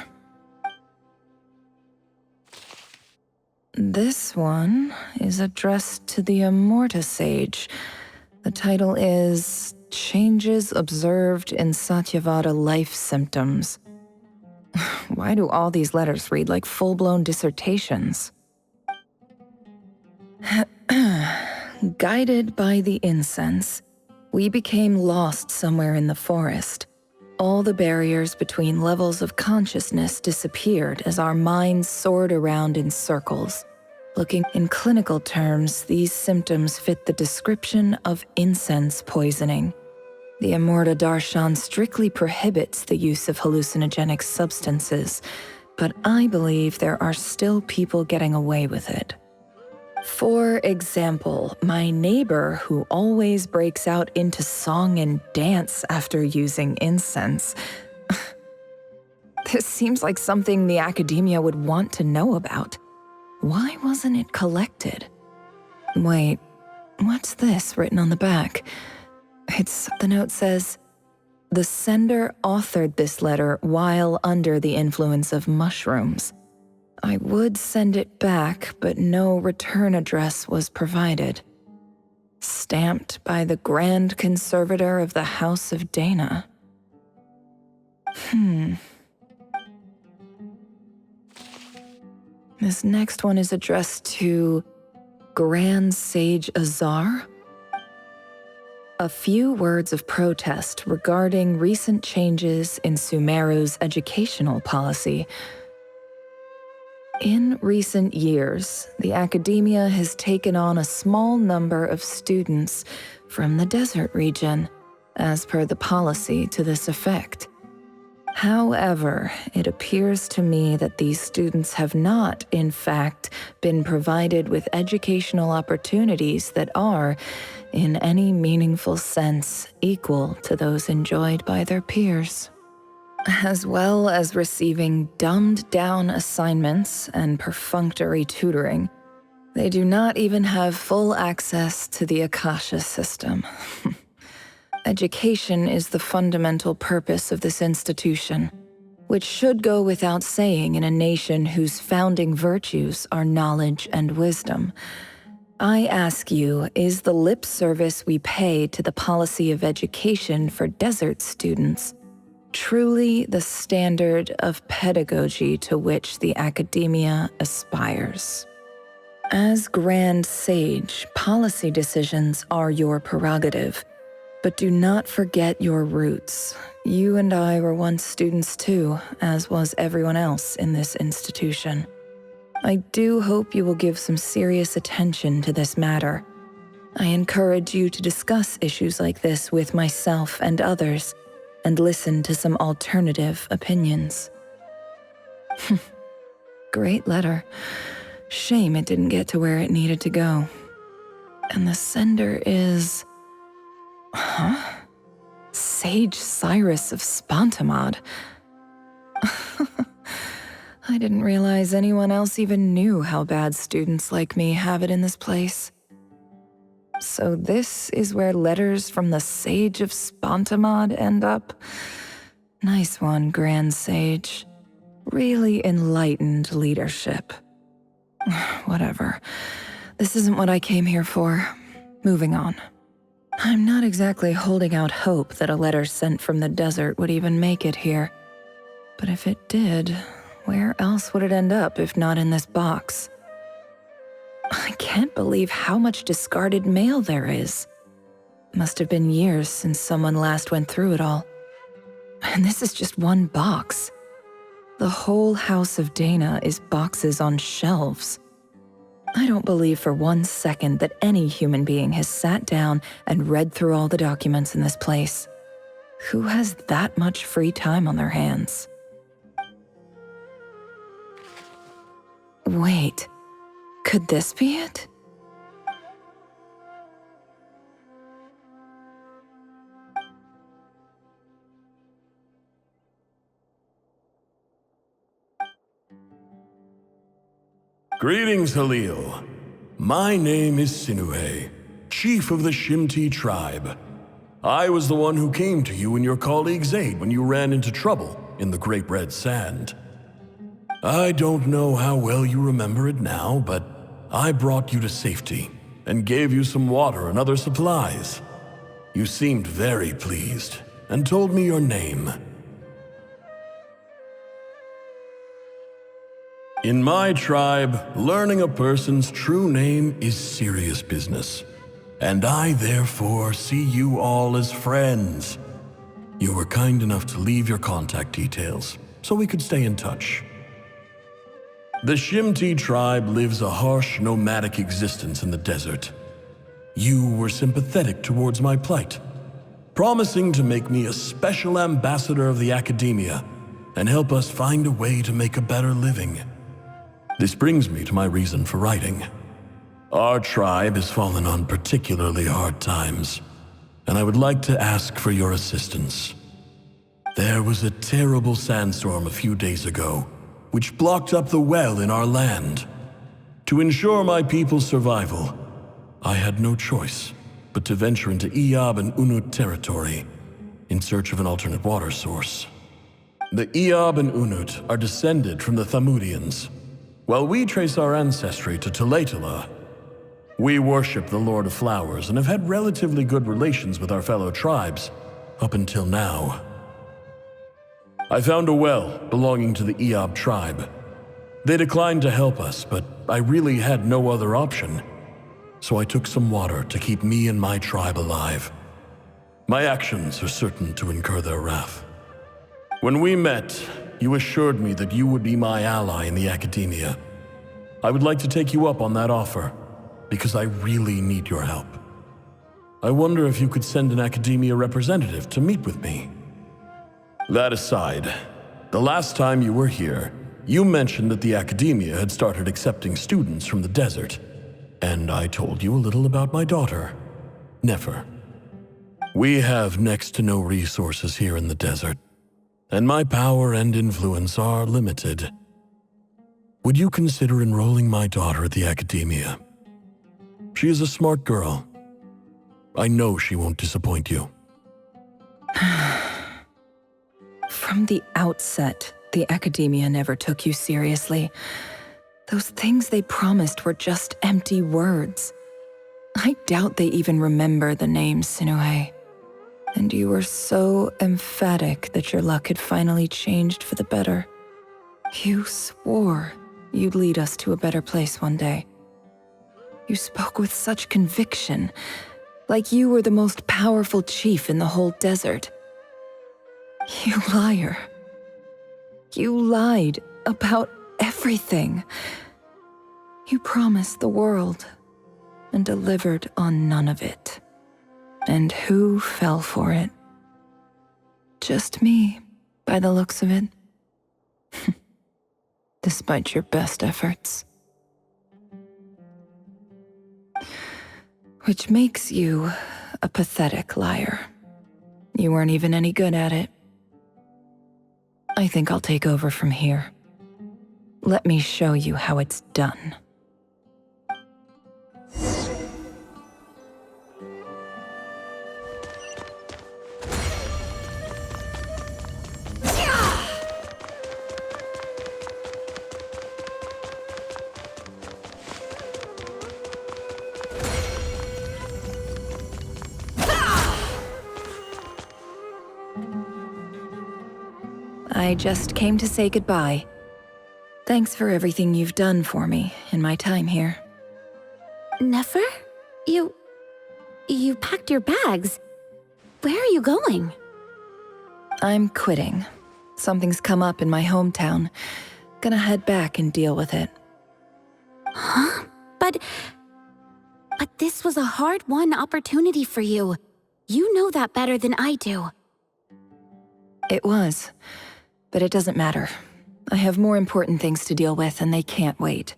This one is addressed to the Immorta Sage. The title is Changes Observed in Satyavada Life Symptoms. Why do all these letters read like full-blown dissertations? Guided by the incense, we became lost somewhere in the forest. All the barriers between levels of consciousness disappeared as our minds soared around in circles. Looking in clinical terms, these symptoms fit the description of incense poisoning. The Immorta Darshan strictly prohibits the use of hallucinogenic substances, but I believe there are still people getting away with it. For example, my neighbor who always breaks out into song and dance after using incense. This seems like something the academia would want to know about. Why wasn't it collected? Wait, what's this written on the back? The note says, the sender authored this letter while under the influence of mushrooms. I would send it back, but no return address was provided. Stamped by the Grand Conservator of the House of Dana. This next one is addressed to Grand Sage Azar. A few words of protest regarding recent changes in Sumeru's educational policy. In recent years, the academia has taken on a small number of students from the desert region, as per the policy to this effect. However, it appears to me that these students have not, in fact, been provided with educational opportunities that are, in any meaningful sense, equal to those enjoyed by their peers. As well as receiving dumbed-down assignments and perfunctory tutoring, they do not even have full access to the Akasha system. Education is the fundamental purpose of this institution, which should go without saying in a nation whose founding virtues are knowledge and wisdom. I ask you, is the lip service we pay to the policy of education for desert students truly the standard of pedagogy to which the academia aspires? As Grand Sage, policy decisions are your prerogative, but do not forget your roots. You and I were once students too, as was everyone else in this institution. I do hope you will give some serious attention to this matter. I encourage you to discuss issues like this with myself and others, and listen to some alternative opinions. Great letter. Shame it didn't get to where it needed to go. And the sender is... Huh? Sage Cyrus of Spantamad. I didn't realize anyone else even knew how bad students like me have it in this place. So this is where letters from the Sage of Spantamad end up? Nice one, Grand Sage. Really enlightened leadership. Whatever. This isn't what I came here for. Moving on. I'm not exactly holding out hope that a letter sent from the desert would even make it here. But if it did, where else would it end up if not in this box? I can't believe how much discarded mail there is. Must have been years since someone last went through it all. And this is just one box. The whole House of Dana is boxes on shelves. I don't believe for 1 second that any human being has sat down and read through all the documents in this place. Who has that much free time on their hands? Wait, could this be it? Greetings, Halil. My name is Sinuhe, chief of the Shimti tribe. I was the one who came to you and your colleague's aid when you ran into trouble in the Great Red Sand. I don't know how well you remember it now, but I brought you to safety and gave you some water and other supplies. You seemed very pleased and told me your name. In my tribe, learning a person's true name is serious business, and I therefore see you all as friends. You were kind enough to leave your contact details so we could stay in touch. The Shimti tribe lives a harsh, nomadic existence in the desert. You were sympathetic towards my plight, promising to make me a special ambassador of the academia and help us find a way to make a better living. This brings me to my reason for writing. Our tribe has fallen on particularly hard times, and I would like to ask for your assistance. There was a terrible sandstorm a few days ago, which blocked up the well in our land. To ensure my people's survival, I had no choice but to venture into Iyab and Unut territory in search of an alternate water source. The Iyab and Unut are descended from the Thamudians, while we trace our ancestry to Tulatala. We worship the Lord of Flowers and have had relatively good relations with our fellow tribes up until now. I found a well belonging to the Iyab tribe. They declined to help us, but I really had no other option, so I took some water to keep me and my tribe alive. My actions are certain to incur their wrath. When we met, you assured me that you would be my ally in the academia. I would like to take you up on that offer, because I really need your help. I wonder if you could send an academia representative to meet with me. That aside, the last time you were here, you mentioned that the academia had started accepting students from the desert, and I told you a little about my daughter, Nefer. We have next to no resources here in the desert, and my power and influence are limited. Would you consider enrolling my daughter at the academia? She is a smart girl. I know she won't disappoint you. From the outset, the academia never took you seriously. Those things they promised were just empty words. I doubt they even remember the name Sinuhe. And you were so emphatic that your luck had finally changed for the better. You swore you'd lead us to a better place one day. You spoke with such conviction, like you were the most powerful chief in the whole desert. You liar. You lied about everything. You promised the world and delivered on none of it. And who fell for it? Just me, by the looks of it. Despite your best efforts. Which makes you a pathetic liar. You weren't even any good at it. I think I'll take over from here. Let me show you how it's done. I just came to say goodbye. Thanks for everything you've done for me in my time here. Nefer? You packed your bags. Where are you going? I'm quitting. Something's come up in my hometown. Gonna head back and deal with it. Huh? But this was a hard-won opportunity for you. You know that better than I do. It was. But it doesn't matter. I have more important things to deal with, and they can't wait.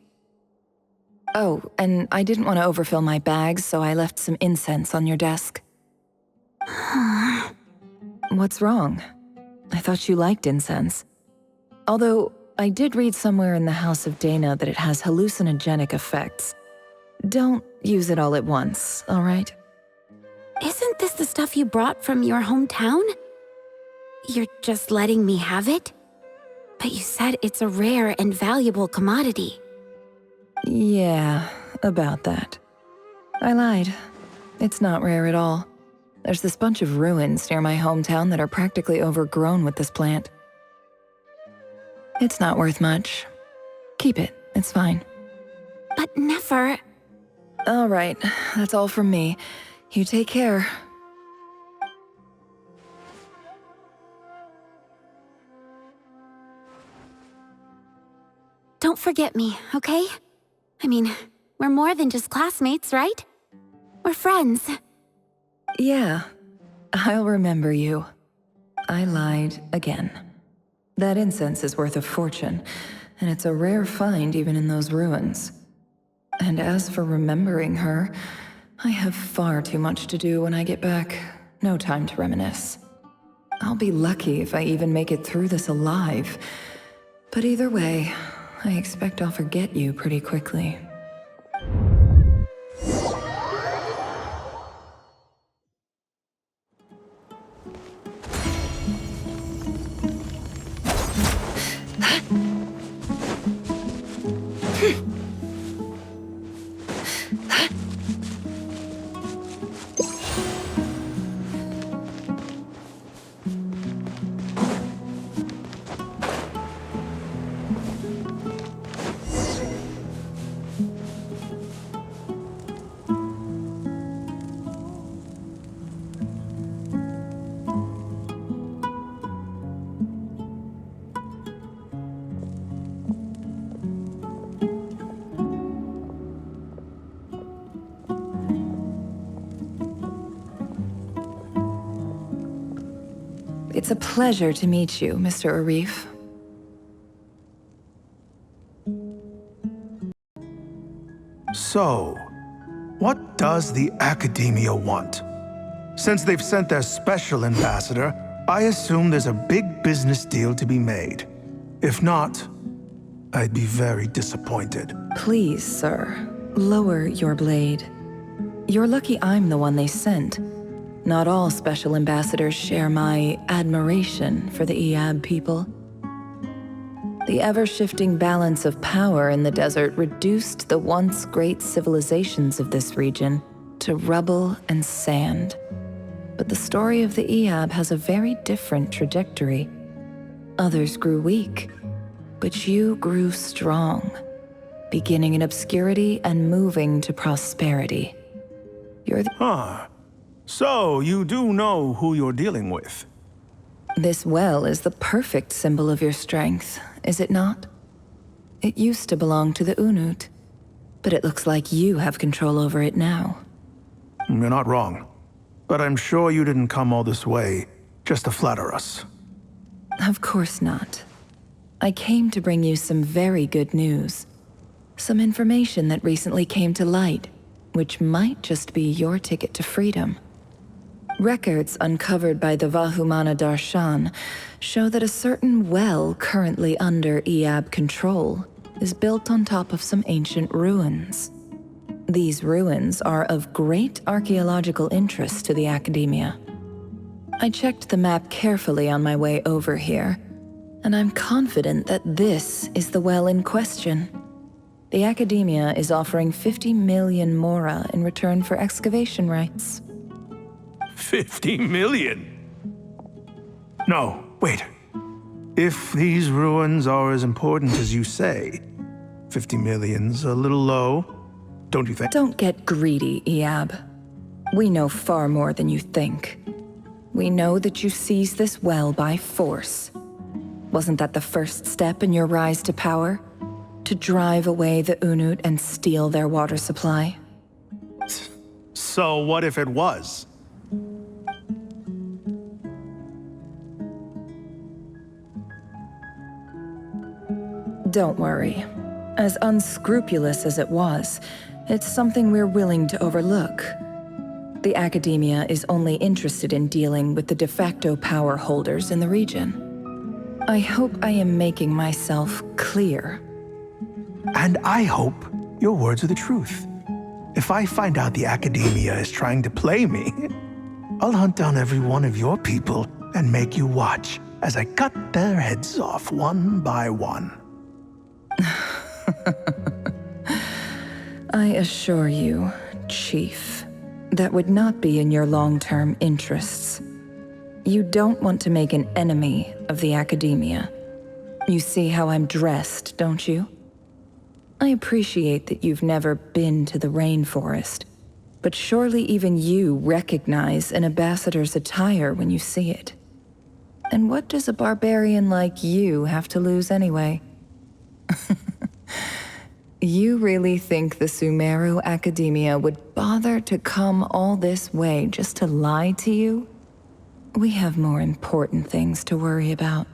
Oh, and I didn't want to overfill my bags, so I left some incense on your desk. What's wrong? I thought you liked incense. Although, I did read somewhere in the House of Dana that it has hallucinogenic effects. Don't use it all at once, all right? Isn't this the stuff you brought from your hometown? You're just letting me have it? But you said it's a rare and valuable commodity. Yeah, about that. I lied. It's not rare at all. There's this bunch of ruins near my hometown that are practically overgrown with this plant. It's not worth much. Keep it, it's fine. But Nefer... All right, that's all from me. You take care. Don't forget me, okay? I mean, we're more than just classmates, right? We're friends. Yeah, I'll remember you. I lied again. That incense is worth a fortune, and it's a rare find even in those ruins. And as for remembering her, I have far too much to do when I get back. No time to reminisce. I'll be lucky if I even make it through this alive. But either way, I expect I'll forget you pretty quickly. It's a pleasure to meet you, Mr. Arif. So, what does the Academia want? Since they've sent their special ambassador, I assume there's a big business deal to be made. If not, I'd be very disappointed. Please, sir, lower your blade. You're lucky I'm the one they sent. Not all special ambassadors share my admiration for the Iab people. The ever-shifting balance of power in the desert reduced the once great civilizations of this region to rubble and sand. But the story of the Iab has a very different trajectory. Others grew weak, but you grew strong, beginning in obscurity and moving to prosperity. You're the— Huh. So, you do know who you're dealing with? This well is the perfect symbol of your strength, is it not? It used to belong to the Unut, but it looks like you have control over it now. You're not wrong. But I'm sure you didn't come all this way just to flatter us? Of course not. I came to bring you some very good news. Some information that recently came to light, which might just be your ticket to freedom. Records uncovered by the Vahumana Darshan show that a certain well currently under Iab control is built on top of some ancient ruins. These ruins are of great archaeological interest to the Academia. I checked the map carefully on my way over here, and I'm confident that this is the well in question. The Academia is offering 50 million mora in return for excavation rights. 50 million? No, wait. If these ruins are as important as you say, 50 million's a little low, don't you think? Don't get greedy, Iab. We know far more than you think. We know that you seized this well by force. Wasn't that the first step in your rise to power? To drive away the Unut and steal their water supply? So what if it was? Don't worry. As unscrupulous as it was, it's something we're willing to overlook. The Academia is only interested in dealing with the de facto power holders in the region. I hope I am making myself clear. And I hope your words are the truth. If I find out the Academia is trying to play me, I'll hunt down every one of your people and make you watch as I cut their heads off one by one. I assure you, Chief, that would not be in your long-term interests. You don't want to make an enemy of the Academia. You see how I'm dressed, don't you? I appreciate that you've never been to the rainforest, but surely even you recognize an ambassador's attire when you see it. And what does a barbarian like you have to lose anyway? You really think the Sumeru Academia would bother to come all this way just to lie to you? We have more important things to worry about.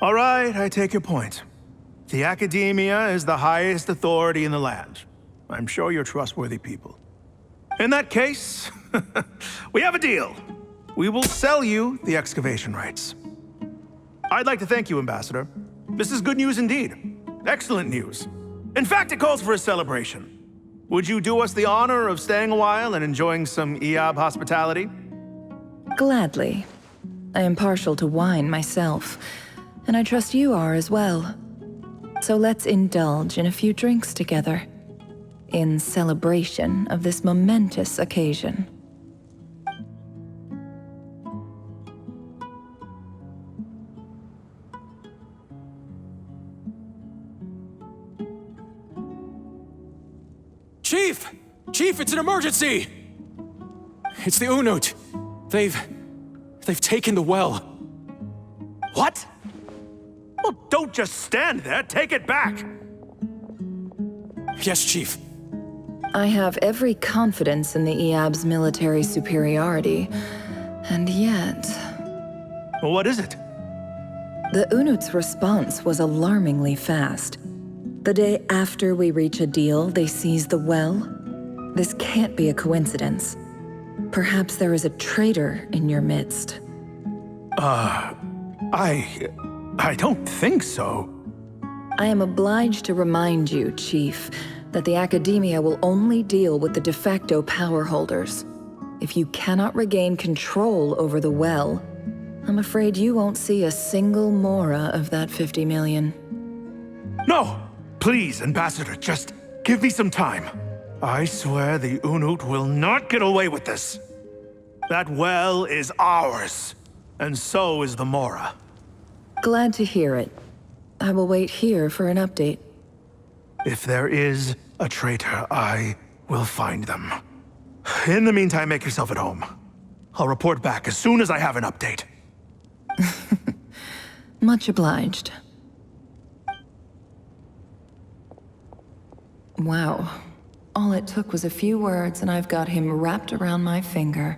All right, I take your point. The Academia is the highest authority in the land. I'm sure you're trustworthy people. In that case, we have a deal. We will sell you the excavation rights. I'd like to thank you, Ambassador. This is good news indeed. Excellent news. In fact, it calls for a celebration. Would you do us the honor of staying a while and enjoying some Iab hospitality? Gladly. I am partial to wine myself, and I trust you are as well. So let's indulge in a few drinks together, in celebration of this momentous occasion. Chief! Chief, it's an emergency! It's the Unut. They've taken the well. What? Well, don't just stand there. Take it back. Yes, Chief. I have every confidence in the Iab's military superiority, and yet... Well, what is it? The Unut's response was alarmingly fast. The day after we reach a deal, they seize the well. This can't be a coincidence. Perhaps there is a traitor in your midst. I don't think so. I am obliged to remind you, Chief, that the Academia will only deal with the de facto power holders. If you cannot regain control over the well, I'm afraid you won't see a single mora of that 50 million. No! Please, Ambassador, just give me some time. I swear the Unut will not get away with this. That well is ours, and so is the mora. Glad to hear it. I will wait here for an update. If there is a traitor, I will find them. In the meantime, make yourself at home. I'll report back as soon as I have an update. Much obliged. Wow. All it took was a few words and I've got him wrapped around my finger.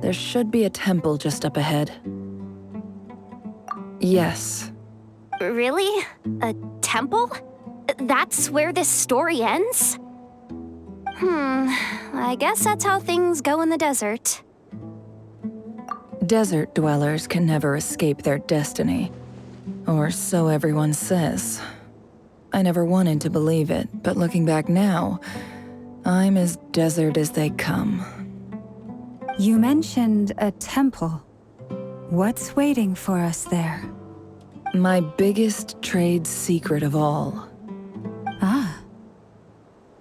There should be a temple just up ahead. Yes. Really? A temple? That's where this story ends? I guess that's how things go in the desert. Desert dwellers can never escape their destiny. Or so everyone says. I never wanted to believe it, but looking back now, I'm as desert as they come. You mentioned a temple. What's waiting for us there? My biggest trade secret of all. Ah.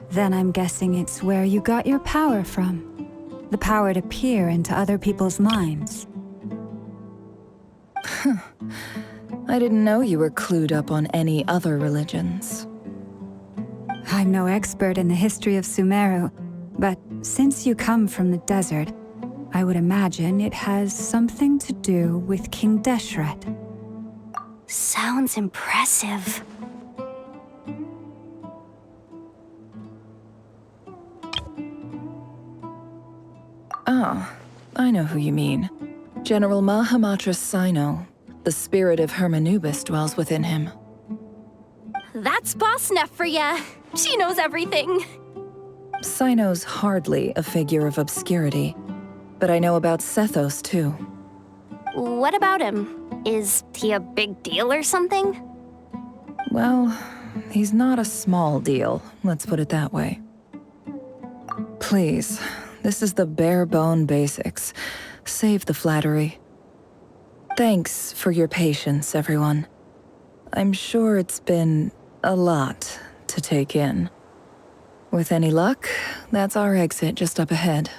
Then I'm guessing it's where you got your power from. The power to peer into other people's minds. I didn't know you were clued up on any other religions. I'm no expert in the history of Sumeru, but since you come from the desert, I would imagine it has something to do with King Deshret. Sounds impressive. Oh, I know who you mean. General Mahamatra Sino. The spirit of Hermanubis dwells within him. That's Boss Neff for ya. She knows everything. Sino's hardly a figure of obscurity, but I know about Sethos too. What about him? Is he a big deal or something? Well, he's not a small deal, let's put it that way. Please, this is the bare-bone basics. Save the flattery. Thanks for your patience, everyone. I'm sure it's been a lot to take in. With any luck, that's our exit just up ahead.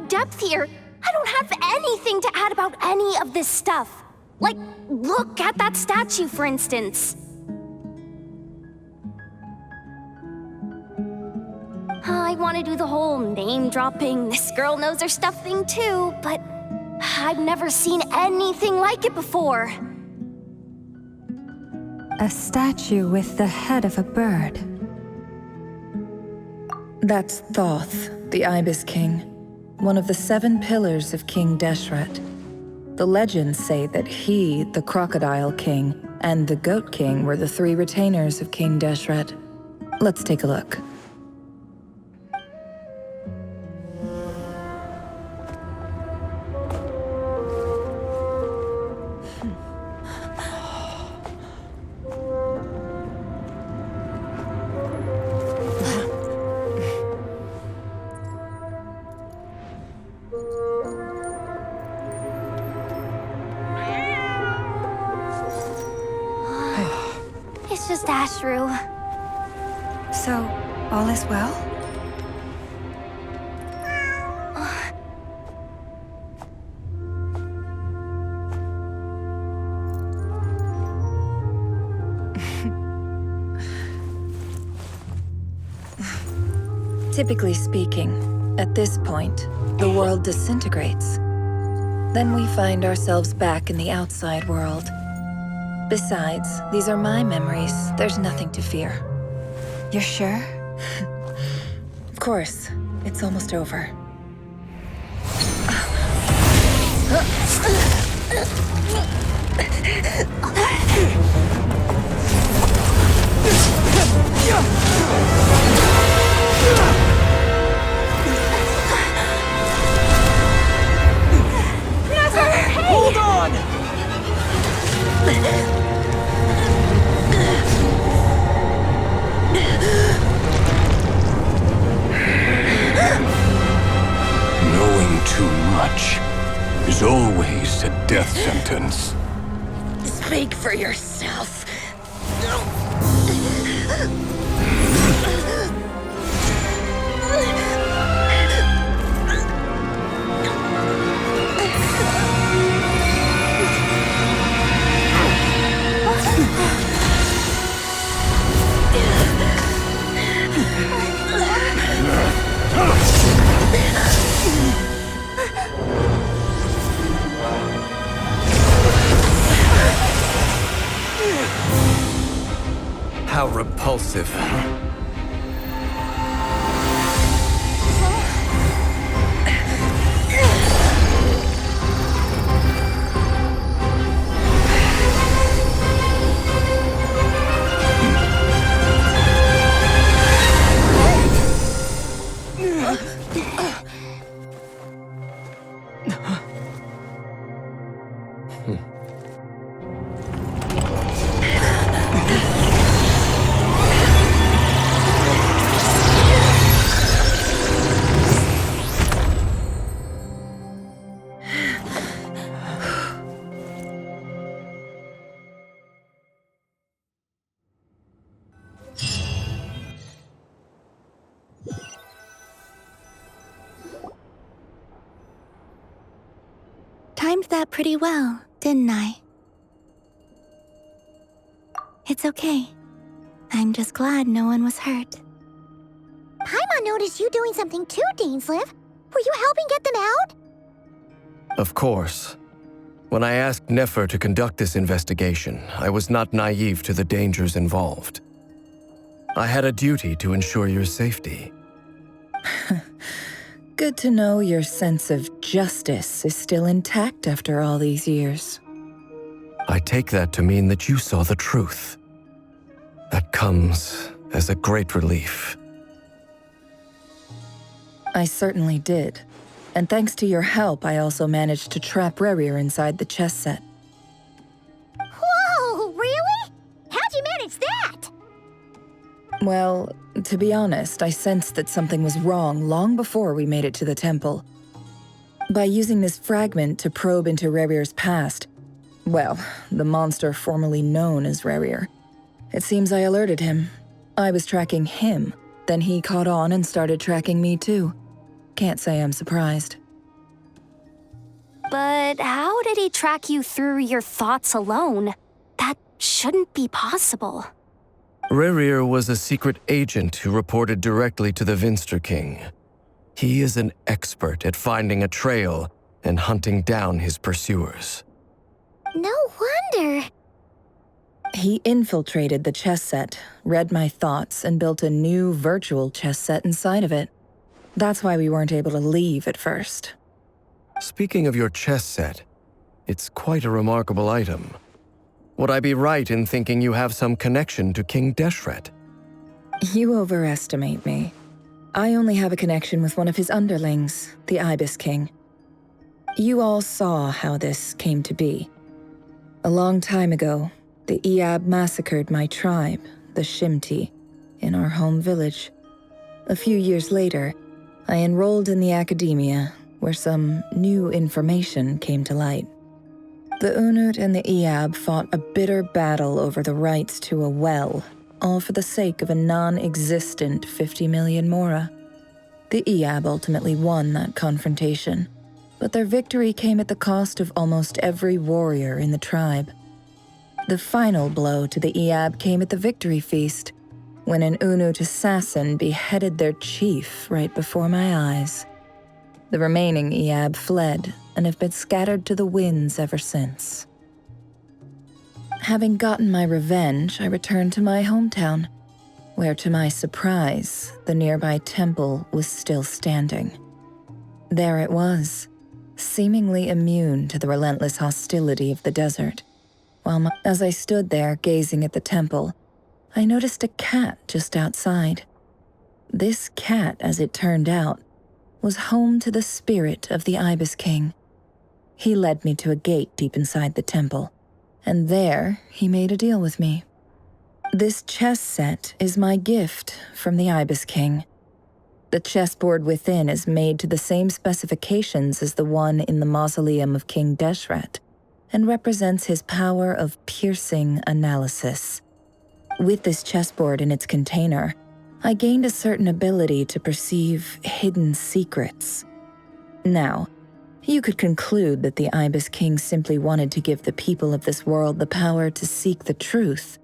Depth here. I don't have anything to add about any of this stuff. Like, look at that statue, for instance. I want to do the whole name-dropping, this girl knows her stuff thing too, but I've never seen anything like it before. A statue with the head of a bird. That's Thoth, the Ibis King. One of the 7 pillars of King Deshret. The legends say that he, the Crocodile King, and the Goat King were the 3 retainers of King Deshret. Let's take a look. It's just Ashru. So, all is well? Typically speaking, at this point, the world disintegrates. Then we find ourselves back in the outside world. Besides, these are my memories. There's nothing to fear. You're sure? Of course. It's almost over. Hold on! Knowing too much is always a death sentence. Speak for yourself. How repulsive. Timed that pretty well, didn't I? It's okay. I'm just glad no one was hurt. Paimon noticed you doing something too, Dainsleif. Were you helping get them out? Of course. When I asked Nefer to conduct this investigation, I was not naive to the dangers involved. I had a duty to ensure your safety. Good to know your sense of justice is still intact after all these years. I take that to mean that you saw the truth. That comes as a great relief. I certainly did. And thanks to your help, I also managed to trap Rerir inside the chess set. Whoa, really? How'd you manage that? Well, to be honest, I sensed that something was wrong long before we made it to the temple. By using this fragment to probe into Rerir's past, well, the monster formerly known as Rerir, it seems I alerted him. I was tracking him, then he caught on and started tracking me too. Can't say I'm surprised. But how did he track you through your thoughts alone? That shouldn't be possible. Rerir was a secret agent who reported directly to the Vinster King. He is an expert at finding a trail and hunting down his pursuers. No wonder. He infiltrated the chess set, read my thoughts, and built a new virtual chess set inside of it. That's why we weren't able to leave at first. Speaking of your chess set, it's quite a remarkable item. Would I be right in thinking you have some connection to King Deshret? You overestimate me. I only have a connection with one of his underlings, the Ibis King. You all saw how this came to be. A long time ago, the Iab massacred my tribe, the Shimti, in our home village. A few years later, I enrolled in the academia, where some new information came to light. The Unut and the Iab fought a bitter battle over the rights to a well, all for the sake of a non-existent 50 million mora. The Iab ultimately won that confrontation, but their victory came at the cost of almost every warrior in the tribe. The final blow to the Iab came at the victory feast, when an Unut assassin beheaded their chief right before my eyes. The remaining Iab fled and have been scattered to the winds ever since. Having gotten my revenge, I returned to my hometown, where to my surprise, the nearby temple was still standing. There it was, seemingly immune to the relentless hostility of the desert. As I stood there gazing at the temple, I noticed a cat just outside. This cat, as it turned out, was home to the spirit of the Ibis King. He led me to a gate deep inside the temple, and there he made a deal with me. This chess set is my gift from the Ibis King. The chessboard within is made to the same specifications as the one in the mausoleum of King Deshret, and represents his power of piercing analysis. With this chessboard in its container, I gained a certain ability to perceive hidden secrets. Now, you could conclude that the Ibis King simply wanted to give the people of this world the power to seek the truth,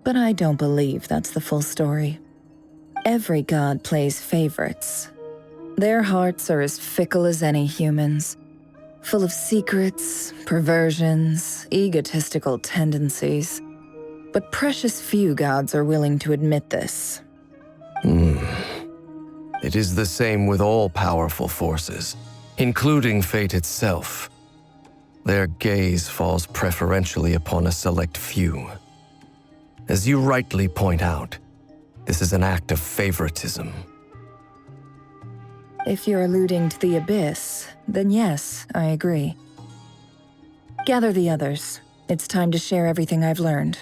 but I don't believe that's the full story. Every god plays favorites. Their hearts are as fickle as any human's, full of secrets, perversions, egotistical tendencies. But precious few gods are willing to admit this. It is the same with all powerful forces, including fate itself. Their gaze falls preferentially upon a select few. As you rightly point out, this is an act of favoritism. If you're alluding to the Abyss, then yes, I agree. Gather the others. It's time to share everything I've learned.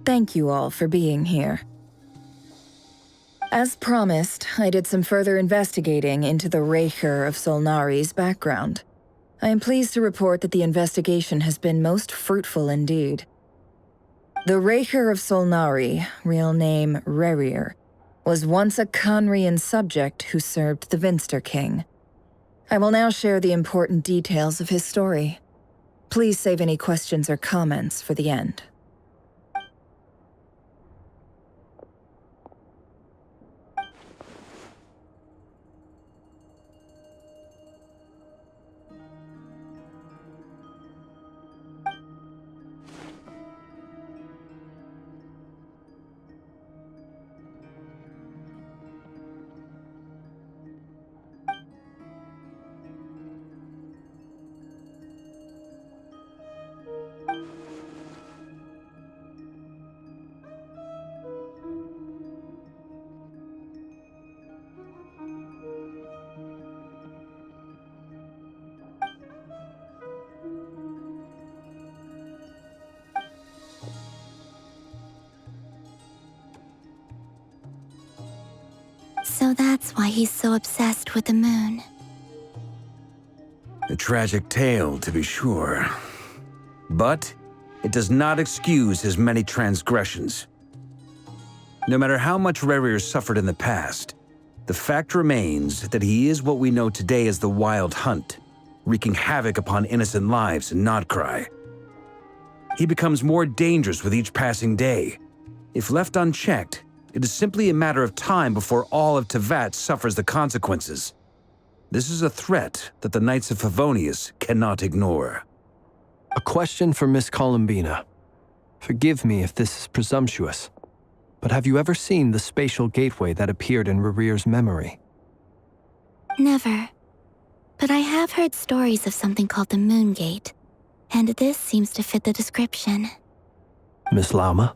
Thank you all for being here. As promised, I did some further investigating into the Raker of Solnari's background. I am pleased to report that the investigation has been most fruitful indeed. The Raker of Solnari, real name Rerir, was once a Conrian subject who served the Vinster King. I will now share the important details of his story. Please save any questions or comments for the end. So that's why he's so obsessed with the moon. A tragic tale, to be sure. But it does not excuse his many transgressions. No matter how much Rerir suffered in the past, the fact remains that he is what we know today as the Wild Hunt, wreaking havoc upon innocent lives in Nordkai. He becomes more dangerous with each passing day. If left unchecked, it is simply a matter of time before all of Teyvat suffers the consequences. This is a threat that the Knights of Favonius cannot ignore. A question for Miss Columbina. Forgive me if this is presumptuous, but have you ever seen the spatial gateway that appeared in Rerir's memory? Never. But I have heard stories of something called the Moon Gate, and this seems to fit the description. Miss Lauma,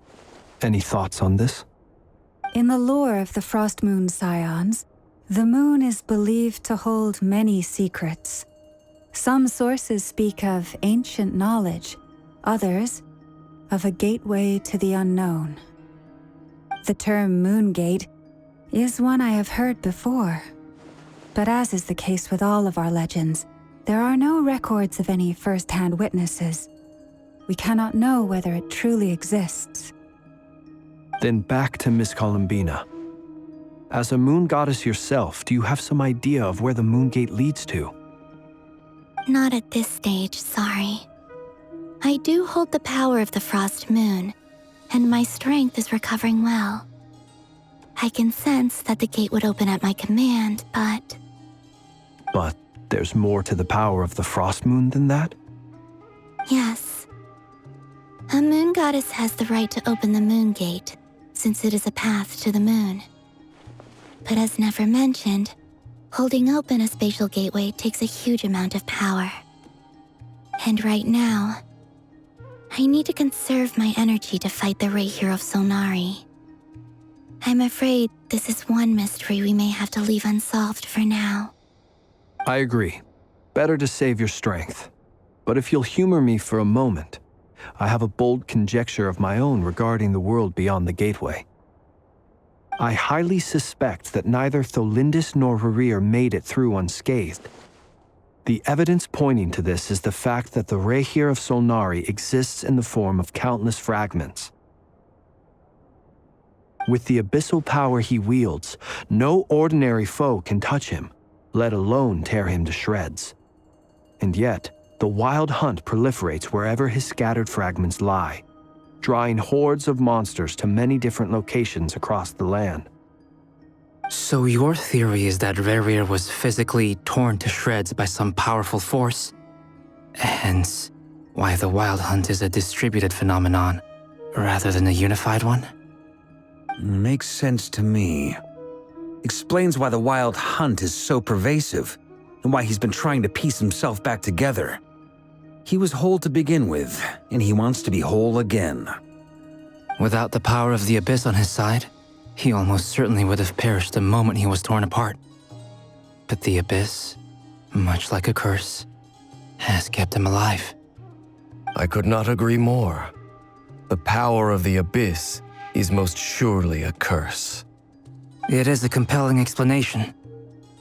any thoughts on this? In the lore of the Frost Moon Scions, the moon is believed to hold many secrets. Some sources speak of ancient knowledge, others of a gateway to the unknown. The term Moon Gate is one I have heard before, but as is the case with all of our legends, there are no records of any first-hand witnesses. We cannot know whether it truly exists. Then back to Miss Columbina. As a moon goddess yourself, do you have some idea of where the Moon Gate leads to? Not at this stage, sorry. I do hold the power of the Frost Moon, and my strength is recovering well. I can sense that the gate would open at my command, but... But there's more to the power of the Frost Moon than that? Yes. A moon goddess has the right to open the moon gate, since it is a path to the moon. But as Nefer mentioned, holding open a spatial gateway takes a huge amount of power. And right now, I need to conserve my energy to fight the Rahier of Solnari. I'm afraid this is one mystery we may have to leave unsolved for now. I agree. Better to save your strength. But if you'll humor me for a moment, I have a bold conjecture of my own regarding the world beyond the gateway. I highly suspect that neither Tholindis nor Rarir made it through unscathed. The evidence pointing to this is the fact that the Rahier of Solnari exists in the form of countless fragments. With the abyssal power he wields, no ordinary foe can touch him, let alone tear him to shreds. And yet, the wild hunt proliferates wherever his scattered fragments lie, drawing hordes of monsters to many different locations across the land. So your theory is that Rarir was physically torn to shreds by some powerful force? Hence, why the Wild Hunt is a distributed phenomenon, rather than a unified one? Makes sense to me. Explains why the Wild Hunt is so pervasive, and why he's been trying to piece himself back together. He was whole to begin with, and he wants to be whole again. Without the power of the Abyss on his side, he almost certainly would have perished the moment he was torn apart. But the Abyss, much like a curse, has kept him alive. I could not agree more. The power of the Abyss is most surely a curse. It is a compelling explanation,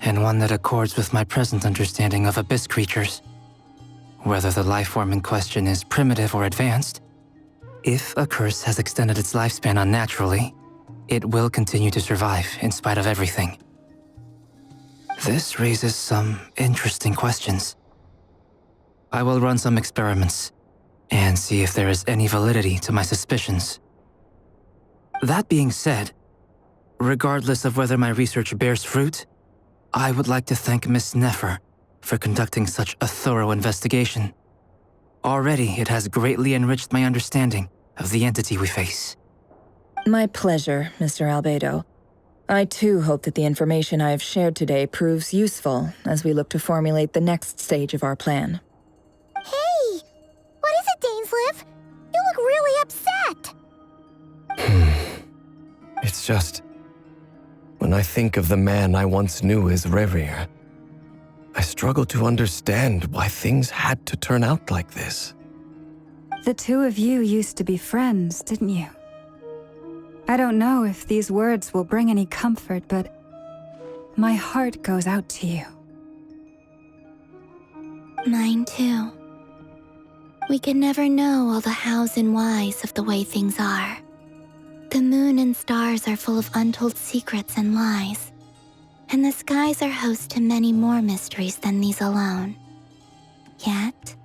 and one that accords with my present understanding of Abyss creatures. Whether the life form in question is primitive or advanced, if a curse has extended its lifespan unnaturally, it will continue to survive in spite of everything. This raises some interesting questions. I will run some experiments and see if there is any validity to my suspicions. That being said, regardless of whether my research bears fruit, I would like to thank Miss Nefer for conducting such a thorough investigation. Already, it has greatly enriched my understanding of the entity we face. My pleasure, Mr. Albedo. I too hope that the information I have shared today proves useful as we look to formulate the next stage of our plan. Hey! What is it, Dainsleif? You look really upset! It's just... when I think of the man I once knew as Rarir, I struggle to understand why things had to turn out like this. The two of you used to be friends, didn't you? I don't know if these words will bring any comfort, but my heart goes out to you. Mine too. We can never know all the hows and whys of the way things are. The moon and stars are full of untold secrets and lies, and the skies are host to many more mysteries than these alone. Yet,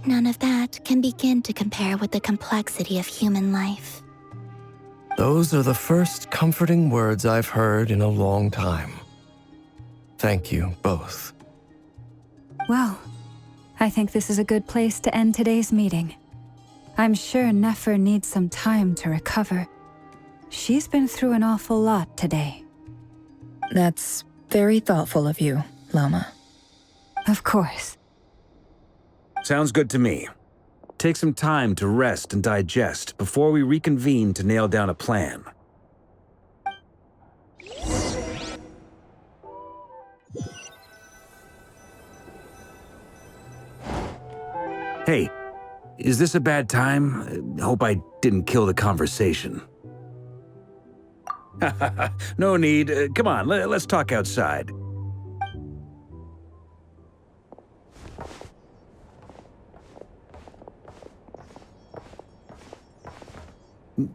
none of that can begin to compare with the complexity of human life. Those are the first comforting words I've heard in a long time. Thank you both. Well, I think this is a good place to end today's meeting. I'm sure Nefer needs some time to recover. She's been through an awful lot today. That's very thoughtful of you, Lama. Of course. Sounds good to me. Take some time to rest and digest before we reconvene to nail down a plan. Hey, is this a bad time? Hope I didn't kill the conversation. No need. Come on, let's talk outside.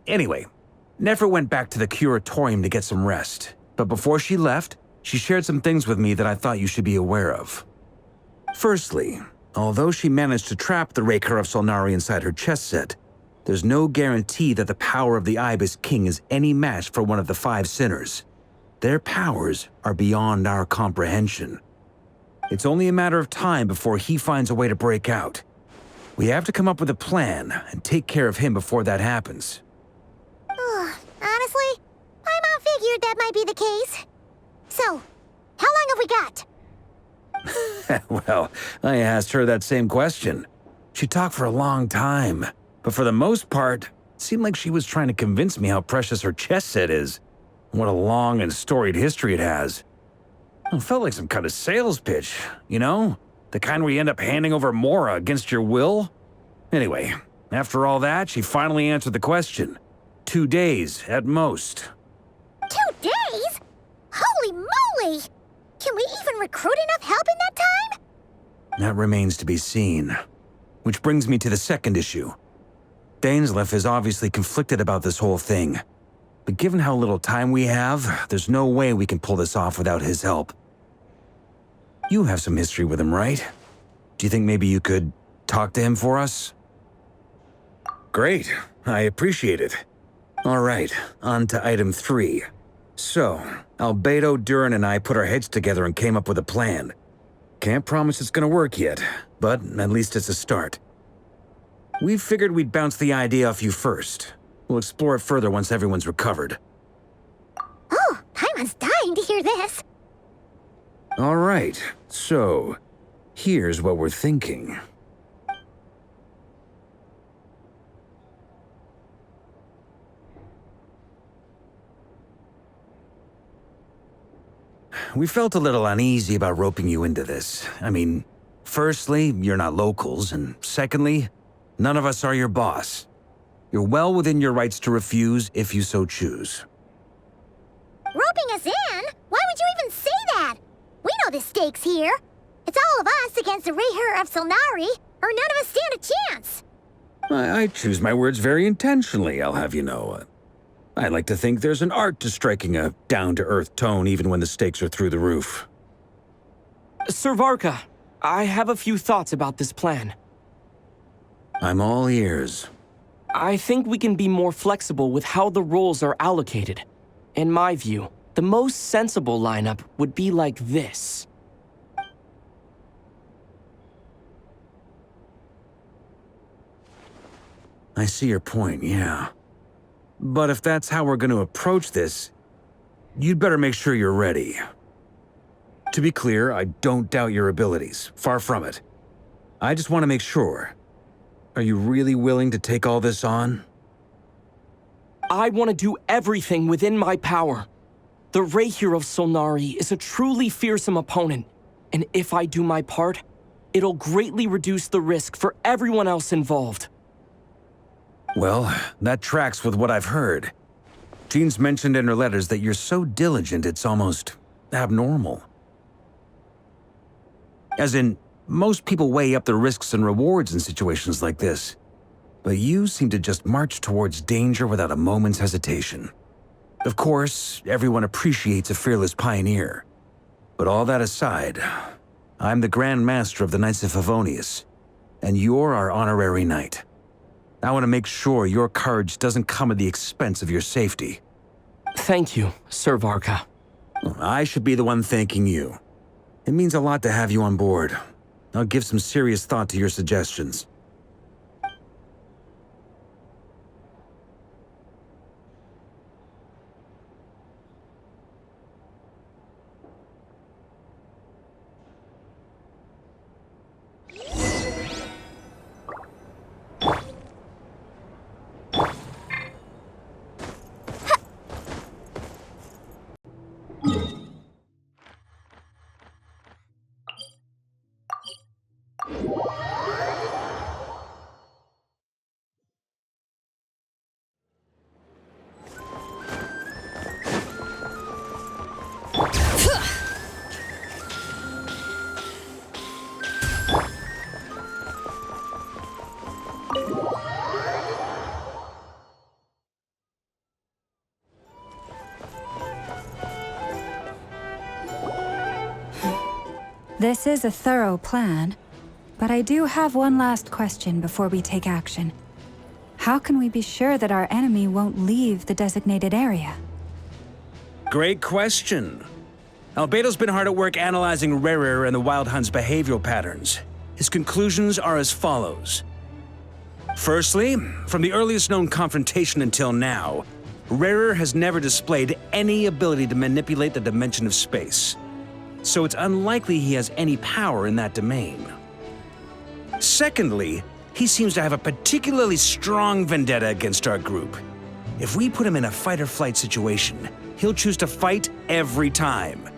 Anyway, Nefer went back to the curatorium to get some rest. But before she left, she shared some things with me that I thought you should be aware of. Firstly, although she managed to trap the Raker of Solnari inside her chest set, there's no guarantee that the power of the Ibis King is any match for one of the 5 sinners. Their powers are beyond our comprehension. It's only a matter of time before he finds a way to break out. We have to come up with a plan and take care of him before that happens. Honestly, my mom figured that might be the case. So, how long have we got? Well, I asked her that same question. She talked for a long time, but for the most part, it seemed like she was trying to convince me how precious her chess set is. What a long and storied history it has. It felt like some kind of sales pitch, you know? The kind where you end up handing over Mora against your will? Anyway, after all that, she finally answered the question. 2 days, at most. 2 days? Holy moly! Can we even recruit enough help in that time? That remains to be seen. Which brings me to the second issue. Dainsleif is obviously conflicted about this whole thing. But given how little time we have, there's no way we can pull this off without his help. You have some history with him, right? Do you think maybe you could talk to him for us? Great. I appreciate it. All right, on to item 3. So, Albedo, Durin, and I put our heads together and came up with a plan. Can't promise it's gonna work yet, but at least it's a start. We figured we'd bounce the idea off you first. We'll explore it further once everyone's recovered. Oh, Paimon's dying to hear this. All right, so here's what we're thinking. We felt a little uneasy about roping you into this. I mean, firstly, you're not locals, and secondly, none of us are your boss. You're well within your rights to refuse if you so choose. Roping us in? Why would you even say that? We know the stakes here. It's all of us against the Rehur of Solnari, or none of us stand a chance. I choose my words very intentionally, I'll have you know. I like to think there's an art to striking a down-to-earth tone even when the stakes are through the roof. Sir Varka, I have a few thoughts about this plan. I'm all ears. I think we can be more flexible with how the roles are allocated. In my view, the most sensible lineup would be like this. I see your point, yeah. But if that's how we're going to approach this, you'd better make sure you're ready. To be clear, I don't doubt your abilities. Far from it. I just want to make sure. Are you really willing to take all this on? I want to do everything within my power. The Rehur of Solnari is a truly fearsome opponent, and if I do my part, it'll greatly reduce the risk for everyone else involved. Well, that tracks with what I've heard. Jean's mentioned in her letters that you're so diligent it's almost abnormal. As in, most people weigh up the risks and rewards in situations like this. But you seem to just march towards danger without a moment's hesitation. Of course, everyone appreciates a fearless pioneer. But all that aside, I'm the Grand Master of the Knights of Favonius, and you're our honorary knight. I want to make sure your courage doesn't come at the expense of your safety. Thank you, Sir Varka. I should be the one thanking you. It means a lot to have you on board. I'll give some serious thought to your suggestions. This is a thorough plan, but I do have one last question before we take action. How can we be sure that our enemy won't leave the designated area? Great question. Albedo's been hard at work analyzing Rehur and the Wild Hunt's behavioral patterns. His conclusions are as follows. Firstly, from the earliest known confrontation until now, Rarer has never displayed any ability to manipulate the dimension of space. So it's unlikely he has any power in that domain. Secondly, he seems to have a particularly strong vendetta against our group. If we put him in a fight-or-flight situation, he'll choose to fight every time.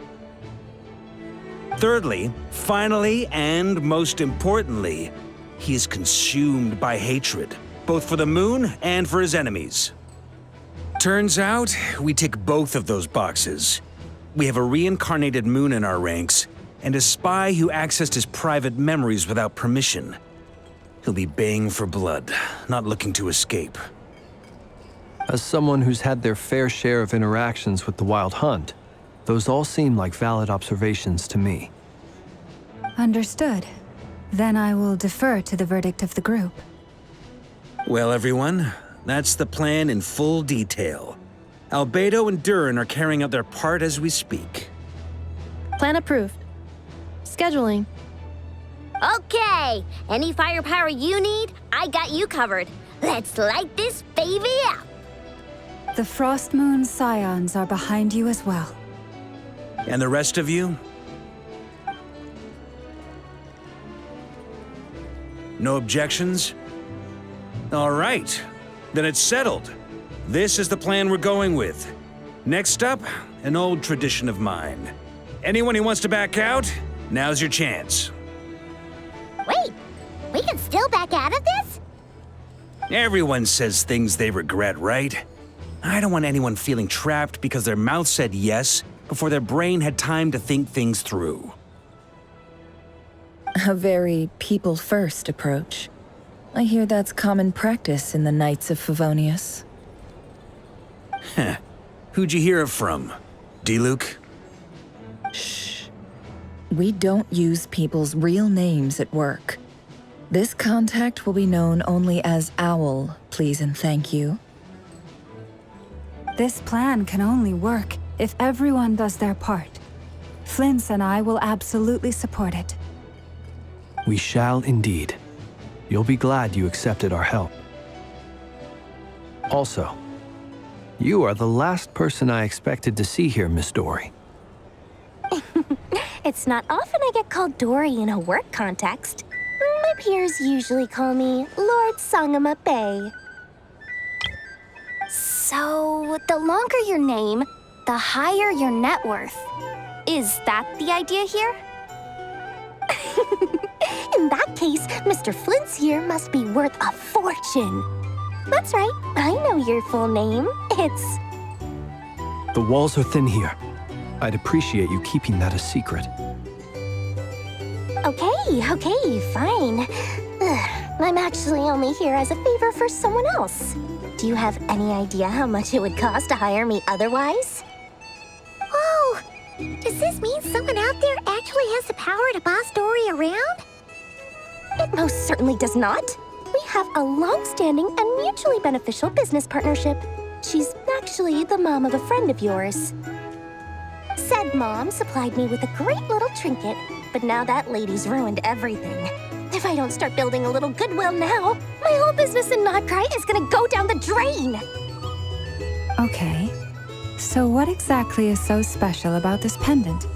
Thirdly, finally, and most importantly, he is consumed by hatred, both for the moon and for his enemies. Turns out, we tick both of those boxes. We have a reincarnated moon in our ranks, and a spy who accessed his private memories without permission. He'll be baying for blood, not looking to escape. As someone who's had their fair share of interactions with the Wild Hunt, those all seem like valid observations to me. Understood. Then I will defer to the verdict of the group. Well, everyone, that's the plan in full detail. Albedo and Durin are carrying out their part as we speak. Plan approved. Scheduling. Okay, any firepower you need, I got you covered. Let's light this baby up. The Frost Moon Scions are behind you as well. And the rest of you? No objections? All right, then it's settled. This is the plan we're going with. Next up, an old tradition of mine. Anyone who wants to back out, now's your chance. Wait, we can still back out of this? Everyone says things they regret, right? I don't want anyone feeling trapped because their mouth said yes before their brain had time to think things through. A very people-first approach. I hear that's common practice in the Knights of Favonius. Heh. Who'd you hear it from? D-Luke? Shh. We don't use people's real names at work. This contact will be known only as Owl, please and thank you. This plan can only work if everyone does their part. Flint's and I will absolutely support it. We shall indeed. You'll be glad you accepted our help. Also, you are the last person I expected to see here, Miss Dory. It's not often I get called Dory in a work context. My peers usually call me Lord Sangama Bay. So, the longer your name, the higher your net worth. Is that the idea here? In that case, Mr. Flint's here must be worth a fortune. That's right, I know your full name. It's... The walls are thin here. I'd appreciate you keeping that a secret. Okay, fine. I'm actually only here as a favor for someone else. Do you have any idea how much it would cost to hire me otherwise? Oh, does this mean someone out there actually has the power to boss Dory around? It most certainly does not. We have a long-standing and mutually beneficial business partnership. She's actually the mom of a friend of yours. Said mom supplied me with a great little trinket, but now that lady's ruined everything. If I don't start building a little goodwill now, my whole business in Nordkai is gonna go down the drain! Okay. So what exactly is so special about this pendant?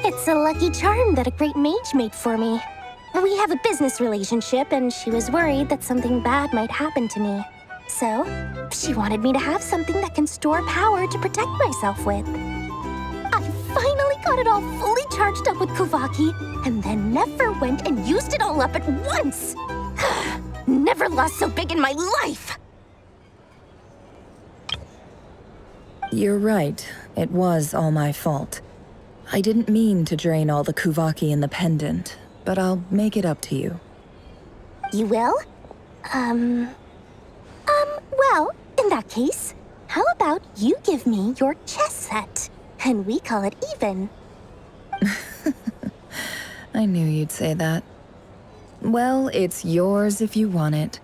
It's a lucky charm that a great mage made for me. We have a business relationship, and she was worried that something bad might happen to me. So, she wanted me to have something that can store power to protect myself with. I finally got it all fully charged up with Kuvaki, and then never went and used it all up at once! Never lost so big in my life! You're right. It was all my fault. I didn't mean to drain all the Kuvaki in the pendant, but I'll make it up to you. You will? Well, in that case, how about you give me your chess set, and we call it even? I knew you'd say that. Well, it's yours if you want it.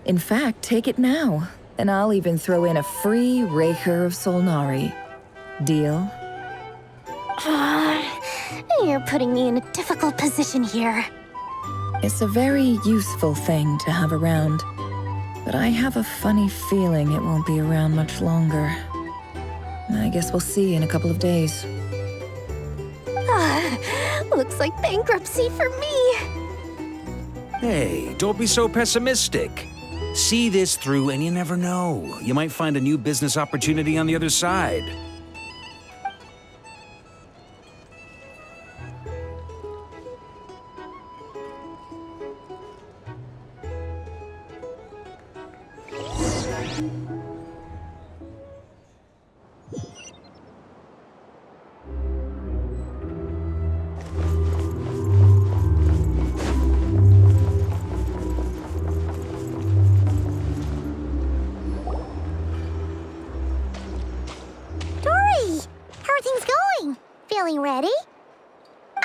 In fact, take it now, and I'll even throw in a free Raker of Solnari. Deal? You're putting me in a difficult position here. It's a very useful thing to have around, but I have a funny feeling it won't be around much longer. I guess we'll see in a couple of days. Looks like bankruptcy for me. Hey, don't be so pessimistic. See this through and you never know. You might find a new business opportunity on the other side.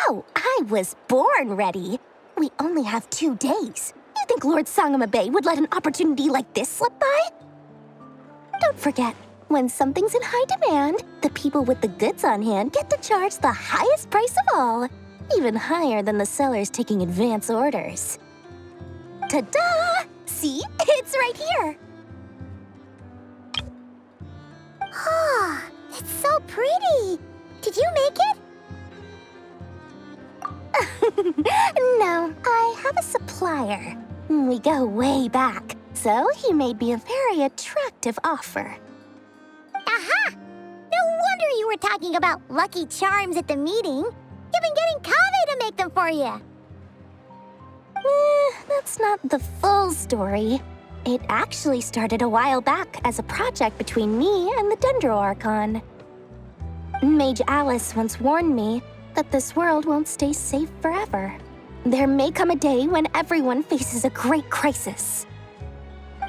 Oh, I was born ready. We only have 2 days. You think Lord Sangamabe would let an opportunity like this slip by? Don't forget, when something's in high demand, the people with the goods on hand get to charge the highest price of all, even higher than the sellers taking advance orders. Ta-da! See? It's right here. Oh, it's so pretty. Did you make it? No, I have a supplier. We go way back, so he made me a very attractive offer. Aha! No wonder you were talking about lucky charms at the meeting. You've been getting Kaveh to make them for you. That's not the full story. It actually started a while back as a project between me and the Dendro Archon. Mage Alice once warned me that this world won't stay safe forever. There may come a day when everyone faces a great crisis.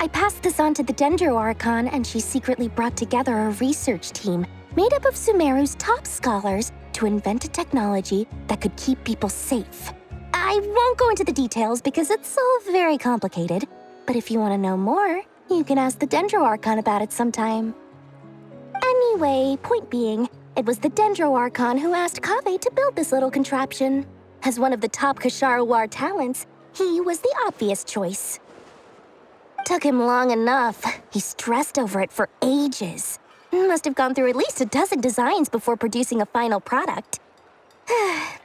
I passed this on to the Dendro Archon, and she secretly brought together a research team made up of Sumeru's top scholars to invent a technology that could keep people safe. I won't go into the details because it's all very complicated, but if you want to know more, you can ask the Dendro Archon about it sometime. Anyway, point being, it was the Dendro Archon who asked Kaveh to build this little contraption. As one of the top Kasharawar talents, he was the obvious choice. Took him long enough. He stressed over it for ages. Must have gone through at least a dozen designs before producing a final product.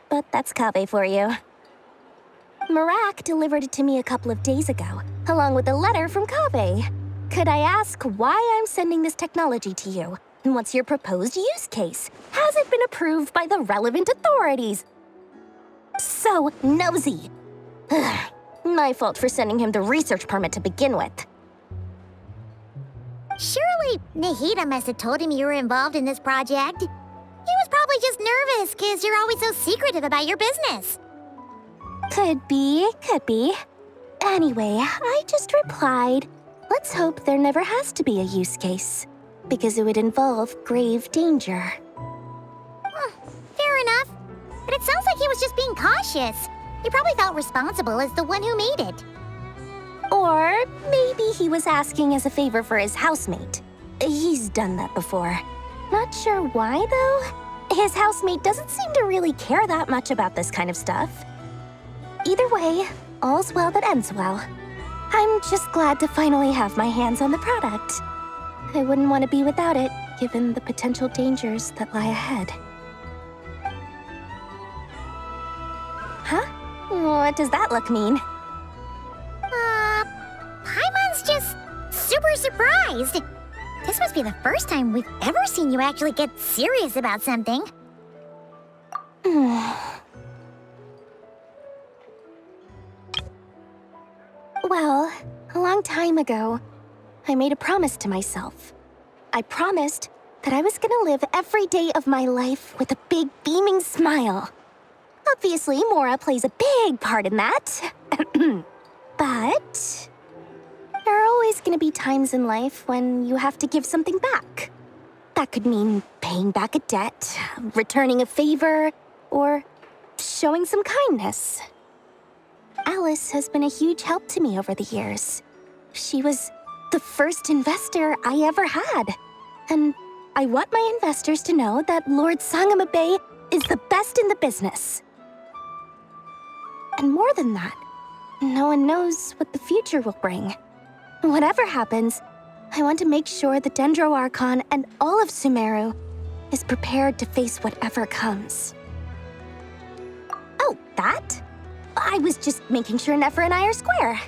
But that's Kaveh for you. Marak delivered it to me a couple of days ago, along with a letter from Kaveh. Could I ask why I'm sending this technology to you? What's your proposed use case? Has it been approved by the relevant authorities? So nosy. My fault for sending him the research permit to begin with. Surely Nahida must have told him you were involved in this project. He was probably just nervous because you're always so secretive about your business. Could be. Anyway, I just replied, let's hope there never has to be a use case, because it would involve grave danger. Fair enough. But it sounds like he was just being cautious. He probably felt responsible as the one who made it. Or maybe he was asking as a favor for his housemate. He's done that before. Not sure why, though. His housemate doesn't seem to really care that much about this kind of stuff. Either way, all's well that ends well. I'm just glad to finally have my hands on the product. I wouldn't want to be without it, given the potential dangers that lie ahead. Huh? What does that look mean? Paimon's just super surprised. This must be the first time we've ever seen you actually get serious about something. Well, a long time ago, I made a promise to myself. I promised that I was gonna live every day of my life with a big beaming smile. Obviously, Mora plays a big part in that. But there are always gonna be times in life when you have to give something back. That could mean paying back a debt, returning a favor, or showing some kindness. Alice has been a huge help to me over the years. She was the first investor I ever had. And I want my investors to know that Lord Sangamabe is the best in the business. And more than that, no one knows what the future will bring. Whatever happens, I want to make sure the Dendro Archon and all of Sumeru is prepared to face whatever comes. Oh, that? I was just making sure Nefer and I are square.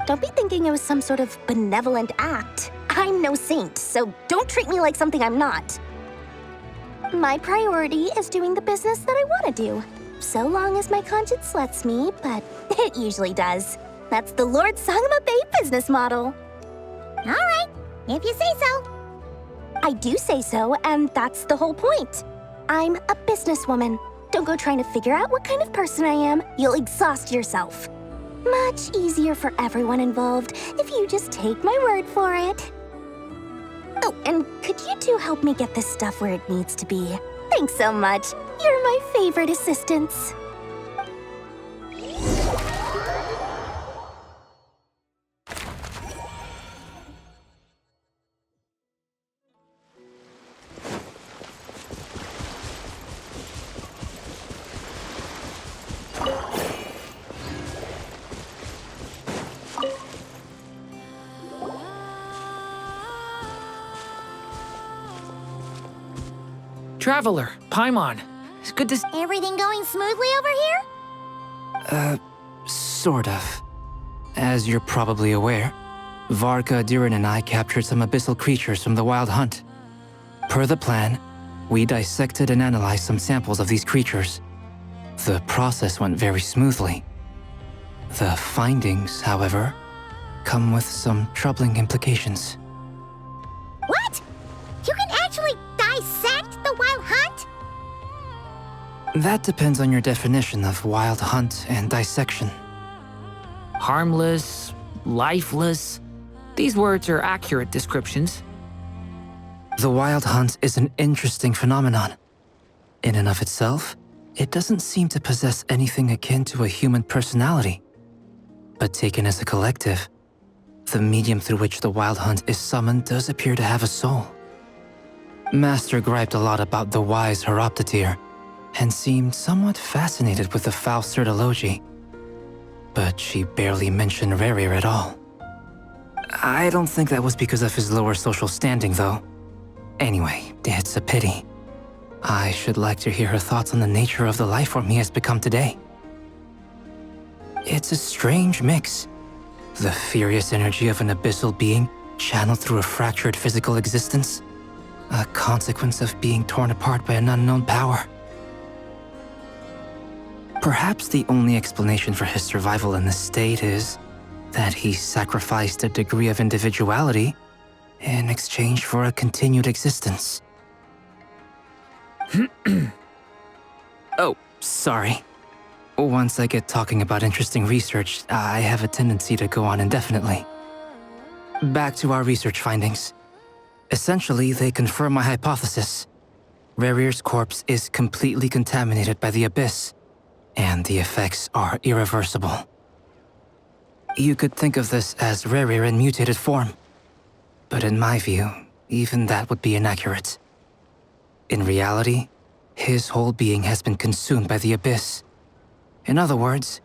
Don't be thinking it was some sort of benevolent act. I'm no saint, so don't treat me like something I'm not. My priority is doing the business that I want to do, so long as my conscience lets me, but it usually does. That's the Lord Sangama Bay business model. All right, if you say so. I do say so, and that's the whole point. I'm a businesswoman. Don't go trying to figure out what kind of person I am. You'll exhaust yourself. Much easier for everyone involved if you just take my word for it. Oh, and could you two help me get this stuff where it needs to be? Thanks so much. You're my favorite assistants. Traveler, Paimon. It's good to Everything going smoothly over here? Sort of. As you're probably aware, Varka, Durin, and I captured some abyssal creatures from the Wild Hunt. Per the plan, we dissected and analyzed some samples of these creatures. The process went very smoothly. The findings, however, come with some troubling implications. What? You can actually dissect the Wild Hunt? That depends on your definition of Wild Hunt and dissection. harmless, lifeless. These words are accurate descriptions. The Wild Hunt is an interesting phenomenon. In and of itself, it doesn't seem to possess anything akin to a human personality. But taken as a collective, the medium through which the Wild Hunt is summoned does appear to have a soul. Master griped a lot about the wise Horoptetyr, and seemed somewhat fascinated with the foul Certology. But she barely mentioned Rerir at all. I don't think that was because of his lower social standing, though. Anyway, it's a pity. I should like to hear her thoughts on the nature of the lifeform he has become today. It's a strange mix. The furious energy of an abyssal being channeled through a fractured physical existence. A consequence of being torn apart by an unknown power. Perhaps the only explanation for his survival in this state is that he sacrificed a degree of individuality in exchange for a continued existence. Oh, sorry. Once I get talking about interesting research, I have a tendency to go on indefinitely. Back to our research findings. Essentially, they confirm my hypothesis. Rerir's corpse is completely contaminated by the Abyss, and the effects are irreversible. You could think of this as Rerir in mutated form. But in my view, even that would be inaccurate. In reality, his whole being has been consumed by the Abyss. In other words,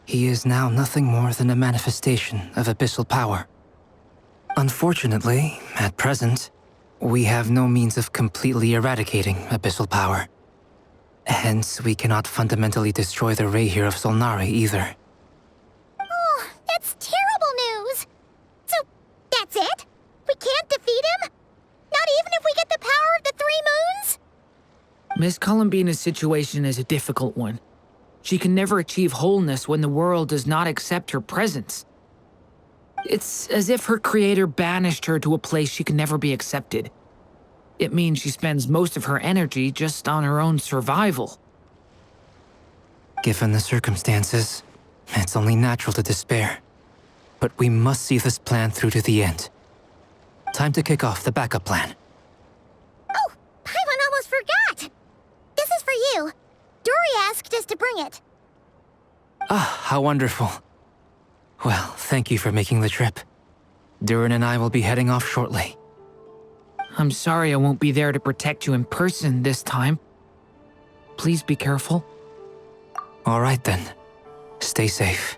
he is now nothing more than a manifestation of abyssal power. Unfortunately, at present, we have no means of completely eradicating abyssal power. Hence, we cannot fundamentally destroy the Reihir of Solnari either. Oh, that's terrible news! So, that's it? We can't defeat him? Not even if we get the power of the Three Moons? Miss Columbina's situation is a difficult one. She can never achieve wholeness when the world does not accept her presence. It's as if her creator banished her to a place she can never be accepted. It means she spends most of her energy just on her own survival. Given the circumstances, it's only natural to despair. But we must see this plan through to the end. Time to kick off the backup plan. Oh, Paimon almost forgot! This is for you. Dory asked us to bring it. Ah, how wonderful. Well, thank you for making the trip. Durin and I will be heading off shortly. I'm sorry I won't be there to protect you in person this time. Please be careful. All right then. Stay safe.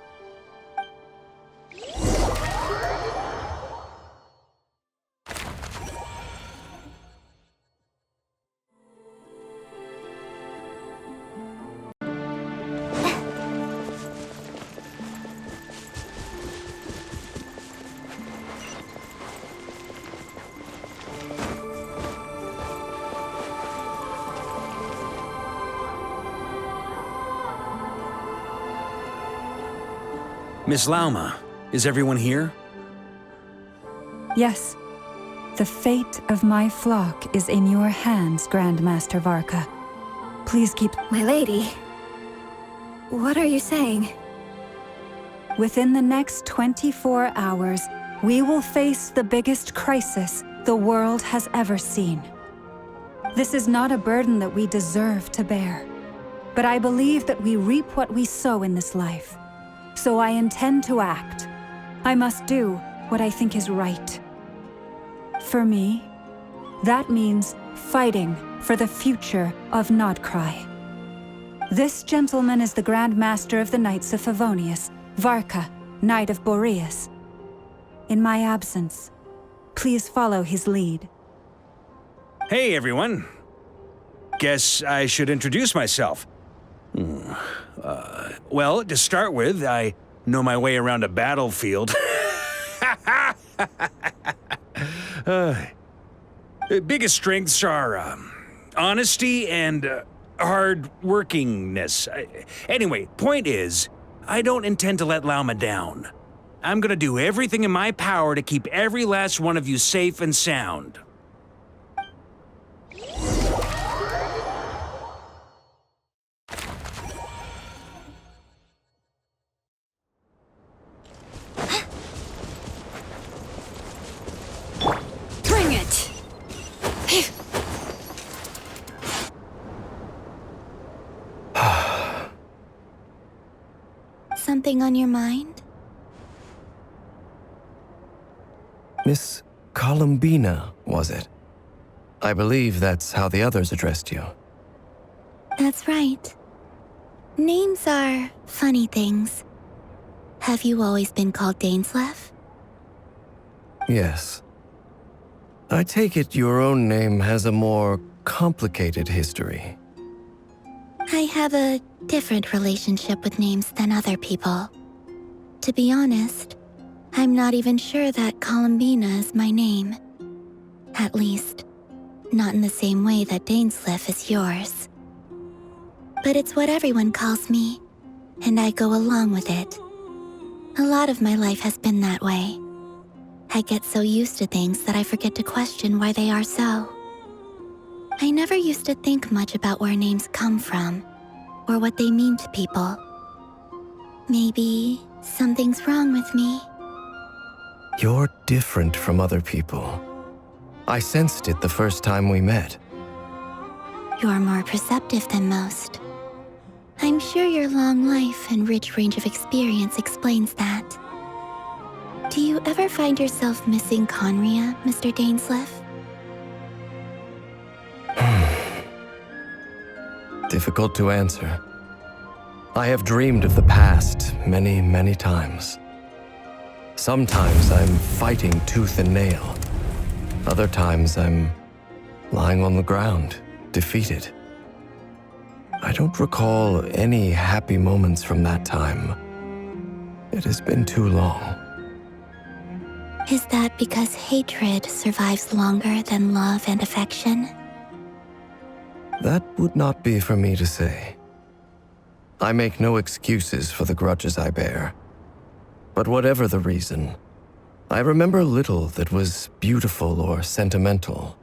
Miss Lauma, is everyone here? Yes. The fate of my flock is in your hands, Grandmaster Varka. Please keep... My lady, what are you saying? Within the next 24 hours, we will face the biggest crisis the world has ever seen. This is not a burden that we deserve to bear, but I believe that we reap what we sow in this life. So I intend to act. I must do what I think is right. For me, that means fighting for the future of Nordkai. This gentleman is the Grand Master of the Knights of Favonius, Varka, Knight of Boreas. In my absence, please follow his lead. Hey, everyone. Guess I should introduce myself. Well, to start with, I know my way around a battlefield. Biggest strengths are honesty and hard-workingness. Anyway, point is, I don't intend to let Lauma down. I'm gonna do everything in my power to keep every last one of you safe and sound. Bring it! Something on your mind? Miss Columbina, was it? I believe that's how the others addressed you. That's right. Names are funny things. Have you always been called Dainsleif? Yes. I take it your own name has a more complicated history. I have a different relationship with names than other people. To be honest, I'm not even sure that Columbina is my name. At least, not in the same way that Dainsleif is yours. But it's what everyone calls me, and I go along with it. A lot of my life has been that way. I get so used to things that I forget to question why they are so. I never used to think much about where names come from, or what they mean to people. Maybe something's wrong with me. You're different from other people. I sensed it the first time we met. You're more perceptive than most. I'm sure your long life and rich range of experience explains that. Do you ever find yourself missing Conria, Mr. Dainsleif? Difficult to answer. I have dreamed of the past many, many times. Sometimes I'm fighting tooth and nail. Other times I'm lying on the ground, defeated. I don't recall any happy moments from that time. It has been too long. Is that because hatred survives longer than love and affection? That would not be for me to say. I make no excuses for the grudges I bear. But whatever the reason, I remember little that was beautiful or sentimental.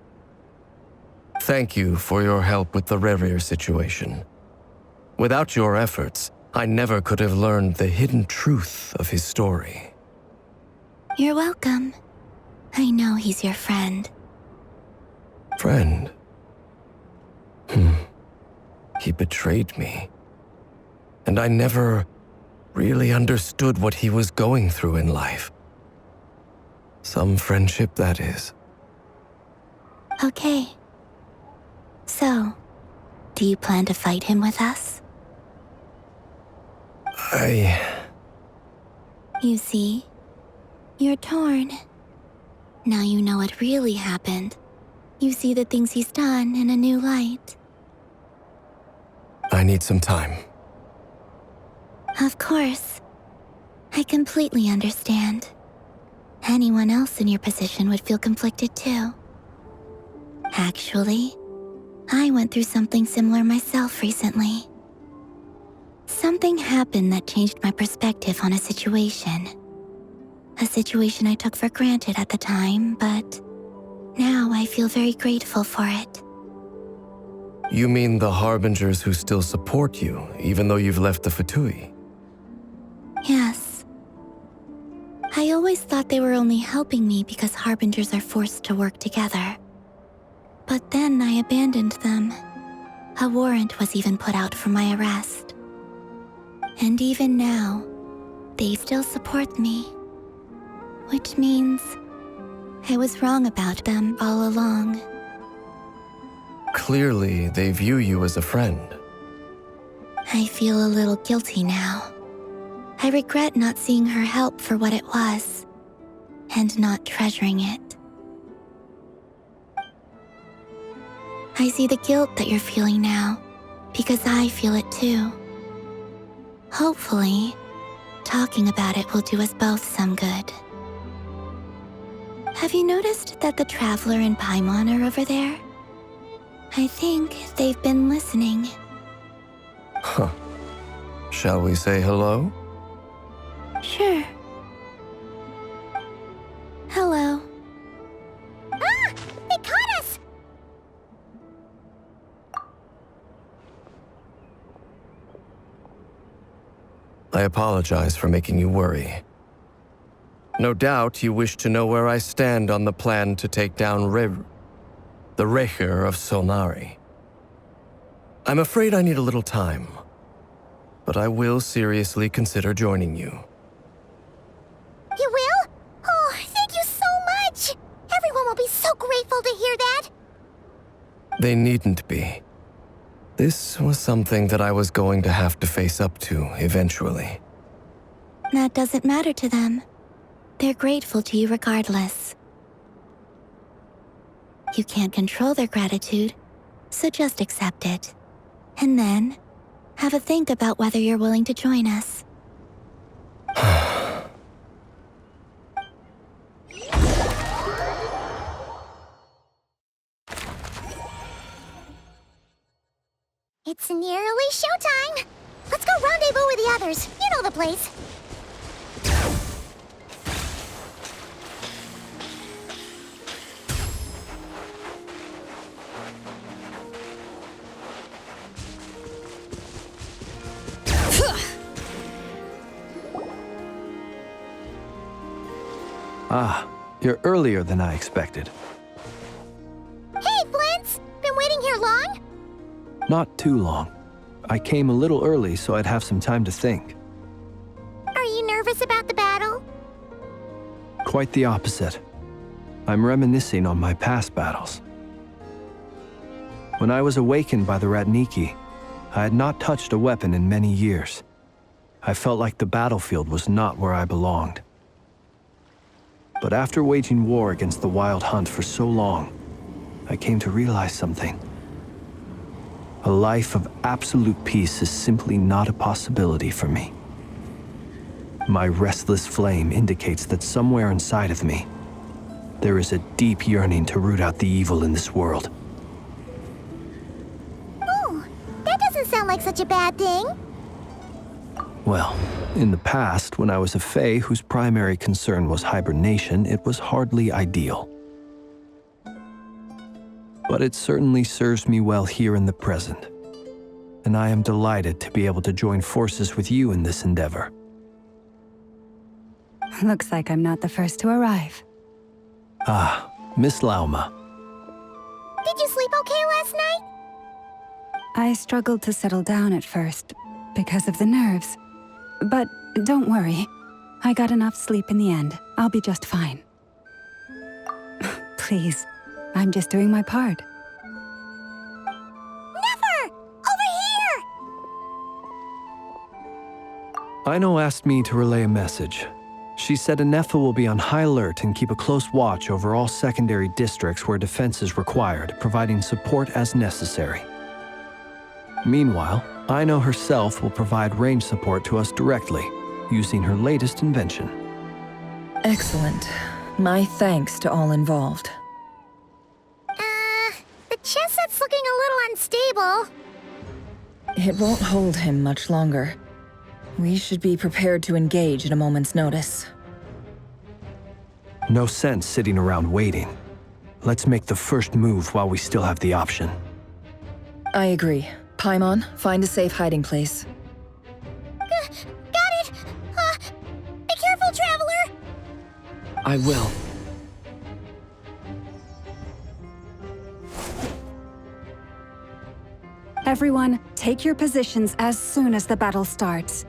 Thank you for your help with the Rerir situation. Without your efforts, I never could have learned the hidden truth of his story. You're welcome. I know he's your friend. Friend? He betrayed me. And I never really understood what he was going through in life. Some friendship, that is. Okay. So, do you plan to fight him with us? You see? You're torn. Now you know what really happened. You see the things he's done in a new light. I need some time. Of course. I completely understand. Anyone else in your position would feel conflicted too. Actually, I went through something similar myself recently. Something happened that changed my perspective on a situation. A situation I took for granted at the time, but now I feel very grateful for it. You mean the Harbingers who still support you, even though you've left the Fatui? Yes. I always thought they were only helping me because Harbingers are forced to work together. But then I abandoned them. A warrant was even put out for my arrest. And even now, they still support me. Which means I was wrong about them all along. Clearly, they view you as a friend. I feel a little guilty now. I regret not seeing her help for what it was, and not treasuring it. I see the guilt that you're feeling now, because I feel it too. Hopefully, talking about it will do us both some good. Have you noticed that the Traveler and Paimon are over there? I think they've been listening. Huh. Shall we say hello? Sure. Hello. Ah! They caught us! I apologize for making you worry. No doubt you wish to know where I stand on the plan to take down the Recher of Solnari. I'm afraid I need a little time, but I will seriously consider joining you. You will? Oh, thank you so much! Everyone will be so grateful to hear that! They needn't be. This was something that I was going to have to face up to eventually. That doesn't matter to them. They're grateful to you regardless. You can't control their gratitude, so just accept it. And then, have a think about whether you're willing to join us. It's nearly showtime! Let's go rendezvous with the others. You know the place. Ah, you're earlier than I expected. Hey, Flints! Been waiting here long? Not too long. I came a little early so I'd have some time to think. Are you nervous about the battle? Quite the opposite. I'm reminiscing on my past battles. When I was awakened by the Ratniki, I had not touched a weapon in many years. I felt like the battlefield was not where I belonged. But after waging war against the Wild Hunt for so long, I came to realize something. A life of absolute peace is simply not a possibility for me. My restless flame indicates that somewhere inside of me, there is a deep yearning to root out the evil in this world. Oh, that doesn't sound like such a bad thing. Well, in the past, when I was a Fae whose primary concern was hibernation, it was hardly ideal. But it certainly serves me well here in the present. And I am delighted to be able to join forces with you in this endeavor. Looks like I'm not the first to arrive. Ah, Miss Lauma. Did you sleep okay last night? I struggled to settle down at first because of the nerves. But don't worry. I got enough sleep in the end. I'll be just fine. Please, I'm just doing my part. Never! Over here! Aino asked me to relay a message. She said Anefa will be on high alert and keep a close watch over all secondary districts where defense is required, providing support as necessary. Meanwhile, Aino herself will provide range support to us directly, using her latest invention. Excellent. My thanks to all involved. The chess set's looking a little unstable. It won't hold him much longer. We should be prepared to engage at a moment's notice. No sense sitting around waiting. Let's make the first move while we still have the option. I agree. Paimon, find a safe hiding place. Got it! Be careful, Traveler! I will. Everyone, take your positions as soon as the battle starts.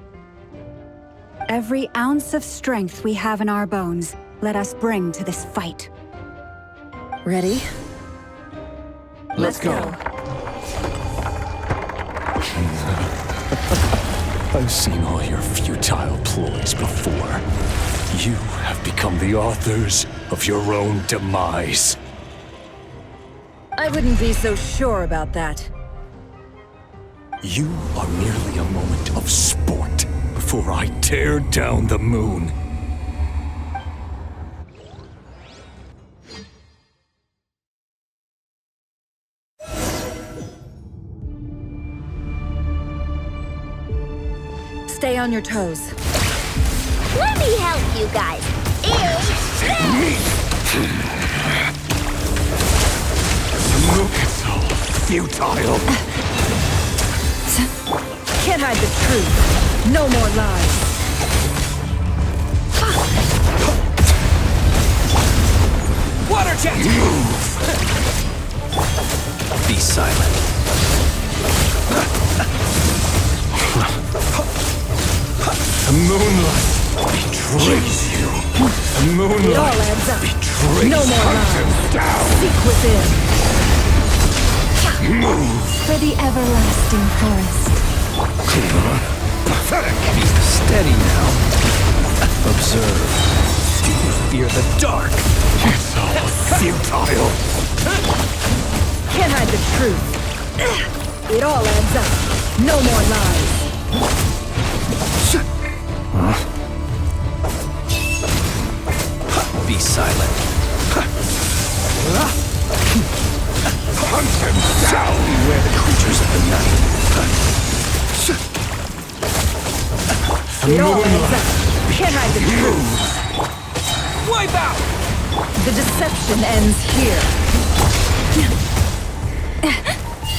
Every ounce of strength we have in our bones, let us bring to this fight. Ready? Let's go. I've seen all your futile ploys before. You have become the authors of your own demise. I wouldn't be so sure about that. You are merely a moment of sport before I tear down the moon. Stay on your toes. Let me help you guys. Look, it's all futile. Can't hide the truth. No more lies. Water jet! Move! Be silent. The moonlight betrays you. The moonlight It all adds up. betrays No more lies. lies. Seek within. Move! For the everlasting forest. Pathetic! Be steady now. Observe. Do you fear the dark? It's all futile. Can't hide the truth. It all adds up. No more lies. Be silent. Hunt them down! Beware the creatures of the night. It all adds up. Can't hide the truth. Wipe out! The deception ends here.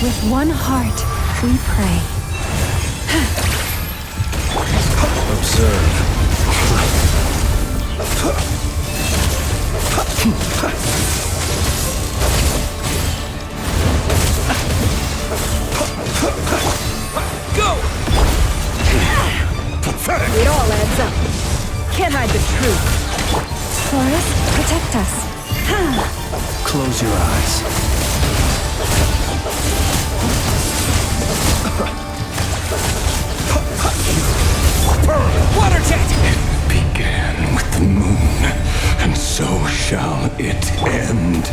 With one heart, we pray. Observe. Go! Pathetic! It all adds up. Can't hide the truth. Forest, protect us. Close your eyes. Water jet! It began with the moon, and so shall it end.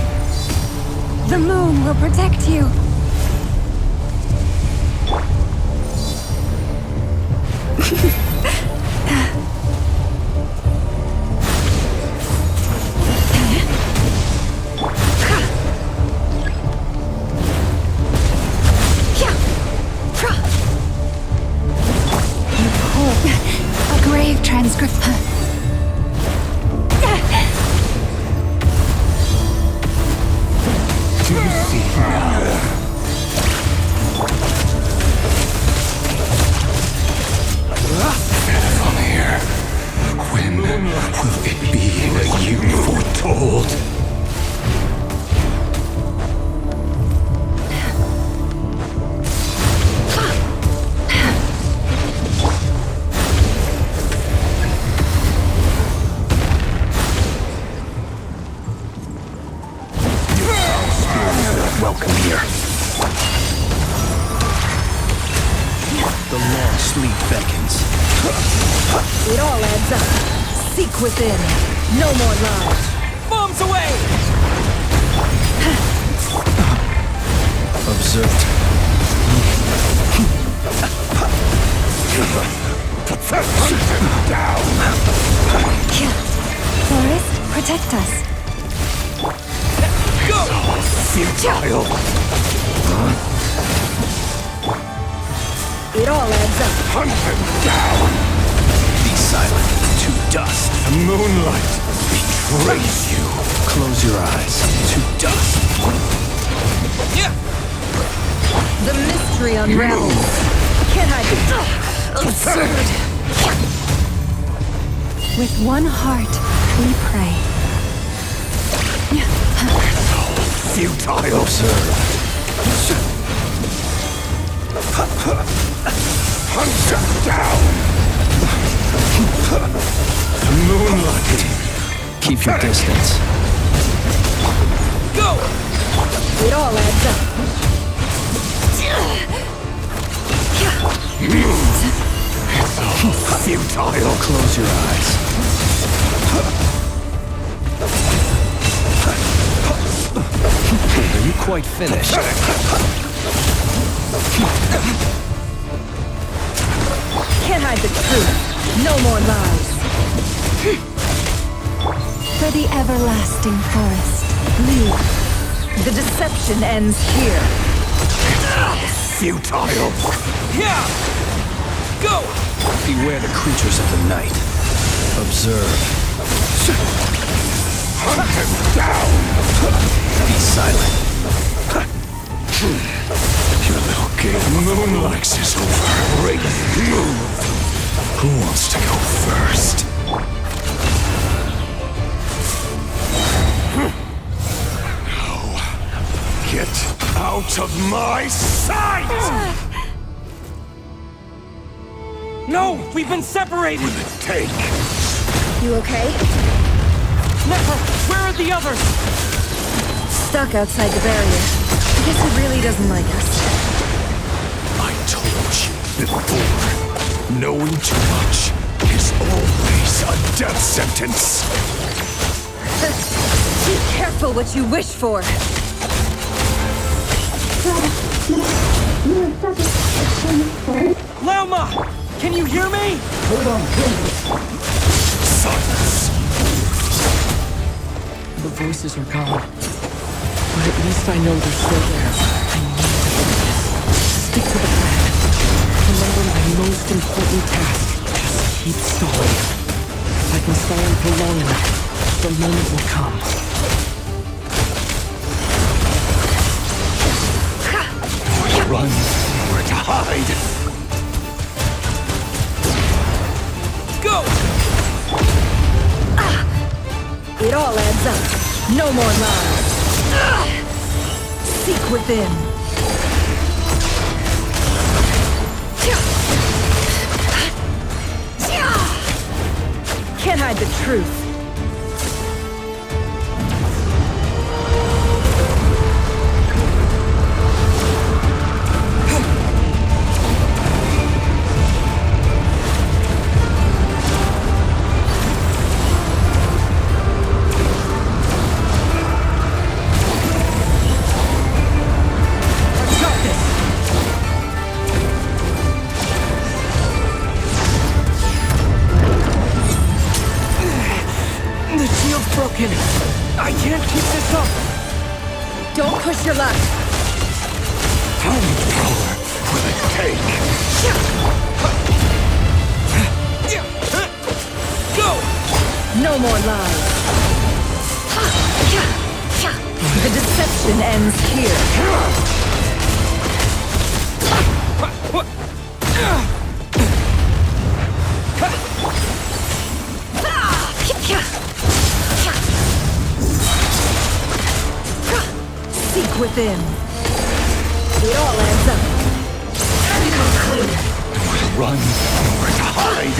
The moon will protect you. A grave transcriptor. Do you see now? From here, when will it be that you foretold? Welcome here. The long sleep beckons. It all adds up. Seek within. No more lies. Bombs away! Observed. Down. Forest, protect us. Go! Futile. It all adds up. Hunt them down! Moonlight betrays you. Close your eyes. To dust. The mystery unravels. Can't hide the absurd. With one heart, we pray. Futile. Hunt them down. Moonlight. Keep your distance. Go! It all adds up. It's all futile. Close your eyes. Are you quite finished? Can't hide the truth. No more lies. For the everlasting forest, leave. The deception ends here. Futile. Yeah! Go! Beware the creatures of the night. Observe. Hunt them down. Be silent. Your little game of Moonlight is over. Great move. Who wants to go first? No. Get out of my sight! No! We've been separated! Will it take? You okay? Never! Where are the others? Stuck outside the barrier. I guess he really doesn't like us. I told you before. Knowing too much is always a death sentence. Be careful what you wish for. Lauma! Can you hear me? Hold on, silence. The voices are gone. But at least I know they're still there. I need to do this. Stick to the plan. Remember my most important task. Just keep stalling. If I can stall him for long enough, the moment will come. Run, nowhere to hide. Go! It all adds up. No more lies. Seek within. Can't hide the truth. I can't keep this up! Don't push your luck! How much power will it take? Go! No more lies! The deception ends here! Seek within. It all adds up. Run, nowhere to hide.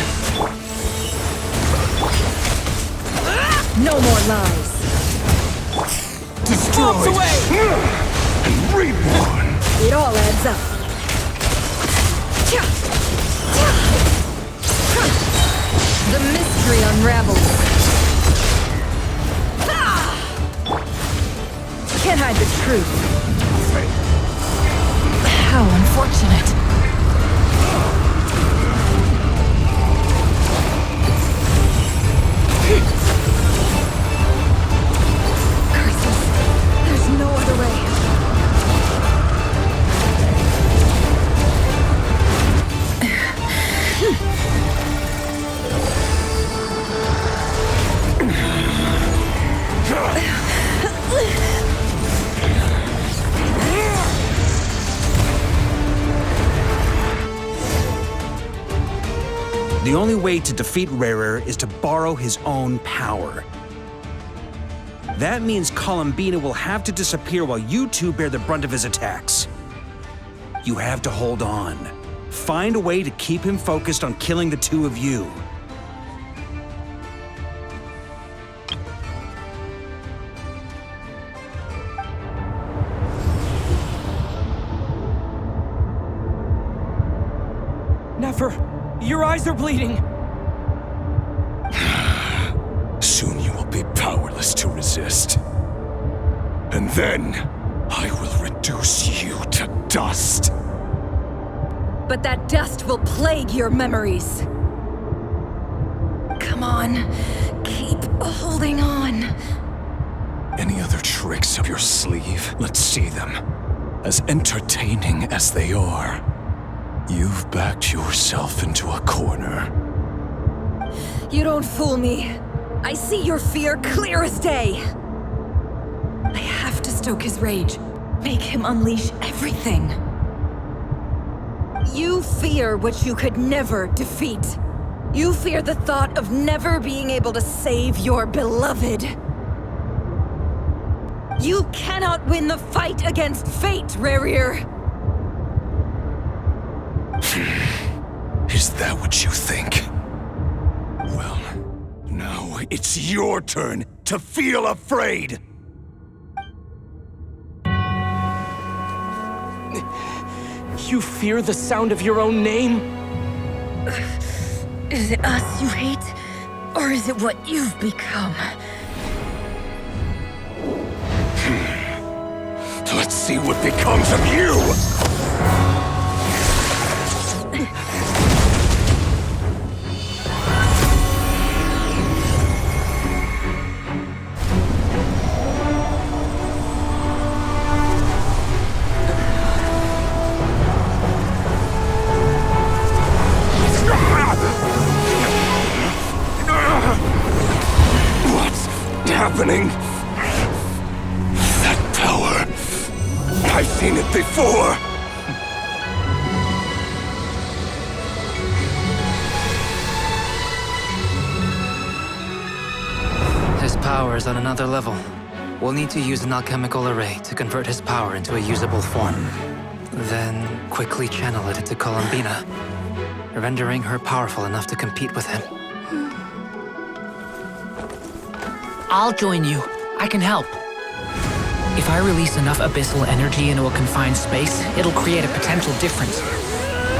No more lies. Destroy and reborn. It all adds up. The mystery unravels. Can't hide the truth. How unfortunate. Curses. There's no other way. The only way to defeat Rerir is to borrow his own power. That means Columbina will have to disappear while you two bear the brunt of his attacks. You have to hold on. Find a way to keep him focused on killing the two of you. Never! Your eyes are bleeding! Soon you will be powerless to resist. And then, I will reduce you to dust. But that dust will plague your memories. Come on, keep holding on. Any other tricks up your sleeve? Let's see them. As entertaining as they are. You've backed yourself into a corner. You don't fool me. I see your fear clear as day. I have to stoke his rage. Make him unleash everything. You fear what you could never defeat. You fear the thought of never being able to save your beloved. You cannot win the fight against fate, Rerir. Is that what you think? Well, now it's your turn to feel afraid! You fear the sound of your own name? Is it us you hate? Or is it what you've become? Let's see what becomes of you! Happening? That power. I've seen it before. His power is on another level. We'll need to use an alchemical array to convert his power into a usable form. Then quickly channel it into Columbina, rendering her powerful enough to compete with him. I'll join you. I can help. If I release enough abyssal energy into a confined space, it'll create a potential difference,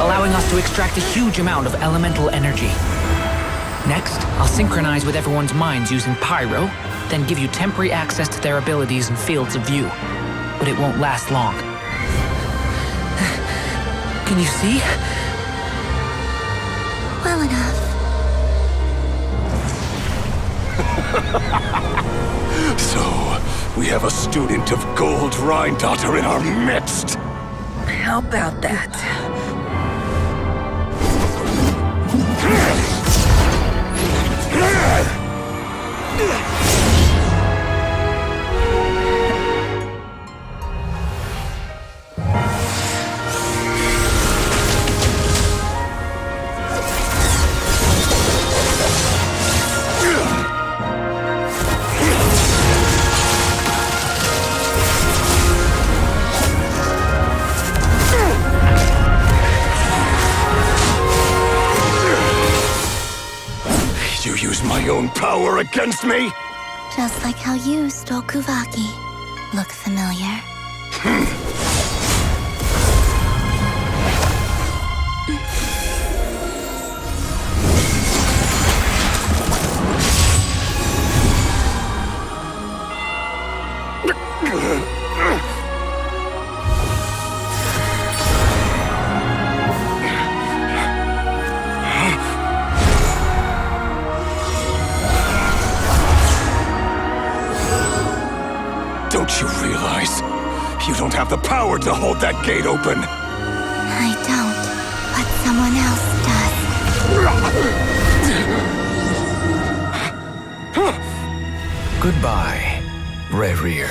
allowing us to extract a huge amount of elemental energy. Next, I'll synchronize with everyone's minds using Pyro, then give you temporary access to their abilities and fields of view. But it won't last long. Can you see? Well enough. So, we have a student of Gold Rhine-Daughter in our midst. How about that? You use my own power against me? Just like how you stole Kuvaki. Look familiar? Don't you realize? You don't have the power to hold that gate open. I don't, but someone else does. Goodbye, Rerir.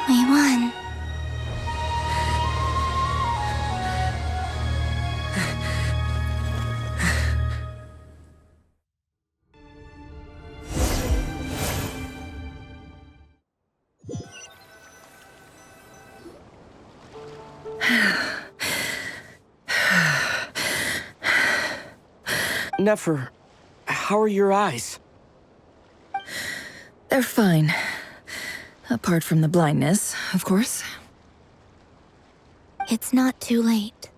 We won. Nefer, how are your eyes? They're fine. Apart from the blindness, of course. It's not too late.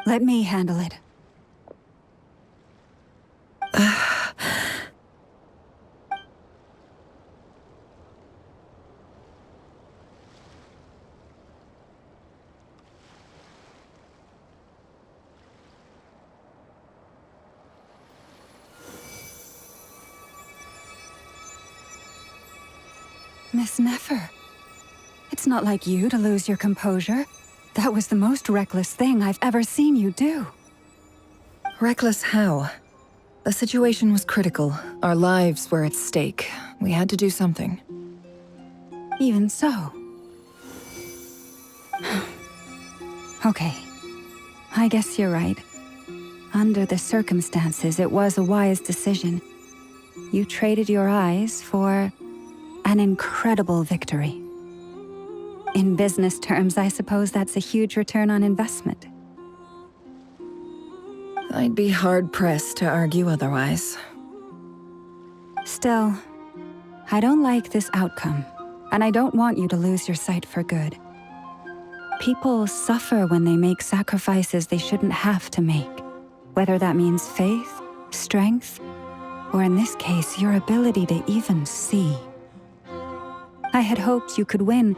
Let me handle it. Miss Nefer, it's not like you to lose your composure. That was the most reckless thing I've ever seen you do. Reckless how? The situation was critical. Our lives were at stake. We had to do something. Even so. Okay. I guess you're right. Under the circumstances, it was a wise decision. You traded your eyes for an incredible victory. In business terms, I suppose that's a huge return on investment. I'd be hard-pressed to argue otherwise. Still, I don't like this outcome, and I don't want you to lose your sight for good. People suffer when they make sacrifices they shouldn't have to make, whether that means faith, strength, or in this case, your ability to even see. I had hoped you could win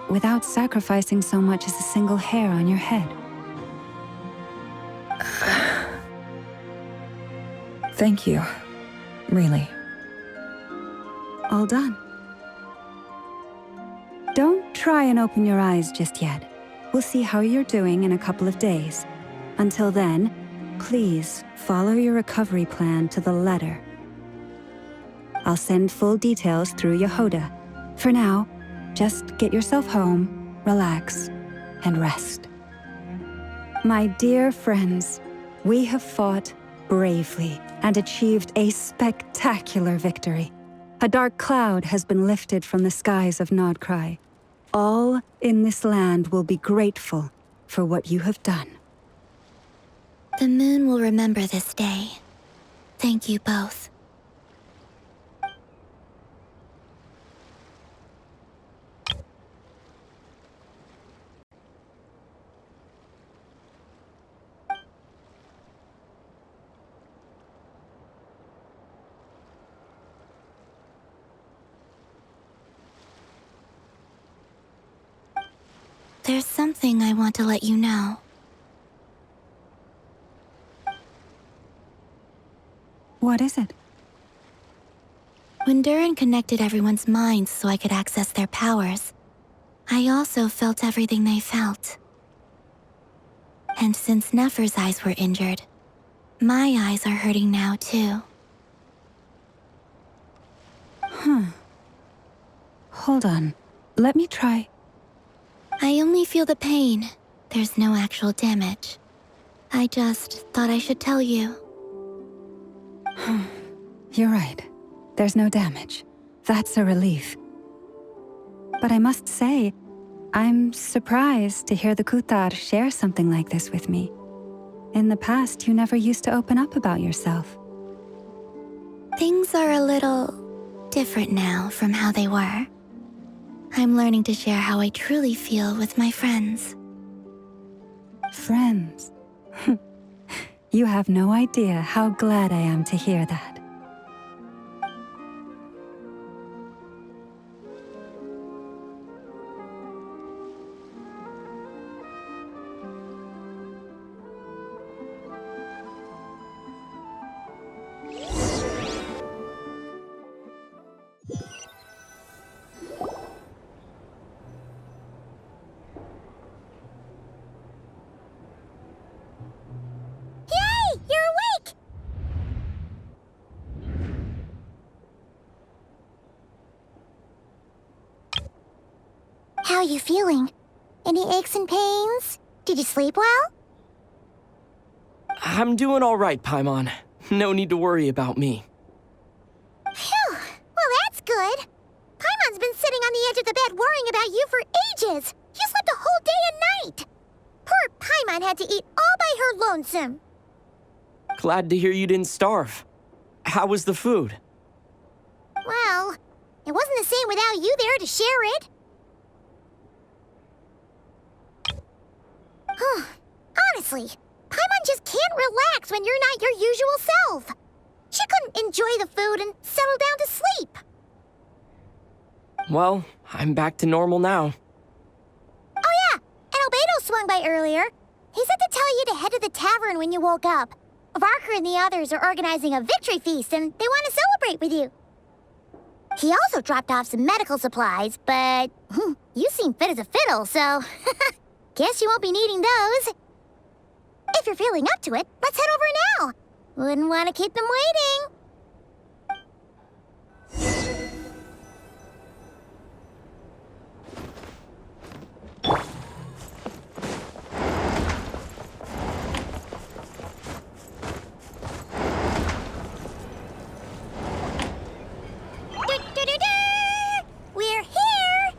without sacrificing so much as a single hair on your head. Thank you. Really. All done. Don't try and open your eyes just yet. We'll see how you're doing in a couple of days. Until then, please follow your recovery plan to the letter. I'll send full details through Yehoda. For now, just get yourself home, relax, and rest. My dear friends, we have fought bravely and achieved a spectacular victory. A dark cloud has been lifted from the skies of Nordkai. All in this land will be grateful for what you have done. The moon will remember this day. Thank you both. There's something I want to let you know. What is it? When Durin connected everyone's minds so I could access their powers, I also felt everything they felt. And since Nefer's eyes were injured, my eyes are hurting now too. Hold on. Let me try. I only feel the pain. There's no actual damage. I just thought I should tell you. You're right. There's no damage. That's a relief. But I must say, I'm surprised to hear the Kutar share something like this with me. In the past, you never used to open up about yourself. Things are a little different now from how they were. I'm learning to share how I truly feel with my friends. Friends? You have no idea how glad I am to hear that. How are you feeling? Any aches and pains? Did you sleep well? I'm doing all right, Paimon. No need to worry about me. Phew, well that's good. Paimon's been sitting on the edge of the bed worrying about you for ages. You slept a whole day and night. Poor Paimon had to eat all by her lonesome. Glad to hear you didn't starve. How was the food? Well, it wasn't the same without you there to share it. Honestly, Paimon just can't relax when you're not your usual self. She couldn't enjoy the food and settle down to sleep. Well, I'm back to normal now. Oh yeah, and Albedo swung by earlier. He said to tell you to head to the tavern when you woke up. Varker and the others are organizing a victory feast and they want to celebrate with you. He also dropped off some medical supplies, but you seem fit as a fiddle, so guess you won't be needing those. If you're feeling up to it, let's head over now. Wouldn't want to keep them waiting. We're here!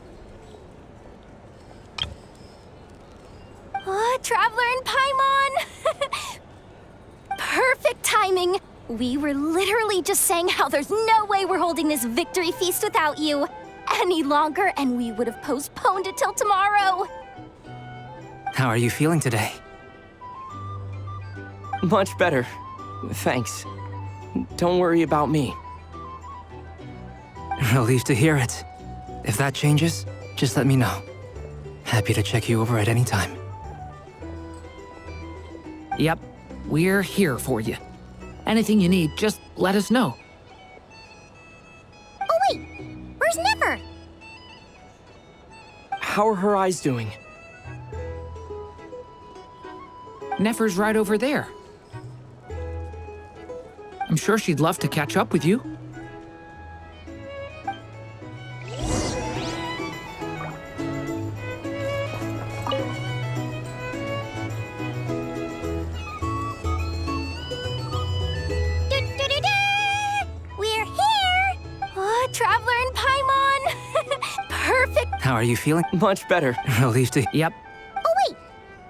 Oh, Traveler and Paimon! Perfect timing! We were literally just saying how there's no way we're holding this victory feast without you any longer, and we would have postponed it till tomorrow. How are you feeling today? Much better. Thanks. Don't worry about me. Relieved to hear it. If that changes, just let me know. Happy to check you over at any time. Yep, we're here for you. Anything you need, just let us know. Oh wait, where's Nefer? How are her eyes doing? Nefer's right over there. I'm sure she'd love to catch up with you. We're here! Oh, Traveler and Paimon! Perfect! How are you feeling? Much better. Relieved to... Yep. Oh wait,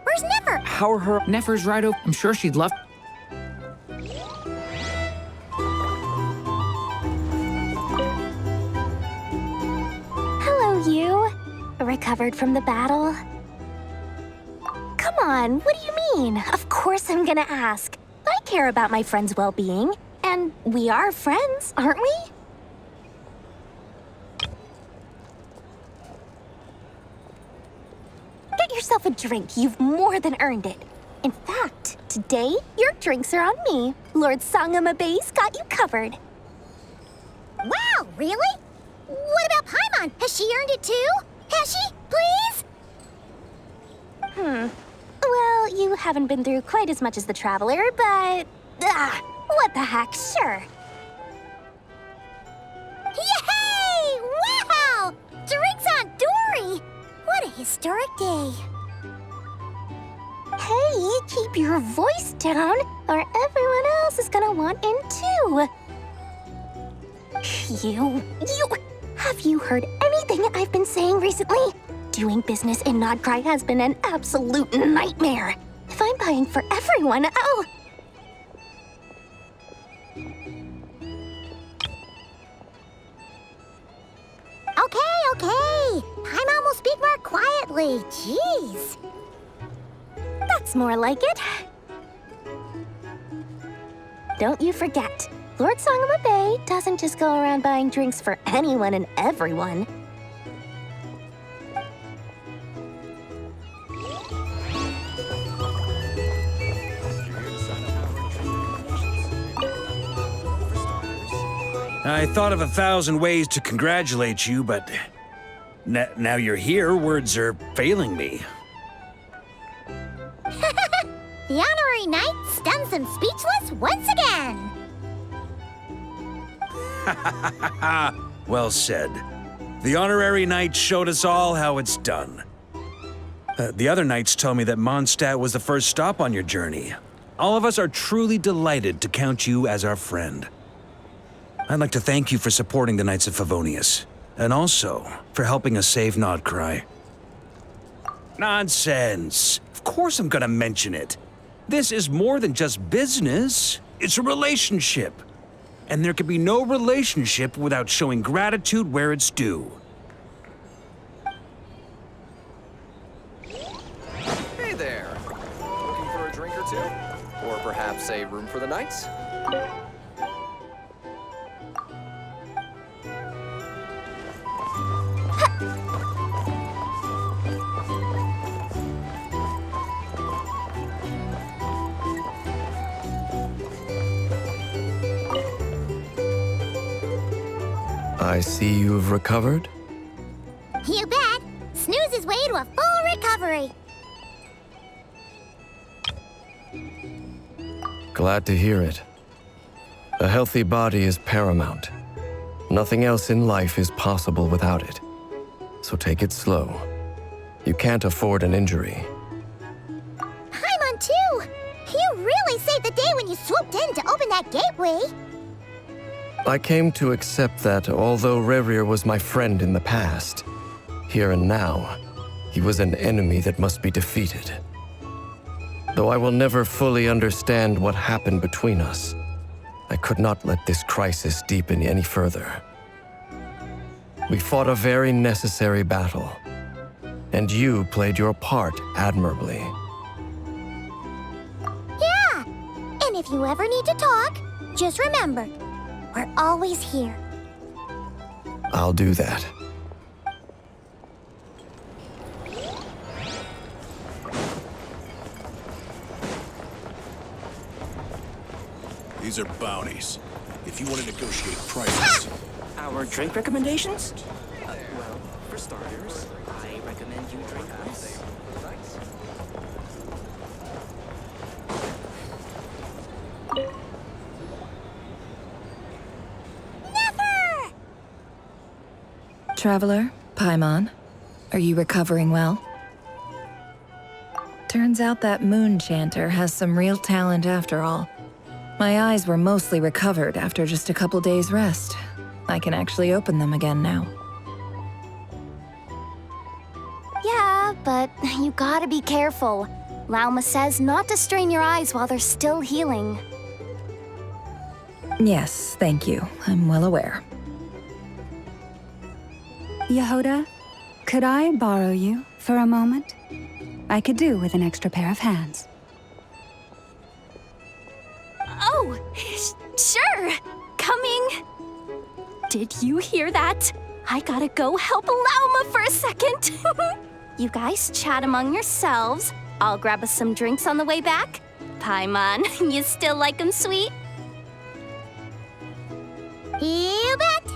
where's Nefer? How are her... Nefer's right over... I'm sure she'd love... Hello, you. Recovered from the battle? Come on, what do you mean? Of course I'm gonna ask. I care about my friend's well-being. And we are friends, aren't we? Get yourself a drink. You've more than earned it. In fact, today, your drinks are on me. Lord Sangamabe's got you covered. Wow, really? What about Paimon? Has she earned it too? Has she? Please? Well, you haven't been through quite as much as the Traveler, but... what the heck, sure. Yay! Wow! Drinks on Dory! What a historic day. Hey, keep your voice down, or everyone else is gonna want in too. Have you heard anything I've been saying recently? Doing business in Nordkai has been an absolute nightmare. If I'm buying for everyone, oh... Okay. Paimon will speak more quietly. Jeez. That's more like it. Don't you forget, Lord Sangamabe doesn't just go around buying drinks for anyone and everyone. I thought of 1,000 ways to congratulate you, but now you're here, words are failing me. The honorary knight stuns them speechless once again. Well said. The honorary knight showed us all how it's done. The other knights tell me that Mondstadt was the first stop on your journey. All of us are truly delighted to count you as our friend. I'd like to thank you for supporting the Knights of Favonius, and also for helping us save Nordkai. Nonsense! Of course I'm gonna mention it. This is more than just business. It's a relationship. And there can be no relationship without showing gratitude where it's due. Hey there! Looking for a drink or two? Or perhaps a room for the nights? I see you've recovered? You bet! Snooze his way to a full recovery! Glad to hear it. A healthy body is paramount. Nothing else in life is possible without it. So take it slow. You can't afford an injury. Paimon too! You really saved the day when you swooped in to open that gateway! I came to accept that although Rerir was my friend in the past, here and now, he was an enemy that must be defeated. Though I will never fully understand what happened between us, I could not let this crisis deepen any further. We fought a very necessary battle, and you played your part admirably. Yeah! And if you ever need to talk, just remember, we're always here. I'll do that. These are bounties. If you want to negotiate prices... Our drink recommendations? Well, for starters, I recommend you drink ice. Traveler, Paimon, are you recovering well? Turns out that moon chanter has some real talent after all. My eyes were mostly recovered after just a couple days' rest. I can actually open them again now. Yeah, but you gotta be careful. Lauma says not to strain your eyes while they're still healing. Yes, thank you. I'm well aware. Yehoda, could I borrow you for a moment? I could do with an extra pair of hands. Oh, sure. Coming. Did you hear that? I gotta go help Lauma for a second. You guys chat among yourselves. I'll grab us some drinks on the way back. Paimon, you still like 'em sweet? You bet!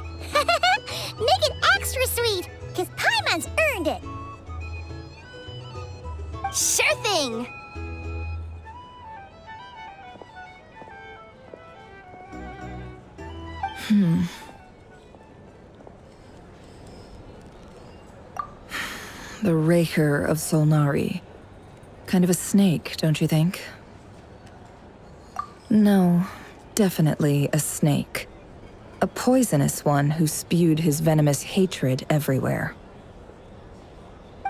Make it extra sweet, because Paimon's earned it! Sure thing! The Raker of Solnari. Kind of a snake, don't you think? No, definitely a snake. A poisonous one who spewed his venomous hatred everywhere.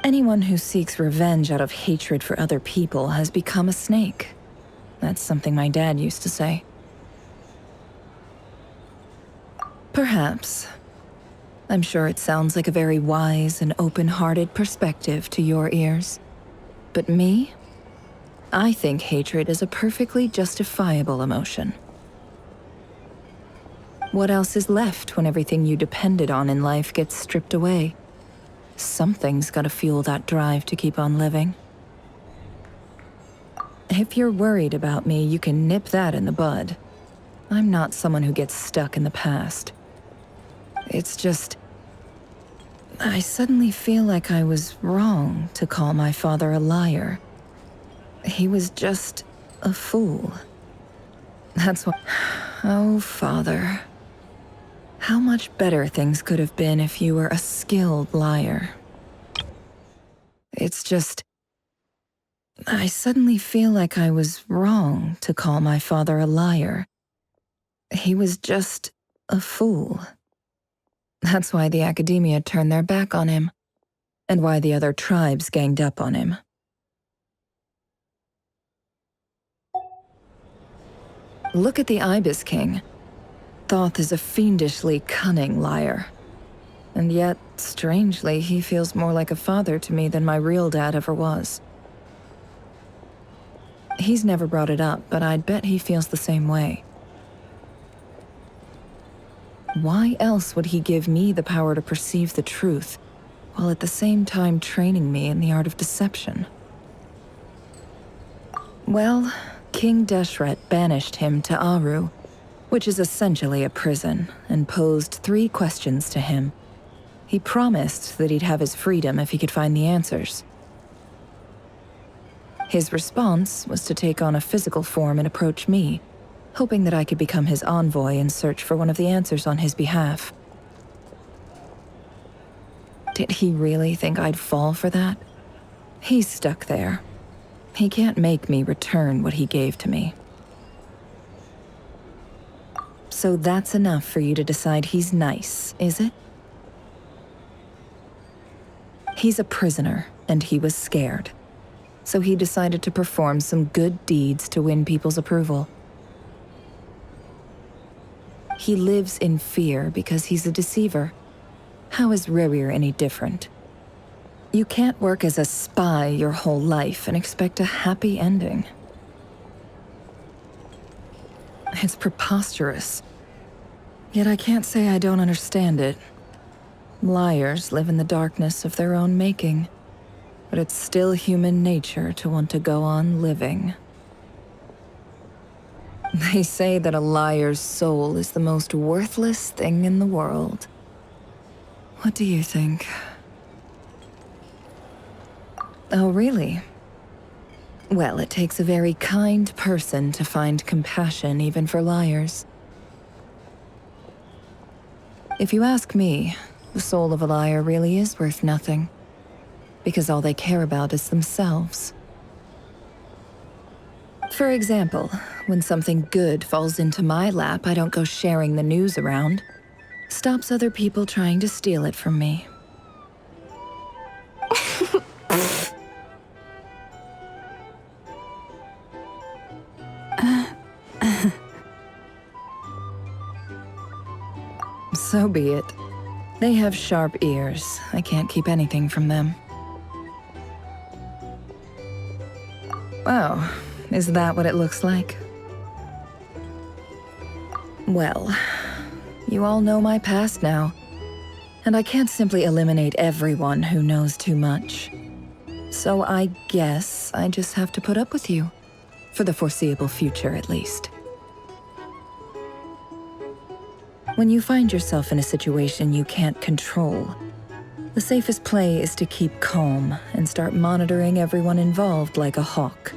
Anyone who seeks revenge out of hatred for other people has become a snake. That's something my dad used to say. Perhaps. I'm sure it sounds like a very wise and open-hearted perspective to your ears. But me? I think hatred is a perfectly justifiable emotion. What else is left when everything you depended on in life gets stripped away? Something's gotta fuel that drive to keep on living. If you're worried about me, you can nip that in the bud. I'm not someone who gets stuck in the past. It's just... I suddenly feel like I was wrong to call my father a liar. He was just a fool. That's what... Oh, Father. How much better things could have been if you were a skilled liar. It's just... I suddenly feel like I was wrong to call my father a liar. He was just a fool. That's why the academia turned their back on him, and why the other tribes ganged up on him. Look at the Ibis King. Thoth is a fiendishly cunning liar. And yet, strangely, he feels more like a father to me than my real dad ever was. He's never brought it up, but I'd bet he feels the same way. Why else would he give me the power to perceive the truth, while at the same time training me in the art of deception? Well, King Deshret banished him to Aru, which is essentially a prison, and posed 3 questions to him. He promised that he'd have his freedom if he could find the answers. His response was to take on a physical form and approach me, hoping that I could become his envoy and search for one of the answers on his behalf. Did he really think I'd fall for that? He's stuck there. He can't make me return what he gave to me. So that's enough for you to decide he's nice, is it? He's a prisoner, and he was scared. So he decided to perform some good deeds to win people's approval. He lives in fear because he's a deceiver. How is Rerir any different? You can't work as a spy your whole life and expect a happy ending. It's preposterous. Yet I can't say I don't understand it. Liars live in the darkness of their own making, but it's still human nature to want to go on living. They say that a liar's soul is the most worthless thing in the world. What do you think? Oh, really? Well, it takes a very kind person to find compassion even for liars. If you ask me, the soul of a liar really is worth nothing, because all they care about is themselves. For example, when something good falls into my lap, I don't go sharing the news around. Stops other people trying to steal it from me. So be it. They have sharp ears. I can't keep anything from them. Oh, is that what it looks like? Well, you all know my past now, and I can't simply eliminate everyone who knows too much. So I guess I just have to put up with you, for the foreseeable future at least. When you find yourself in a situation you can't control, the safest play is to keep calm and start monitoring everyone involved like a hawk.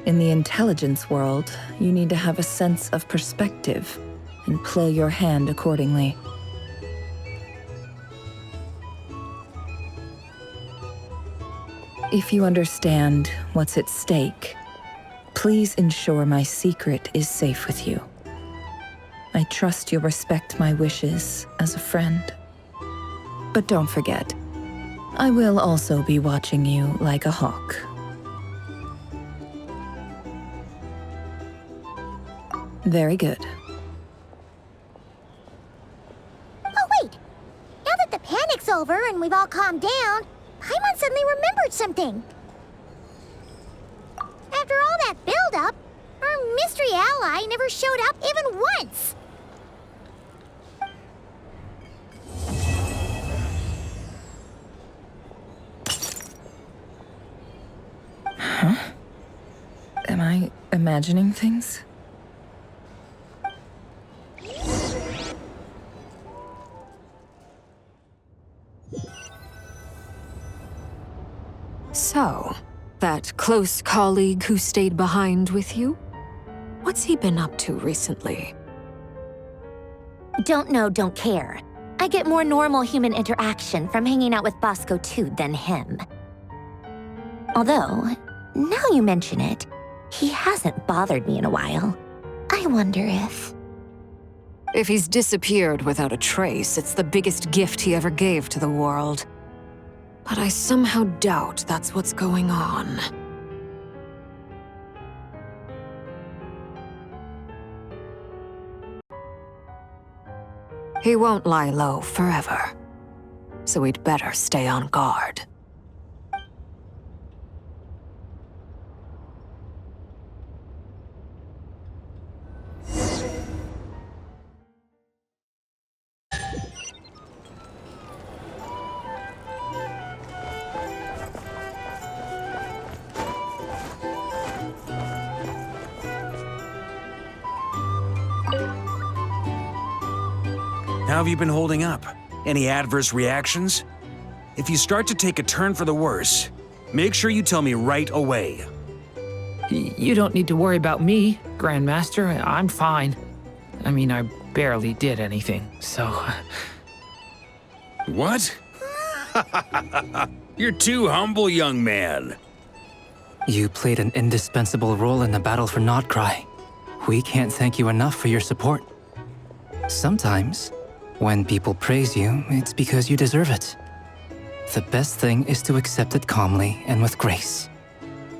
In the intelligence world, you need to have a sense of perspective and play your hand accordingly. If you understand what's at stake, please ensure my secret is safe with you. I trust you'll respect my wishes as a friend. But don't forget, I will also be watching you like a hawk. Very good. Oh, wait! Now that the panic's over and we've all calmed down, Paimon suddenly remembered something. After all that build-up, our mystery ally never showed up even once! Huh? Am I imagining things? So, that close colleague who stayed behind with you? What's he been up to recently? Don't know, don't care. I get more normal human interaction from hanging out with Bosco too than him. Although, now you mention it, he hasn't bothered me in a while. I wonder if... If he's disappeared without a trace, it's the biggest gift he ever gave to the world. But I somehow doubt that's what's going on. He won't lie low forever, so we'd better stay on guard. How have you been holding up? Any adverse reactions? If you start to take a turn for the worse, make sure you tell me right away. You don't need to worry about me, Grandmaster. I'm fine. I mean, I barely did anything, so... What? You're too humble, young man. You played an indispensable role in the battle for Nordkai. We can't thank you enough for your support. Sometimes, when people praise you, it's because you deserve it. The best thing is to accept it calmly and with grace.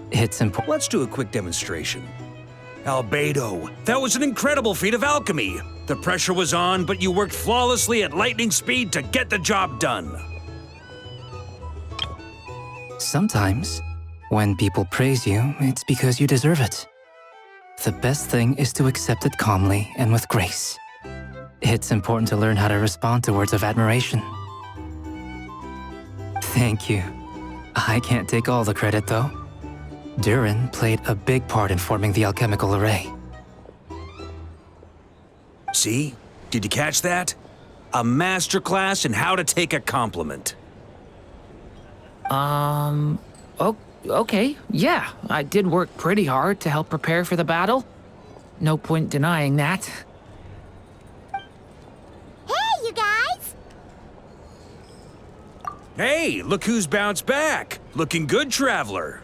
It's important. Let's do a quick demonstration. Albedo, that was an incredible feat of alchemy. The pressure was on, but you worked flawlessly at lightning speed to get the job done. Sometimes, when people praise you, it's because you deserve it. The best thing is to accept it calmly and with grace. It's important to learn how to respond to words of admiration. Thank you. I can't take all the credit, though. Durin played a big part in forming the alchemical array. See? Did you catch that? A masterclass in how to take a compliment. Okay, yeah. I did work pretty hard to help prepare for the battle. No point denying that. Hey, you guys! Hey, look who's bounced back. Looking good, Traveler.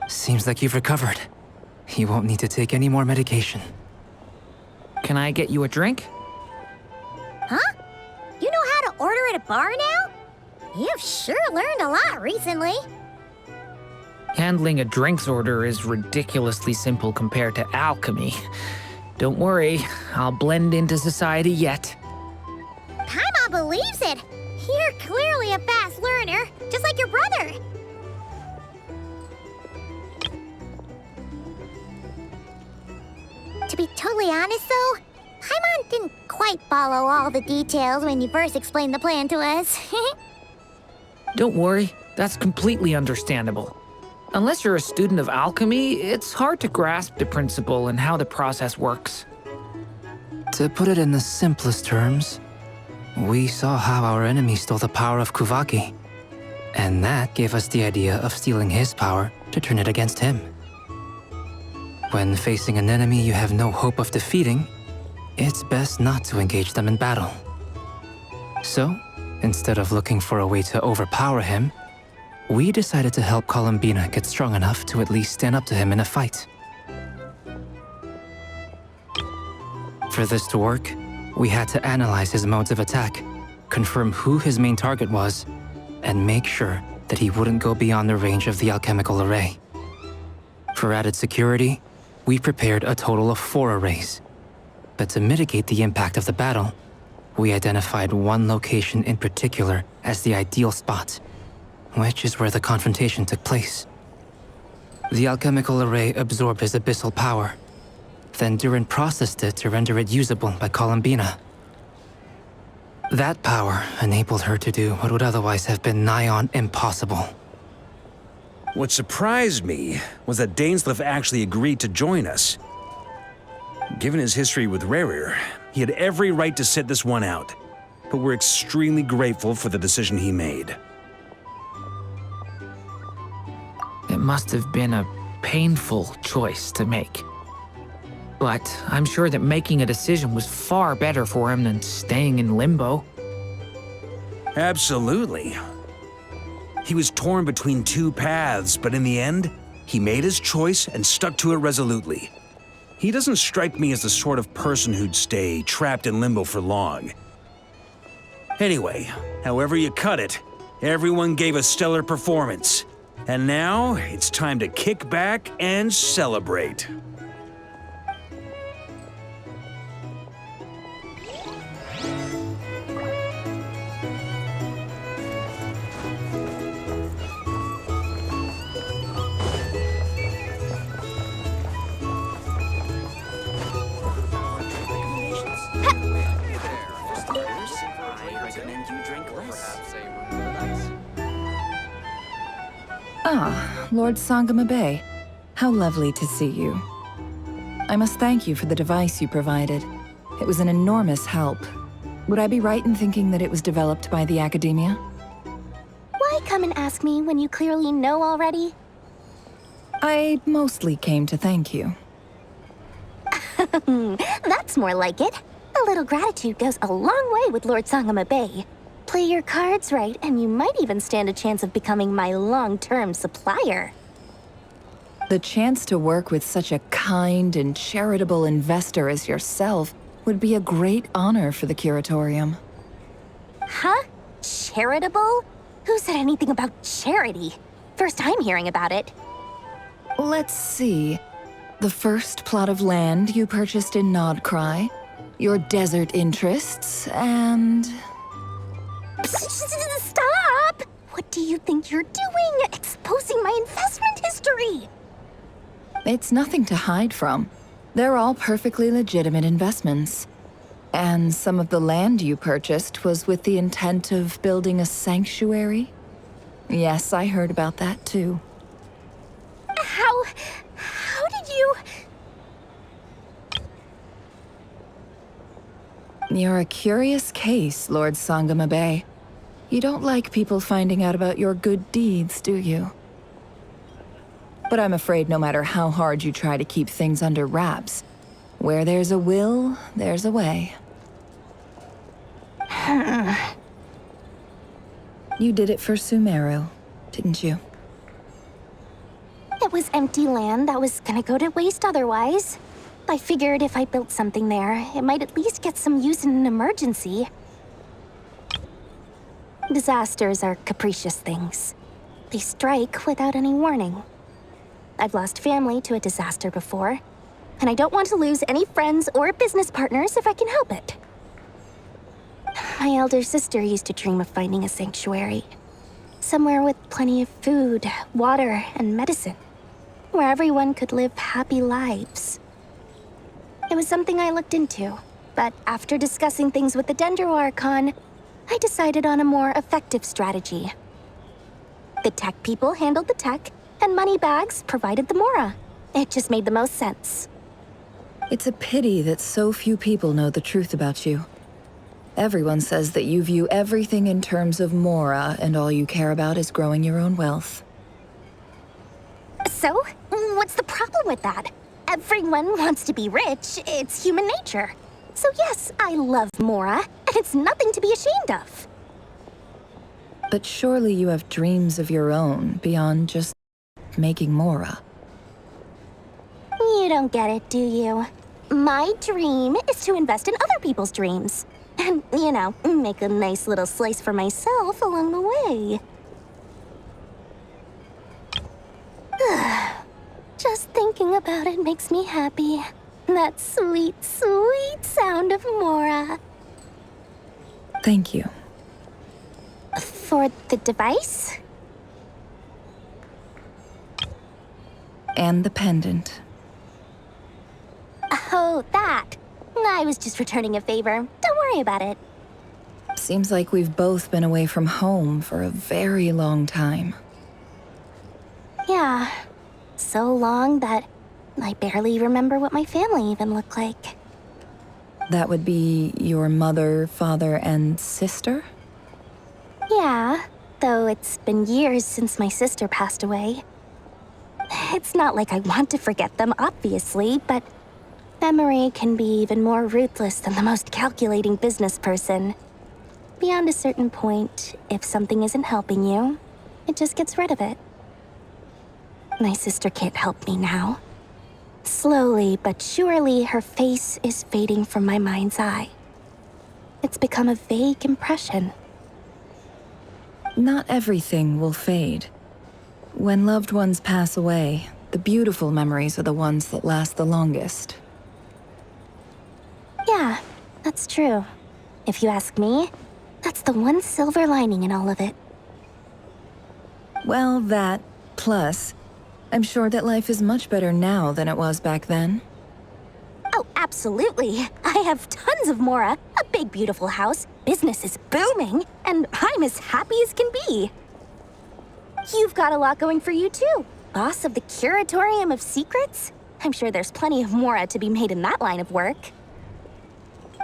Seems like you've recovered. You won't need to take any more medication. Can I get you a drink? Huh? You know how to order at a bar now? You've sure learned a lot recently. Handling a drinks order is ridiculously simple compared to alchemy. Don't worry, I'll blend into society yet. Paimon believes it. You're clearly a fast learner, just like your brother. To be totally honest, though, Paimon didn't quite follow all the details when you first explained the plan to us. Don't worry, that's completely understandable. Unless you're a student of alchemy, it's hard to grasp the principle and how the process works. To put it in the simplest terms, we saw how our enemy stole the power of Kuvaki, and that gave us the idea of stealing his power to turn it against him. When facing an enemy you have no hope of defeating, it's best not to engage them in battle. So, instead of looking for a way to overpower him, we decided to help Columbina get strong enough to at least stand up to him in a fight. For this to work, we had to analyze his modes of attack, confirm who his main target was, and make sure that he wouldn't go beyond the range of the alchemical array. For added security, we prepared a total of 4 arrays. But to mitigate the impact of the battle, we identified one location in particular as the ideal spot, which is where the confrontation took place. The alchemical array absorbed his abyssal power. Then Durin processed it to render it usable by Columbina. That power enabled her to do what would otherwise have been nigh on impossible. What surprised me was that Dainsleif actually agreed to join us. Given his history with Rerir, he had every right to sit this one out, but we're extremely grateful for the decision he made. It must have been a painful choice to make. But I'm sure that making a decision was far better for him than staying in limbo. Absolutely. He was torn between two paths, but in the end, he made his choice and stuck to it resolutely. He doesn't strike me as the sort of person who'd stay trapped in limbo for long. Anyway, however you cut it, everyone gave a stellar performance. And now, it's time to kick back and celebrate. Ah, Lord Sangama Bay. How lovely to see you. I must thank you for the device you provided. It was an enormous help. Would I be right in thinking that it was developed by the Academia? Why come and ask me when you clearly know already? I mostly came to thank you. That's more like it. A little gratitude goes a long way with Lord Sangama Bay. Play your cards right, and you might even stand a chance of becoming my long-term supplier. The chance to work with such a kind and charitable investor as yourself would be a great honor for the Curatorium. Huh? Charitable? Who said anything about charity? First time hearing about it. Let's see. The first plot of land you purchased in Nordkai, your desert interests, and... Stop! What do you think you're doing? Exposing my investment history! It's nothing to hide from. They're all perfectly legitimate investments. And some of the land you purchased was with the intent of building a sanctuary? Yes, I heard about that too. How did you... You're a curious case, Lord Sangama Bay. You don't like people finding out about your good deeds, do you? But I'm afraid no matter how hard you try to keep things under wraps, where there's a will, there's a way. You did it for Sumeru, didn't you? It was empty land that was gonna go to waste otherwise. I figured if I built something there, it might at least get some use in an emergency. Disasters are capricious things. They strike without any warning. I've lost family to a disaster before, and I don't want to lose any friends or business partners if I can help it. My elder sister used to dream of finding a sanctuary. Somewhere with plenty of food, water, and medicine. Where everyone could live happy lives. It was something I looked into, but after discussing things with the Dendro Archon, I decided on a more effective strategy. The tech people handled the tech, and Moneybags provided the Mora. It just made the most sense. It's a pity that so few people know the truth about you. Everyone says that you view everything in terms of Mora, and all you care about is growing your own wealth. So, what's the problem with that? Everyone wants to be rich. It's human nature. So yes, I love Mora, and it's nothing to be ashamed of. But surely you have dreams of your own beyond just making Mora. You don't get it, do you? My dream is to invest in other people's dreams. And, you know, make a nice little slice for myself along the way. Just thinking about it makes me happy. That sweet, sweet sound of Mora. Thank you. For the device? And the pendant. Oh, that. I was just returning a favor. Don't worry about it. Seems like we've both been away from home for a very long time. Yeah. So long that I barely remember what my family even looked like. That would be your mother, father, and sister? Yeah, though it's been years since my sister passed away. It's not like I want to forget them, obviously, but Memory can be even more ruthless than the most calculating business person. Beyond a certain point, if something isn't helping you, it just gets rid of it. My sister can't help me now. Slowly but surely, her face is fading from my mind's eye. It's become a vague impression. Not everything will fade. When loved ones pass away, the beautiful memories are the ones that last the longest. Yeah, that's true. If you ask me, that's the one silver lining in all of it. Well, that, plus, I'm sure that life is much better now than it was back then. Oh, absolutely. I have tons of Mora, a big beautiful house, business is booming, and I'm as happy as can be. You've got a lot going for you too. Boss of the Curatorium of Secrets? I'm sure there's plenty of Mora to be made in that line of work.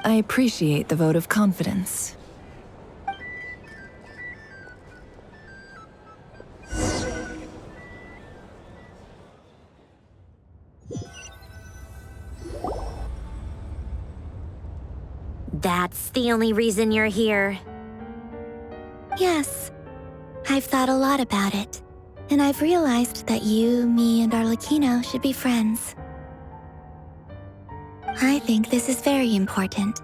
I appreciate the vote of confidence. That's the only reason you're here. Yes. I've thought a lot about it. And I've realized that you, me, and Arlecchino should be friends. I think this is very important.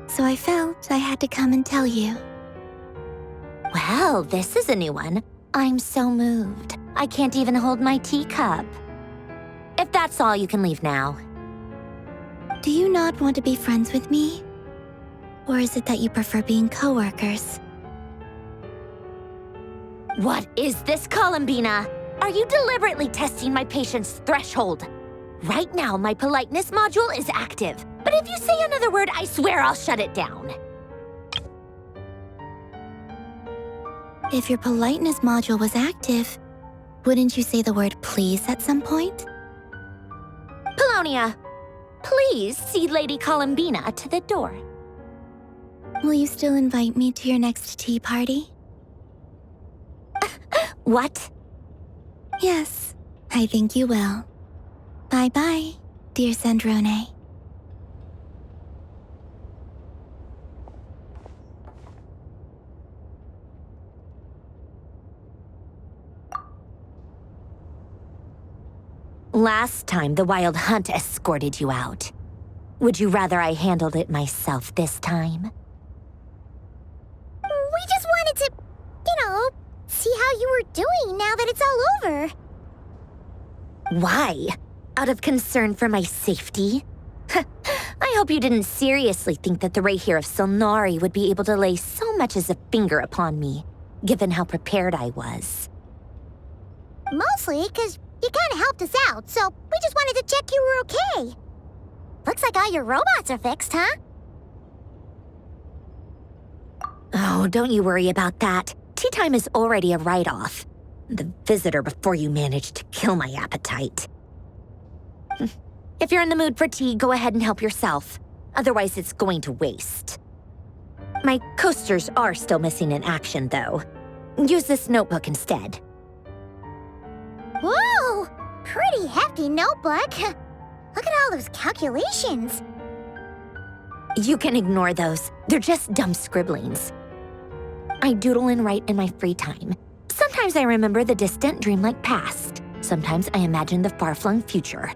So I felt I had to come and tell you. Well, this is a new one. I'm so moved. I can't even hold my teacup. If that's all, you can leave now. Do you not want to be friends with me? Or is it that you prefer being co-workers? What is this, Columbina? Are you deliberately testing my patience threshold? Right now, my politeness module is active. But if you say another word, I swear I'll shut it down. If your politeness module was active, wouldn't you say the word please at some point? Polonia, please see Lady Columbina to the door. Will you still invite me to your next tea party? What? Yes, I think you will. Bye-bye, dear Sandrone. Last time, the Wild Hunt escorted you out. Would you rather I handled it myself this time? We just wanted to, see how you were doing now that it's all over. Why? Out of concern for my safety? I hope you didn't seriously think that the Rahier of Solnari would be able to lay so much as a finger upon me, given how prepared I was. Mostly because you kind of helped us out, so we just wanted to check you were okay. Looks like all your robots are fixed, huh? Oh, don't you worry about that. Tea time is already a write-off. The visitor before you managed to kill my appetite. If you're in the mood for tea, go ahead and help yourself. Otherwise, it's going to waste. My coasters are still missing in action, though. Use this notebook instead. Whoa! Pretty hefty notebook. Look at all those calculations. You can ignore those. They're just dumb scribblings. I doodle and write in my free time. Sometimes I remember the distant, dreamlike past. Sometimes I imagine the far-flung future.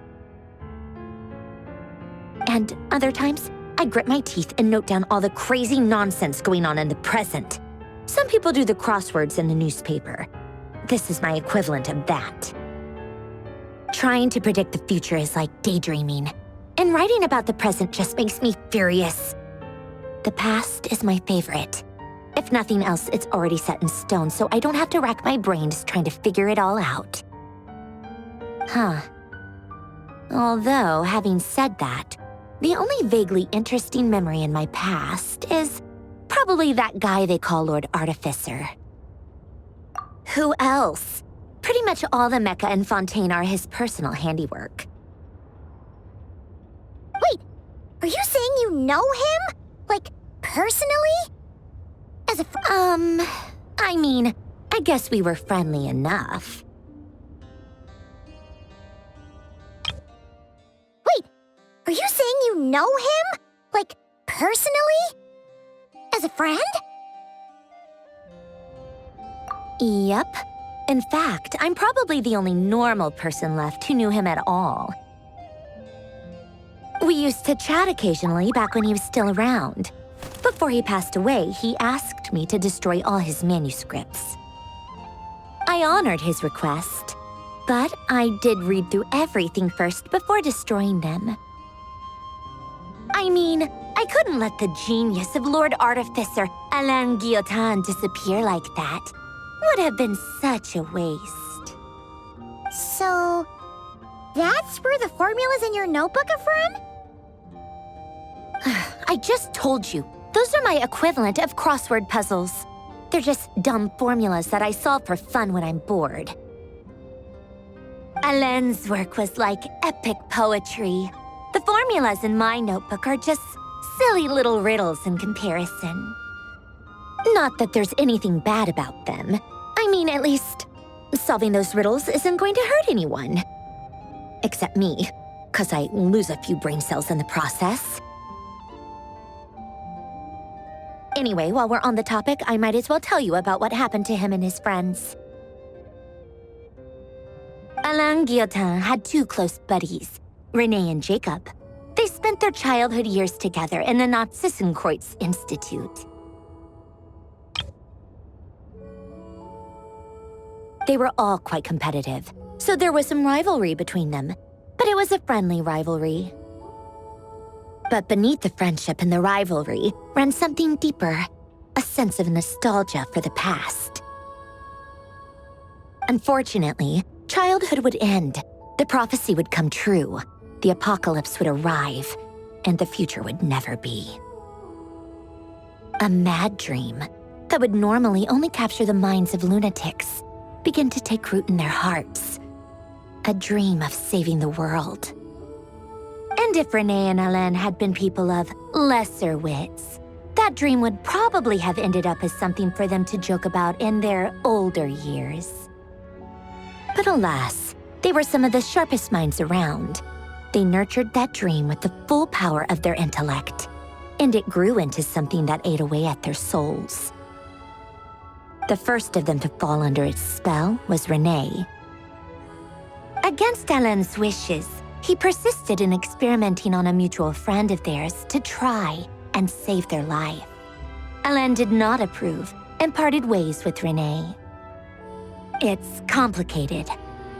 And other times, I grit my teeth and note down all the crazy nonsense going on in the present. Some people do the crosswords in the newspaper. This is my equivalent of that. Trying to predict the future is like daydreaming, and writing about the present just makes me furious. The past is my favorite. If nothing else, it's already set in stone, so I don't have to rack my brains trying to figure it all out. Huh. Although, having said that, the only vaguely interesting memory in my past is probably that guy they call Lord Artificer. Who else? Pretty much all the mecha and Fontaine are his personal handiwork. Wait, are you saying you know him? Like, personally? As a I mean, I guess we were friendly enough. Wait, are you saying know him? Like, personally? As a friend? Yep. In fact, I'm probably the only normal person left who knew him at all. We used to chat occasionally back when he was still around. Before he passed away, he asked me to destroy all his manuscripts. I honored his request, but I did read through everything first before destroying them. I mean, I couldn't let the genius of Lord Artificer Alain Guillotin disappear like that. Would have been such a waste. So, that's where the formulas in your notebook are from? I just told you, those are my equivalent of crossword puzzles. They're just dumb formulas that I solve for fun when I'm bored. Alain's work was like epic poetry. The formulas in my notebook are just silly little riddles in comparison. Not that there's anything bad about them. I mean, at least, solving those riddles isn't going to hurt anyone. Except me, 'cause I lose a few brain cells in the process. Anyway, while we're on the topic, I might as well tell you about what happened to him and his friends. Alain Guillotin had two close buddies, Renee and Jacob. They spent their childhood years together in the Narzissenkreuz Institute. They were all quite competitive, so there was some rivalry between them, but it was a friendly rivalry. But beneath the friendship and the rivalry ran something deeper, a sense of nostalgia for the past. Unfortunately, childhood would end, the prophecy would come true, the apocalypse would arrive, and the future would never be. A mad dream that would normally only capture the minds of lunatics began to take root in their hearts. A dream of saving the world. And if Renee and Alain had been people of lesser wits, that dream would probably have ended up as something for them to joke about in their older years. But alas, they were some of the sharpest minds around. They nurtured that dream with the full power of their intellect, and it grew into something that ate away at their souls. The first of them to fall under its spell was Renee. Against Alain's wishes, he persisted in experimenting on a mutual friend of theirs to try and save their life. Alain did not approve and parted ways with Renee. It's complicated.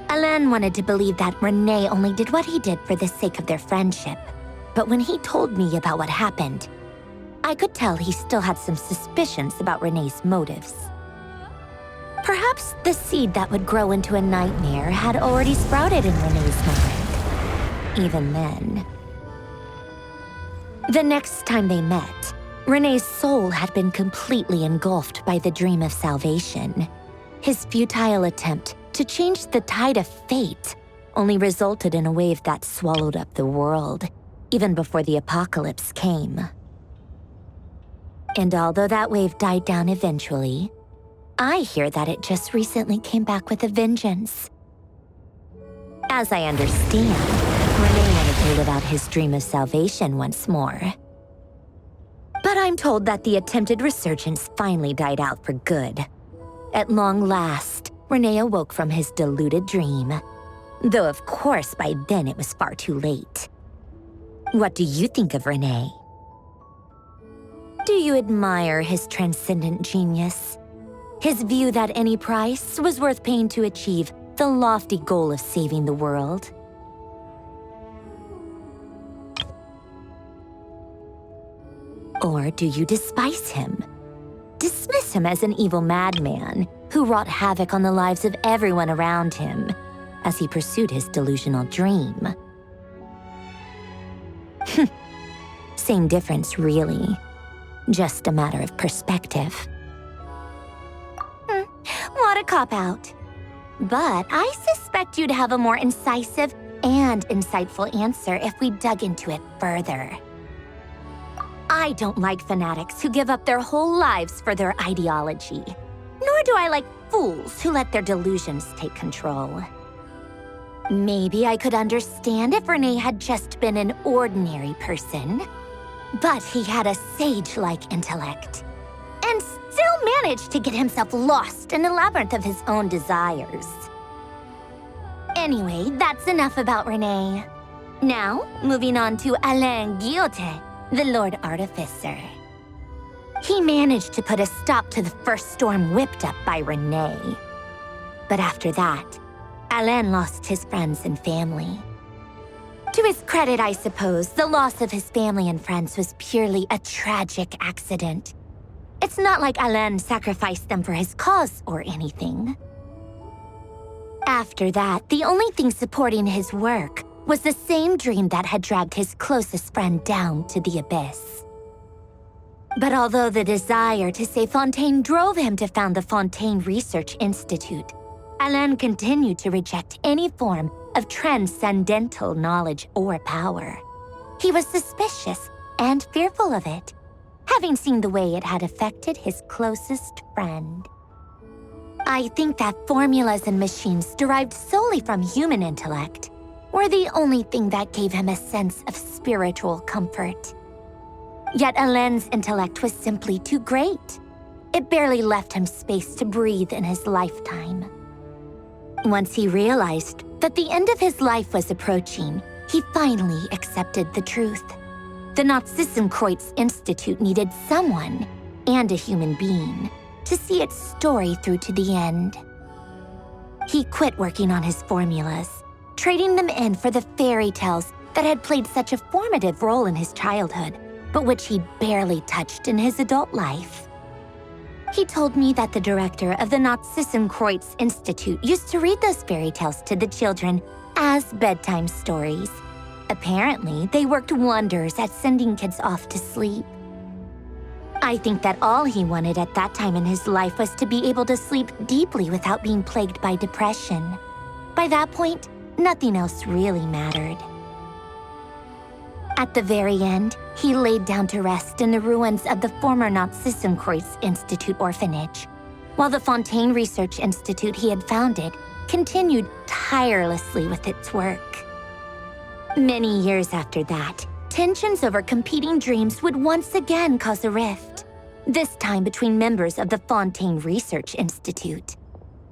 Alain wanted to believe that Renee only did what he did for the sake of their friendship. But when he told me about what happened, I could tell he still had some suspicions about Renee's motives. Perhaps the seed that would grow into a nightmare had already sprouted in Renee's mind. Even then. The next time they met, Renee's soul had been completely engulfed by the dream of salvation. His futile attempt to change the tide of fate only resulted in a wave that swallowed up the world, even before the apocalypse came. And although that wave died down eventually, I hear that it just recently came back with a vengeance. As I understand, Renee wanted to live out his dream of salvation once more. But I'm told that the attempted resurgence finally died out for good. At long last, Renee awoke from his deluded dream. Though of course by then it was far too late. What do you think of Renee? Do you admire his transcendent genius? His view that any price was worth paying to achieve the lofty goal of saving the world? Or do you despise him? Dismiss him as an evil madman who wrought havoc on the lives of everyone around him as he pursued his delusional dream? Same difference, really. Just a matter of perspective. What a cop-out. But I suspect you'd have a more incisive and insightful answer if we dug into it further. I don't like fanatics who give up their whole lives for their ideology. Nor do I like fools who let their delusions take control. Maybe I could understand if Renee had just been an ordinary person. But he had a sage-like intellect, and still managed to get himself lost in a labyrinth of his own desires. Anyway, that's enough about Renee. Now, moving on to Alain Guillotin, the Lord Artificer. He managed to put a stop to the first storm whipped up by Renee. But after that, Alain lost his friends and family. To his credit, I suppose, the loss of his family and friends was purely a tragic accident. It's not like Alain sacrificed them for his cause or anything. After that, the only thing supporting his work was the same dream that had dragged his closest friend down to the abyss. But although the desire to save Fontaine drove him to found the Fontaine Research Institute, Alain continued to reject any form of transcendental knowledge or power. He was suspicious and fearful of it, having seen the way it had affected his closest friend. I think that formulas and machines derived solely from human intellect were the only thing that gave him a sense of spiritual comfort. Yet Alain's intellect was simply too great. It barely left him space to breathe in his lifetime. Once he realized that the end of his life was approaching, he finally accepted the truth. The Narzissenkreuz Institute needed someone, and a human being, to see its story through to the end. He quit working on his formulas, trading them in for the fairy tales that had played such a formative role in his childhood, but which he barely touched in his adult life. He told me that the director of the Narzissenkreuz Institute used to read those fairy tales to the children as bedtime stories. Apparently, they worked wonders at sending kids off to sleep. I think that all he wanted at that time in his life was to be able to sleep deeply without being plagued by depression. By that point, nothing else really mattered. At the very end, he laid down to rest in the ruins of the former Narzissenkreuz Institute orphanage, while the Fontaine Research Institute he had founded continued tirelessly with its work. Many years after that, tensions over competing dreams would once again cause a rift, this time between members of the Fontaine Research Institute.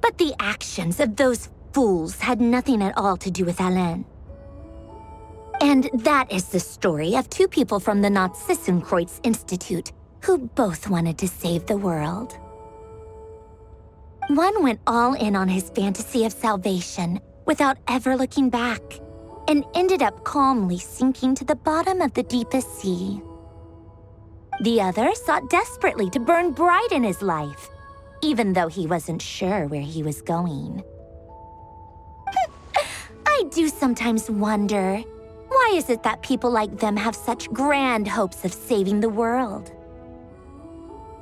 But the actions of those fools had nothing at all to do with Alain. And that is the story of two people from the Narzissenkreuz Institute who both wanted to save the world. One went all in on his fantasy of salvation without ever looking back, and ended up calmly sinking to the bottom of the deepest sea. The other sought desperately to burn bright in his life, even though he wasn't sure where he was going. I do sometimes wonder, why is it that people like them have such grand hopes of saving the world?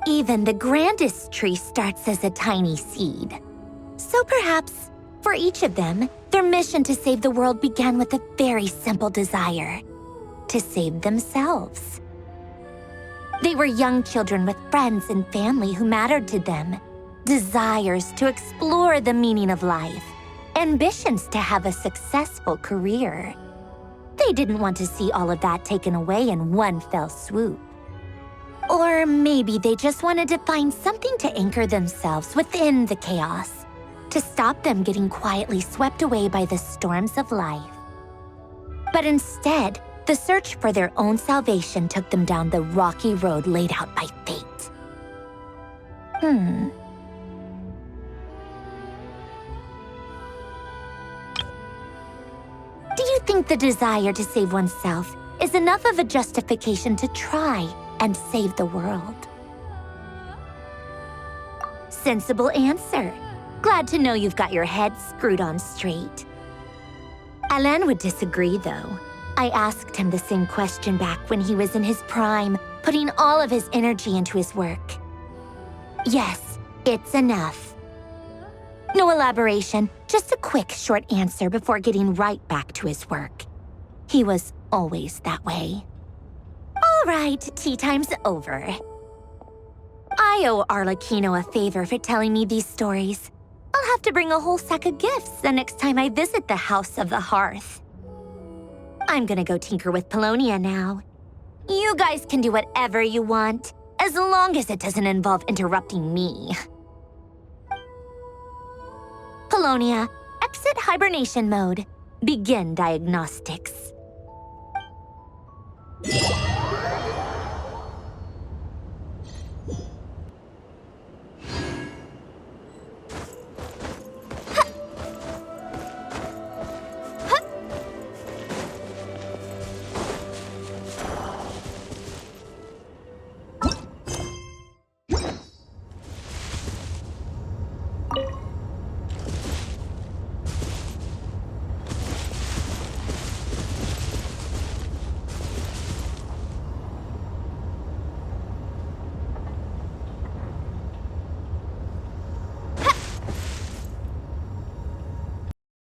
Even the grandest tree starts as a tiny seed. So perhaps, for each of them, their mission to save the world began with a very simple desire: to save themselves. They were young children with friends and family who mattered to them, desires to explore the meaning of life, ambitions to have a successful career. They didn't want to see all of that taken away in one fell swoop. Or maybe they just wanted to find something to anchor themselves within the chaos, to stop them getting quietly swept away by the storms of life. But instead, the search for their own salvation took them down the rocky road laid out by fate. Do you think the desire to save oneself is enough of a justification to try and save the world? Sensible answer. Glad to know you've got your head screwed on straight. Alain would disagree, though. I asked him the same question back when he was in his prime, putting all of his energy into his work. Yes, it's enough. No elaboration, just a quick, short answer before getting right back to his work. He was always that way. All right, tea time's over. I owe Arlecchino a favor for telling me these stories. I'll have to bring a whole sack of gifts the next time I visit the House of the Hearth. I'm gonna go tinker with Polonia now. You guys can do whatever you want, as long as it doesn't involve interrupting me. Polonia, exit hibernation mode. Begin diagnostics.